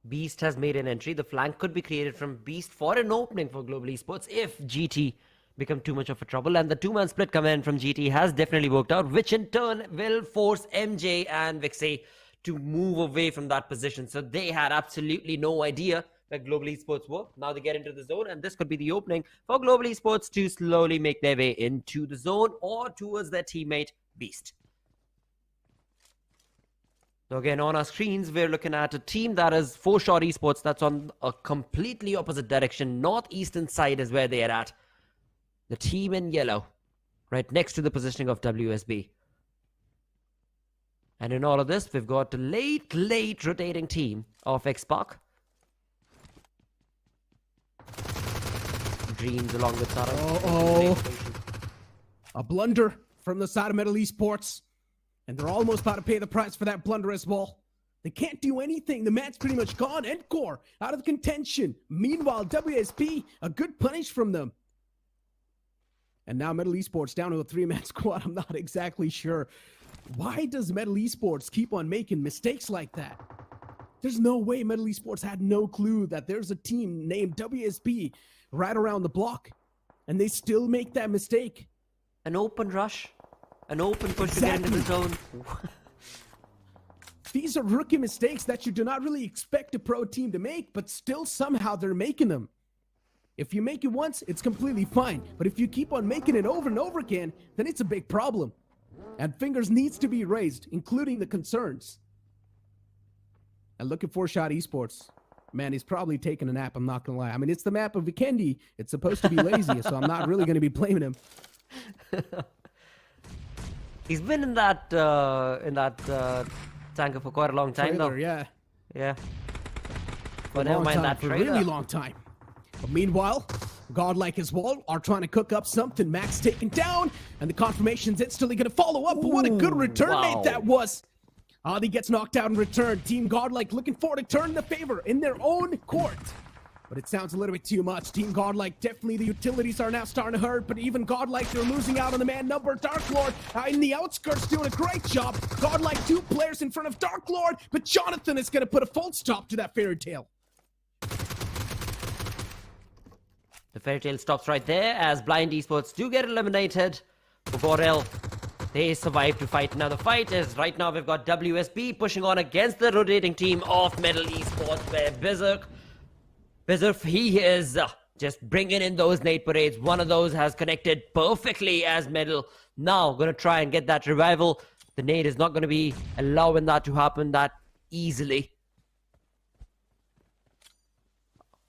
Beast has made an entry. The flank could be created from Beast for an opening for Global Esports if GT become too much of a trouble. And the two-man split command from GT has definitely worked out, which in turn will force MJ and Vixie to move away from that position. So they had absolutely no idea where Global Esports were. Now they get into the zone, and this could be the opening for Global Esports to slowly make their way into the zone or towards their teammate Beast. So again, on our screens, we're looking at a team that is 4Shot Esports that's on a completely opposite direction. Northeastern side is where they are at. The team in yellow, right next to the positioning of WSB. And in all of this, we've got a late rotating team of X-Park. Dreams along with Sanhok. A blunder from the side of Metal Esports. And they're almost about to pay the price for that blunder as well. They can't do anything. The mat's pretty much gone. Encore out of contention. Meanwhile, WSP, a good punish from them. And now Metal Esports down to a 3-man squad. I'm not exactly sure. Why does Metal Esports keep on making mistakes like that? There's no way Metal Esports had no clue that there's a team named WSP right around the block. And they still make that mistake. An open rush. An open push to get into the zone. These are rookie mistakes that you do not really expect a pro team to make, but still somehow they're making them. If you make it once, it's completely fine. But if you keep on making it over and over again, then it's a big problem. And fingers needs to be raised, including the concerns. And look at 4Shot Esports. Man, he's probably taking a nap, I'm not going to lie. I mean, it's the map of Vikendi. It's supposed to be lazy, so I'm not really going to be blaming him. He's been in that tanker for quite a long time, though. Yeah. Yeah. But never mind that trailer. For a really long time. But meanwhile, Godlike as well are trying to cook up something. Max taken down, and the confirmation's instantly going to follow up. But what a good return mate that was. Adi gets knocked out in return. Team Godlike looking forward to turning the favor in their own court. But it sounds a little bit too much. Team Godlike, definitely the utilities are now starting to hurt, but even Godlike, they're losing out on the man number. Dark Lord in the outskirts doing a great job. Godlike 2 players in front of Dark Lord, but Jonathan is going to put a full stop to that fairy tale. The fairy tale stops right there as Blind Esports do get eliminated. For Borel, they survive to fight another fight as right now we've got WSB pushing on against the rotating team of Metal Esports where Berserk, he is just bringing in those nade parades. One of those has connected perfectly as Metal now going to try and get that revival. The nade is not going to be allowing that to happen that easily.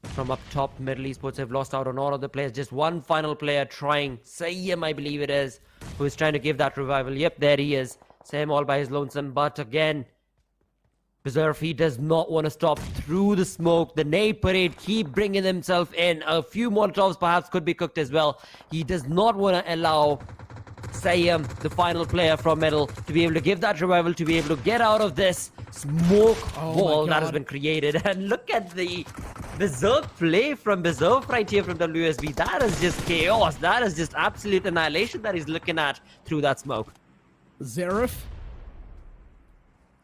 From up top, Metal Esports have lost out on all of the players. Just one final player trying. Sayem, I believe it is, who is trying to give that revival. Yep, there he is. Sayem all by his lonesome. But again, Berserk, he does not want to stop through the smoke. The nade parade keep bringing himself in. A few Molotovs perhaps could be cooked as well. He does not want to allow Sayem, the final player from Metal, to be able to give that revival, to be able to get out of this smoke wall that has been created. And look at the Berserk play from Berserk right here from WSB. That is just chaos. That is just absolute annihilation that he's looking at through that smoke. Zarif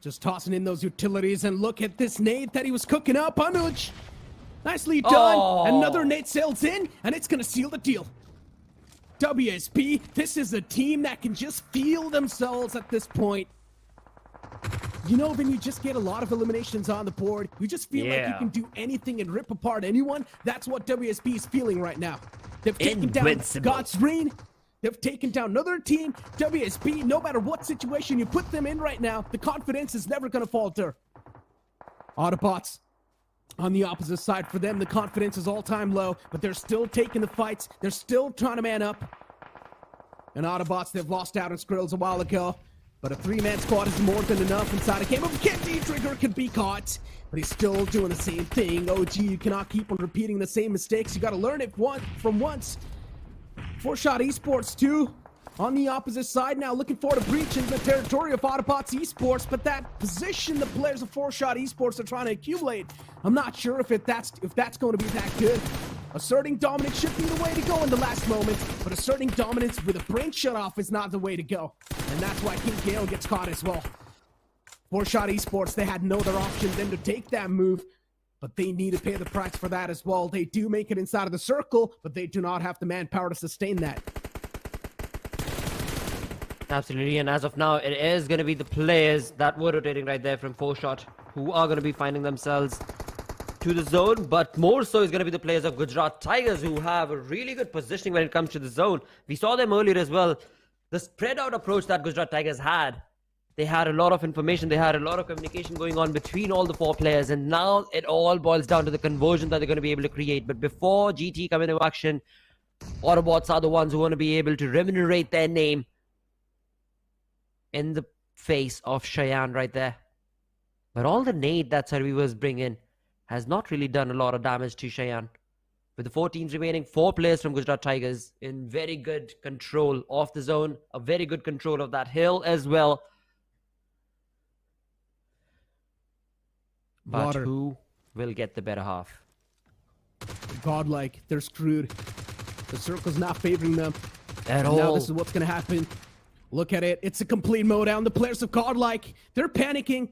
just tossing in those utilities, and look at this nade that he was cooking up. Anuj, nicely done. Another nade sails in, and it's going to seal the deal. WSP, this is a team that can just feel themselves at this point. You know, when you just get a lot of eliminations on the board, you just feel like you can do anything and rip apart anyone. That's what WSP is feeling right now. They've taken down God's Reign. They've taken down another team. WSP, no matter what situation you put them in right now, the confidence is never going to falter. AUTOBOTZ on the opposite side. For them, the confidence is all-time low, but they're still taking the fights. They're still trying to man up. And AUTOBOTZ, they've lost out on Skrills a while ago. But a 3-man squad is more than enough inside a game of Vikendi. Trigger can be caught, but he's still doing the same thing. OG, you cannot keep on repeating the same mistakes. You got to learn it from once. 4Shot Esports too on the opposite side now, looking forward to breaching the territory of AUTOBOTZ Esports, but that position the players of 4Shot Esports are trying to accumulate, I'm not sure if that's going to be that good. Asserting dominance should be the way to go in the last moment, but asserting dominance with a brain shut off is not the way to go. And that's why King Gale gets caught as well. 4Shot Esports, they had no other option than to take that move, but they need to pay the price for that as well. They do make it inside of the circle, but they do not have the manpower to sustain that. Absolutely, and as of now, it is going to be the players that were rotating right there from 4-shot who are going to be finding themselves to the zone, but more so is going to be the players of Gujarat Tigers who have a really good positioning when it comes to the zone. We saw them earlier as well. The spread out approach that Gujarat Tigers had, they had a lot of information, they had a lot of communication going on between all the 4 players, and now it all boils down to the conversion that they're going to be able to create. But before GT come into action, AUTOBOTZ are the ones who want to be able to remunerate their name in the face of Cheyenne right there. But all the nade that Survivors bring in has not really done a lot of damage to Cheyenne. With the 4 teams remaining, 4 players from Gujarat Tigers in very good control of the zone, a very good control of that hill as well. But Water. Who will get the better half? Godlike, they're screwed. The circle's not favoring them. At Now all. this is what's going to happen. Look at it. It's a complete mowdown. The players of Godlike, they're panicking.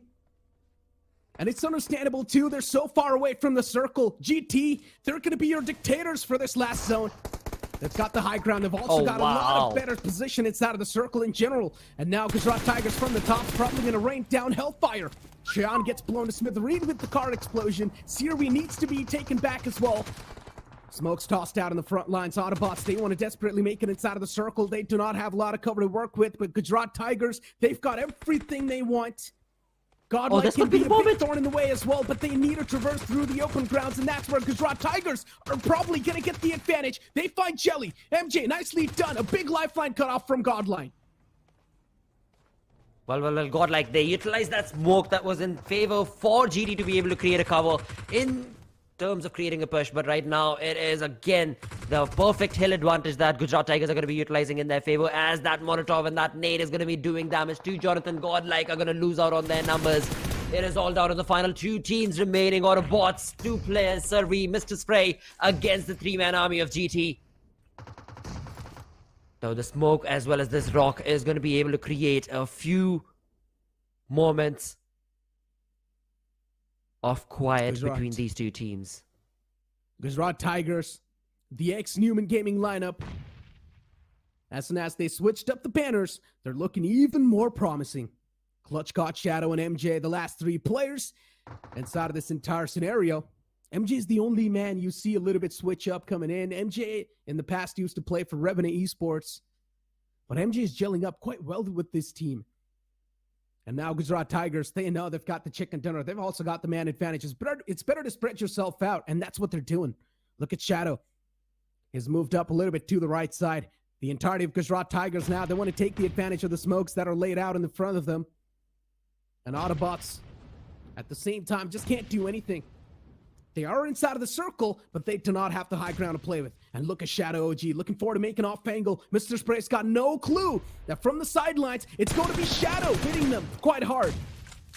And it's understandable too. They're so far away from the circle. GT, they're going to be your dictators for this last zone. They've got the high ground. They've also got a lot of better position inside of the circle in general. And now Gujarat Tigers from the top probably going to rain down hellfire. Cheyenne gets blown to smithereens with the car explosion. Sirvi needs to be taken back as well. Smoke's tossed out in the front lines. AUTOBOTZ, they want to desperately make it inside of the circle. They do not have a lot of cover to work with, but Gujarat Tigers, they've got everything they want. Godlike can be a big thorn in the way as well, but they need to traverse through the open grounds, and that's where Gujarat Tigers are probably going to get the advantage. They find Jelly. MJ, nicely done. A big lifeline cut off from Godlike. Well, Godlike, they utilized that smoke that was in favor for GT to be able to create a cover in terms of creating a push, but right now it is again the perfect hill advantage that Gujarat Tigers are going to be utilizing in their favor, as that Molotov and that nade is going to be doing damage to Jonathan. Godlike are going to lose out on their numbers. It is all down to the final 2 teams remaining. AUTOBOTZ, 2 players, Survey, Mr. Spray against the 3-man army of GT. Now the smoke as well as this rock is going to be able to create a few moments of quiet between these 2 teams. Gujarat Tigers, the ex-Newman Gaming lineup. As soon as they switched up the banners, they're looking even more promising. Clutch got Shadow and MJ, the last 3 players inside of this entire scenario. MJ is the only man you see a little bit switch up coming in. MJ in the past used to play for Chemin Esports, but MJ is gelling up quite well with this team. And now Gujarat Tigers, they know they've got the chicken dinner. They've also got the man advantage. It's better to spread yourself out, and that's what they're doing. Look at Shadow. He's moved up a little bit to the right side. The entirety of Gujarat Tigers now, they want to take the advantage of the smokes that are laid out in the front of them. And AUTOBOTZ, at the same time, just can't do anything. They are inside of the circle, but they do not have the high ground to play with. And look at Shadow OG, looking forward to making off angle. Mr. Spray's got no clue that from the sidelines, it's going to be Shadow hitting them quite hard.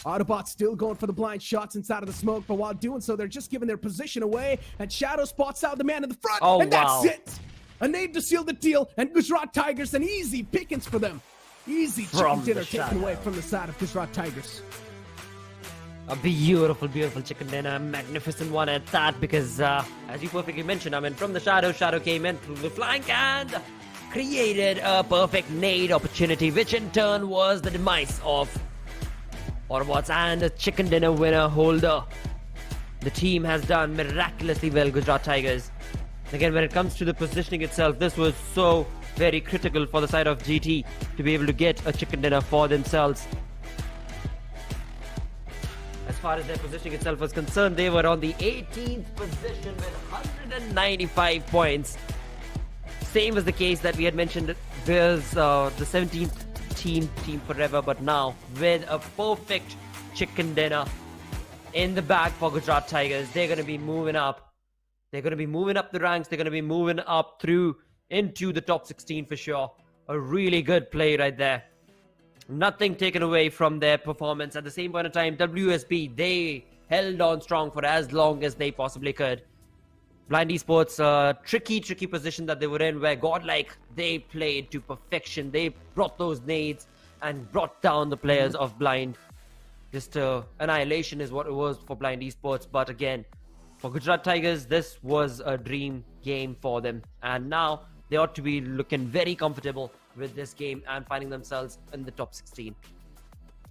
AUTOBOTZ still going for the blind shots inside of the smoke, but while doing so, they're just giving their position away, and Shadow spots out the man in the front, and that's it! A nade to seal the deal, and Gujarat Tigers, an easy pickings for them. Easy chicken dinner taken away from the side of Gujarat Tigers. A beautiful, beautiful chicken dinner, magnificent one at that, because as you perfectly mentioned, I mean, from the Shadow came in through the flank and created a perfect nade opportunity, which in turn was the demise of AUTOBOTZ and a chicken dinner winner holder. The team has done miraculously well, Gujarat Tigers. Again, when it comes to the positioning itself, this was so very critical for the side of GT to be able to get a chicken dinner for themselves. As far as their positioning itself was concerned, they were on the 18th position with 195 points. Same as the case that we had mentioned with the 17th team forever, but now with a perfect chicken dinner in the bag for Gujarat Tigers, they're going to be moving up. They're going to be moving up the ranks. They're going to be moving up through into the top 16 for sure. A really good play right there. Nothing taken away from their performance. At the same point in time, WSB, they held on strong for as long as they possibly could. Blind Esports, tricky position that they were in, where Godlike, they played to perfection. They brought those nades and brought down the players of Blind. Just annihilation is what it was for Blind Esports. But again, for Gujarat Tigers, this was a dream game for them. And now they ought to be looking very comfortable with this game and finding themselves in the top 16.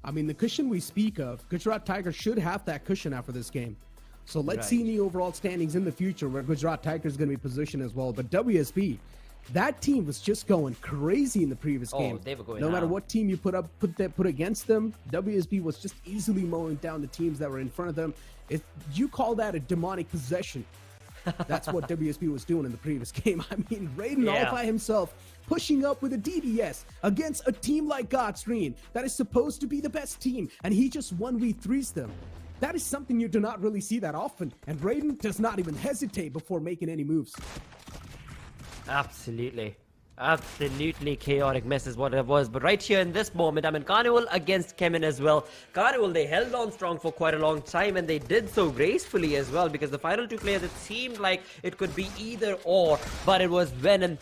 I mean, the cushion we speak of, Gujarat Tigers should have that cushion after this game. So let's see in the overall standings in the future where Gujarat Tigers is going to be positioned as well. But WSB, that team was just going crazy in the previous game. They were going no matter what team you put against them, WSB was just easily mowing down the teams that were in front of them. If you call that a demonic possession, that's what WSB was doing in the previous game. I mean, Raiden all by himself pushing up with a DDS against a team like Godstream that is supposed to be the best team, and he just 1v3s them. That is something you do not really see that often, and Raiden does not even hesitate before making any moves. Absolutely chaotic mess is what it was. But right here in this moment, I mean, Carnival against Chemin as well. Carnival, they held on strong for quite a long time, and they did so gracefully as well, because the final two players, it seemed like it could be either or, but it was Venom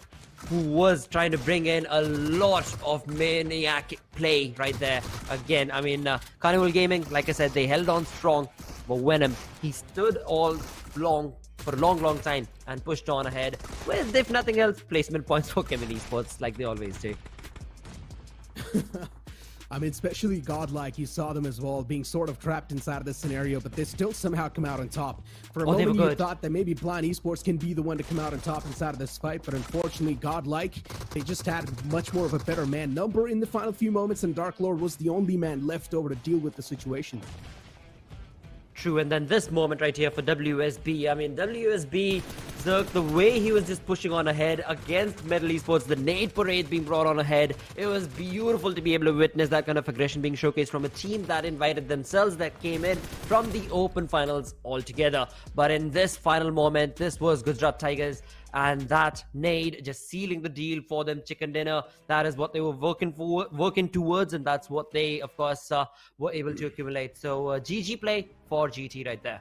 who was trying to bring in a lot of maniac play right there. Again, I mean, Carnival Gaming, like I said, they held on strong, but Venom, he stood all for a long time and pushed on ahead with, if nothing else, placement points for Chemin Esports, like they always do. I mean, especially Godlike, you saw them as well being sort of trapped inside of this scenario, but they still somehow come out on top. For a moment, you thought that maybe Blind Esports can be the one to come out on top inside of this fight, but unfortunately, Godlike, they just had much more of a better man number in the final few moments, and Dark Lord was the only man left over to deal with the situation. True, and then this moment right here for WSB. I mean, WSB, the way he was just pushing on ahead against Metal Esports, the nade parade being brought on ahead, it was beautiful to be able to witness that kind of aggression being showcased from a team that invited themselves, that came in from the open finals altogether. But in this final moment, this was Gujarat Tigers, and that nade just sealing the deal for them. Chicken dinner, that is what they were working towards, and that's what they, of course, were able to accumulate. So GG play for GT right there.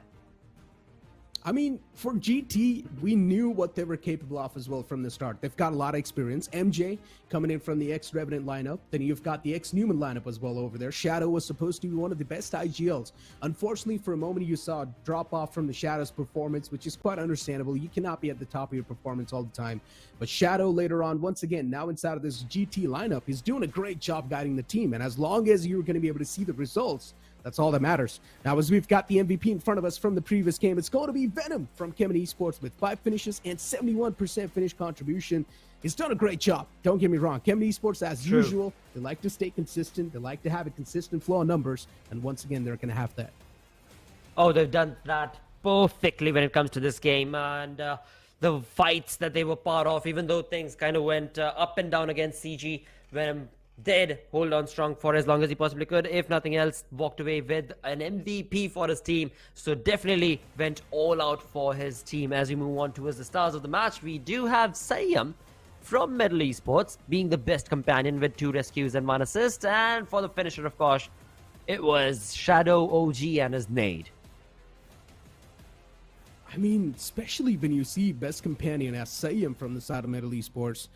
I mean, for GT, we knew what they were capable of as well from the start. They've got a lot of experience. MJ coming in from the ex-Revenant lineup. Then you've got the ex-Newman lineup as well over there. Shadow was supposed to be one of the best IGLs. Unfortunately, for a moment, you saw a drop-off from the Shadow's performance, which is quite understandable. You cannot be at the top of your performance all the time. But Shadow later on, once again, now inside of this GT lineup, is doing a great job guiding the team. And as long as you're going to be able to see the results, that's all that matters. Now, as we've got the MVP in front of us from the previous game, it's going to be Venom from Chemin Esports with 5 finishes and 71% finish contribution. He's done a great job. Don't get me wrong. Chemin Esports, as usual, they like to stay consistent. They like to have a consistent flow of numbers. And once again, they're going to have that. Oh, they've done that perfectly when it comes to this game. And the fights that they were part of, even though things kind of went up and down against CG, Venom did hold on strong for as long as he possibly could. If nothing else, walked away with an MVP for his team. So definitely went all out for his team. As we move on towards the stars of the match, we do have Sayam from Metal Esports being the best companion with 2 rescues and 1 assist. And for the finisher, of course, it was Shadow OG and his nade. I mean, especially when you see best companion as Sayam from the side of Metal Esports.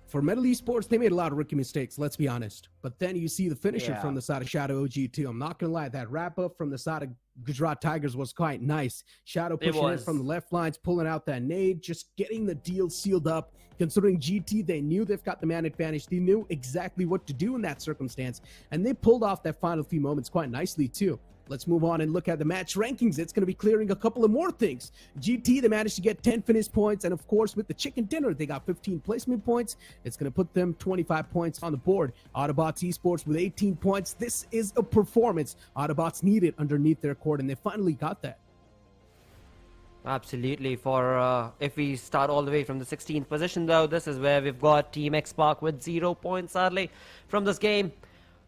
For Metal Esports, they made a lot of rookie mistakes, let's be honest. But then you see the finisher from the side of Shadow OG too. I'm not going to lie, that wrap-up from the side of Gujarat Tigers was quite nice. Shadow pushing in from the left lines, pulling out that nade, just getting the deal sealed up. Considering GT, they knew they've got the man advantage. They knew exactly what to do in that circumstance. And they pulled off that final few moments quite nicely too. Let's move on and look at the match rankings. It's going to be clearing a couple of more things. GT, they managed to get 10 finish points. And of course, with the chicken dinner, they got 15 placement points. It's going to put them 25 points on the board. AUTOBOTZ Esports with 18 points. This is a performance AUTOBOTZ needed underneath their court, and they finally got that. Absolutely. For if we start all the way from the 16th position, though, this is where we've got Team X-Park with 0 points, sadly, from this game.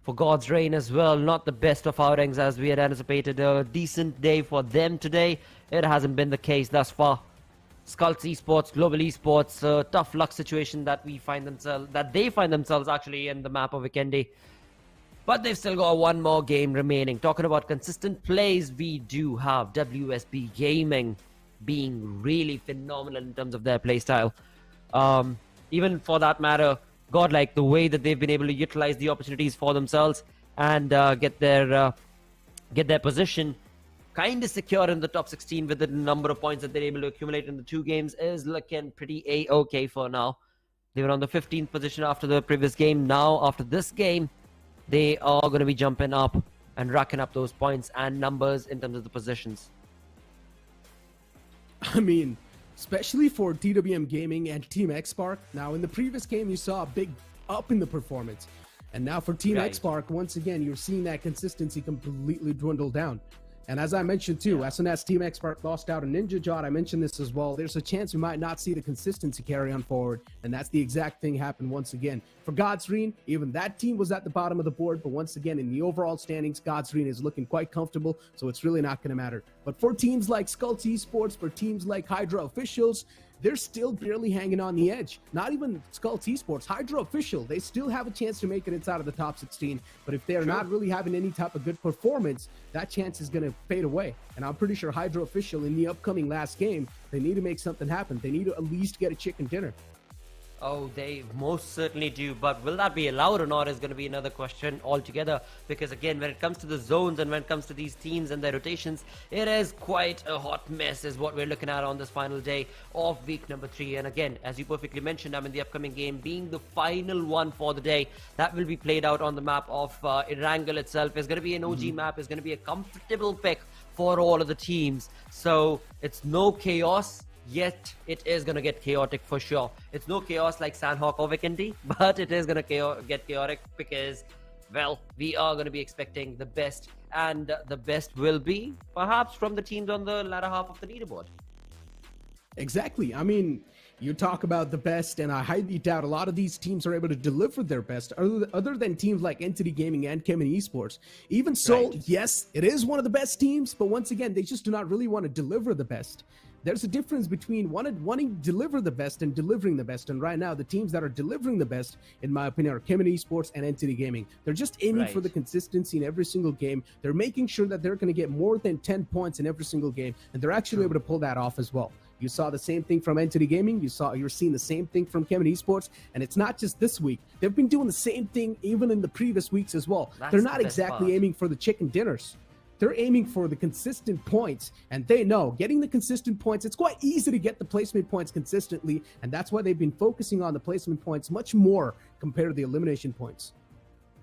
For God's Reign as well, not the best of outings as we had anticipated. A decent day for them today. It hasn't been the case thus far. Skulls Esports, Global Esports, tough luck situation that they find themselves actually in the map of Vikendi. But they've still got 1 more game remaining. Talking about consistent plays, we do have WSB Gaming being really phenomenal in terms of their playstyle. Even for that matter, Godlike, the way that they've been able to utilize the opportunities for themselves and get their position kind of secure in the top 16 with the number of points that they're able to accumulate in the 2 games is looking pretty A-okay for now. They were on the 15th position after the previous game. Now, after this game, they are going to be jumping up and racking up those points and numbers in terms of the positions. I mean, especially for TWM Gaming and Team X-Spark. Now, in the previous game, you saw a big up in the performance. And now for Team X-Spark, once again, you're seeing that consistency completely dwindle down. And as I mentioned too, as soon as Team X-Spark lost out on Ninja Jot, I mentioned this as well, there's a chance we might not see the consistency carry on forward. And that's the exact thing happened once again. For Godsreen, even that team was at the bottom of the board, but once again, in the overall standings, Godsreen is looking quite comfortable, so it's really not going to matter. But for teams like Skulls Esports, for teams like Hydra Officials, they're still barely hanging on the edge. Not even Skulls Esports, Hydra Official, they still have a chance to make it inside of the top 16. But if they're not really having any type of good performance, that chance is going to fade away. And I'm pretty sure Hydra Official in the upcoming last game, they need to make something happen. They need to at least get a chicken dinner. Oh, they most certainly do. But will that be allowed or not is going to be another question altogether. Because again, when it comes to the zones and when it comes to these teams and their rotations, it is quite a hot mess is what we're looking at on this final day of week number 3. And again, as you perfectly mentioned, I mean, the upcoming game being the final one for the day, that will be played out on the map of Erangel itself. It's going to be an OG map. It's going to be a comfortable pick for all of the teams. So it's no chaos. Yet it is going to get chaotic for sure. It's no chaos like Sanhok or Vikendi, but it is going to get chaotic because, well, we are going to be expecting the best, and the best will be perhaps from the teams on the latter half of the leaderboard. Exactly. I mean, you talk about the best, and I highly doubt a lot of these teams are able to deliver their best, other than teams like Entity Gaming and Chemin Esports. Even so, yes, it is one of the best teams, but once again, they just do not really want to deliver the best. There's a difference between wanting to deliver the best and delivering the best. And right now, the teams that are delivering the best, in my opinion, are Chemin Esports and Entity Gaming. They're just aiming for the consistency in every single game. They're making sure that they're going to get more than 10 points in every single game. And they're actually able to pull that off as well. You saw the same thing from Entity Gaming. You're seeing the same thing from Chemin Esports. And it's not just this week. They've been doing the same thing even in the previous weeks as well. They're not exactly aiming for the chicken dinners. They're aiming for the consistent points, and they know getting the consistent points, it's quite easy to get the placement points consistently, and that's why they've been focusing on the placement points much more compared to the elimination points.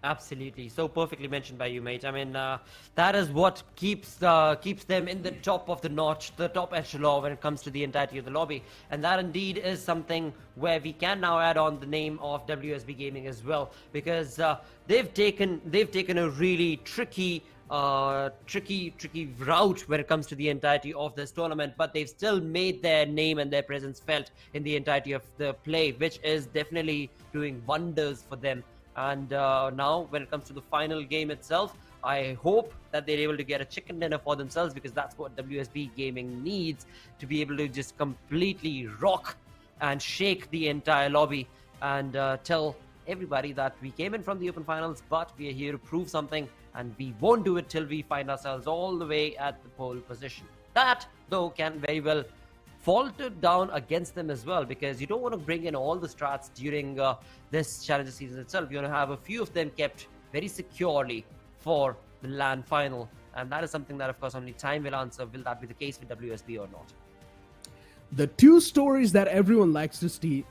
Absolutely. So perfectly mentioned by you, mate. I mean, that is what keeps them in the top of the notch, the top echelon when it comes to the entirety of the lobby. And that indeed is something where we can now add on the name of WSB Gaming as well, because they've taken a really tricky route when it comes to the entirety of this tournament, but they've still made their name and their presence felt in the entirety of the play, which is definitely doing wonders for them. And now when it comes to the final game itself, I hope that they're able to get a chicken dinner for themselves, because that's what WSB Gaming needs to be able to just completely rock and shake the entire lobby and tell everybody that we came in from the open finals, but we are here to prove something, and we won't do it till we find ourselves all the way at the pole position. That, though, can very well falter down against them as well, because you don't want to bring in all the strats during this challenger season itself. You want to have a few of them kept very securely for the LAN final, and that is something that, of course, only time will answer. Will that be the case with WSB or not? The two stories that everyone likes to see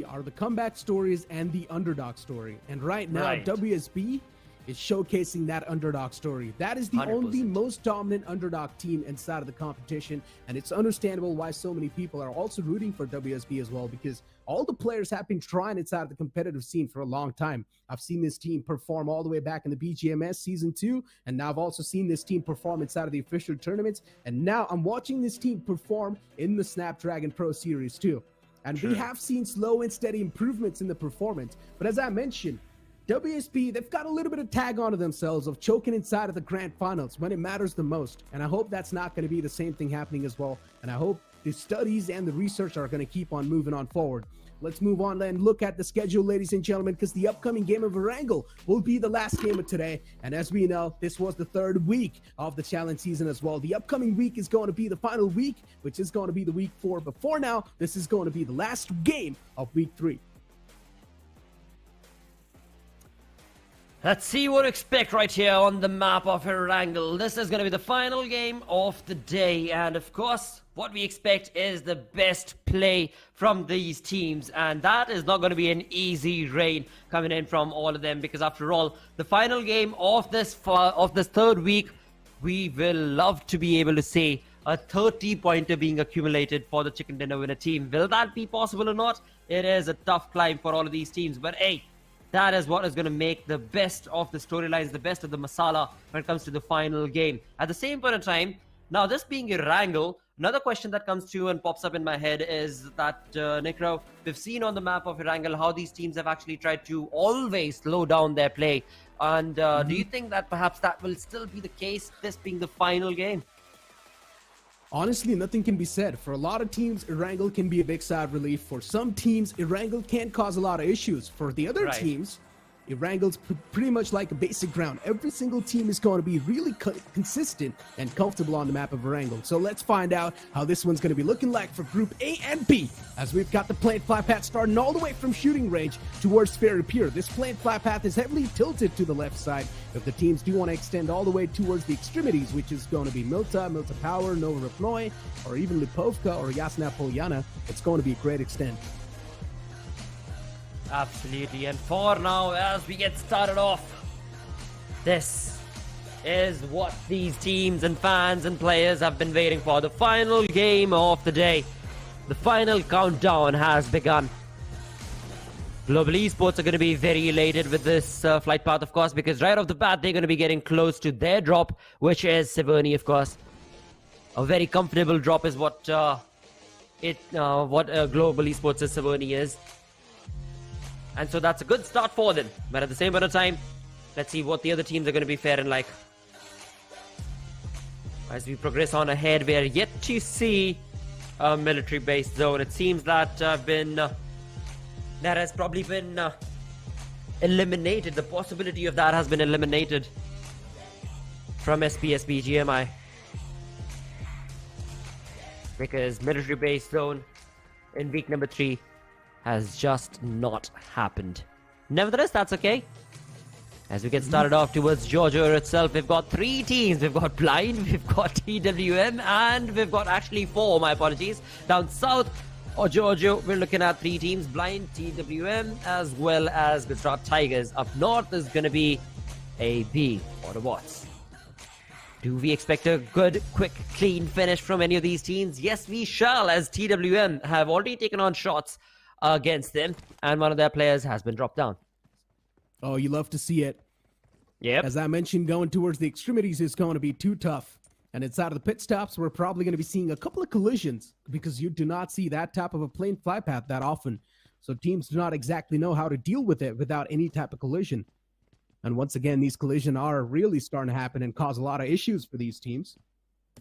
are the comeback stories and the underdog story. And right now, WSB is showcasing that underdog story. That is the 100%. Only most dominant underdog team inside of the competition, and it's understandable why so many people are also rooting for WSB as well, because all the players have been trying inside of the competitive scene for a long time. I've seen this team perform all the way back in the BGMS Season 2, and now I've also seen this team perform inside of the official tournaments, and now I'm watching this team perform in the Snapdragon Pro Series too. And we have seen slow and steady improvements in the performance, but as I mentioned, WSB, they've got a little bit of tag onto themselves of choking inside of the grand finals when it matters the most. And I hope that's not going to be the same thing happening as well. And I hope the studies and the research are going to keep on moving on forward. Let's move on and look at the schedule, ladies and gentlemen, because the upcoming game of Erangel will be the last game of today. And as we know, this was the third week of the challenge season as well. The upcoming week is going to be the final week, which is going to be the week 4. But for now, this is going to be the last game of week 3. Let's see what to expect right here on the map of Erangel. This is going to be the final game of the day. And of course, what we expect is the best play from these teams. And that is not going to be an easy reign coming in from all of them. Because after all, the final game of this third week, we will love to be able to say a 30-pointer being accumulated for the Chicken Dinner Winner team. Will that be possible or not? It is a tough climb for all of these teams. But hey, that is what is going to make the best of the storylines, the best of the masala when it comes to the final game. At the same point in time, now this being Erangel, another question that comes to and pops up in my head is that, Nikro, we've seen on the map of Erangel how these teams have actually tried to always slow down their play. And do you think that perhaps that will still be the case, this being the final game? Honestly, nothing can be said. For a lot of teams, Erangel can be a big sad relief. For some teams, Erangel can cause a lot of issues. For the other teams, Erangel's pretty much like a basic ground. Every single team is going to be really consistent and comfortable on the map of Erangel. So let's find out how this one's going to be looking like for Group A and B, as we've got the plant fly path starting all the way from shooting range towards Fairy Pier. This plant fly path is heavily tilted to the left side. If the teams do want to extend all the way towards the extremities, which is going to be Milta Power, Nova Ripnoi, or even Lipovka or Yasna Polyana, it's going to be a great extent. Absolutely. And for now, as we get started off, this is what these teams and fans and players have been waiting for. The final game of the day. The final countdown has begun. Global Esports are going to be very elated with this flight path, of course, because right off the bat, they're going to be getting close to their drop, which is Severny, of course. A very comfortable drop is what Global Esports' Severny is. And so that's a good start for them. But at the same point of time, let's see what the other teams are going to be faring like. As we progress on ahead, we are yet to see a military-based zone. It seems that that has probably been eliminated. The possibility of that has been eliminated from SPS BGMI. Because military-based zone in week number 3 has just not happened. Nevertheless, that's okay. As we get started off towards Georgia itself, we've got 3 teams. We've got Blind, we've got TWM, and we've got actually 4, my apologies. Down south, or Georgia, we're looking at 3 teams. Blind, TWM, as well as Gujarat Tigers. Up north is going to be AB, AUTOBOTZ. Do we expect a good, quick, clean finish from any of these teams? Yes, we shall, as TWM have already taken on shots against them, and one of their players has been dropped down. Oh, you love to see it. Yep. As I mentioned, going towards the extremities is going to be too tough. And inside of the pit stops, we're probably going to be seeing a couple of collisions, because you do not see that type of a plane fly path that often. So teams do not exactly know how to deal with it without any type of collision. And once again, these collisions are really starting to happen and cause a lot of issues for these teams.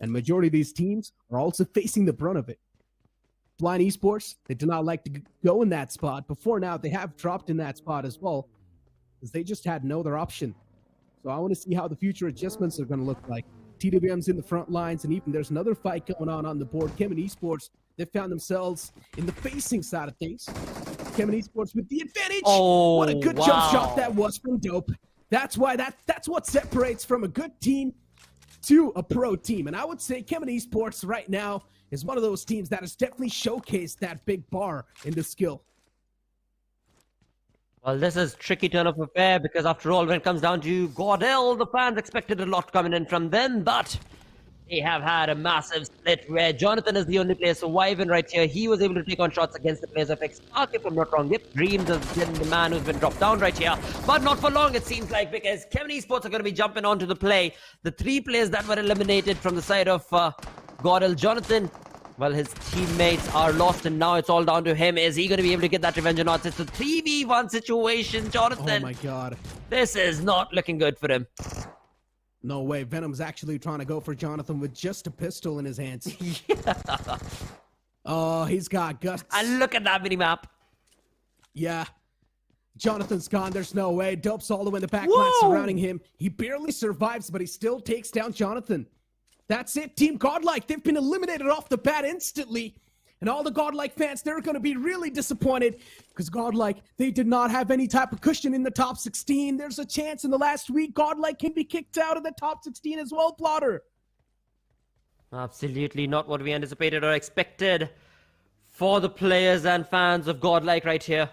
And majority of these teams are also facing the brunt of it. Blind Esports, they do not like to go in that spot. Before now, they have dropped in that spot as well, because they just had no other option. So I want to see how the future adjustments are going to look like. TWM's in the front lines, and even there's another fight going on the board. Chemin Esports, they found themselves in the facing side of things. Chemin Esports with the advantage. Oh, what a good jump shot that was from Dope. That's why that's what separates from a good team to a pro team. And I would say Chemin Esports right now is one of those teams that has definitely showcased that big bar in the skill. Well, this is tricky turn of affair, because after all, when it comes down to Godel, the fans expected a lot coming in from them, but they have had a massive split where Jonathan is the only player surviving right here. He was able to take on shots against the players of X-Park, if I'm not wrong. Yep, Dreams has been the man who's been dropped down right here, but not for long, it seems like, because Chemin Esports are going to be jumping onto the play. The 3 players that were eliminated from the side of Godel, Jonathan, well, his teammates are lost, and now it's all down to him. Is he going to be able to get that revenge or not? It's a 3v1 situation, Jonathan. Oh my god. This is not looking good for him. No way. Venom's actually trying to go for Jonathan with just a pistol in his hands. Yeah. Oh, he's got guts. And look at that minimap. Yeah. Jonathan's gone. There's no way. Dope's all the way in the back line surrounding him. He barely survives, but he still takes down Jonathan. That's it, Team Godlike. They've been eliminated off the bat instantly. And all the Godlike fans, they're going to be really disappointed because Godlike, they did not have any type of cushion in the top 16. There's a chance in the last week Godlike can be kicked out of the top 16 as well, Plotter. Absolutely not what we anticipated or expected for the players and fans of Godlike right here.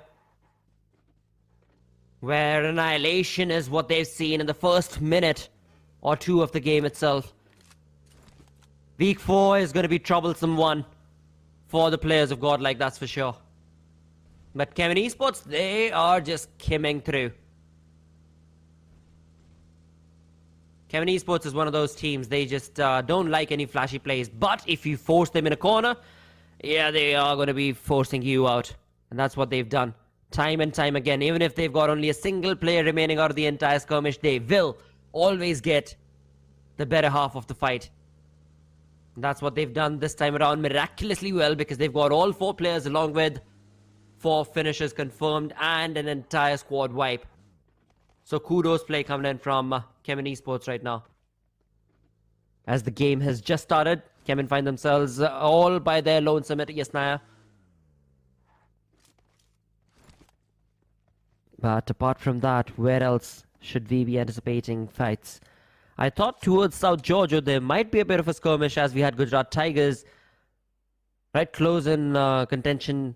Where annihilation is what they've seen in the first minute or two of the game itself. Week 4 is going to be troublesome one for the players of Godlike, that's for sure. But Chemin Esports, they are just kimming through. Chemin Esports is one of those teams, they just don't like any flashy plays. But if you force them in a corner, yeah, they are going to be forcing you out. And that's what they've done. Time and time again. Even if they've got only a single player remaining out of the entire skirmish, they will always get the better half of the fight. And that's what they've done this time around miraculously well, because they've got all 4 players along with 4 finishers confirmed and an entire squad wipe. So kudos play coming in from Chemin Esports right now. As the game has just started, Chemin find themselves all by their lonesome at Yasnaya. But apart from that, where else should we be anticipating fights? I thought towards South Georgia there might be a bit of a skirmish, as we had Gujarat Tigers right close in contention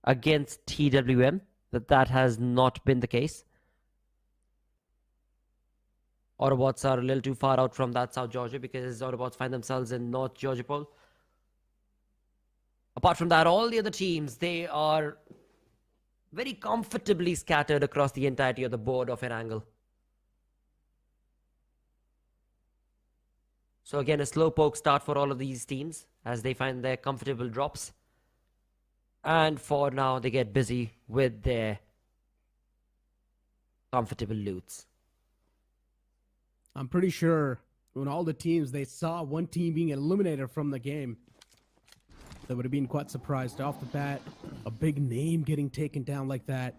against TWM, but that has not been the case. AUTOBOTZ are a little too far out from that South Georgia because AUTOBOTZ find themselves in North Georgia Pole. Apart from that, all the other teams, they are very comfortably scattered across the entirety of the board of Erangel. So again, a slow poke start for all of these teams as they find their comfortable drops. And for now, they get busy with their comfortable loots. I'm pretty sure when all the teams, they saw one team being eliminated from the game, they would have been quite surprised off the bat. A big name getting taken down like that,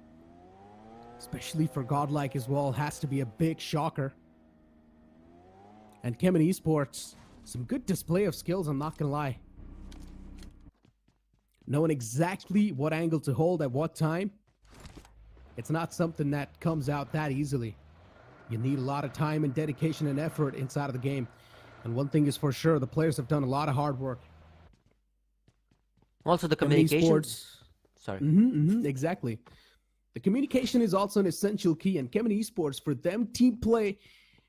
especially for Godlike as well, has to be a big shocker. And Chemin Esports, some good display of skills, I'm not gonna lie. Knowing exactly what angle to hold at what time, it's not something that comes out that easily. You need a lot of time and dedication and effort inside of the game. And one thing is for sure, the players have done a lot of hard work. Also the communication. Sorry. Exactly. The communication is also an essential key, and Chemin Esports, for them, team play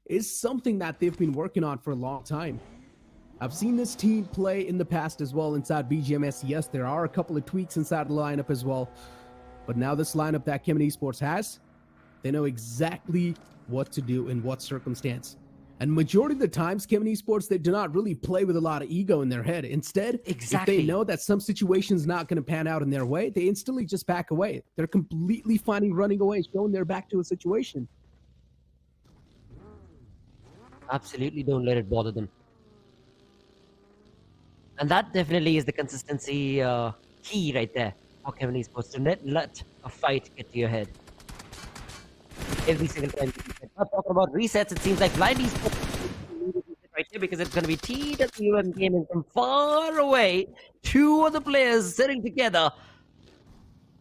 is something that they've been working on for a long time. I've seen this team play in the past as well inside BGMS. Yes, there are a couple of tweaks inside the lineup as well. But now this lineup that Chemin Esports has, they know exactly what to do in what circumstance. And majority of the times, Chemin Esports, they do not really play with a lot of ego in their head. Instead, if they know that some situation's not going to pan out in their way, they instantly just back away. They're completely finding running away, showing their back to a situation. Absolutely don't let it bother them. And that definitely is the consistency key right there for Chemin Esports, to let a fight get to your head. Every single time. Not talking about resets, it seems like Blind Esports right here, because it's going to be TWM Gaming from far away. 2 of the players sitting together,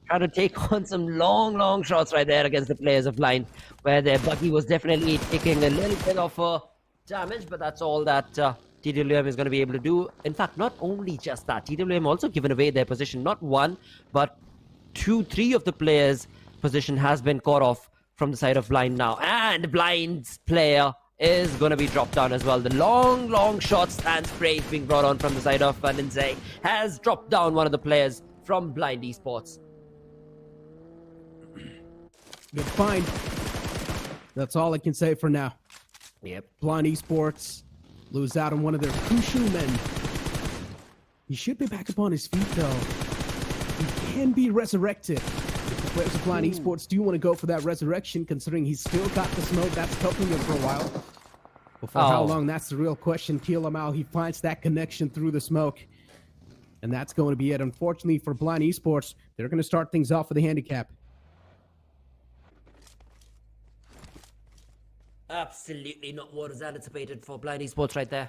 trying to take on some long shots right there against the players of Blind, where their buggy was definitely taking a little bit of damage, but that's all that TWM is going to be able to do. In fact, not only just that, TWM also given away their position. Not 1, but 2-3 of the players' position has been caught off from the side of Blind now. And Blind's player is going to be dropped down as well. The long shots and sprays being brought on from the side of Lindsay has dropped down one of the players from Blind Esports. Good find. That's all I can say for now. Yep. Blind Esports lose out on one of their crucial men. He should be back up on his feet though. He can be resurrected. If the players of Blind Esports do want to go for that resurrection, considering he's still got the smoke that's helping him for a while. But for how long, that's the real question. Kilamau, he finds that connection through the smoke. And that's going to be it. Unfortunately for Blind Esports, they're going to start things off with a handicap. Absolutely not what is anticipated for Blind Esports right there.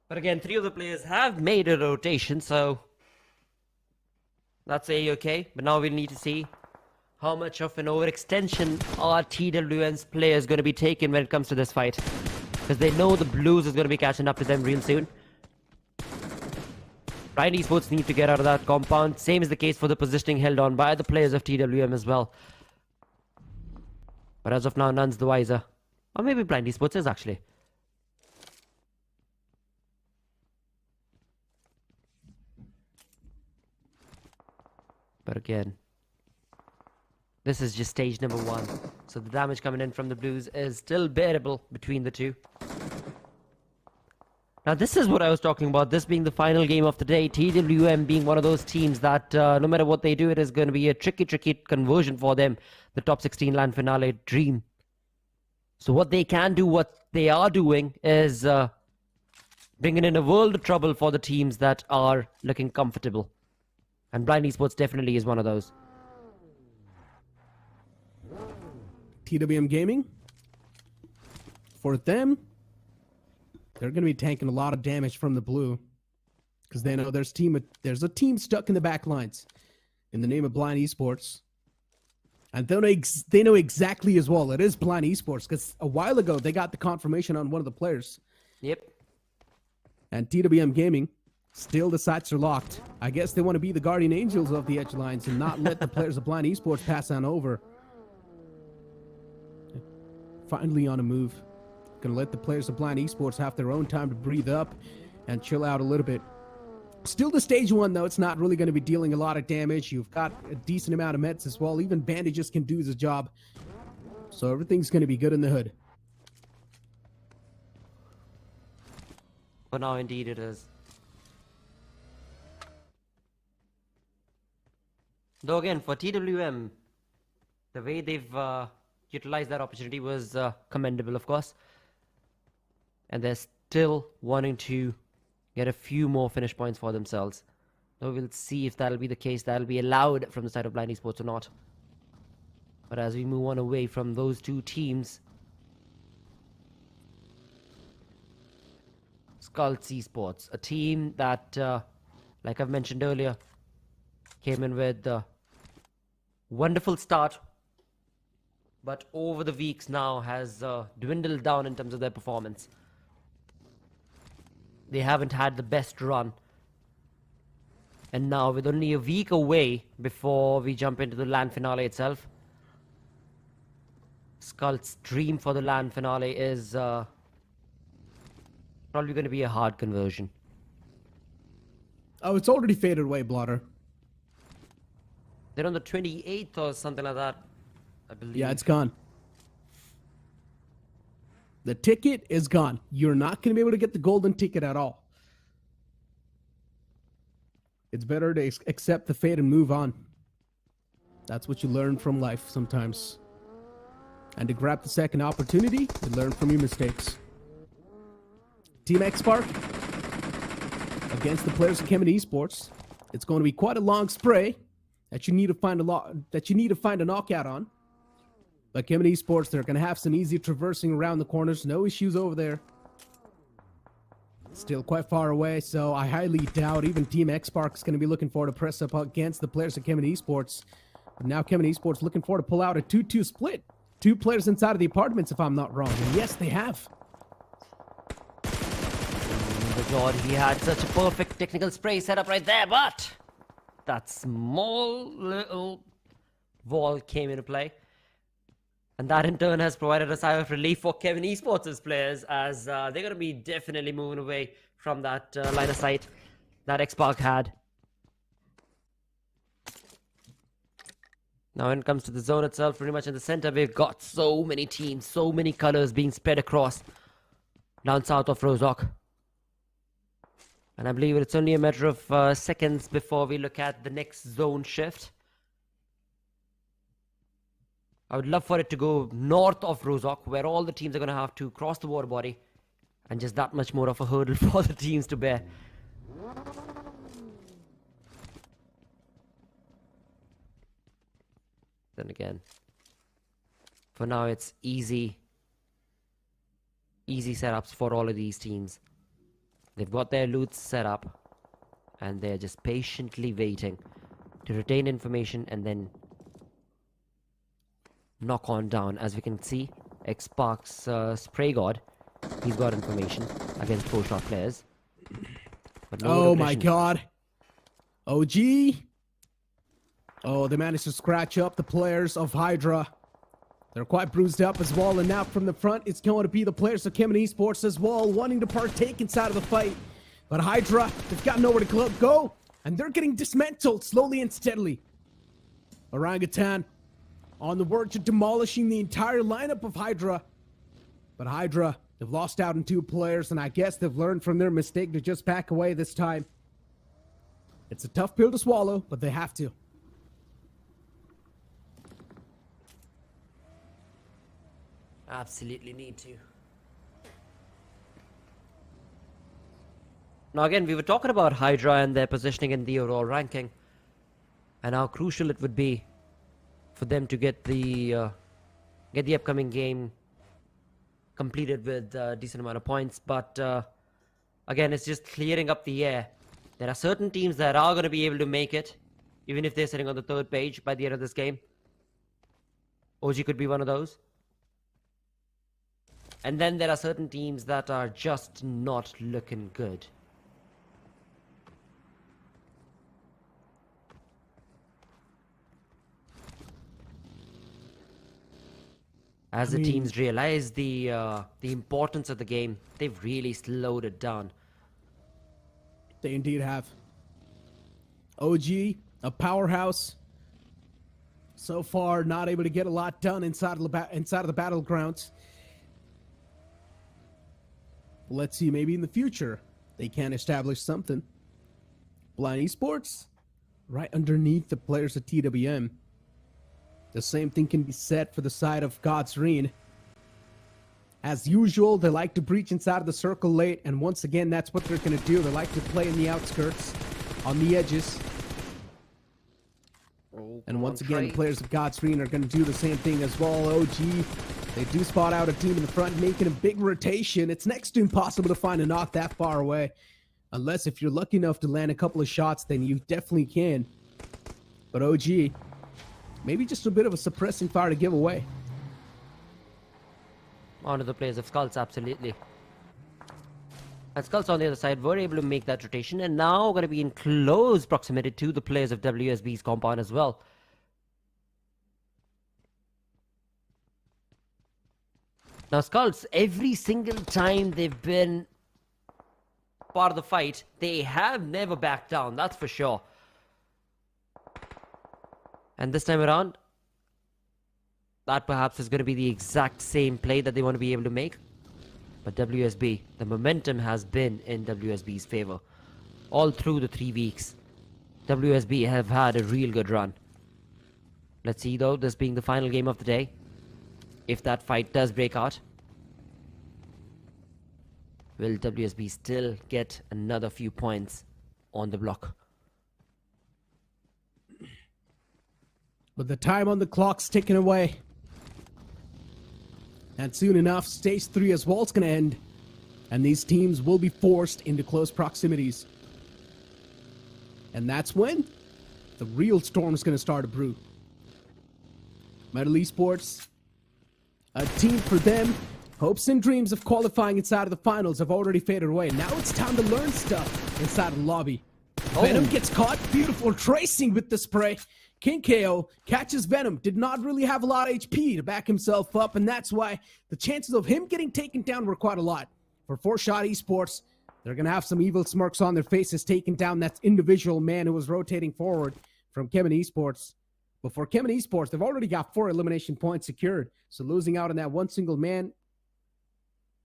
But again, 3 of the players have made a rotation, so that's A-okay. But now we'll need to see how much of an overextension are TWM's players going to be taking when it comes to this fight. Because they know the Blues is going to be catching up to them real soon. Blind Esports need to get out of that compound. Same is the case for the positioning held on by the players of TWM as well. But as of now, none's the wiser. Or maybe Blind Esports is actually. But again, this is just stage number 1. So the damage coming in from the Blues is still bearable between the two. Now this is what I was talking about, this being the final game of the day. TWM being one of those teams that no matter what they do, it is going to be a tricky conversion for them. The top 16 LAN finale dream. So what they can do, what they are doing is bringing in a world of trouble for the teams that are looking comfortable. And Blind Esports definitely is one of those. TWM Gaming, for them, they're going to be tanking a lot of damage from the blue. Because they know there's a team stuck in the back lines in the name of Blind Esports. And they know exactly as well it is Blind Esports. Because a while ago, they got the confirmation on one of the players. Yep. And TWM Gaming, still the sights are locked. I guess they want to be the guardian angels of the edge lines and not let the players of Blind Esports pass on over. Finally on a move. Gonna let the players of Blind Esports have their own time to breathe up and chill out a little bit. Still the stage 1 though, it's not really going to be dealing a lot of damage. You've got a decent amount of meds as well. Even bandages can do the job. So everything's going to be good in the hood. For now, indeed it is. Though again, for TWM, the way they've utilized that opportunity was commendable, of course. And they're still wanting to get a few more finish points for themselves. So we'll see if that'll be the case, that'll be allowed from the side of Blind Esports or not. But as we move on away from those two teams, Gujarat Esports, a team that, like I've mentioned earlier, came in with a wonderful start, but over the weeks now has dwindled down in terms of their performance. They haven't had the best run. And now, with only a week away before we jump into the LAN finale itself, Skull's dream for the LAN finale is probably going to be a hard conversion. Oh, it's already faded away, Blotter. They're on the 28th or something like that, I believe. Yeah, it's gone. The ticket is gone. You're not going to be able to get the golden ticket at all. It's better to accept the fate and move on. That's what you learn from life sometimes. And to grab the second opportunity, you learn from your mistakes. Team X-Spark against the players of Chemin Esports. It's going to be quite a long spray that you need to find a knockout on. But Chemin Esports, they're going to have some easy traversing around the corners. No issues over there. Still quite far away, so I highly doubt even Team X-Spark is going to be looking forward to press up against the players of Chemin Esports. But now Chemin Esports looking forward to pull out a 2-2 split. 2 players inside of the apartments, if I'm not wrong. And yes, they have. Oh my god, he had such a perfect technical spray set up right there, but that small little wall came into play. And that in turn has provided a sigh of relief for Chemin Esports' players, as they're going to be definitely moving away from that line of sight that X-Spark had. Now when it comes to the zone itself, pretty much in the center, we've got so many teams, so many colors being spread across down south of Rozhok. And I believe it's only a matter of seconds before we look at the next zone shift. I would love for it to go north of Rozhok, where all the teams are going to have to cross the water body. And just that much more of a hurdle for the teams to bear. Then again, for now it's easy setups for all of these teams. They've got their loots set up, and they're just patiently waiting to retain information and then knock on down. As we can see, X-Spark's Spray God, he's got information against 4-shot players. But no oh my regression. god. OG. Oh, they managed to scratch up the players of Hydra. They're quite bruised up as well, and now from the front, it's going to be the players of Chemin Esports as well, wanting to partake inside of the fight. But Hydra, they've got nowhere to go, and they're getting dismantled slowly and steadily. Orangutan on the verge of demolishing the entire lineup of Hydra. But Hydra, they've lost out on 2 players, and I guess they've learned from their mistake to just back away this time. It's a tough pill to swallow, but they have to. Absolutely need to. Now again, we were talking about Hydra and their positioning in the overall ranking, and how crucial it would be for them to get the upcoming game completed with a decent amount of points. But again, it's just clearing up the air. There are certain teams that are going to be able to make it, even if they're sitting on the 3rd page by the end of this game. OG could be one of those. And then there are certain teams that are just not looking good. As the teams realize the importance of the game, they've really slowed it down. They indeed have. OG, a powerhouse. So far, not able to get a lot done inside of the battlegrounds. Let's see, maybe in the future, they can establish something. Blind Esports, right underneath the players of TWM. The same thing can be said for the side of God's Reign. As usual, they like to breach inside of the circle late, and once again, that's what they're going to do. They like to play in the outskirts, on the edges. And once again, players of God's Reign are going to do the same thing as well. OG, they do spot out a team in the front, making a big rotation. It's next to impossible to find a knock that far away. Unless if you're lucky enough to land a couple of shots, then you definitely can. But OG, maybe just a bit of a suppressing fire to give away. Onto the players of Skulls, absolutely. And Skulls on the other side were able to make that rotation, and now going to be in close proximity to the players of WSB's compound as well. Now Skulls, every single time they've been part of the fight, they have never backed down, that's for sure. And this time around, that perhaps is going to be the exact same play that they want to be able to make. But WSB, the momentum has been in WSB's favor. All through the 3 weeks, WSB have had a real good run. Let's see though, this being the final game of the day, if that fight does break out, will WSB still get another few points on the block? But the time on the clock's ticking away. And soon enough, Stage 3 as well is going to end. And these teams will be forced into close proximities. And that's when the real storm is going to start to brew. Metal Esports, a team for them. Hopes and dreams of qualifying inside of the finals have already faded away. Now it's time to learn stuff inside of the lobby. Venom gets caught. Beautiful tracing with the spray. King KO catches Venom. Did not really have a lot of HP to back himself up, and that's why the chances of him getting taken down were quite a lot. For 4-shot Esports, they're going to have some evil smirks on their faces taking down that individual man who was rotating forward from Chemin Esports. But for Chemin Esports, they've already got 4 elimination points secured. So losing out on that one single man,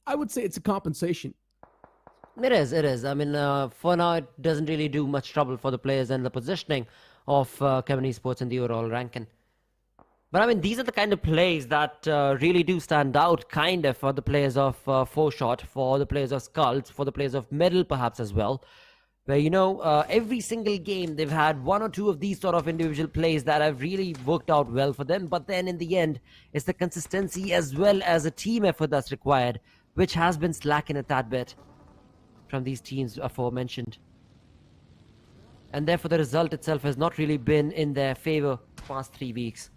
I would say it's a compensation. It is. I mean, for now, it doesn't really do much trouble for the players and the positioning of Chemin Esports in the overall ranking. But I mean, these are the kind of plays that really do stand out, kind of, for the players of 4-shot, for the players of Skulls, for the players of Middle, perhaps, as well. Where, you know, every single game, they've had 1 or 2 of these sort of individual plays that have really worked out well for them. But then, in the end, it's the consistency as well as a team effort that's required, which has been slacking a tad bit. from these teams aforementioned. And therefore the result itself has not really been in their favor past 3 weeks.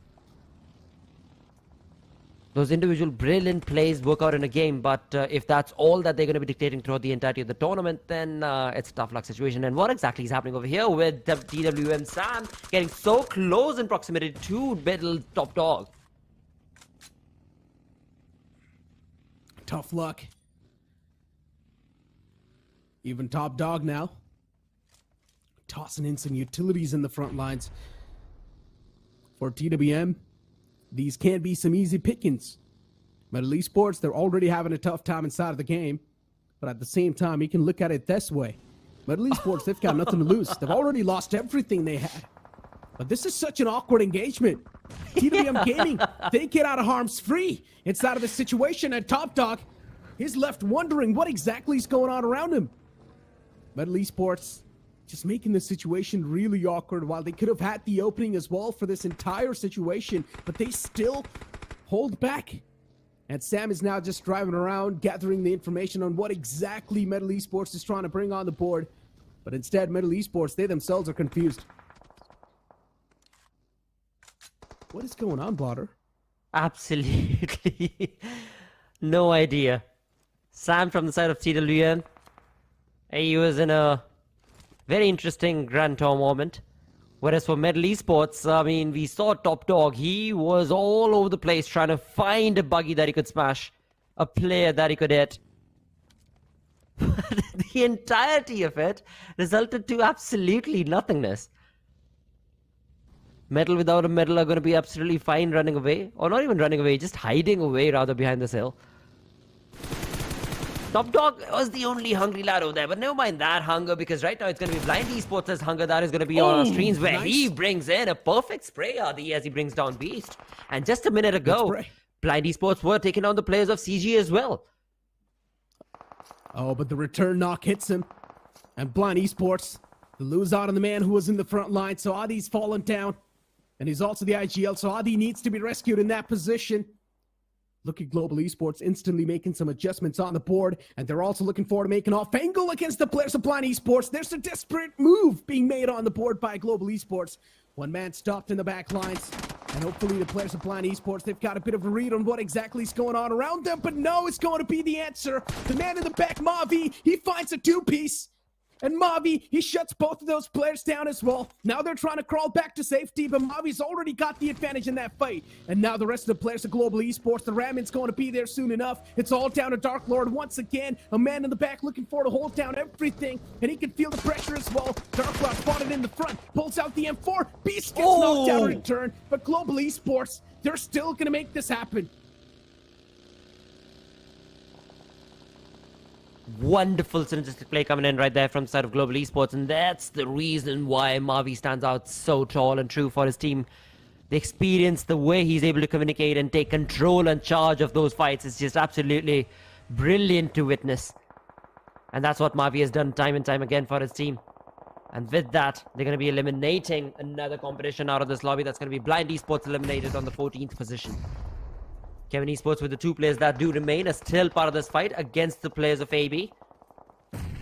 Those individual brilliant plays work out in a game, but if that's all that they're going to be dictating throughout the entirety of the tournament, then it's a tough luck situation. And what exactly is happening over here with the TWM Sam getting so close in proximity to middle top dog? Tough luck. Even top dog now. Tossing in some utilities in the front lines. For TWM, these can't be some easy pickings. Metal Esports, they're already having a tough time inside of the game. But at the same time, you can look at it this way. Metal Esports, they've got nothing to lose. They've already lost everything they had. But this is such an awkward engagement. TWM Gaming, they get out of harm's free inside of this situation, and Top Dog is left wondering what exactly is going on around him. Metal Esports just making the situation really awkward while they could have had the opening as well for this entire situation, but they still hold back. And Sam is now just driving around, gathering the information on what exactly Metal Esports is trying to bring on the board. But instead, Metal Esports, they themselves are confused. What is going on, Blotter? Absolutely no idea. Sam from the side of TWM, he was in a very interesting Grand Tour moment. Whereas for Metal Esports, I mean, we saw Top Dog. He was all over the place trying to find a buggy that he could smash, a player that he could hit. The entirety of it resulted to absolutely nothingness. Metal without a medal are going to be absolutely fine running away. Or not even running away, just hiding away rather behind this hill. Top Dog was the only hungry lad over there, but never mind that hunger, because right now it's going to be Blind Esports' hunger that is going to be on our screens, where he brings in a perfect spray as he brings down Beast. And just a minute ago, Blind Esports were taking on the players of CG as well. Oh, but the return knock hits him. And Blind Esports, they lose out on the man who was in the front line, so Adi's fallen down. And he's also the IGL, so Adi needs to be rescued in that position. Look at Global Esports instantly making some adjustments on the board, and they're also looking forward to making off angle against the players of Blind Esports. There's a desperate move being made on the board by Global Esports. One man stopped in the back lines, and hopefully the players of Blind Esports, they've got a bit of a read on what exactly is going on around them, but no, it's going to be the answer. The man in the back, Mavi, he finds a two-piece. And Mavi, he shuts both of those players down as well. Now they're trying to crawl back to safety, but Mavi's already got the advantage in that fight. And now the rest of the players of Global Esports, the Ramon's going to be there soon enough. It's all down to Dark Lord once again. A man in the back looking for to hold down everything. And he can feel the pressure as well. Dark Lord spotted in the front, pulls out the M4. Beast gets knocked down in return. But Global Esports, they're still going to make this happen. Wonderful synergistic play coming in right there from the side of Global Esports, and that's the reason why Mavi stands out so tall and true for his team. The experience, the way he's able to communicate and take control and charge of those fights is just absolutely brilliant to witness. And that's what Mavi has done time and time again for his team. And with that, they're going to be eliminating another competition out of this lobby. That's going to be Blind Esports eliminated on the 14th position. Chemin Esports, with the two players that do remain, are still part of this fight against the players of AB.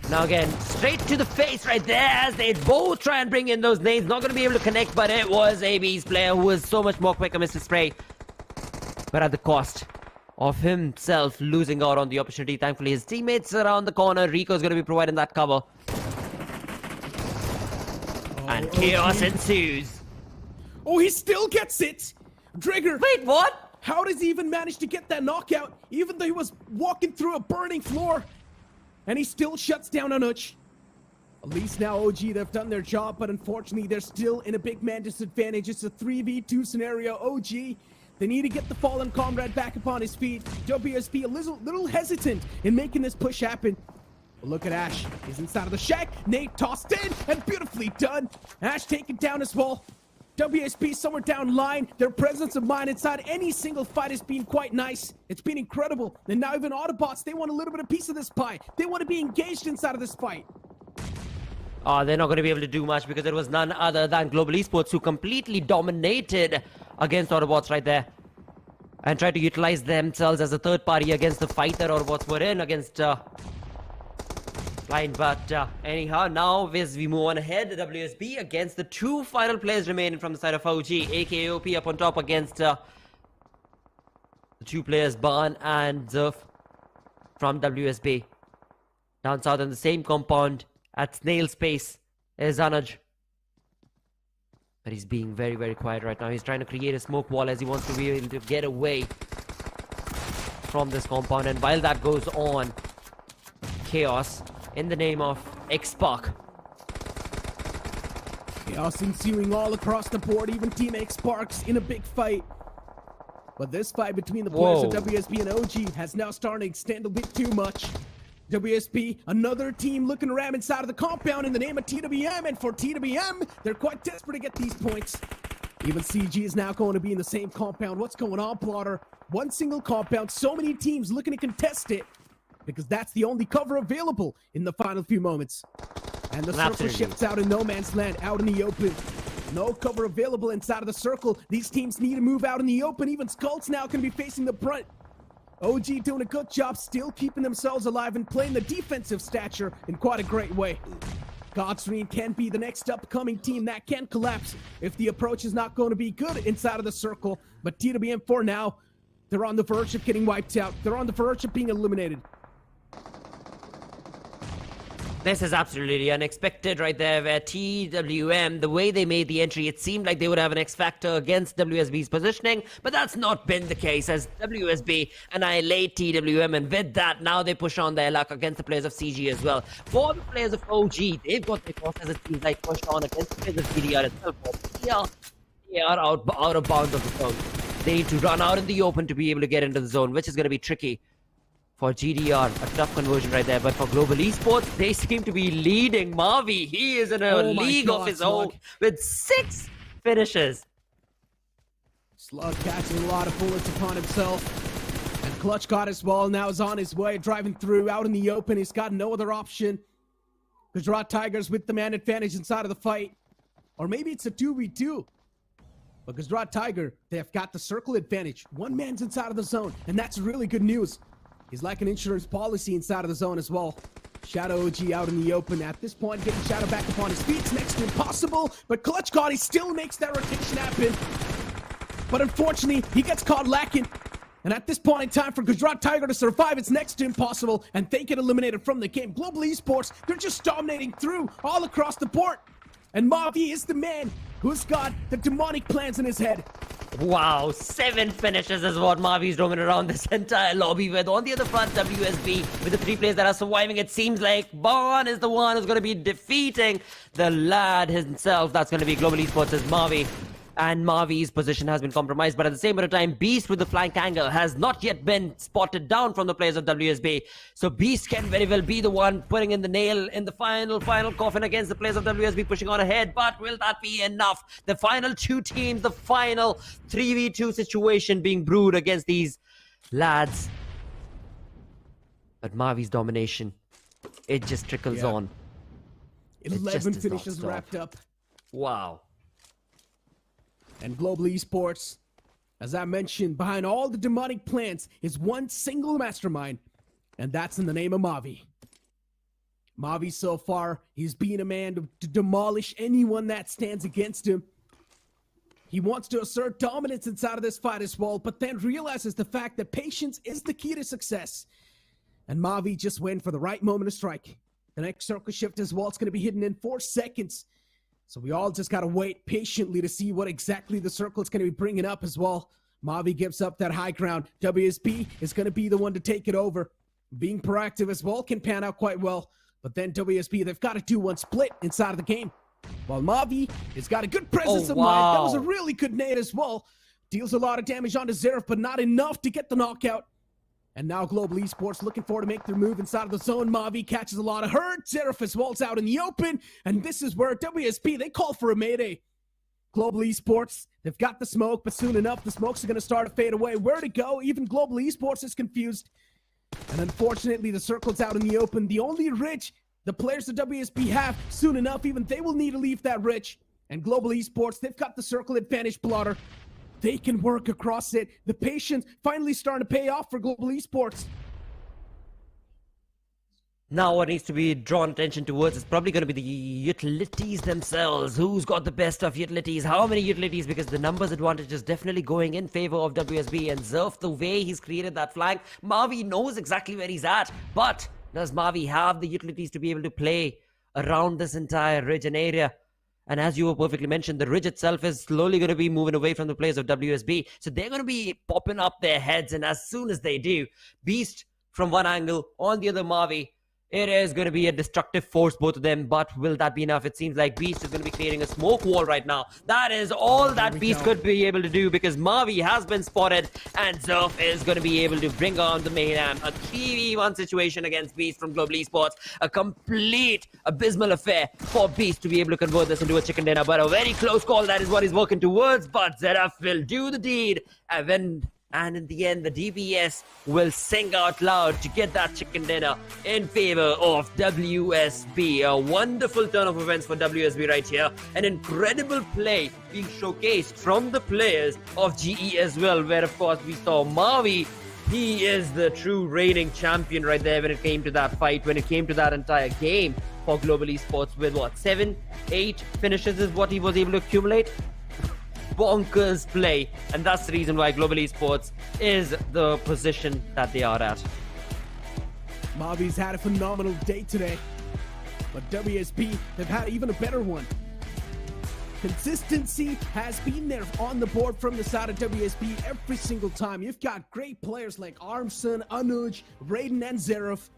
Now again, straight to the face right there as they both try and bring in those nades. Not going to be able to connect, but it was AB's player who was so much more quicker, Mr. Spray. But at the cost of himself losing out on the opportunity. Thankfully, his teammates around the corner. Rico's going to be providing that cover. And chaos ensues. Oh, he still gets it! Drigger! Wait, what? How does he even manage to get that knockout, even though he was walking through a burning floor? And he still shuts down Anuch. At least now OG, they've done their job, but unfortunately, they're still in a big man disadvantage. It's a 3v2 scenario. OG, they need to get the fallen comrade back upon his feet. WSP a little hesitant in making this push happen. But look at Ash. He's inside of the shack. Nate tossed in, and beautifully done. Ash taken down as well. WSP somewhere down line. Their presence of mind inside any single fight has been quite nice. It's been incredible. And now even AUTOBOTZ, they want a little bit of piece of this pie. They want to be engaged inside of this fight. They're not going to be able to do much because it was none other than Global Esports who completely dominated against AUTOBOTZ right there. And tried to utilize themselves as a third party against the fight that AUTOBOTZ were in against Blind, but anyhow, now as we move on ahead, the WSB against the two final players remaining from the side of OG, aka OP up on top against the two players, Ban and Zerf from WSB. Down south in the same compound at snail space is Anuj. But he's being very, very quiet right now. He's trying to create a smoke wall as he wants to be able to get away from this compound. And while that goes on, chaos in the name of X-Pac. Chaos ensuing all across the board, even Team X-Sparks in a big fight. But this fight between the players of WSB and OG has now started to extend a bit too much. WSB, another team looking around inside of the compound in the name of TWM, and for TWM, they're quite desperate to get these points. Even CG is now going to be in the same compound. What's going on, Plotter? One single compound, so many teams looking to contest it, because that's the only cover available in the final few moments. And the circle shifts out in no man's land, out in the open. No cover available inside of the circle. These teams need to move out in the open. Even Skulls now can be facing the brunt. OG doing a good job still keeping themselves alive and playing the defensive stature in quite a great way. Godstream can be the next upcoming team that can collapse if the approach is not going to be good inside of the circle. But TWM for now, they're on the verge of getting wiped out. They're on the verge of being eliminated. This is absolutely unexpected right there, where TWM, the way they made the entry, it seemed like they would have an X factor against WSB's positioning, but that's not been the case, as WSB annihilate TWM, and with that, now they push on their luck against the players of CG as well. For the players of OG, they've got their crosses, it seems like, pushed on against the players of GDR itself. They are out of bounds of the zone. They need to run out in the open to be able to get into the zone, which is going to be tricky. For GDR, a tough conversion right there. But for Global Esports, they seem to be leading. Mavi, he is in a league of his own with 6 finishes. Slug catching a lot of bullets upon himself. And Clutch got his ball, now is on his way, driving through, out in the open. He's got no other option. Gujarat Tigers with the man advantage inside of the fight. Or maybe it's a 2v2. But Gujarat Tiger, they've got the circle advantage. One man's inside of the zone, and that's really good news. He's like an insurance policy inside of the zone as well. Shadow OG out in the open at this point, getting Shadow back upon his feet. It's next to impossible, but Clutch Gotti still makes that rotation happen. But unfortunately, he gets caught lacking. And at this point in time, for Gujarat Tiger to survive, it's next to impossible, and they get eliminated from the game. Global Esports, they're just dominating through all across the board. And Mavi is the man who's got the demonic plans in his head. Wow, 7 finishes is what Mavi's roaming around this entire lobby with. On the other front, WSB with the 3 players that are surviving. It seems like Bon is the one who's going to be defeating the lad himself. That's going to be Global Esports' Mavi. And Mavi's position has been compromised, but at the same time, Beast with the flank angle has not yet been spotted down from the players of WSB. So Beast can very well be the one putting in the nail in the final coffin against the players of WSB, pushing on ahead. But will that be enough? The final 2 teams, the final 3v2 situation being brewed against these lads. But Mavi's domination, it just trickles on. 11 finishes wrapped up. Wow. And Global Esports, as I mentioned, behind all the demonic plans is one single mastermind, and that's in the name of Mavi. Mavi, so far, he's being a man to demolish anyone that stands against him. He wants to assert dominance inside of this fight as well, but then realizes the fact that patience is the key to success. And Mavi just went for the right moment to strike. The next circle shift as well, it's going to be hidden in 4 seconds. So we all just got to wait patiently to see what exactly the circle is going to be bringing up as well. Mavi gives up that high ground. WSB is going to be the one to take it over. Being proactive as well can pan out quite well. But then WSB, they've got to do one split inside of the game. While Mavi has got a good presence of mind. That was a really good nade as well. Deals a lot of damage onto Zerif, but not enough to get the knockout. And now Global Esports looking forward to make their move inside of the zone. Mavi catches a lot of hurt. Zerif as well's out in the open. And this is where WSB, they call for a mayday. Global Esports, they've got the smoke, but soon enough, the smokes are going to start to fade away. Where to go? Even Global Esports is confused. And unfortunately, the circle's out in the open. The only ridge the players of WSB have, soon enough, even they will need to leave that ridge. And Global Esports, they've got the circle advantage, Blotter. They can work across it. The patience finally starting to pay off for Global Esports. Now what needs to be drawn attention towards is probably going to be the utilities themselves. Who's got the best of utilities? How many utilities? Because the numbers advantage is definitely going in favor of WSB. And Zerf, the way he's created that flank, Mavi knows exactly where he's at. But does Mavi have the utilities to be able to play around this entire ridge and area? And as you perfectly mentioned, the ridge itself is slowly going to be moving away from the players of WSB. So they're going to be popping up their heads. And as soon as they do, Beast from one angle, on the other Mavi, it is going to be a destructive force, both of them. But will that be enough? It seems like Beast is going to be creating a smoke wall right now. That is all that Beast could be able to do, because Mavi has been spotted and Zerf is going to be able to bring on the mayhem. A 3v1 situation against Beast from Global Esports. A complete abysmal affair for Beast to be able to convert this into a chicken dinner. But a very close call. That is what he's working towards. But Zeraf will do the deed. And in the end, the DBS will sing out loud to get that chicken dinner in favor of WSB. A wonderful turn of events for WSB right here. An incredible play being showcased from the players of GE as well, where of course we saw Mavi. He is the true reigning champion right there when it came to that fight, when it came to that entire game for Global Esports, with what, 7, 8 finishes is what he was able to accumulate. Bonkers play, and that's the reason why Global Esports is the position that they are at. Mavi's had a phenomenal day today, but WSB, they've had even a better one. Consistency has been there on the board from the side of WSB every single time. You've got great players like Armson, Anuj, Raiden, and Zeraf.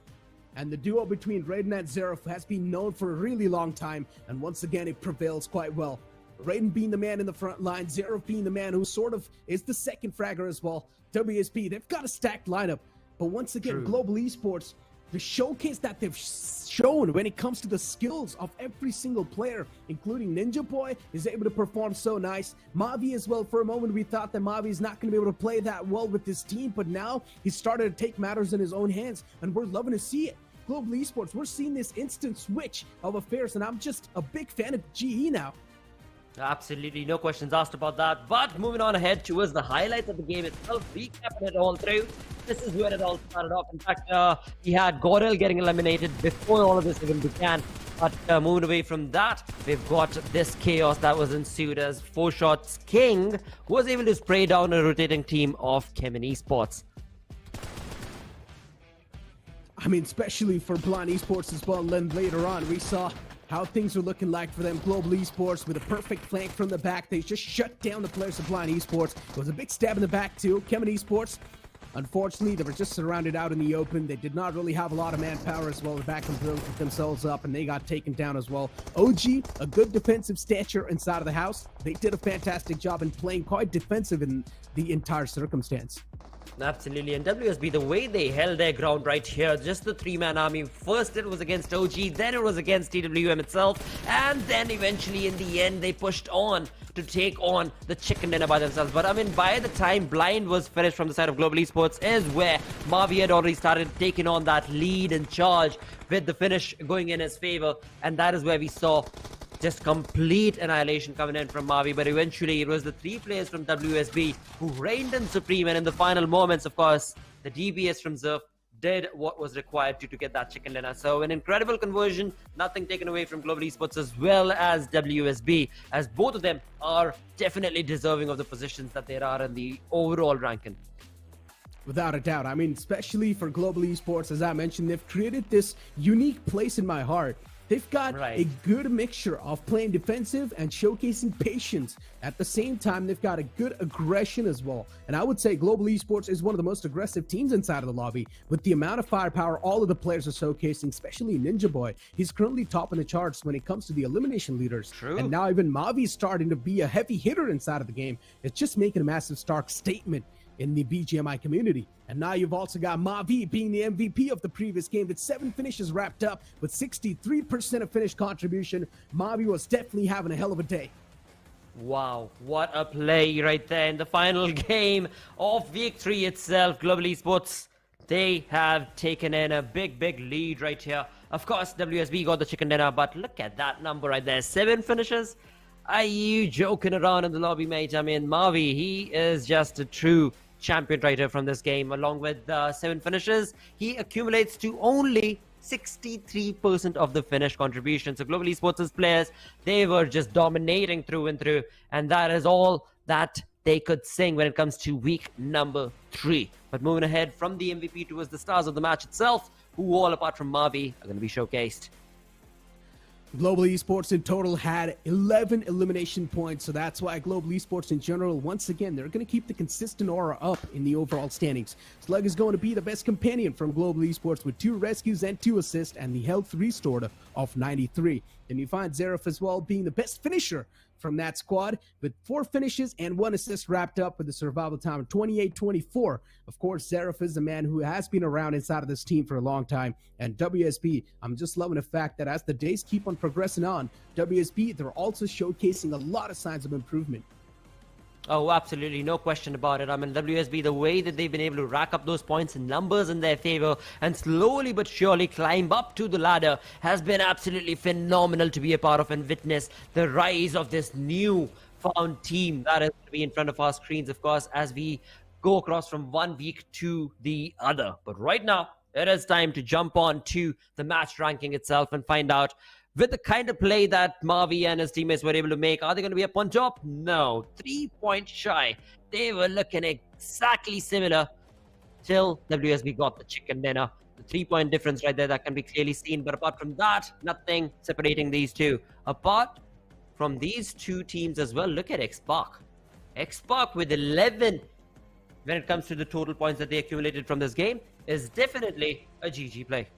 And the duo between Raiden and Zeraf has been known for a really long time, and once again it prevails quite well. Raiden being the man in the front line, Zeraf being the man who sort of is the second fragger as well. WSB, they've got a stacked lineup. But once again, Global Esports, the showcase that they've shown when it comes to the skills of every single player, including Ninja Boy, is able to perform so nice. Mavi as well. For a moment, we thought that Mavi is not going to be able to play that well with this team, but now he's started to take matters in his own hands, and we're loving to see it. Global Esports, we're seeing this instant switch of affairs, and I'm just a big fan of GE now. Absolutely, no questions asked about that. But moving on ahead towards the highlights of the game itself, recapping it all through. This is where it all started off. In fact, we had Gorel getting eliminated before all of this even began. But moving away from that, we've got this chaos that was ensued as 4 Shots King was able to spray down a rotating team of Chemin Esports. I mean, especially for Blind Esports as well. Then later on, we saw how things are looking like for them. Global Esports with a perfect flank from the back. They just shut down the players of Blind Esports. It was a big stab in the back too. Chemin Esports, unfortunately, they were just surrounded out in the open. They did not really have a lot of manpower as well to back themselves up, and they got taken down as well. OG, a good defensive stature inside of the house. They did a fantastic job in playing quite defensive in the entire circumstance. Absolutely, and WSB, the way they held their ground right here, just the 3-man army. First it was against OG, then it was against TWM itself, and then eventually in the end they pushed on to take on the chicken dinner by themselves. But I mean, by the time Blind was finished from the side of Global Esports is where Mavi had already started taking on that lead and charge, with the finish going in his favor, and that is where we saw just complete annihilation coming in from Mavi. But eventually it was the 3 players from WSB who reigned in supreme, and in the final moments, of course, the DBS from Zerf did what was required to get that chicken dinner. So an incredible conversion, nothing taken away from Global Esports as well as WSB, as both of them are definitely deserving of the positions that they are in the overall ranking. Without a doubt. I mean, especially for Global Esports, as I mentioned, they've created this unique place in my heart. They've got a good mixture of playing defensive and showcasing patience. At the same time, they've got a good aggression as well. And I would say Global Esports is one of the most aggressive teams inside of the lobby. With the amount of firepower all of the players are showcasing, especially Ninja Boy. He's currently topping the charts when it comes to the elimination leaders. True. And now even Mavi is starting to be a heavy hitter inside of the game. It's just making a massive stark statement in the BGMI community. And now you've also got Mavi being the MVP of the previous game with 7 finishes wrapped up with 63% of finish contribution. Mavi was definitely having a hell of a day. Wow, what a play right there in the final game of week 3 itself. Global Esports, they have taken in a big lead right here. Of course, WSB got the chicken dinner, but look at that number right there, 7 finishes. Are you joking around in the lobby, mate? I mean, Mavi, he is just a true champion right here from this game. Along with 7 finishes, he accumulates to only 63% of the finished contribution. So Global Esports' players, they were just dominating through and through. And that is all that they could sing when it comes to week number 3. But moving ahead from the MVP towards the stars of the match itself, who all apart from Mavi are going to be showcased. Global Esports in total had 11 elimination points, so that's why Global Esports in general, once again, they're going to keep the consistent aura up in the overall standings. Slug is going to be the best companion from Global Esports with 2 rescues and 2 assists and the health restored of 93. Then you find Xerath as well being the best finisher from that squad with 4 finishes and 1 assist wrapped up with a survival time of 28-24. Of course, Xerath is a man who has been around inside of this team for a long time. And WSB, I'm just loving the fact that as the days keep on progressing on, WSB, they're also showcasing a lot of signs of improvement. Oh, absolutely. No question about it. I mean, WSB, the way that they've been able to rack up those points and numbers in their favor and slowly but surely climb up to the ladder has been absolutely phenomenal to be a part of and witness the rise of this new found team that is going to be in front of our screens, of course, as we go across from one week to the other. But right now, it is time to jump on to the match ranking itself and find out with the kind of play that Mavi and his teammates were able to make, are they going to be up on top? No. 3 points shy. They were looking exactly similar till WSB got the chicken dinner. The 3-point difference right there, that can be clearly seen. But apart from that, nothing separating these two. Apart from these two teams as well, look at X-Park. X-Park with 11 when it comes to the total points that they accumulated from this game is definitely a GG play.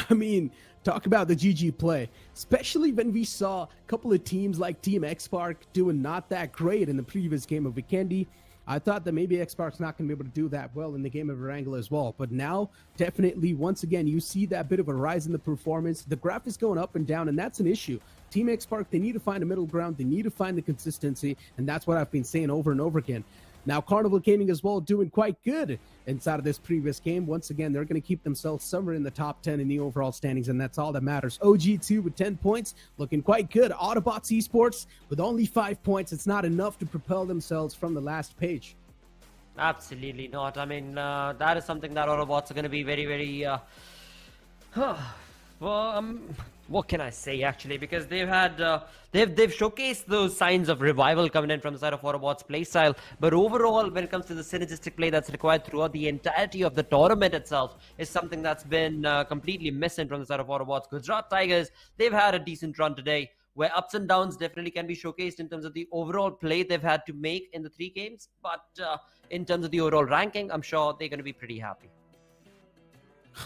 I mean, talk about the GG play, especially when we saw a couple of teams like Team X-Park doing not that great in the previous game of Vikendi. I thought that maybe X-Park's not going to be able to do that well in the game of Erangel as well. But now, definitely, once again, you see that bit of a rise in the performance. The graph is going up and down, and that's an issue. Team X-Park, they need to find a middle ground. They need to find the consistency, and that's what I've been saying over and over again. Now, Carnival Gaming as well doing quite good inside of this previous game. Once again, they're going to keep themselves somewhere in the top 10 in the overall standings, and that's all that matters. OG2 with 10 points, looking quite good. AUTOBOTZ Esports with only 5 points. It's not enough to propel themselves from the last page. Absolutely not. I mean, that is something that AUTOBOTZ are going to be very, very... what can I say actually? Because they've had they've showcased those signs of revival coming in from the side of AUTOBOTZ playstyle. But overall, when it comes to the synergistic play that's required throughout the entirety of the tournament itself, is something that's been completely missing from the side of AUTOBOTZ. Gujarat Tigers, they've had a decent run today, where ups and downs definitely can be showcased in terms of the overall play they've had to make in the 3 games. But in terms of the overall ranking, I'm sure they're going to be pretty happy.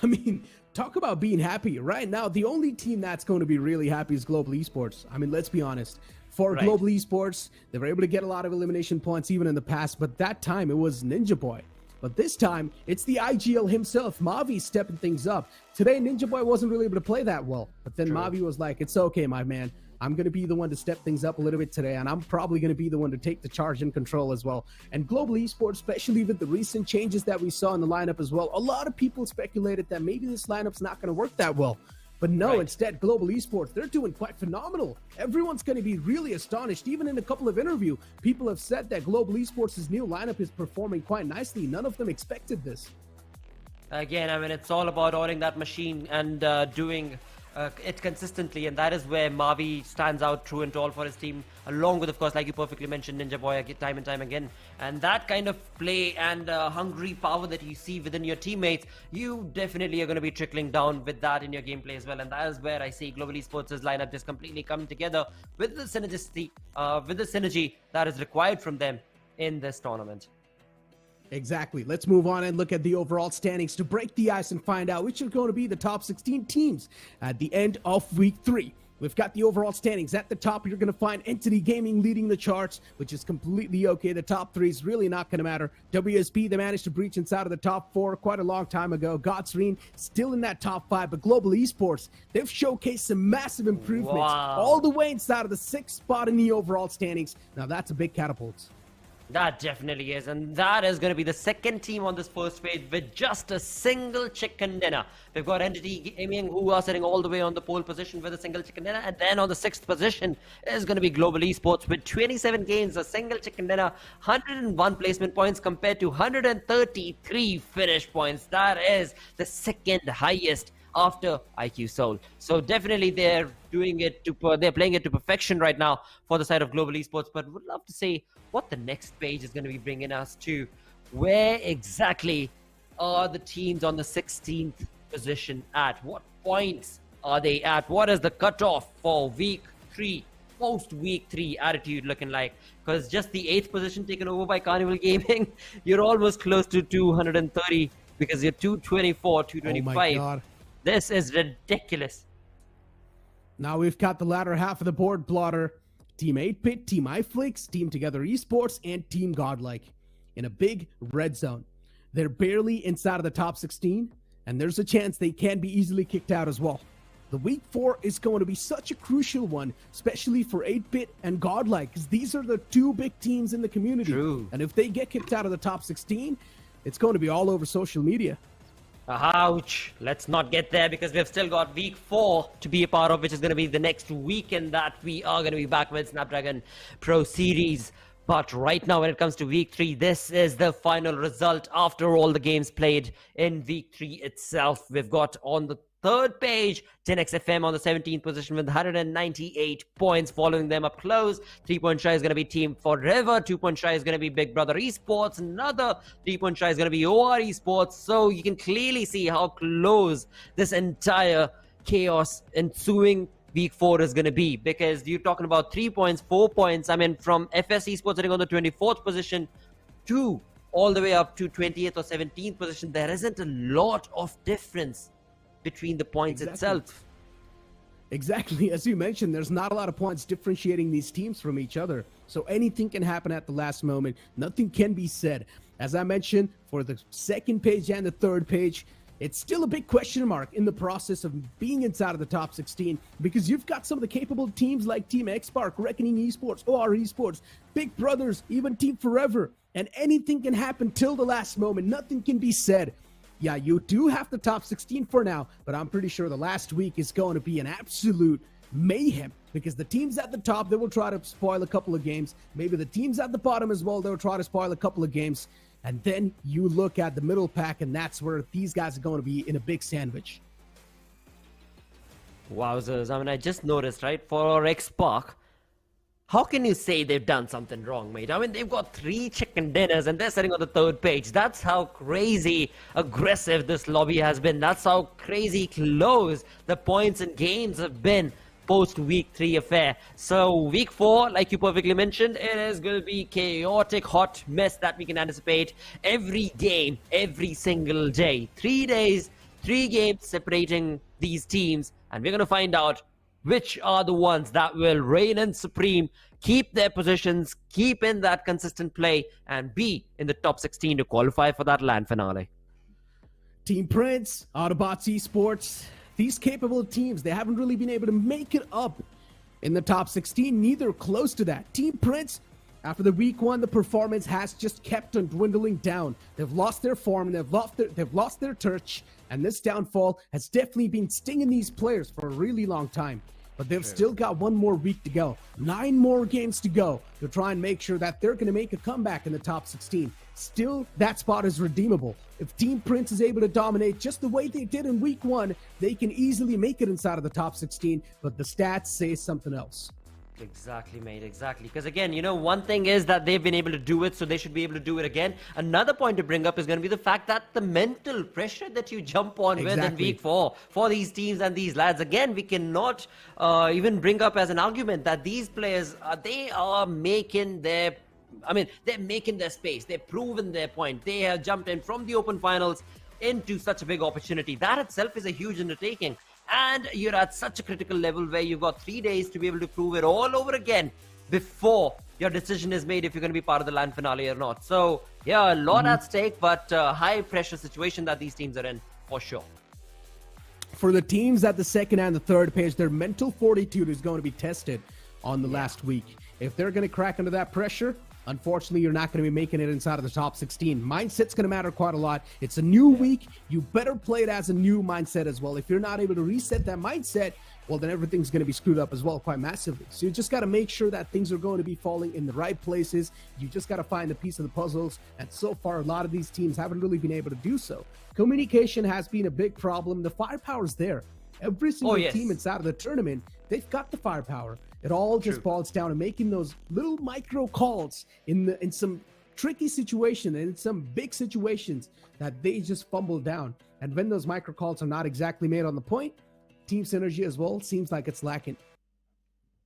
I mean, talk about being happy. Right now, the only team that's going to be really happy is Global Esports. I mean, let's be honest. For Global Esports, they were able to get a lot of elimination points even in the past, but that time it was Ninja Boy. But this time, it's the IGL himself, Mavi, stepping things up. Today, Ninja Boy wasn't really able to play that well, but then Mavi was like, it's okay, my man. I'm going to be the one to step things up a little bit today, and I'm probably going to be the one to take the charge and control as well. And Global Esports, especially with the recent changes that we saw in the lineup as well, a lot of people speculated that maybe this lineup's not going to work that well. But no, instead, Global Esports, they're doing quite phenomenal. Everyone's going to be really astonished. Even in a couple of interviews, people have said that Global Esports' new lineup is performing quite nicely. None of them expected this. Again, I mean, it's all about owning that machine and doing it consistently, and that is where Mavi stands out true and tall for his team, along with, of course, like you perfectly mentioned, Ninja Boy time and time again. And that kind of play and hungry power that you see within your teammates, you definitely are going to be trickling down with that in your gameplay as well. And that is where I see Global Esports' lineup just completely coming together with the synergy that is required from them in this tournament. Exactly. Let's move on and look at the overall standings to break the ice and find out which are going to be the top 16 teams at the end of week 3. We've got the overall standings. At the top, you're going to find Entity Gaming leading the charts, which is completely okay. The top 3 is really not going to matter. WSB, they managed to breach inside of the top 4 quite a long time ago. Godlike still in that top 5, but Global Esports, they've showcased some massive improvements all the way inside of the 6th spot in the overall standings. Now, that's a big catapult. That definitely is, and that is going to be the second team on this first page with just a single chicken dinner. We've got Entity Gaming, who are sitting all the way on the pole position with a single chicken dinner, and then on the 6th position is going to be Global Esports with 27 games, a single chicken dinner, 101 placement points compared to 133 finish points. That is the second highest after IQ Seoul. So definitely they're playing it to perfection right now for the side of Global Esports, but would love to say what the next page is going to be bringing us to. Where exactly are the teams on the 16th position at? What points are they at? What is the cutoff for week 3, post week 3 attitude looking like? Because just the 8th position taken over by Carnival Gaming, you're almost close to 230 because you're 224, 225. Oh my God. This is ridiculous. Now we've got the latter half of the board plotter. Team 8-Bit, Team iFlix, Team Together Esports, and Team Godlike in a big red zone. They're barely inside of the top 16, and there's a chance they can be easily kicked out as well. The week 4 is going to be such a crucial one, especially for 8-Bit and Godlike, because these are the two big teams in the community. True. And if they get kicked out of the top 16, it's going to be all over social media. Ouch. Let's not get there because we've still got week 4 to be a part of, which is going to be the next weekend that we are going to be back with Snapdragon Pro Series. But right now, when it comes to week 3, this is the final result after all the games played in week 3 itself. We've got on the 3rd page, 10XFM on the 17th position with 198 points, following them up close. 3-point shy is going to be Team Forever. 2-point shy is going to be Big Brother Esports. Another 3-point shy is going to be OR Esports. So you can clearly see how close this entire chaos ensuing week 4 is going to be, because you're talking about 3 points, 4 points. I mean, from FS Esports sitting on the 24th position to all the way up to 20th or 17th position, there isn't a lot of difference between the points itself. Exactly. As you mentioned, there's not a lot of points differentiating these teams from each other. So anything can happen at the last moment. Nothing can be said. As I mentioned, for the 2nd page and the 3rd page, it's still a big question mark in the process of being inside of the top 16, because you've got some of the capable teams like Team X-Spark, Reckoning Esports, OR Esports, Big Brothers, even Team Forever, and anything can happen till the last moment. Nothing can be said. Yeah, you do have the top 16 for now, but I'm pretty sure the last week is going to be an absolute mayhem, because the teams at the top, they will try to spoil a couple of games. Maybe the teams at the bottom as well, they'll try to spoil a couple of games. And then you look at the middle pack, and that's where these guys are going to be in a big sandwich. Wowzers. I mean, I just noticed, right, for X-Spark, how can you say they've done something wrong, mate? I mean, they've got 3 chicken dinners and they're sitting on the 3rd page. That's how crazy aggressive this lobby has been. That's how crazy close the points and games have been post week 3 affair. So week 4, like you perfectly mentioned, it is going to be chaotic, hot mess that we can anticipate every game, every single day. 3 days, 3 games separating these teams, and we're going to find out which are the ones that will reign in supreme, keep their positions, keep in that consistent play, and be in the top 16 to qualify for that LAN finale. Team Prince, AUTOBOTZ Esports, these capable teams, they haven't really been able to make it up in the top 16, neither close to that. Team Prince, after the week 1, the performance has just kept on dwindling down. They've lost their form, they've lost their touch, and this downfall has definitely been stinging these players for a really long time. But they've still got 1 more week to go. 9 more games to go to try and make sure that they're going to make a comeback in the top 16. Still, that spot is redeemable. If Team Prince is able to dominate just the way they did in week 1, they can easily make it inside of the top 16, but the stats say something else. Exactly, mate, exactly. Because again, you know, one thing is that they've been able to do it, so they should be able to do it again. Another point to bring up is going to be the fact that the mental pressure that you jump on with in week 4 for these teams and these lads, again, we cannot even bring up as an argument that these players, they are making their, they're making their space. They've proven their point. They have jumped in from the open finals into such a big opportunity. That itself is a huge undertaking. And you're at such a critical level where you've got 3 days to be able to prove it all over again before your decision is made if you're going to be part of the LAN finale or not. So, yeah, a lot at stake, but high pressure situation that these teams are in, for sure. For the teams at the 2nd and the 3rd page, their mental fortitude is going to be tested on the last week. If they're going to crack under that pressure, unfortunately, you're not going to be making it inside of the top 16. Mindset's going to matter quite a lot. It's a new week. You better play it as a new mindset as well. If you're not able to reset that mindset, well, then everything's going to be screwed up as well, quite massively. So you just got to make sure that things are going to be falling in the right places. You just got to find the piece of the puzzles. And so far, a lot of these teams haven't really been able to do so. Communication has been a big problem. The firepower's there. Every single team inside of the tournament, they've got the firepower. It all just boils down to making those little micro calls in some tricky situation and in some big situations that they just fumble down. And when those micro calls are not exactly made on the point, team synergy as well seems like it's lacking.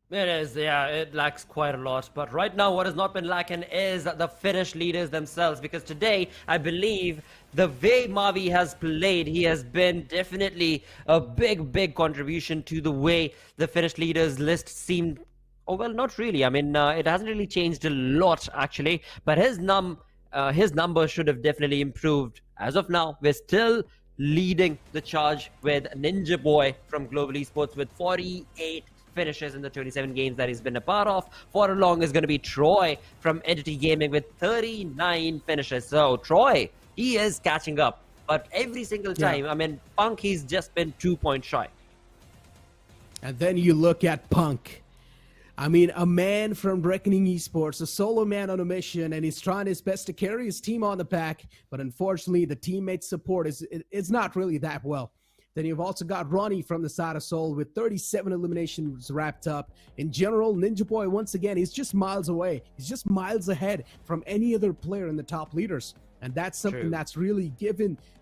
It is, yeah, it lacks quite a lot. But right now, what has not been lacking is the Finnish leaders themselves. Because today, I believe the way Mavi has played, he has been definitely a big contribution to the way the Finnish leaders list seemed. Oh, well, not really. I mean, it hasn't really changed a lot, actually. But his numbers should have definitely improved. As of now, we're still leading the charge with Ninja Boy from Global Esports with 48 finishes in the 27 games that he's been a part of. For along is going to be Troy from Entity Gaming with 39 finishes. So Troy, he is catching up. But every single time, I mean, Punk, he's just been 2 points shy. And then you look at Punk. I mean, a man from Reckoning Esports, a solo man on a mission, and he's trying his best to carry his team on the back. But unfortunately, the teammate support is not really that well. Then you've also got Ronnie from the side of Seoul with 37 eliminations wrapped up. In general, Ninja Boy, once again, he's just miles away. He's just miles ahead from any other player in the top leaders. And that's something that's really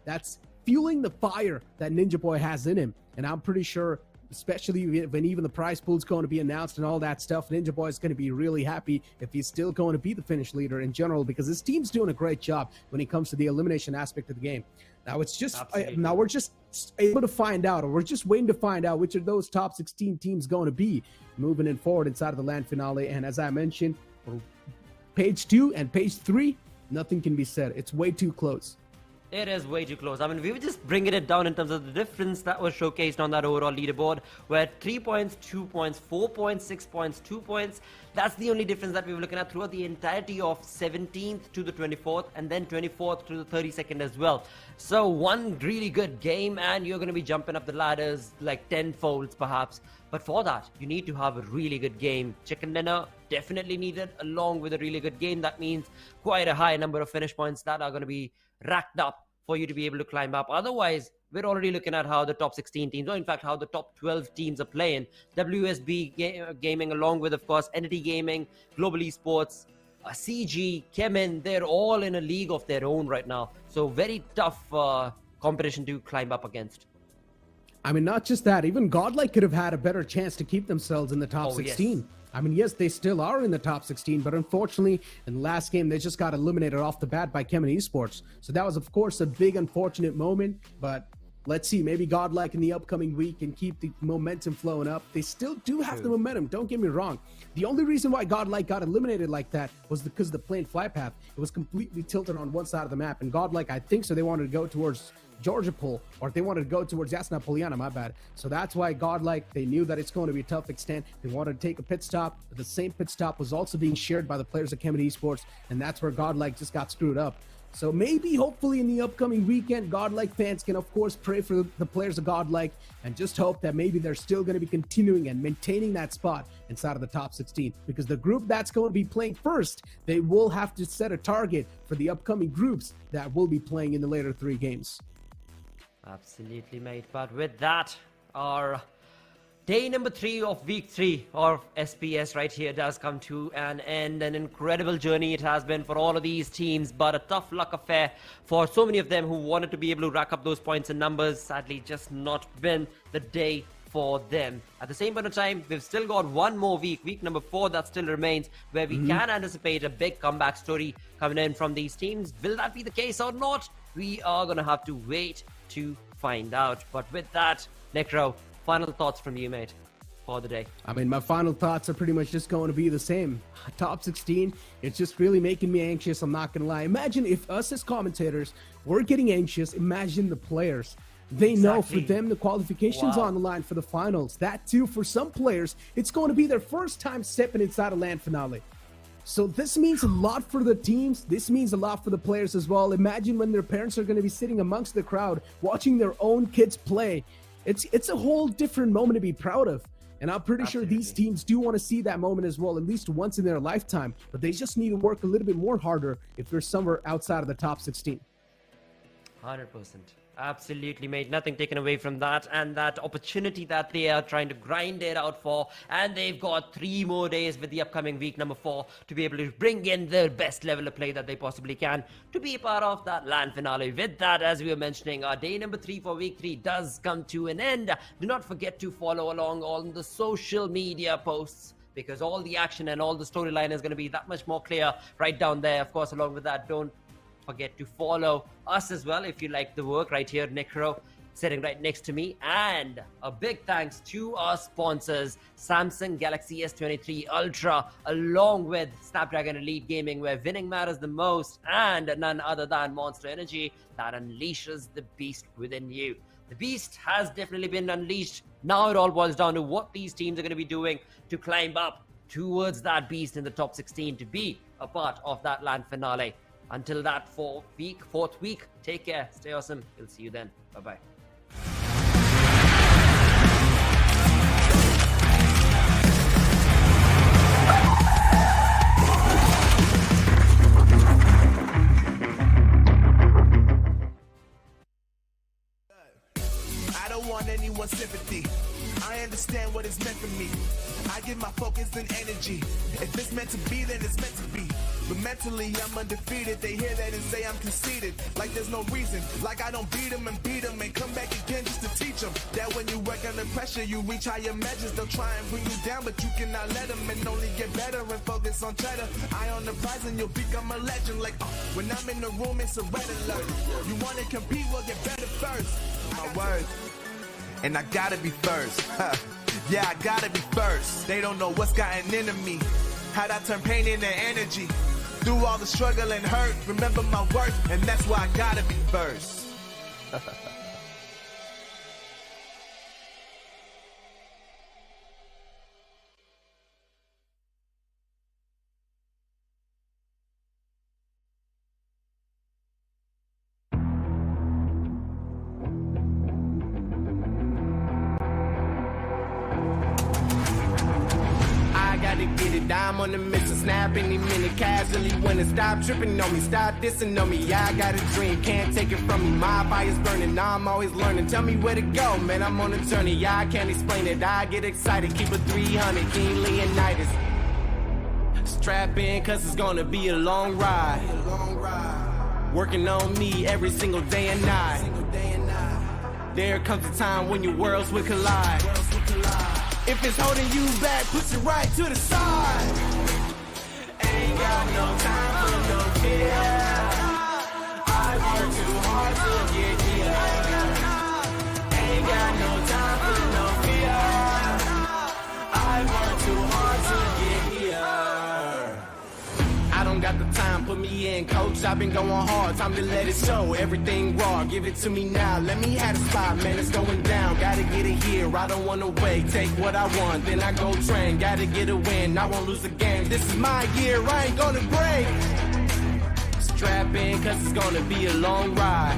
that's fueling the fire that Ninja Boy has in him. And I'm pretty sure, especially when even the prize pool is going to be announced and all that stuff, Ninja Boy is going to be really happy if he's still going to be the Finnish leader in general, because his team's doing a great job when it comes to the elimination aspect of the game. Now it's just now we're just able to find out, or we're just waiting to find out which of those top 16 teams going to be moving in forward inside of the LAN finale. And as I mentioned, for page 2 and page 3, nothing can be said. It's way too close. It is way too close. I mean, we were just bringing it down in terms of the difference that was showcased on that overall leaderboard, where 3 points, 2 points, 4 points, 6 points, 2 points. That's the only difference that we were looking at throughout the entirety of 17th to the 24th, and then 24th to the 32nd as well. So one really good game, and you're going to be jumping up the ladders like 10 folds perhaps. But for that, you need to have a really good game. Chicken dinner definitely needed, along with a really good game. That means quite a high number of finish points that are going to be racked up for you to be able to climb up. Otherwise, we're already looking at how the top 16 teams, or in fact how the top 12 teams are playing. WSB Gaming, along with, of course, Entity Gaming, Global Esports, CG, Chemin, they're all in a league of their own right now. So very tough competition to climb up against. I mean, not just that, even Godlike could have had a better chance to keep themselves in the top 16. Yes. I mean, yes, they still are in the top 16, but unfortunately, in the last game, they just got eliminated off the bat by Chemin Esports. So that was, of course, a big unfortunate moment, but let's see, maybe Godlike in the upcoming week can keep the momentum flowing up. They still do have the momentum, don't get me wrong. The only reason why Godlike got eliminated like that was because of the plane fly path. It was completely tilted on one side of the map, and Godlike, I think so, they wanted to go towards Georgia Pole, or they wanted to go towards Yasna Poliana, my bad. So that's why Godlike, they knew that it's going to be a tough extent. They wanted to take a pit stop, but the same pit stop was also being shared by the players of Chemin Esports, and that's where Godlike just got screwed up. So maybe, hopefully, in the upcoming weekend, Godlike fans can, of course, pray for the players of Godlike and just hope that maybe they're still going to be continuing and maintaining that spot inside of the top 16. Because the group that's going to be playing first, they will have to set a target for the upcoming groups that will be playing in the later 3 games. Absolutely, mate. But with that, our day number 3 of week 3 of SPS right here does come to an end. An incredible journey it has been for all of these teams, but a tough luck affair for so many of them who wanted to be able to rack up those points and numbers. Sadly, just not been the day for them. At the same point of time, we've still got one more week number 4 that still remains, where we can anticipate a big comeback story coming in from these teams. Will that be the case or not? We are going to have to wait to find out. But with that, Necro, final thoughts from you, mate, for the day. I mean, my final thoughts are pretty much just going to be the same. Top 16, it's just really making me anxious, I'm not going to lie. Imagine if us as commentators were getting anxious. Imagine the players. They know for them the qualifications on the line for the finals. That too, for some players, it's going to be their first time stepping inside a LAN finale. So this means a lot for the teams. This means a lot for the players as well. Imagine when their parents are going to be sitting amongst the crowd watching their own kids play. It's a whole different moment to be proud of. And I'm pretty sure these teams do want to see that moment as well, at least once in their lifetime. But they just need to work a little bit more harder if they're somewhere outside of the top 16. 100%. Absolutely, mate. Nothing taken away from that, and that opportunity that they are trying to grind it out for. And they've got 3 more days with the upcoming week number 4 to be able to bring in their best level of play that they possibly can to be a part of that LAN finale. With that, as we were mentioning, our day number 3 for week 3 does come to an end. Do not forget to follow along on the social media posts, because all the action and all the storyline is going to be that much more clear right down there. Of course, along with that, don't forget to follow us as well if you like the work. Right here, Necro sitting right next to me. And a big thanks to our sponsors, Samsung Galaxy S23 Ultra, along with Snapdragon Elite Gaming, where winning matters the most, and none other than Monster Energy that unleashes the beast within you. The beast has definitely been unleashed. Now it all boils down to what these teams are going to be doing to climb up towards that beast in the top 16 to be a part of that LAN finale. Until that fourth week, take care, stay awesome. We'll see you then. Bye-bye. I don't want anyone's sympathy. I understand what it's meant for me. I give my focus and energy. If it's meant to be, then it's meant to be. But mentally, I'm undefeated. They hear that and say I'm conceited. Like there's no reason. Like I don't beat them and come back again just to teach them that when you work under pressure, you reach higher measures. They'll try and bring you down, but you cannot let them, and only get better and focus on cheddar. Eye on the prize and you'll become a legend. Like when I'm in the room, it's a red alert. You want to compete, well, get better first. My word. And I gotta be first. Yeah, I gotta be first. They don't know what's gotten into me. How'd I turn pain into energy? Through all the struggle and hurt, remember my worth, and that's why I gotta be first. I'm on the mission, snap any minute, casually when it stop tripping on me, stop dissing on me. Yeah, I got a dream, can't take it from me. My fire's burning, now I'm always learning. Tell me where to go, man, I'm on a journey. Yeah, I can't explain it, I get excited. Keep it 300, King Leonidas. Strap in, cause it's gonna be a long ride. Working on me every single day and night. There comes a time when your worlds will collide. If it's holding you back, push it right to the side. Ain't got no time for no fear. I work too hard to get here. Ain't got no time for no fear. I work too hard to get here. I don't got the time, put me in, coach. I've been going hard, time to let it show. Everything raw, give it to me now. Let me have the spot, man, it's going down. Gotta get it here, I don't wanna wait. Take what I want, then I go train. Gotta get a win, I won't lose the game. This is my year, I ain't gonna break. Strap in, cause it's gonna be a long ride.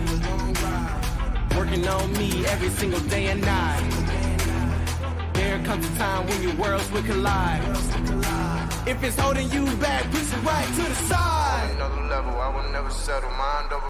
Working on me every single day and night. There comes a time when your worlds will collide. If it's holding you back, push it right to the side. On another level, I will never settle. Mind over